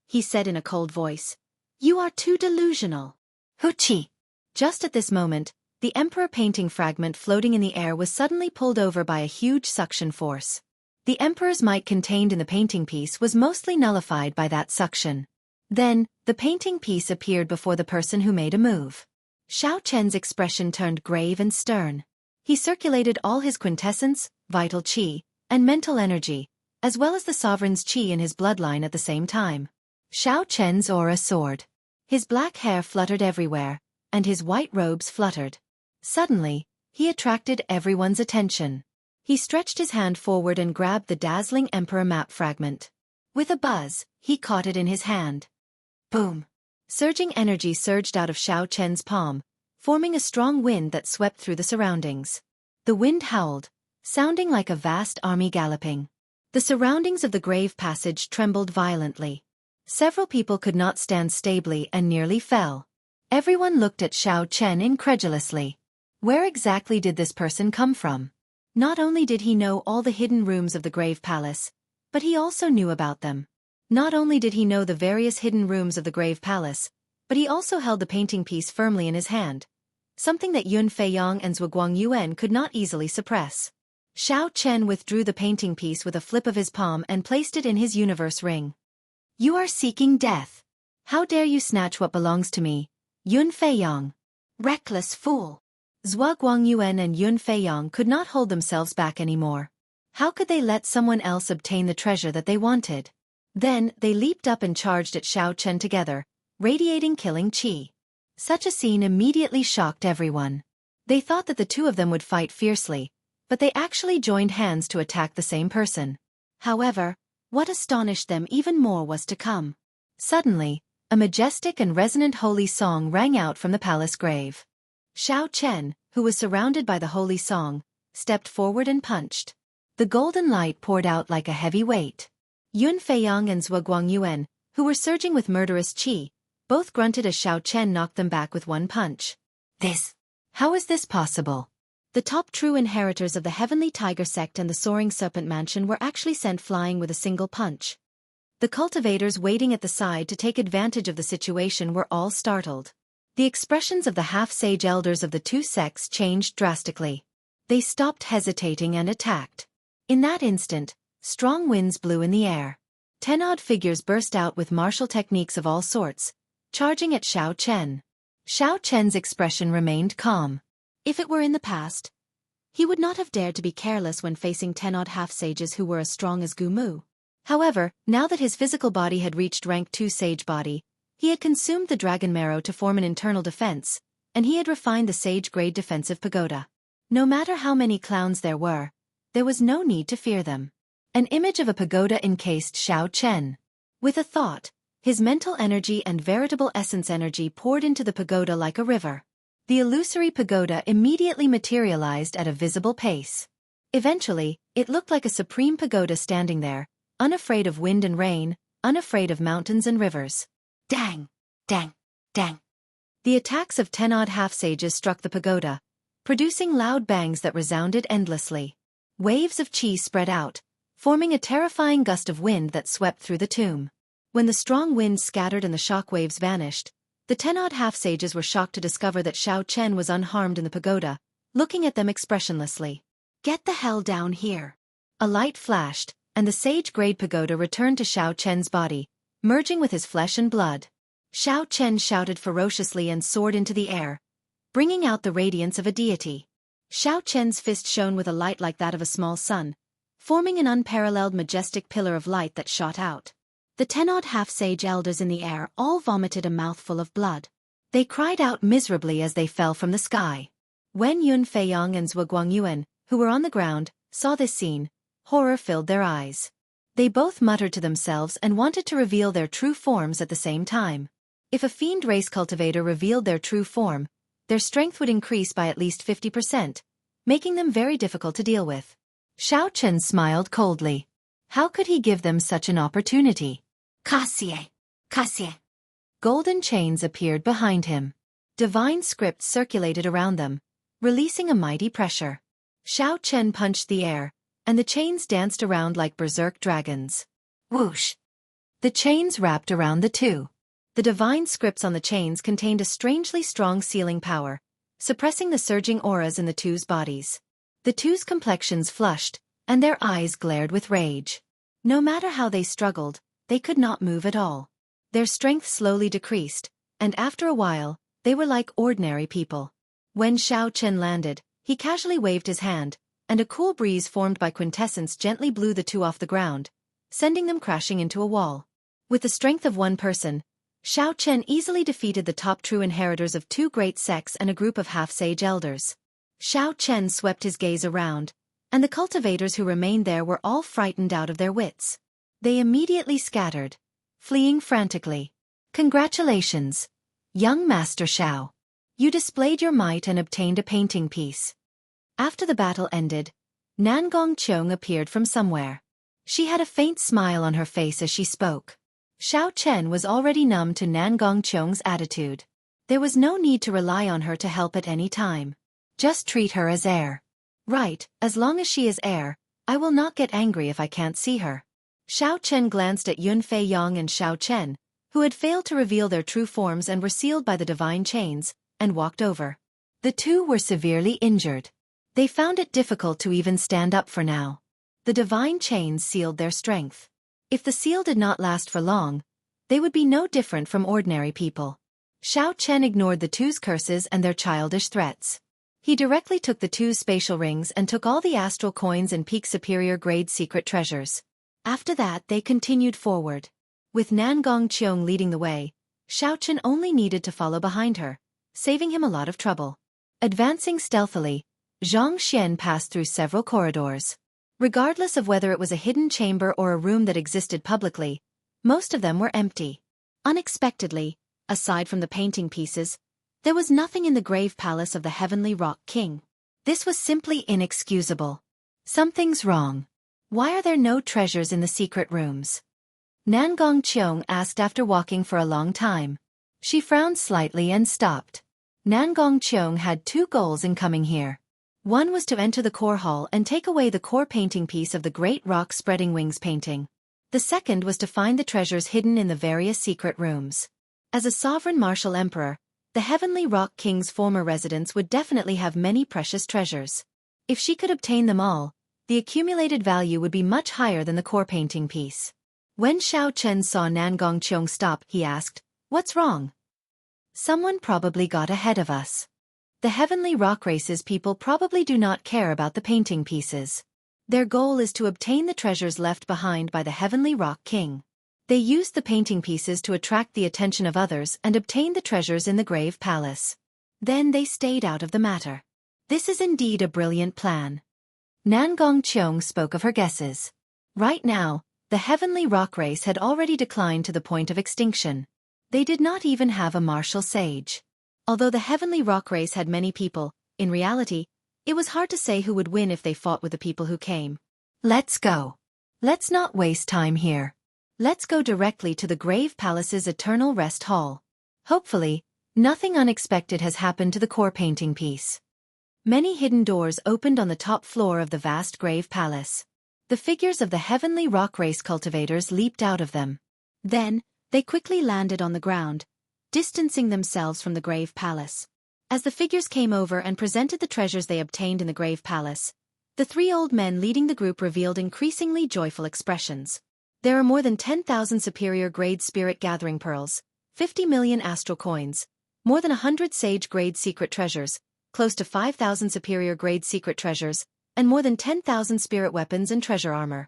S1: He said in a cold voice, "You are too delusional." Huchi! Just at this moment, the emperor painting fragment floating in the air was suddenly pulled over by a huge suction force. The emperor's might contained in the painting piece was mostly nullified by that suction. Then, the painting piece appeared before the person who made a move. Xiao Chen's expression turned grave and stern. He circulated all his quintessence, vital qi, and mental energy, as well as the sovereign's qi in his bloodline at the same time. Xiao Chen's aura soared. His black hair fluttered everywhere, and his white robes fluttered. Suddenly, he attracted everyone's attention. He stretched his hand forward and grabbed the dazzling emperor map fragment. With a buzz, he caught it in his hand. Boom! Surging energy surged out of Xiao Chen's palm, forming a strong wind that swept through the surroundings. The wind howled, sounding like a vast army galloping. The surroundings of the grave passage trembled violently. Several people could not stand stably and nearly fell. Everyone looked at Xiao Chen incredulously. Where exactly did this person come from? Not only did he know all the hidden rooms of the grave palace, but he also knew about them. Not only did he know the various hidden rooms of the grave palace, but he also held the painting piece firmly in his hand, something that Yun Feiyang and Zhuguang Yuan could not easily suppress. Xiao Chen withdrew the painting piece with a flip of his palm and placed it in his universe ring. You are seeking death. How dare you snatch what belongs to me, Yun Feiyang? Reckless fool. Zhuguang Yuan and Yun Feiyang could not hold themselves back anymore. How could they let someone else obtain the treasure that they wanted? Then, they leaped up and charged at Xiao Chen together, radiating killing qi. Such a scene immediately shocked everyone. They thought that the two of them would fight fiercely, but they actually joined hands to attack the same person. However, what astonished them even more was to come. Suddenly, a majestic and resonant holy song rang out from the palace grave. Xiao Chen, who was surrounded by the holy song, stepped forward and punched. The golden light poured out like a heavy weight. Yun Feiyang and Zhuguang Yuan, who were surging with murderous qi, both grunted as Xiao Chen knocked them back with one punch. How is this possible? The top true inheritors of the Heavenly Tiger Sect and the Soaring Serpent Mansion were actually sent flying with a single punch. The cultivators waiting at the side to take advantage of the situation were all startled. The expressions of the half-sage elders of the two sects changed drastically. They stopped hesitating and attacked. In that instant, strong winds blew in the air. 10 odd figures burst out with martial techniques of all sorts, charging at Xiao Chen. Xiao Chen's expression remained calm. If it were in the past, he would not have dared to be careless when facing 10 odd half-sages who were as strong as Gu Mu. However, now that his physical body had reached rank 2 sage body, he had consumed the dragon marrow to form an internal defense, and he had refined the sage-grade defensive pagoda. No matter how many clowns there was no need to fear them. An image of a pagoda encased Xiao Chen. With a thought, his mental energy and veritable essence energy poured into the pagoda like a river. The illusory pagoda immediately materialized at a visible pace. Eventually, it looked like a supreme pagoda standing there, unafraid of wind and rain, unafraid of mountains and rivers. Dang! Dang! Dang! The attacks of 10 odd half-sages struck the pagoda, producing loud bangs that resounded endlessly. Waves of qi spread out, forming a terrifying gust of wind that swept through the tomb. When the strong wind scattered and the shock waves vanished, the 10 odd half-sages were shocked to discover that Xiao Chen was unharmed in the pagoda, looking at them expressionlessly. Get the hell down here! A light flashed, and the sage-grade pagoda returned to Xiao Chen's body, merging with his flesh and blood. Xiao Chen shouted ferociously and soared into the air, bringing out the radiance of a deity. Xiao Chen's fist shone with a light like that of a small sun, forming an unparalleled majestic pillar of light that shot out. The 10 odd half-sage elders in the air all vomited a mouthful of blood. They cried out miserably as they fell from the sky. When Yun Feiyang and Zhuguang Yuan, who were on the ground, saw this scene, horror filled their eyes. They both muttered to themselves and wanted to reveal their true forms at the same time. If a fiend race cultivator revealed their true form, their strength would increase by at least 50%, making them very difficult to deal with. Xiao Chen smiled coldly. How could he give them such an opportunity? Cassie! Cassie! Golden chains appeared behind him. Divine scripts circulated around them, releasing a mighty pressure. Xiao Chen punched the air, and the chains danced around like berserk dragons. Whoosh! The chains wrapped around the two. The divine scripts on the chains contained a strangely strong sealing power, suppressing the surging auras in the two's bodies. The two's complexions flushed, and their eyes glared with rage. No matter how they struggled, they could not move at all. Their strength slowly decreased, and after a while, they were like ordinary people. When Xiao Chen landed, he casually waved his hand, and a cool breeze formed by quintessence gently blew the two off the ground, sending them crashing into a wall. With the strength of one person, Xiao Chen easily defeated the top true inheritors of two great sects and a group of half-sage elders. Xiao Chen swept his gaze around, and the cultivators who remained there were all frightened out of their wits. They immediately scattered, fleeing frantically. Congratulations, young Master Xiao. You displayed your might and obtained a painting piece. After the battle ended, Nangong Qiong appeared from somewhere. She had a faint smile on her face as she spoke. Xiao Chen was already numb to Nangong Qiong's attitude. There was no need to rely on her to help at any time. Just treat her as heir. Right, as long as she is heir, I will not get angry if I can't see her. Xiao Chen glanced at Yun Fei Yang and Xiao Chen, who had failed to reveal their true forms and were sealed by the divine chains, and walked over. The two were severely injured. They found it difficult to even stand up for now. The divine chains sealed their strength. If the seal did not last for long, they would be no different from ordinary people. Xiao Chen ignored the two's curses and their childish threats. He directly took the two's spatial rings and took all the astral coins and peak superior grade secret treasures. After that they continued forward. With Nangong Qiong leading the way, Xiao Chen only needed to follow behind her, saving him a lot of trouble. Advancing stealthily, Xianxia passed through several corridors. Regardless of whether it was a hidden chamber or a room that existed publicly, most of them were empty. Unexpectedly, aside from the painting pieces, there was nothing in the grave palace of the Heavenly Rock King. This was simply inexcusable. Something's wrong. Why are there no treasures in the secret rooms? Nangong Qiong asked after walking for a long time. She frowned slightly and stopped. Nangong Qiong had two goals in coming here. One was to enter the core hall and take away the core painting piece of the Great Rock Spreading Wings painting. The second was to find the treasures hidden in the various secret rooms. As a sovereign martial emperor, the Heavenly Rock King's former residence would definitely have many precious treasures. If she could obtain them all, the accumulated value would be much higher than the core painting piece. When Xiao Chen saw Nangong Qiong stop, he asked, "What's wrong?" "Someone probably got ahead of us. The Heavenly Rock Race's people probably do not care about the painting pieces. Their goal is to obtain the treasures left behind by the Heavenly Rock King. They used the painting pieces to attract the attention of others and obtain the treasures in the Grave Palace. Then they stayed out of the matter. This is indeed a brilliant plan." Nangong Qiong spoke of her guesses. Right now, the Heavenly Rock Race had already declined to the point of extinction. They did not even have a martial sage. Although the Heavenly Rock Race had many people, in reality, it was hard to say who would win if they fought with the people who came. "Let's go. Let's not waste time here. Let's go directly to the Grave Palace's Eternal Rest Hall. Hopefully, nothing unexpected has happened to the core painting piece." Many hidden doors opened on the top floor of the vast Grave Palace. The figures of the Heavenly Rock Race cultivators leaped out of them. Then, they quickly landed on the ground, distancing themselves from the Grave Palace. As the figures came over and presented the treasures they obtained in the Grave Palace, the three old men leading the group revealed increasingly joyful expressions. There are more than 10,000 superior-grade spirit-gathering pearls, 50 million astral coins, more than 100 sage-grade secret treasures, close to 5,000 superior-grade secret treasures, and more than 10,000 spirit weapons and treasure armor.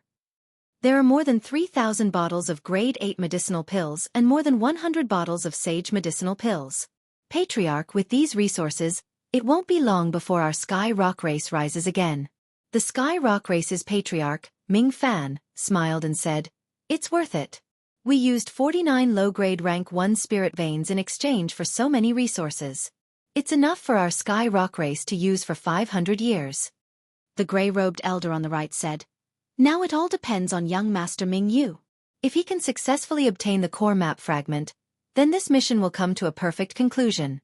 S1: There are more than 3,000 bottles of Grade 8 medicinal pills and more than 100 bottles of sage medicinal pills. Patriarch, with these resources, it won't be long before our Sky Rock Race rises again. The Sky Rock Race's patriarch, Ming Fan, smiled and said, "It's worth it. We used 49 low-grade rank 1 spirit veins in exchange for so many resources. It's enough for our Sky Rock Race to use for 500 years. The gray-robed elder on the right said, "Now it all depends on young Master Ming Yu. If he can successfully obtain the core map fragment, then this mission will come to a perfect conclusion."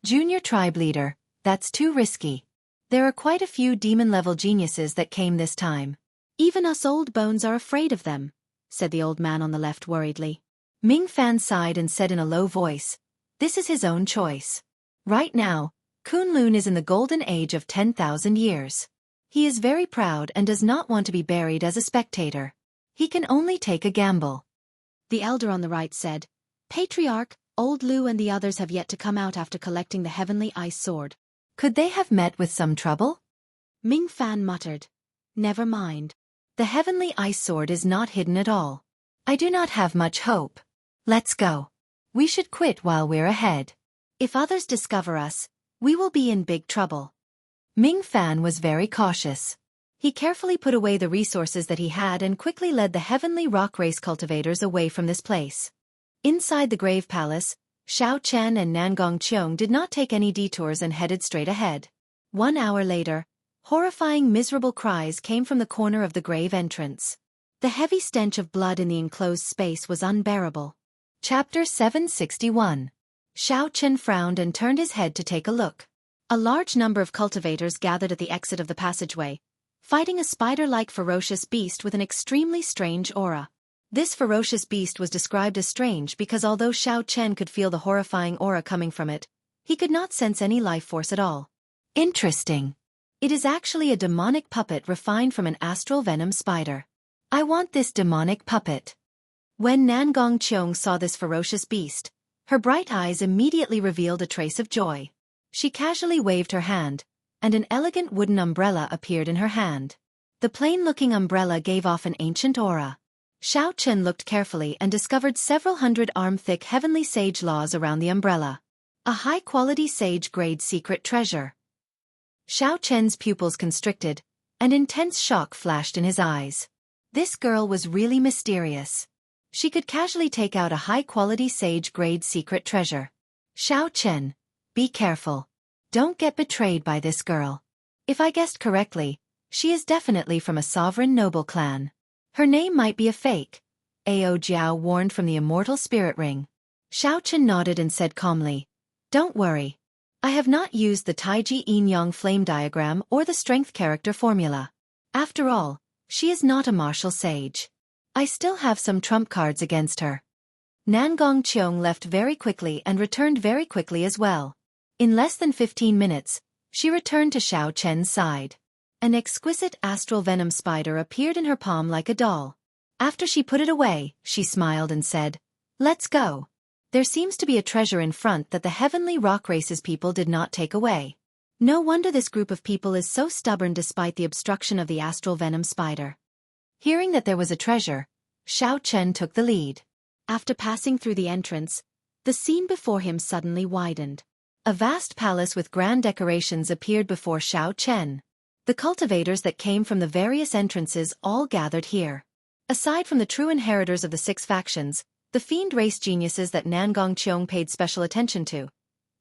S1: "Junior tribe leader, that's too risky. There are quite a few demon-level geniuses that came this time. Even us old bones are afraid of them," said the old man on the left worriedly. Ming Fan sighed and said in a low voice, "This is his own choice. Right now, Kunlun is in the golden age of 10,000 years. He is very proud and does not want to be buried as a spectator. He can only take a gamble.
S2: The elder on the right said, Patriarch, Old Lu and the others have yet to come out after collecting the heavenly ice sword.
S1: Could they have met with some trouble?
S2: Ming Fan muttered. Never mind.
S1: The heavenly ice sword is not hidden at all. I do not have much hope. Let's go. We should quit while we're ahead.
S2: If others discover us, we will be in big trouble.
S1: Ming Fan was very cautious. He carefully put away the resources that he had and quickly led the heavenly rock race cultivators away from this place. Inside the grave palace, Xiao Chen and Nangong Qiong did not take any detours and headed straight ahead. 1 hour later, horrifying miserable cries came from the corner of the grave entrance. The heavy stench of blood in the enclosed space was unbearable. Chapter 761. Xiao Chen frowned and turned his head to take a look.
S2: A large number of cultivators gathered at the exit of the passageway, fighting a spider-like ferocious beast with an extremely strange aura. This ferocious beast was described as strange because although Xiao Chen could feel the horrifying aura coming from it, he could not sense any life force at all.
S1: Interesting. It is actually a demonic puppet refined from an astral venom spider. I want this demonic puppet. When Nangong Qiong saw this ferocious beast, her bright eyes immediately revealed a trace of joy. She casually waved her hand, and an elegant wooden umbrella appeared in her hand. The plain-looking umbrella gave off an ancient aura. Xiao Chen looked carefully and discovered several hundred-arm-thick heavenly sage laws around the umbrella. A high-quality sage-grade secret treasure. Xiao Chen's pupils constricted, and intense shock flashed in his eyes. This girl was really mysterious. She could casually take out a high-quality sage-grade secret treasure. Xiao Chen, be careful. Don't get betrayed by this girl. If I guessed correctly, she is definitely from a sovereign noble clan. Her name might be a fake. Ao Jiao warned from the Immortal spirit ring. Xiao Chen nodded and said calmly, Don't worry. I have not used the Taiji Yin-Yang flame diagram or the strength character formula. After all, she is not a martial sage. I still have some trump cards against her. Nangong Qiong left very quickly and returned very quickly as well. In less than 15 minutes, she returned to Xiao Chen's side. An exquisite astral venom spider appeared in her palm like a doll. After she put it away, she smiled and said, Let's go. There seems to be a treasure in front that the heavenly rock races people did not take away. No wonder this group of people is so stubborn despite the obstruction of the astral venom spider. Hearing that there was a treasure, Xiao Chen took the lead. After passing through the entrance, the scene before him suddenly widened. A vast palace with grand decorations appeared before Xiao Chen. The cultivators that came from the various entrances all gathered here. Aside from the true inheritors of the 6 factions, the fiend race geniuses that Nangong Qiong paid special attention to,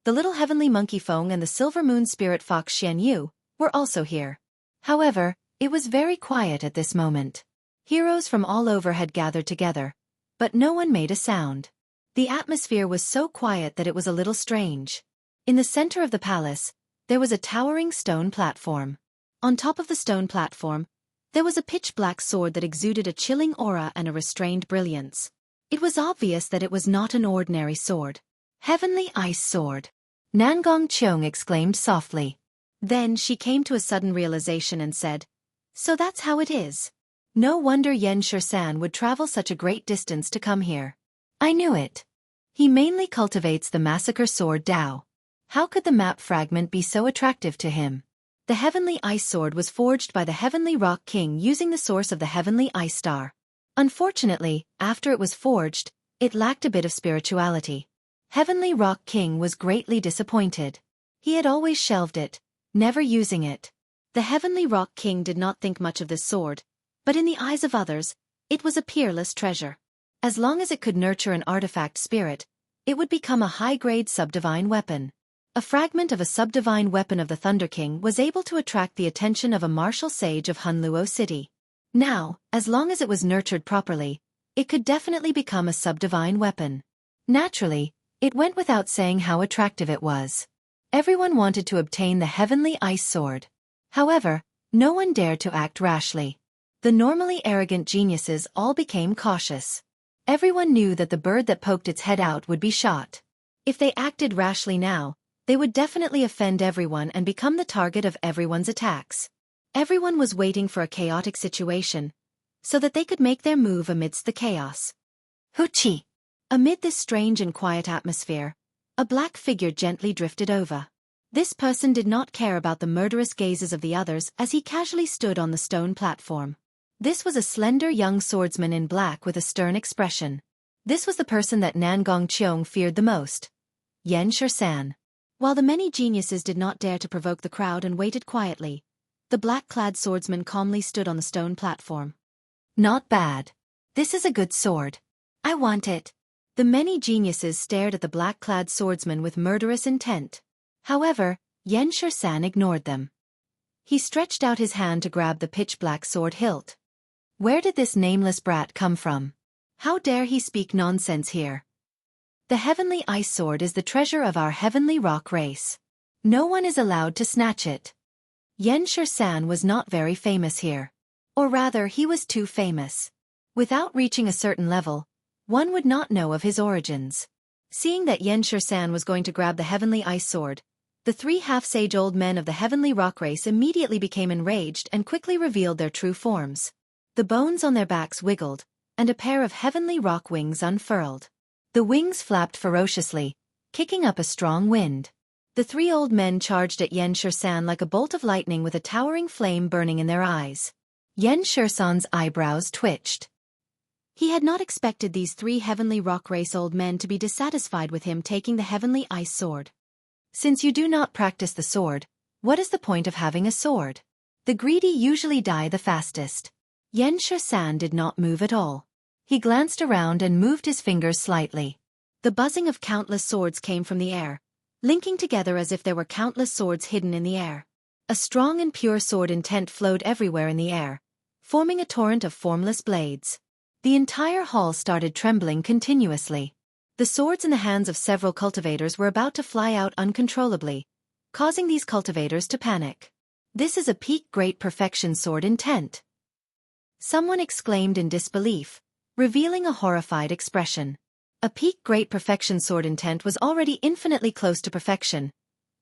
S1: the little heavenly monkey Feng and the silver moon spirit fox Xianxia, were also here. However, it was very quiet at this moment. Heroes from all over had gathered together, but no one made a sound. The atmosphere was so quiet that it was a little strange. In the center of the palace, there was a towering stone platform. On top of the stone platform, there was a pitch-black sword that exuded a chilling aura and a restrained brilliance. It was obvious that it was not an ordinary sword. Heavenly ice sword. Nangong Qiong exclaimed softly. Then she came to a sudden realization and said, So that's how it is. No wonder Yen Shursan would travel such a great distance to come here. I knew it. He mainly cultivates the massacre sword Dao. How could the map fragment be so attractive to him? The heavenly ice sword was forged by the heavenly rock king using the source of the heavenly ice star. Unfortunately, after it was forged, it lacked a bit of spirituality. Heavenly Rock King was greatly disappointed. He had always shelved it, never using it. The Heavenly Rock King did not think much of this sword, but in the eyes of others, it was a peerless treasure. As long as it could nurture an artifact spirit, it would become a high-grade subdivine weapon. A fragment of a subdivine weapon of the Thunder King was able to attract the attention of a martial sage of Hunluo City. Now, as long as it was nurtured properly, it could definitely become a subdivine weapon. Naturally, it went without saying how attractive it was. Everyone wanted to obtain the heavenly ice sword. However, no one dared to act rashly. The normally arrogant geniuses all became cautious. Everyone knew that the bird that poked its head out would be shot. If they acted rashly now, they would definitely offend everyone and become the target of everyone's attacks.
S2: Everyone was waiting for a chaotic situation, so that they could make their move amidst the chaos.
S1: Huchi!
S2: Amid this strange and quiet atmosphere, a black figure gently drifted over. This person did not care about the murderous gazes of the others as he casually stood on the stone platform. This was a slender young swordsman in black with a stern expression. This was the person that Nangong Cheong feared the most. Xianxia. While the many geniuses did not dare to provoke the crowd and waited quietly, the black-clad swordsman calmly stood on the stone platform.
S1: Not bad. This is a good sword. I want it.
S2: The many geniuses stared at the black-clad swordsman with murderous intent. However, Xianxia ignored them. He stretched out his hand to grab the pitch-black sword hilt.
S1: Where did this nameless brat come from?
S2: How dare he speak nonsense here? The heavenly ice sword is the treasure of our heavenly rock race. No one is allowed to snatch it. Xianxia was not very famous here. Or rather, he was too famous. Without reaching a certain level, one would not know of his origins. Seeing that Xianxia was going to grab the heavenly ice sword, the 3 half-sage old men of the heavenly rock race immediately became enraged and quickly revealed their true forms. The bones on their backs wiggled, and a pair of heavenly rock wings unfurled. The wings flapped ferociously, kicking up a strong wind. The 3 old men charged at Xianxia like a bolt of lightning with a towering flame burning in their eyes.
S1: Xianxia's eyebrows twitched.
S2: He had not expected these 3 heavenly rock race old men to be dissatisfied with him taking the heavenly ice sword.
S1: Since you do not practice the sword, what is the point of having a sword? The greedy usually die the fastest.
S2: Xianxia did not move at all.
S1: He glanced around and moved his fingers slightly.
S2: The buzzing of countless swords came from the air, linking together as if there were countless swords hidden in the air. A strong and pure sword intent flowed everywhere in the air, forming a torrent of formless blades.
S1: The entire hall started trembling continuously.
S2: The swords in the hands of several cultivators were about to fly out uncontrollably, causing these cultivators to panic.
S1: This is a peak great perfection sword intent.
S2: Someone exclaimed in disbelief, revealing a horrified expression. A peak great perfection sword intent was already infinitely close to perfection,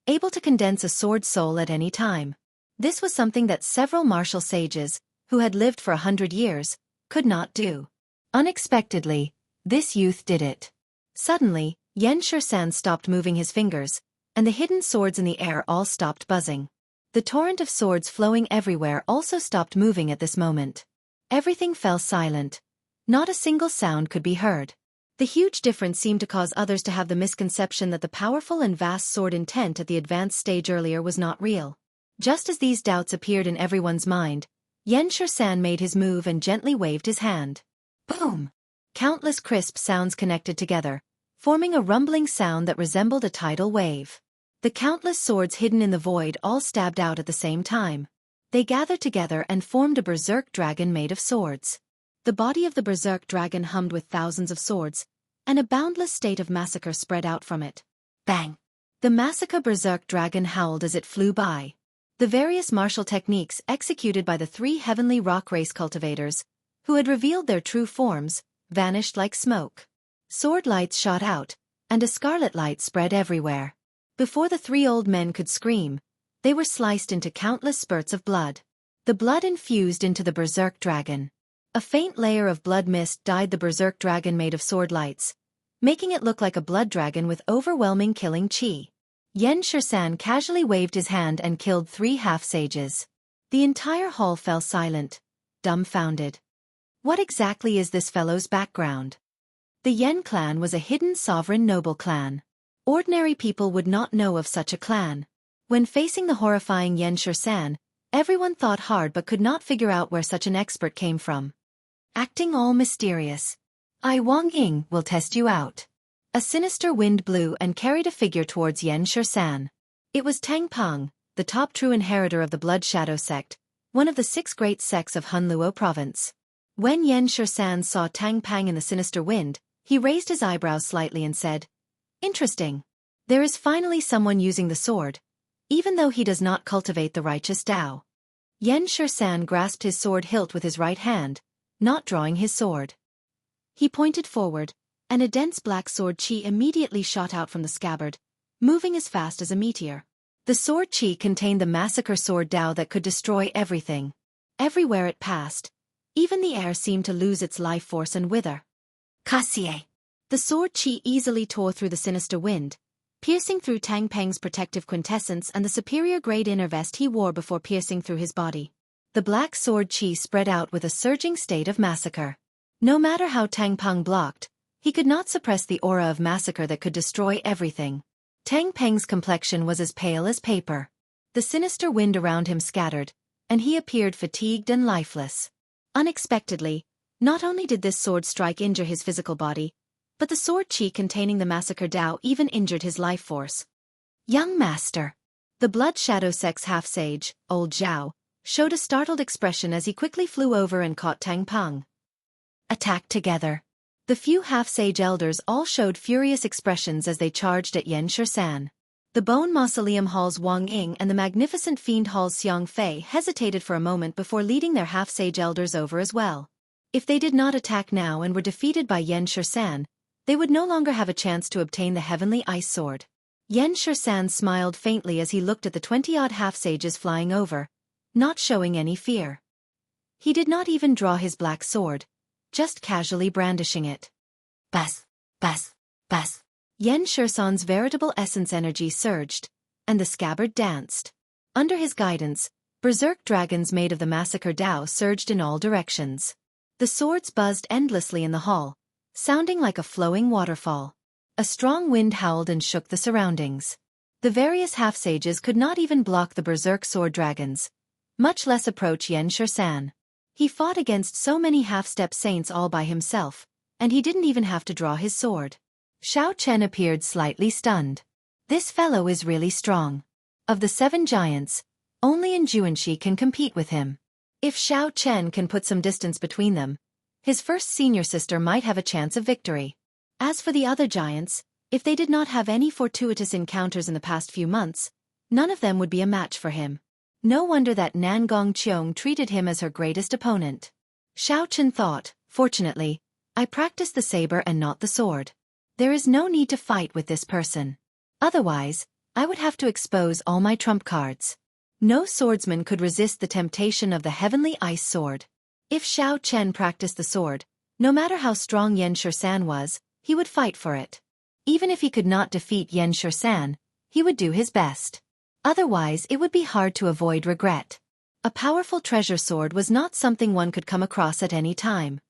S2: able to condense a sword soul at any time. This was something that several martial sages, who had lived for 100 years, could not do.
S1: Unexpectedly, this youth did it.
S2: Suddenly, Xianxia stopped moving his fingers, and the hidden swords in the air all stopped buzzing. The torrent of swords flowing everywhere also stopped moving at this moment. Everything fell silent. Not a single sound could be heard. The huge difference seemed to cause others to have the misconception that the powerful and vast sword intent at the advanced stage earlier was not real. Just as these doubts appeared in everyone's mind, Xianxia made his move and gently waved his hand.
S1: Boom!
S2: Countless crisp sounds connected together, forming a rumbling sound that resembled a tidal wave. The countless swords hidden in the void all stabbed out at the same time. They gathered together and formed a berserk dragon made of swords. The body of the berserk dragon hummed with thousands of swords, and a boundless state of massacre spread out from it.
S1: Bang!
S2: The massacre berserk dragon howled as it flew by. The various martial techniques executed by the 3 heavenly rock race cultivators, who had revealed their true forms, vanished like smoke. Sword lights shot out, and a scarlet light spread everywhere. Before the 3 old men could scream, they were sliced into countless spurts of blood. The blood infused into the berserk dragon. A faint layer of blood mist dyed the berserk dragon made of sword lights, making it look like a blood dragon with overwhelming killing chi. Xianxia casually waved his hand and killed 3 half-sages. The entire hall fell silent, dumbfounded. What exactly is this fellow's background? The Yen clan was a hidden sovereign noble clan. Ordinary people would not know of such a clan. When facing the horrifying Xianxia, everyone thought hard but could not figure out where such an expert came from.
S1: Acting all mysterious. I Wang Ying will test you out.
S2: A sinister wind blew and carried a figure towards Xianxia. It was Tang Peng, the top true inheritor of the Blood Shadow sect, one of the 6 great sects of Hunluo province. When Xianxia saw Tang Peng in the sinister wind, he raised his eyebrows slightly and said, "Interesting. There is finally someone using the sword, even though he does not cultivate the righteous Tao." Xianxia grasped his sword hilt with his right hand, not drawing his sword. He pointed forward, and a dense black sword chi immediately shot out from the scabbard, moving as fast as a meteor. The sword chi contained the massacre sword Dao that could destroy everything. Everywhere it passed, even the air seemed to lose its life force and wither. Kasie. The sword chi easily tore through the sinister wind, piercing through Tang Peng's protective quintessence and the superior-grade inner vest he wore before piercing through his body. The black sword chi spread out with a surging state of massacre. No matter how Tang Peng blocked, he could not suppress the aura of massacre that could destroy everything. Tang Peng's complexion was as pale as paper. The sinister wind around him scattered, and he appeared fatigued and lifeless. Unexpectedly, not only did this sword strike injure his physical body, but the sword chi containing the massacre Dao even injured his life force. Young master. The blood shadow sex half-sage, old Zhao, showed a startled expression as he quickly flew over and caught Tang Peng. Attack together. The few half-sage elders all showed furious expressions as they charged at Xianxia. The Bone Mausoleum Hall's Wang Ying and the Magnificent Fiend Hall's Xiang Fei hesitated for a moment before leading their half-sage elders over as well. If they did not attack now and were defeated by Xianxia, they would no longer have a chance to obtain the heavenly ice sword. Xianxia smiled faintly as he looked at the 20-odd half-sages flying over, not showing any fear. He did not even draw his black sword, just casually brandishing it. Bas, bas, bas. Xianxia's veritable essence energy surged, and the scabbard danced. Under his guidance, berserk dragons made of the massacre Dao surged in all directions. The swords buzzed endlessly in the hall, sounding like a flowing waterfall. A strong wind howled and shook the surroundings. The various half-sages could not even block the berserk sword dragons, much less approach Xianxia. He fought against so many half-step saints all by himself, and he didn't even have to draw his sword. Xiao Chen appeared slightly stunned. This fellow is really strong. Of the 7 giants, only Jianghu can compete with him. If Xiao Chen can put some distance between them, his first senior sister might have a chance of victory. As for the other giants, if they did not have any fortuitous encounters in the past few months, none of them would be a match for him. No wonder that Nangong Qiong treated him as her greatest opponent. Xiao Chen thought, fortunately, I practice the saber and not the sword. There is no need to fight with this person. Otherwise, I would have to expose all my trump cards. No swordsman could resist the temptation of the heavenly ice sword. If Xiao Chen practiced the sword, no matter how strong Xianxia was, he would fight for it. Even if he could not defeat Xianxia, he would do his best. Otherwise it would be hard to avoid regret. A powerful treasure sword was not something one could come across at any time.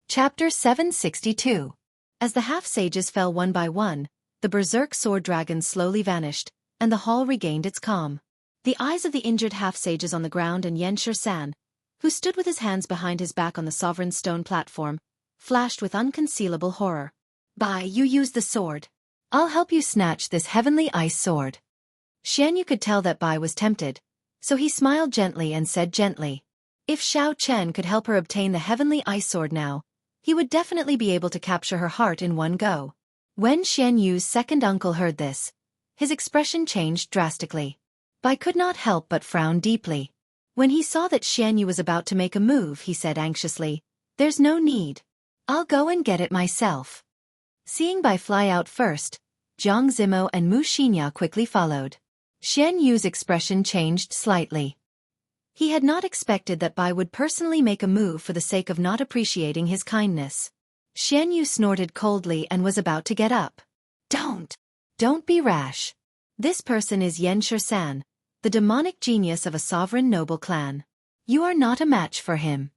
S2: Chapter 762. As the half-sages fell one by one, the berserk sword dragons slowly vanished, and the hall regained its calm. The eyes of the injured half-sages on the ground and Xianxia, who stood with his hands behind his back on the sovereign stone platform, flashed with unconcealable horror. Bai, you use the sword. I'll help you snatch this heavenly ice sword. Xianyu could tell that Bai was tempted, so he smiled gently and said gently, if Xiao Chen could help her obtain the heavenly ice sword now, he would definitely be able to capture her heart in one go. When Xianyu's second uncle heard this, his expression changed drastically. Bai could not help but frown deeply. When he saw that Xianyu was about to make a move, he said anxiously, there's no need. I'll go and get it myself. Seeing Bai fly out first, Jiang Zimo and Mu Xinya quickly followed. Xianyu's expression changed slightly. He had not expected that Bai would personally make a move for the sake of not appreciating his kindness. Xianyu snorted coldly and was about to get up. Don't be rash. This person is Xianxia, the demonic genius of a sovereign noble clan. You are not a match for him.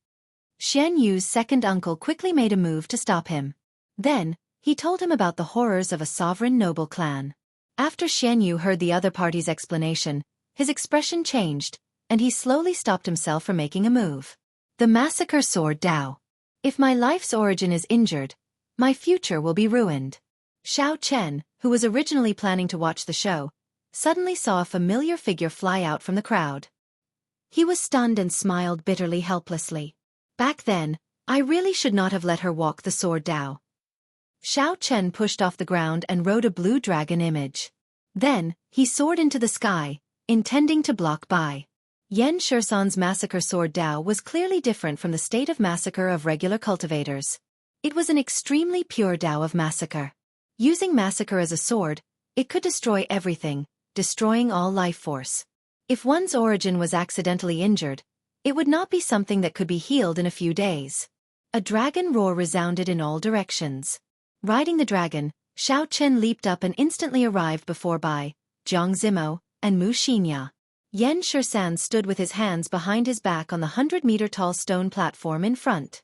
S2: Xianyu's second uncle quickly made a move to stop him. Then, he told him about the horrors of a sovereign noble clan. After Xianyu heard the other party's explanation, his expression changed, and he slowly stopped himself from making a move. The massacre sword Dao. If my life's origin is injured, my future will be ruined. Xiao Chen, who was originally planning to watch the show, suddenly saw a familiar figure fly out from the crowd. He was stunned and smiled bitterly helplessly. Back then, I really should not have let her walk the sword Dao. Xiao Chen pushed off the ground and rode a blue dragon image. Then, he soared into the sky, intending to block Bai. Xianxia's massacre sword Dao was clearly different from the state of massacre of regular cultivators. It was an extremely pure Dao of massacre. Using massacre as a sword, it could destroy everything,
S1: destroying all life force. If one's origin was accidentally injured, it would not be something that could be healed in a few days. A dragon roar resounded in all directions. Riding the dragon, Xiao Chen leaped up and instantly arrived before Bai, Jianghu, and Wuxia. Xianxia stood with his hands behind his back on the 100-meter-tall stone platform in front.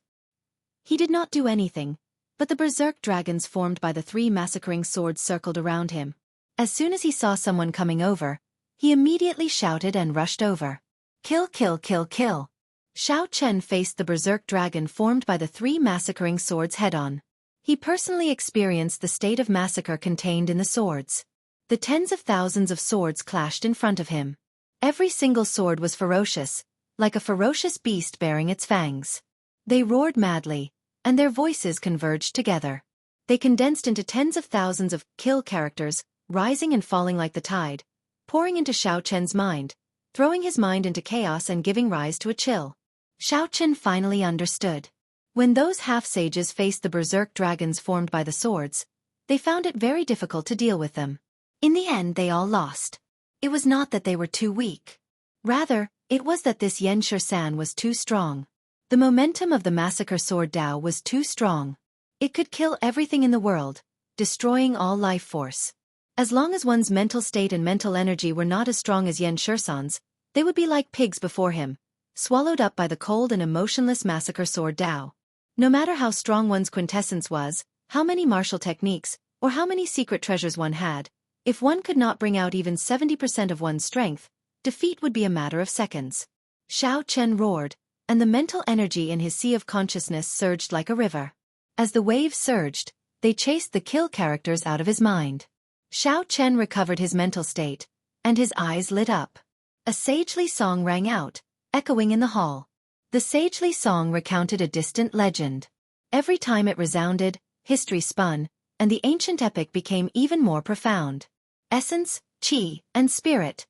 S1: He did not do anything, but the berserk dragons formed by the 3 massacring swords circled around him. As soon as he saw someone coming over, he immediately shouted and rushed over. Kill, kill, kill, kill. Xiao Chen faced the berserk dragon formed by the 3 massacring swords head-on. He personally experienced the state of massacre contained in the swords. The tens of thousands of swords clashed in front of him. Every single sword was ferocious, like a ferocious beast bearing its fangs. They roared madly, and their voices converged together. They condensed into tens of thousands of kill characters, rising and falling like the tide, pouring into Xiao Chen's mind, throwing his mind into chaos and giving rise to a chill. Xiao Chen finally understood. When those half-sages faced the berserk dragons formed by the swords, they found it very difficult to deal with them. In the end they all lost. It was not that they were too weak. Rather, it was that this Xianxia was too strong. The momentum of the massacre sword Dao was too strong. It could kill everything in the world, destroying all life force. As long as one's mental state and mental energy were not as strong as Xianxia's, they would be like pigs before him, swallowed up by the cold and emotionless massacre sword Dao. No matter how strong one's quintessence was, how many martial techniques, or how many secret treasures one had, if one could not bring out even 70% of one's strength, defeat would be a matter of seconds. Xiao Chen roared, and the mental energy in his sea of consciousness surged like a river. As the waves surged, they chased the kill characters out of his mind. Xiao Chen recovered his mental state, and his eyes lit up. A sagely song rang out, echoing in the hall. The sagely song recounted a distant legend. Every time it resounded, history spun, and the ancient epic became even more profound. Essence, Qi, and Spirit.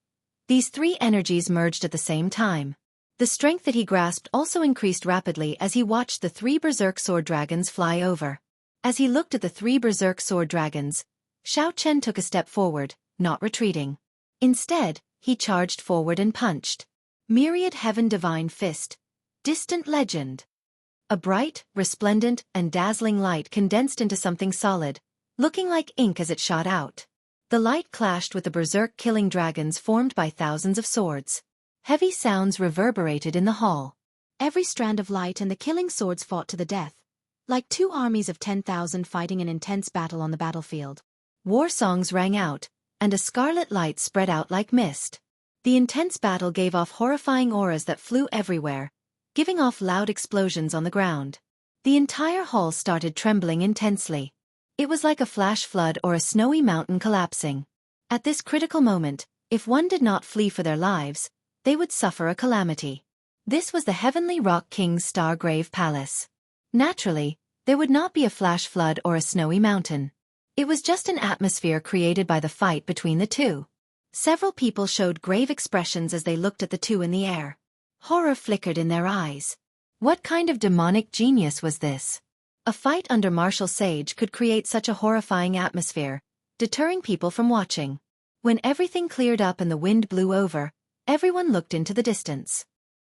S1: These 3 energies merged at the same time. The strength that he grasped also increased rapidly as he watched the 3 berserk sword dragons fly over. As he looked at the 3 berserk sword dragons, Xiao Chen took a step forward, not retreating. Instead, he charged forward and punched. Myriad Heaven Divine Fist. Distant Legend. A bright, resplendent, and dazzling light condensed into something solid, looking like ink as it shot out. The light clashed with the berserk killing dragons formed by thousands of swords. Heavy sounds reverberated in the hall. Every strand of light and the killing swords fought to the death, like 2 armies of 10,000 fighting an intense battle on the battlefield. War songs rang out, and a scarlet light spread out like mist. The intense battle gave off horrifying auras that flew everywhere, giving off loud explosions on the ground. The entire hall started trembling intensely. It was like a flash flood or a snowy mountain collapsing. At this critical moment, if one did not flee for their lives, they would suffer a calamity. This was the Heavenly Rock King's Stargrave Palace. Naturally, there would not be a flash flood or a snowy mountain. It was just an atmosphere created by the fight between the 2. Several people showed grave expressions as they looked at the 2 in the air. Horror flickered in their eyes. What kind of demonic genius was this? A fight under martial sage could create such a horrifying atmosphere, deterring people from watching. When everything cleared up and the wind blew over, everyone looked into the distance.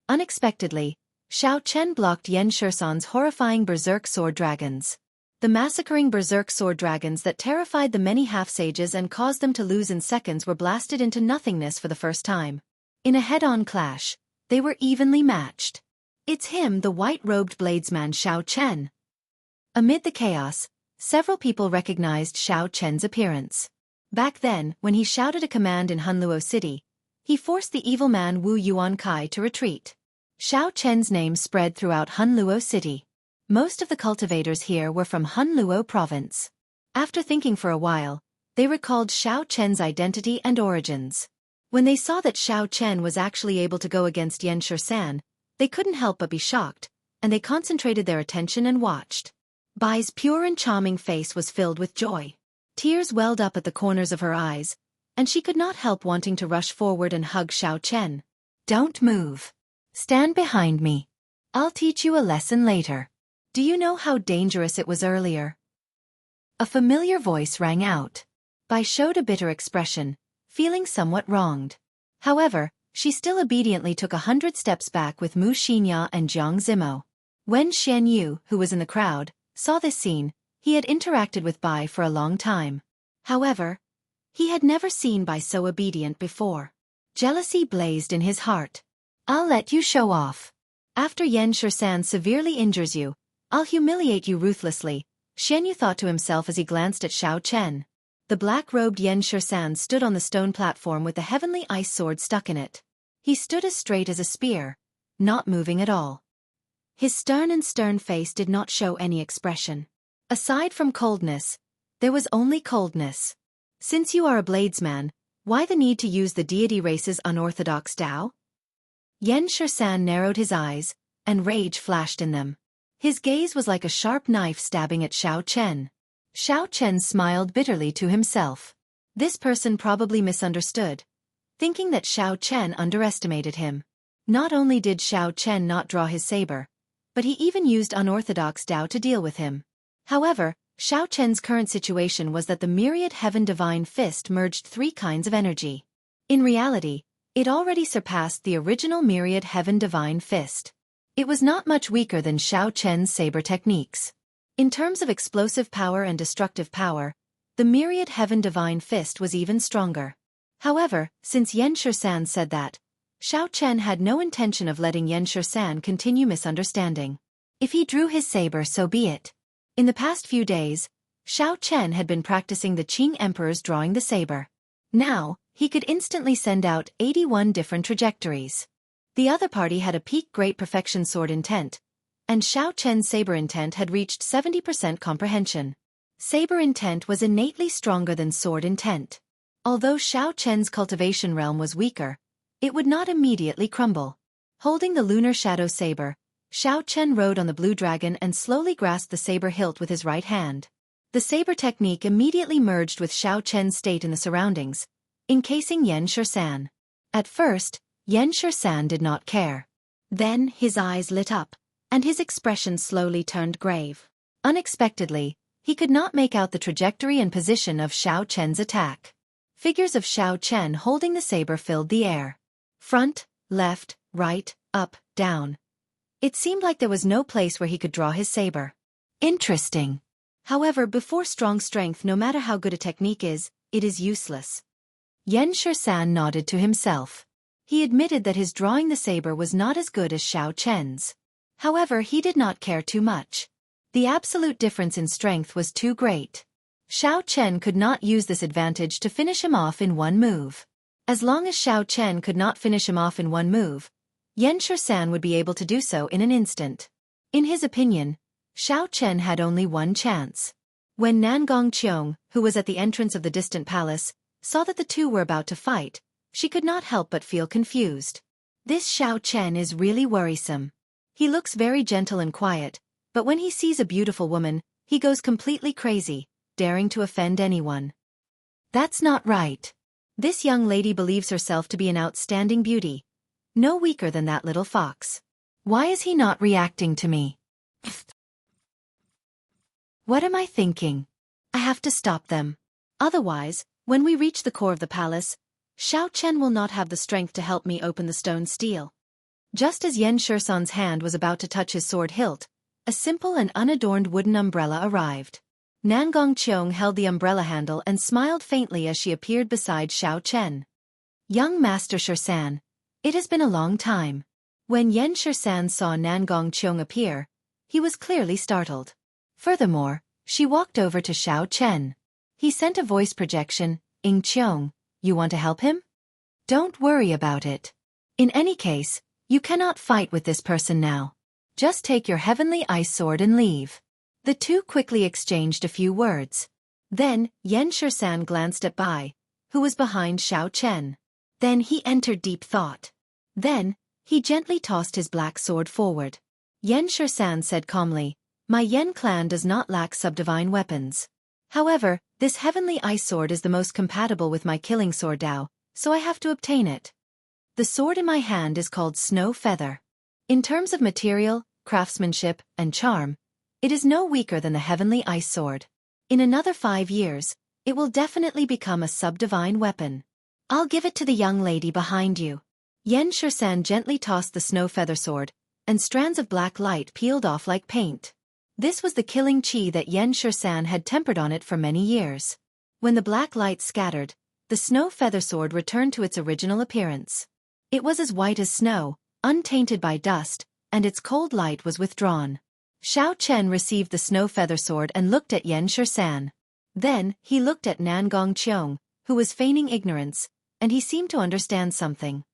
S1: Unexpectedly, Xiao Chen blocked Xianxia's horrifying berserk sword dragons. The massacring berserk sword dragons that terrified the many half-sages and caused them to lose in seconds were blasted into nothingness for the first time. In a head-on clash, they were evenly matched. It's him, the white-robed bladesman Xiao Chen. Amid the chaos, several people recognized Xiao Chen's appearance. Back then, when he shouted a command in Hunluo City, he forced the evil man Wu Yuankai to retreat. Xiao Chen's name spread throughout Hunluo City. Most of the cultivators here were from Hunluo province. After thinking for a while, they recalled Xiao Chen's identity and origins. When they saw that Xiao Chen was actually able to go against Xianxia, they couldn't help but be shocked, and they concentrated their attention and watched. Bai's pure and charming face was filled with joy. Tears welled up at the corners of her eyes, and she could not help wanting to rush forward and hug Xiao Chen. Don't move. Stand behind me. I'll teach you a lesson later. Do you know how dangerous it was earlier? A familiar voice rang out. Bai showed a bitter expression, feeling somewhat wronged. However, she still obediently took 100 steps back with Mu Xinya and Jiang Zimo. When Xianyu, who was in the crowd, saw this scene, he had interacted with Bai for a long time. However, he had never seen Bai so obedient before. Jealousy blazed in his heart. I'll let you show off. After Yan Shisan severely injures you, I'll humiliate you ruthlessly, Xianyu thought to himself as he glanced at Xiao Chen. The black-robed Yan Shisan stood on the stone platform with the heavenly ice sword stuck in it. He stood as straight as a spear, not moving at all. His stern face did not show any expression. Aside from coldness, there was only coldness. Since you are a bladesman, why the need to use the deity race's unorthodox Tao? Yan Shisan narrowed his eyes, and rage flashed in them. His gaze was like a sharp knife stabbing at Xiao Chen. Xiao Chen smiled bitterly to himself. This person probably misunderstood, thinking that Xiao Chen underestimated him. Not only did Xiao Chen not draw his saber, but he even used unorthodox Tao to deal with him. However, Xiao Chen's current situation was that the myriad heaven divine fist merged 3 kinds of energy. In reality, it already surpassed the original myriad heaven divine fist. It was not much weaker than Xiao Chen's saber techniques. In terms of explosive power and destructive power, the myriad heaven divine fist was even stronger. However, since Yan Shisan said that, Xiao Chen had no intention of letting Yan Shisan continue misunderstanding. If he drew his saber, so be it. In the past few days, Xiao Chen had been practicing the Qing Emperor's drawing the saber. Now, he could instantly send out 81 different trajectories. The other party had a peak great perfection sword intent, and Xiao Chen's saber intent had reached 70% comprehension. Saber intent was innately stronger than sword intent. Although Xiao Chen's cultivation realm was weaker, it would not immediately crumble. Holding the lunar shadow saber, Xiao Chen rode on the blue dragon and slowly grasped the saber hilt with his right hand. The saber technique immediately merged with Xiao Chen's state in the surroundings, encasing Yan Shisan. At first, Yan Shisan did not care. Then his eyes lit up, and his expression slowly turned grave. Unexpectedly, he could not make out the trajectory and position of Xiao Chen's attack. Figures of Xiao Chen holding the saber filled the air. Front, left, right, up, down. It seemed like there was no place where he could draw his saber. Interesting. However, before strong strength, no matter how good a technique is, it is useless. Yan Shisan nodded to himself. He admitted that his drawing the saber was not as good as Xiao Chen's. However, he did not care too much. The absolute difference in strength was too great. Xiao Chen could not use this advantage to finish him off in one move. As long as Xiao Chen could not finish him off in one move, Yan Shisan would be able to do so in an instant. In his opinion, Xiao Chen had only one chance. When Nangong Qiong, who was at the entrance of the distant palace, saw that the two were about to fight, she could not help but feel confused. This Xiao Chen is really worrisome. He looks very gentle and quiet, but when he sees a beautiful woman, he goes completely crazy, daring to offend anyone. That's not right. This young lady believes herself to be an outstanding beauty, no weaker than that little fox. Why is he not reacting to me? What am I thinking? I have to stop them. Otherwise, when we reach the core of the palace, Xiao Chen will not have the strength to help me open the stone steel. Just as Yan Shisan's hand was about to touch his sword hilt, a simple and unadorned wooden umbrella arrived. Nangong Qiong held the umbrella handle and smiled faintly as she appeared beside Xiao Chen. Young Master Shisan, it has been a long time. When Yan Shisan saw Nangong Qiong appear, he was clearly startled. Furthermore, she walked over to Xiao Chen. He sent a voice projection, "Ing Qiong, you want to help him? Don't worry about it. In any case, you cannot fight with this person now. Just take your heavenly ice sword and leave." The two quickly exchanged a few words. Then, Yan Shisan glanced at Bai, who was behind Xiao Chen. Then he entered deep thought. Then, he gently tossed his black sword forward. Yan Shisan said calmly, "My Yan clan does not lack subdivine weapons. However, this heavenly ice sword is the most compatible with my killing sword Dao, so I have to obtain it. The sword in my hand is called Snow Feather. In terms of material, craftsmanship, and charm, it is no weaker than the heavenly ice sword. In another 5 years, it will definitely become a subdivine weapon.
S2: I'll give it to the young lady behind you. Xianxia gently tossed the snow feather sword, and strands of black light peeled off like paint. This was the killing chi that Xianxia had tempered on it for many years. When the black light scattered, the snow feather sword returned to its original appearance. It was as white as snow, untainted by dust, and its cold light was withdrawn. Xiao Chen received the snow feather sword and looked at Xianxia. Then, he looked at Nangong Qiong, who was feigning ignorance, and he seemed to understand something.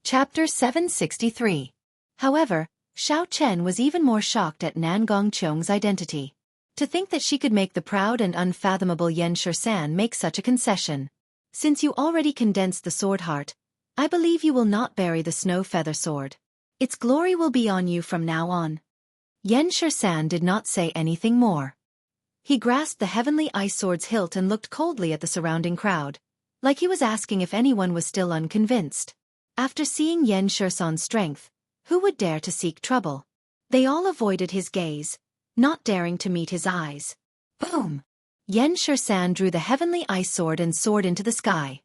S2: Chapter 763. However, Xiao Chen was even more shocked at Nangong Qiong's identity. To think that she could make the proud and unfathomable Xianxia make such a concession. Since you already condensed the sword heart, I believe you will not bury the snow feather sword. Its glory will be on you from now on. Xianxia did not say anything more. He grasped the heavenly ice sword's hilt and looked coldly at the surrounding crowd, like he was asking if anyone was still unconvinced. After seeing Xianxia's strength, who would dare to seek trouble? They all avoided his gaze, not daring to meet his eyes. Boom! Xianxia drew the heavenly ice sword and soared into the sky.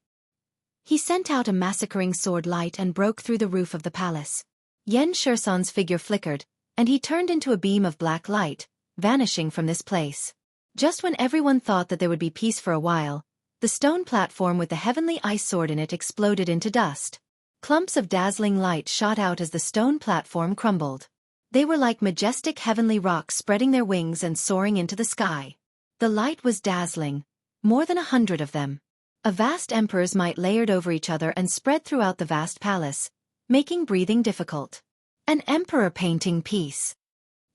S2: He sent out a massacring sword light and broke through the roof of the palace. Xianxia's figure flickered, and he turned into a beam of black light, vanishing from this place. Just when everyone thought that there would be peace for a while, the stone platform with the heavenly ice sword in it exploded into dust. Clumps of dazzling light shot out as the stone platform crumbled. They were like majestic heavenly rocks spreading their wings and soaring into the sky. The light was dazzling, more than 100 of them. A vast emperor's might layered over each other and spread throughout the vast palace, making breathing difficult. An emperor painting piece.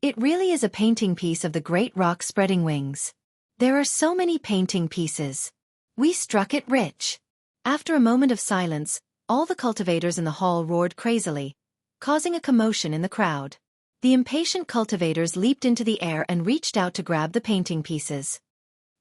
S2: It really is a painting piece of the great rock spreading wings. There are so many painting pieces. We struck it rich. After a moment of silence, all the cultivators in the hall roared crazily, causing a commotion in the crowd. The impatient cultivators leaped into the air and reached out to grab the painting pieces.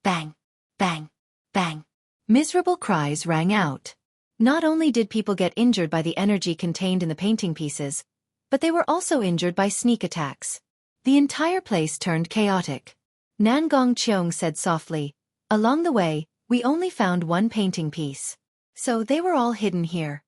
S2: Bang! Bang! Bang! Miserable cries rang out. Not only did people get injured by the energy contained in the painting pieces, but they were also injured by sneak attacks. The entire place turned chaotic. Nangong Qiong said softly, "Along the way, we only found one painting piece. So they were all hidden here."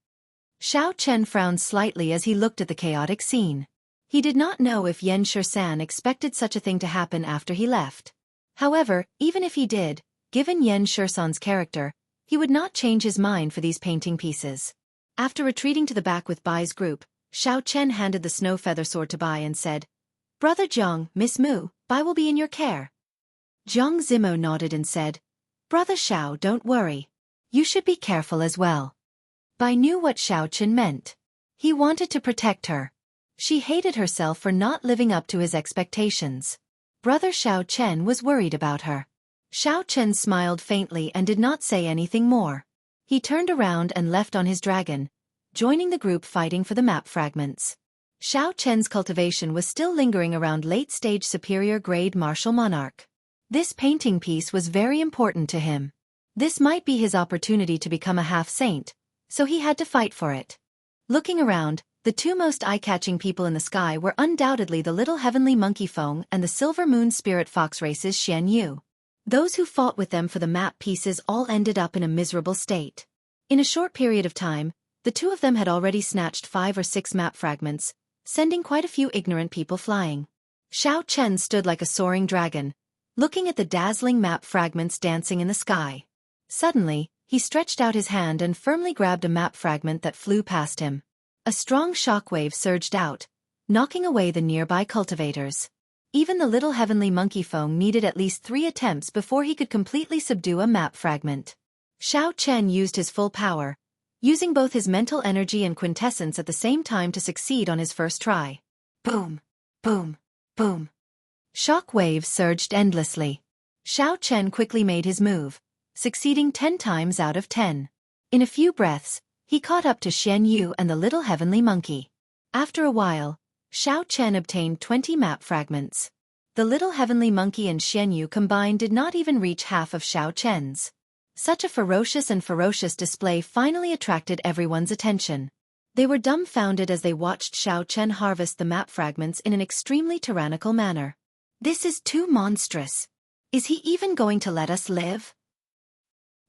S2: Xiao Chen frowned slightly as he looked at the chaotic scene. He did not know if Xianxia expected such a thing to happen after he left. However, even if he did, given Xianxia's character, he would not change his mind for these painting pieces. After retreating to the back with Bai's group, Xiao Chen handed the snow feather sword to Bai and said, "Brother Jiang, Miss Mu, Bai will be in your care." Jiang Zimo nodded and said, "Brother Xiao, don't worry. You should be careful as well." Bai knew what Xiao Chen meant. He wanted to protect her. She hated herself for not living up to his expectations. Brother Xiao Chen was worried about her. Xiao Chen smiled faintly and did not say anything more. He turned around and left on his dragon, joining the group fighting for the map fragments. Xiao Chen's cultivation was still lingering around late-stage superior-grade martial monarch. This painting piece was very important to him. This might be his opportunity to become a half-saint, so he had to fight for it. Looking around, the two most eye-catching people in the sky were undoubtedly the little heavenly monkey Feng and the silver moon spirit fox race's Xianyu. Those who fought with them for the map pieces all ended up in a miserable state. In a short period of time, the two of them had already snatched 5 or 6 map fragments, sending quite a few ignorant people flying. Xiao Chen stood like a soaring dragon, looking at the dazzling map fragments dancing in the sky. Suddenly, he stretched out his hand and firmly grabbed a map fragment that flew past him. A strong shockwave surged out, knocking away the nearby cultivators. Even the little heavenly monkey Feng needed at least 3 attempts before he could completely subdue a map fragment. Xiao Chen used his full power, using both his mental energy and quintessence at the same time to succeed on his first try. Boom! Boom! Boom! Shock waves surged endlessly. Xiao Chen quickly made his move, succeeding 10 times out of 10. In a few breaths, he caught up to Xianyu and the little heavenly monkey. After a while, Xiao Chen obtained 20 map fragments. The little heavenly monkey and Xianyu combined did not even reach half of Xiao Chen's. Such a ferocious display finally attracted everyone's attention. They were dumbfounded as they watched Xiao Chen harvest the map fragments in an extremely tyrannical manner. "This is too monstrous. Is he even going to let us live?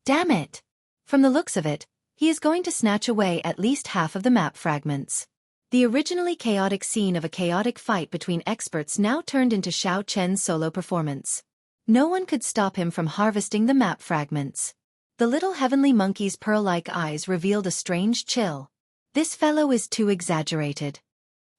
S2: Damn it!" From the looks of it,
S1: he is going to snatch away at least half of the map fragments. The originally chaotic scene of a chaotic fight between experts now turned into Xiao Chen's solo performance. No one could stop him from harvesting the map fragments. The little heavenly monkey's pearl-like eyes revealed a strange chill. This fellow is too exaggerated.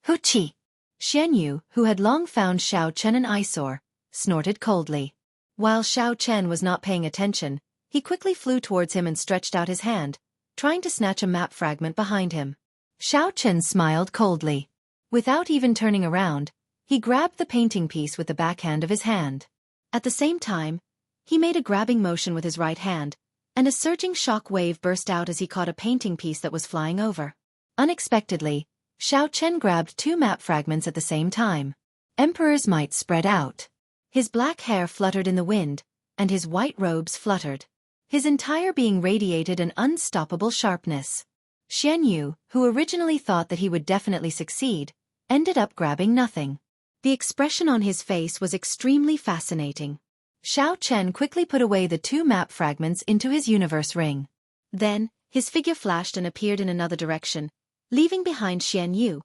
S1: Huchi! Xianyu, who had long found Xiao Chen an eyesore, snorted coldly. While Xiao Chen was not paying attention, he quickly flew towards him and stretched out his hand, trying to snatch a map fragment behind him. Xiao Chen smiled coldly. Without even turning around, he grabbed the painting piece with the backhand of his hand. At the same time, he made a grabbing motion with his right hand, and a surging shock wave burst out as he caught a painting piece that was flying over. Unexpectedly, Xiao Chen grabbed 2 map fragments at the same time. Emperor's might spread out. His black hair fluttered in the wind, and his white robes fluttered. His entire being radiated an unstoppable sharpness. Xianyu, who originally thought that he would definitely succeed, ended up grabbing nothing. The expression on his face was extremely fascinating. Xiao Chen quickly put away the 2 map fragments into his universe ring. Then, his figure flashed and appeared in another direction, leaving behind Xianyu,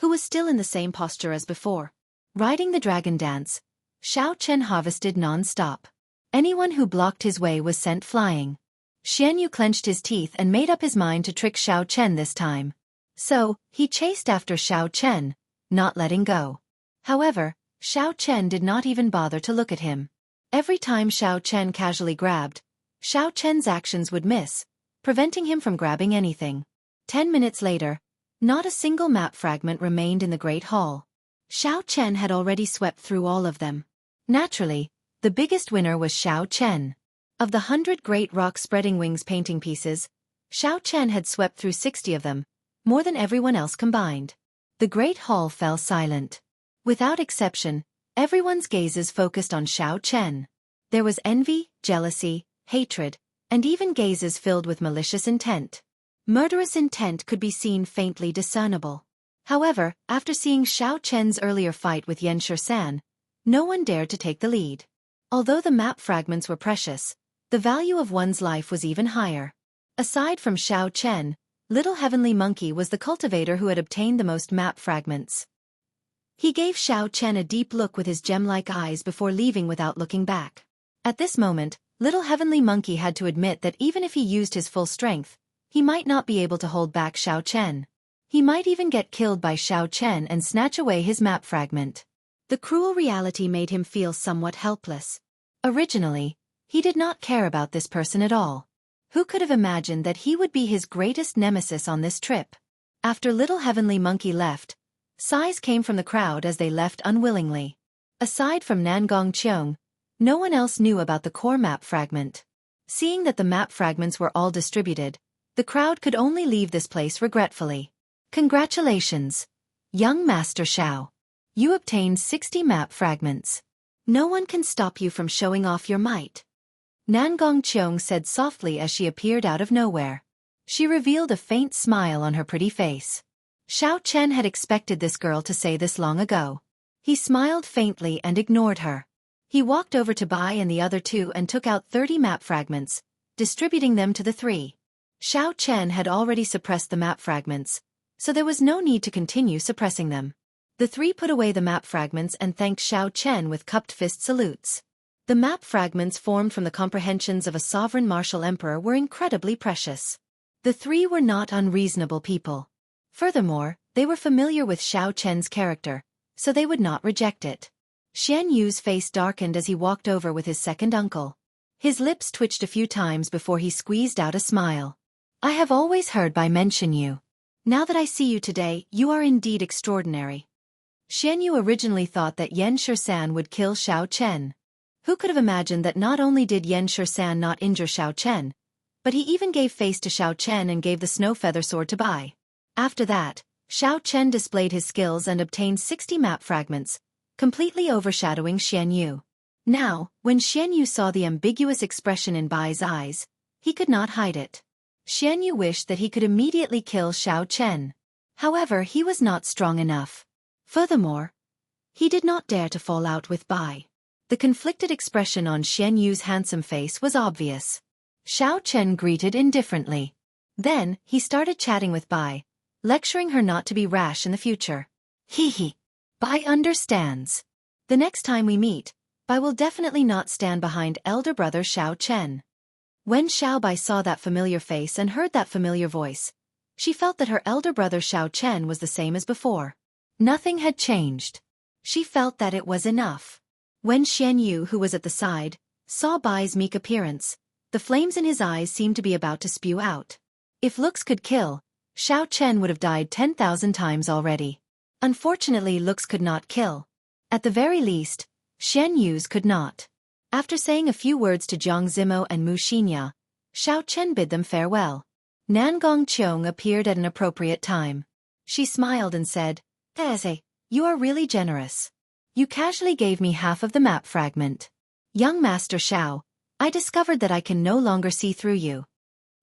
S1: who was still in the same posture as before. Riding the dragon dance, Xiao Chen harvested non-stop. Anyone who blocked his way was sent flying. Xianyu clenched his teeth and made up his mind to trick Xiao Chen this time. So, he chased after Xiao Chen, not letting go. However, Xiao Chen did not even bother to look at him. Every time Xiao Chen casually grabbed, Xiao Chen's actions would miss, preventing him from grabbing anything. 10 minutes later, not a single map fragment remained in the Great Hall. Xiao Chen had already swept through all of them. Naturally, the biggest winner was Xiao Chen. Of the 100 great rock spreading wings painting pieces, Xiao Chen had swept through 60 of them, more than everyone else combined. The Great Hall fell silent. Without exception, everyone's gazes focused on Xiao Chen. There was envy, jealousy, hatred, and even gazes filled with malicious intent. Murderous intent could be seen faintly discernible. However, after seeing Xiao Chen's earlier fight with Xianxia, no one dared to take the lead. Although the map fragments were precious, the value of one's life was even higher. Aside from Xiao Chen, Little Heavenly Monkey was the cultivator who had obtained the most map fragments. He gave Xiao Chen a deep look with his gem-like eyes before leaving without looking back. At this moment, Little Heavenly Monkey had to admit that even if he used his full strength, he might not be able to hold back Xiao Chen. He might even get killed by Xiao Chen and snatch away his map fragment. The cruel reality made him feel somewhat helpless. Originally, he did not care about this person at all. Who could have imagined that he would be his greatest nemesis on this trip? After Little Heavenly Monkey left, sighs came from the crowd as they left unwillingly. Aside from Nangong Qiong, no one else knew about the core map fragment. Seeing that the map fragments were all distributed, the crowd could only leave this place regretfully. Congratulations, young Master Xiao. You obtained 60 map fragments. No one can stop you from showing off your might. Nangong Qiong said softly as she appeared out of nowhere. She revealed a faint smile on her pretty face. Xiao Chen had expected this girl to say this long ago. He smiled faintly and ignored her. He walked over to Bai and the other 2 and took out 30 map fragments, distributing them to the 3. Xiao Chen had already suppressed the map fragments, so there was no need to continue suppressing them. The 3 put away the map fragments and thanked Xiao Chen with cupped fist salutes. The map fragments formed from the comprehensions of a sovereign martial emperor were incredibly precious. The 3 were not unreasonable people. Furthermore, they were familiar with Xiao Chen's character, so they would not reject it. Xian Yu's face darkened as he walked over with his second uncle. His lips twitched a few times before he squeezed out a smile. I have always heard Bai mention you. Now that I see you today, you are indeed extraordinary. Xian Yu originally thought that Xianxia would kill Xiao Chen. Who could have imagined that not only did Xianxia not injure Xiao Chen, but he even gave face to Xiao Chen and gave the snow feather sword to Bai. After that, Xiao Chen displayed his skills and obtained 60 map fragments, completely overshadowing Xian Yu. Now, when Xian Yu saw the ambiguous expression in Bai's eyes, he could not hide it. Xian Yu wished that he could immediately kill Xiao Chen. However, he was not strong enough. Furthermore, he did not dare to fall out with Bai. The conflicted expression on Xian Yu's handsome face was obvious. Xiao Chen greeted indifferently. Then, he started chatting with Bai, lecturing her not to be rash in the future. Hee. Bai understands. The next time we meet, Bai will definitely not stand behind elder brother Xiao Chen. When Xiao Bai saw that familiar face and heard that familiar voice, she felt that her elder brother Xiao Chen was the same as before. Nothing had changed. She felt that it was enough. When Xianyu, who was at the side, saw Bai's meek appearance, the flames in his eyes seemed to be about to spew out. If looks could kill, Xiao Chen would have died 10,000 times already. Unfortunately, looks could not kill. At the very least, Xianyu's could not. After saying a few words to Jiang Zimo and Mu Xinya, Xiao Chen bid them farewell. Nangong Qiong appeared at an appropriate time. She smiled and said, "Eze, you are really generous. You casually gave me half of the map fragment. Young Master Xiao, I discovered that I can no longer see through you."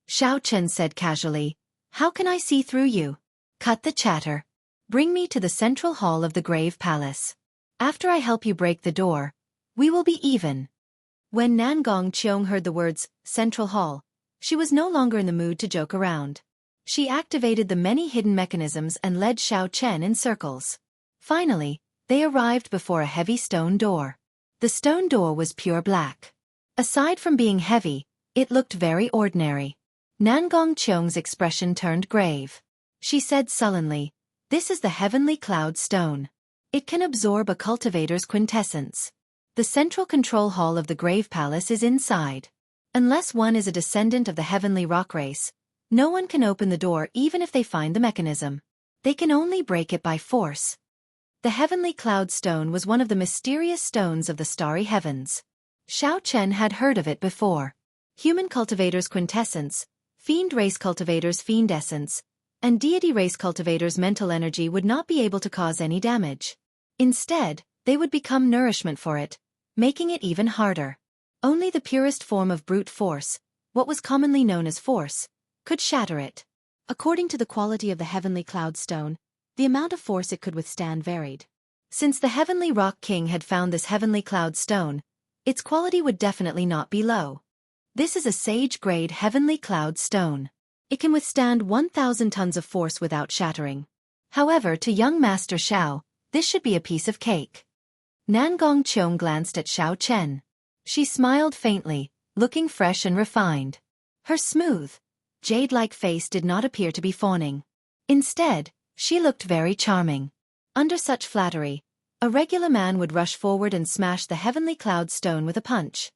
S1: Xiao Chen said casually, "How can I see through you? Cut the chatter. Bring me to the central hall of the Grave Palace. After I help you break the door, we will be even." When Nangong Qiong heard the words, Central Hall, she was no longer in the mood to joke around. She activated the many hidden mechanisms and led Xiao Chen in circles. Finally, they arrived before a heavy stone door. The stone door was pure black. Aside from being heavy, it looked very ordinary. Nangong Qiong's expression turned grave. She said sullenly, "This is the heavenly cloud stone. It can absorb a cultivator's quintessence. The central control hall of the Grave Palace is inside. Unless one is a descendant of the heavenly rock race, no one can open the door even if they find the mechanism. They can only break it by force." The heavenly cloud stone was one of the mysterious stones of the starry heavens. Xiao Chen had heard of it before. Human cultivators' quintessence, fiend race cultivators' fiend essence, and deity race cultivators' mental energy would not be able to cause any damage. Instead, they would become nourishment for it, making it even harder. Only the purest form of brute force, what was commonly known as force, could shatter it. According to the quality of the heavenly cloud stone, the amount of force it could withstand varied. Since the heavenly rock king had found this heavenly cloud stone, its quality would definitely not be low. This is a sage-grade heavenly cloud stone. It can withstand 1,000 tons of force without shattering. However, to young Master Xiao, this should be a piece of cake. Nangong Qiong glanced at Xiao Chen. She smiled faintly, looking fresh and refined. Her smooth, jade-like face did not appear to be fawning. Instead, she looked very charming. Under such flattery, a regular man would rush forward and smash the heavenly cloud stone with a punch.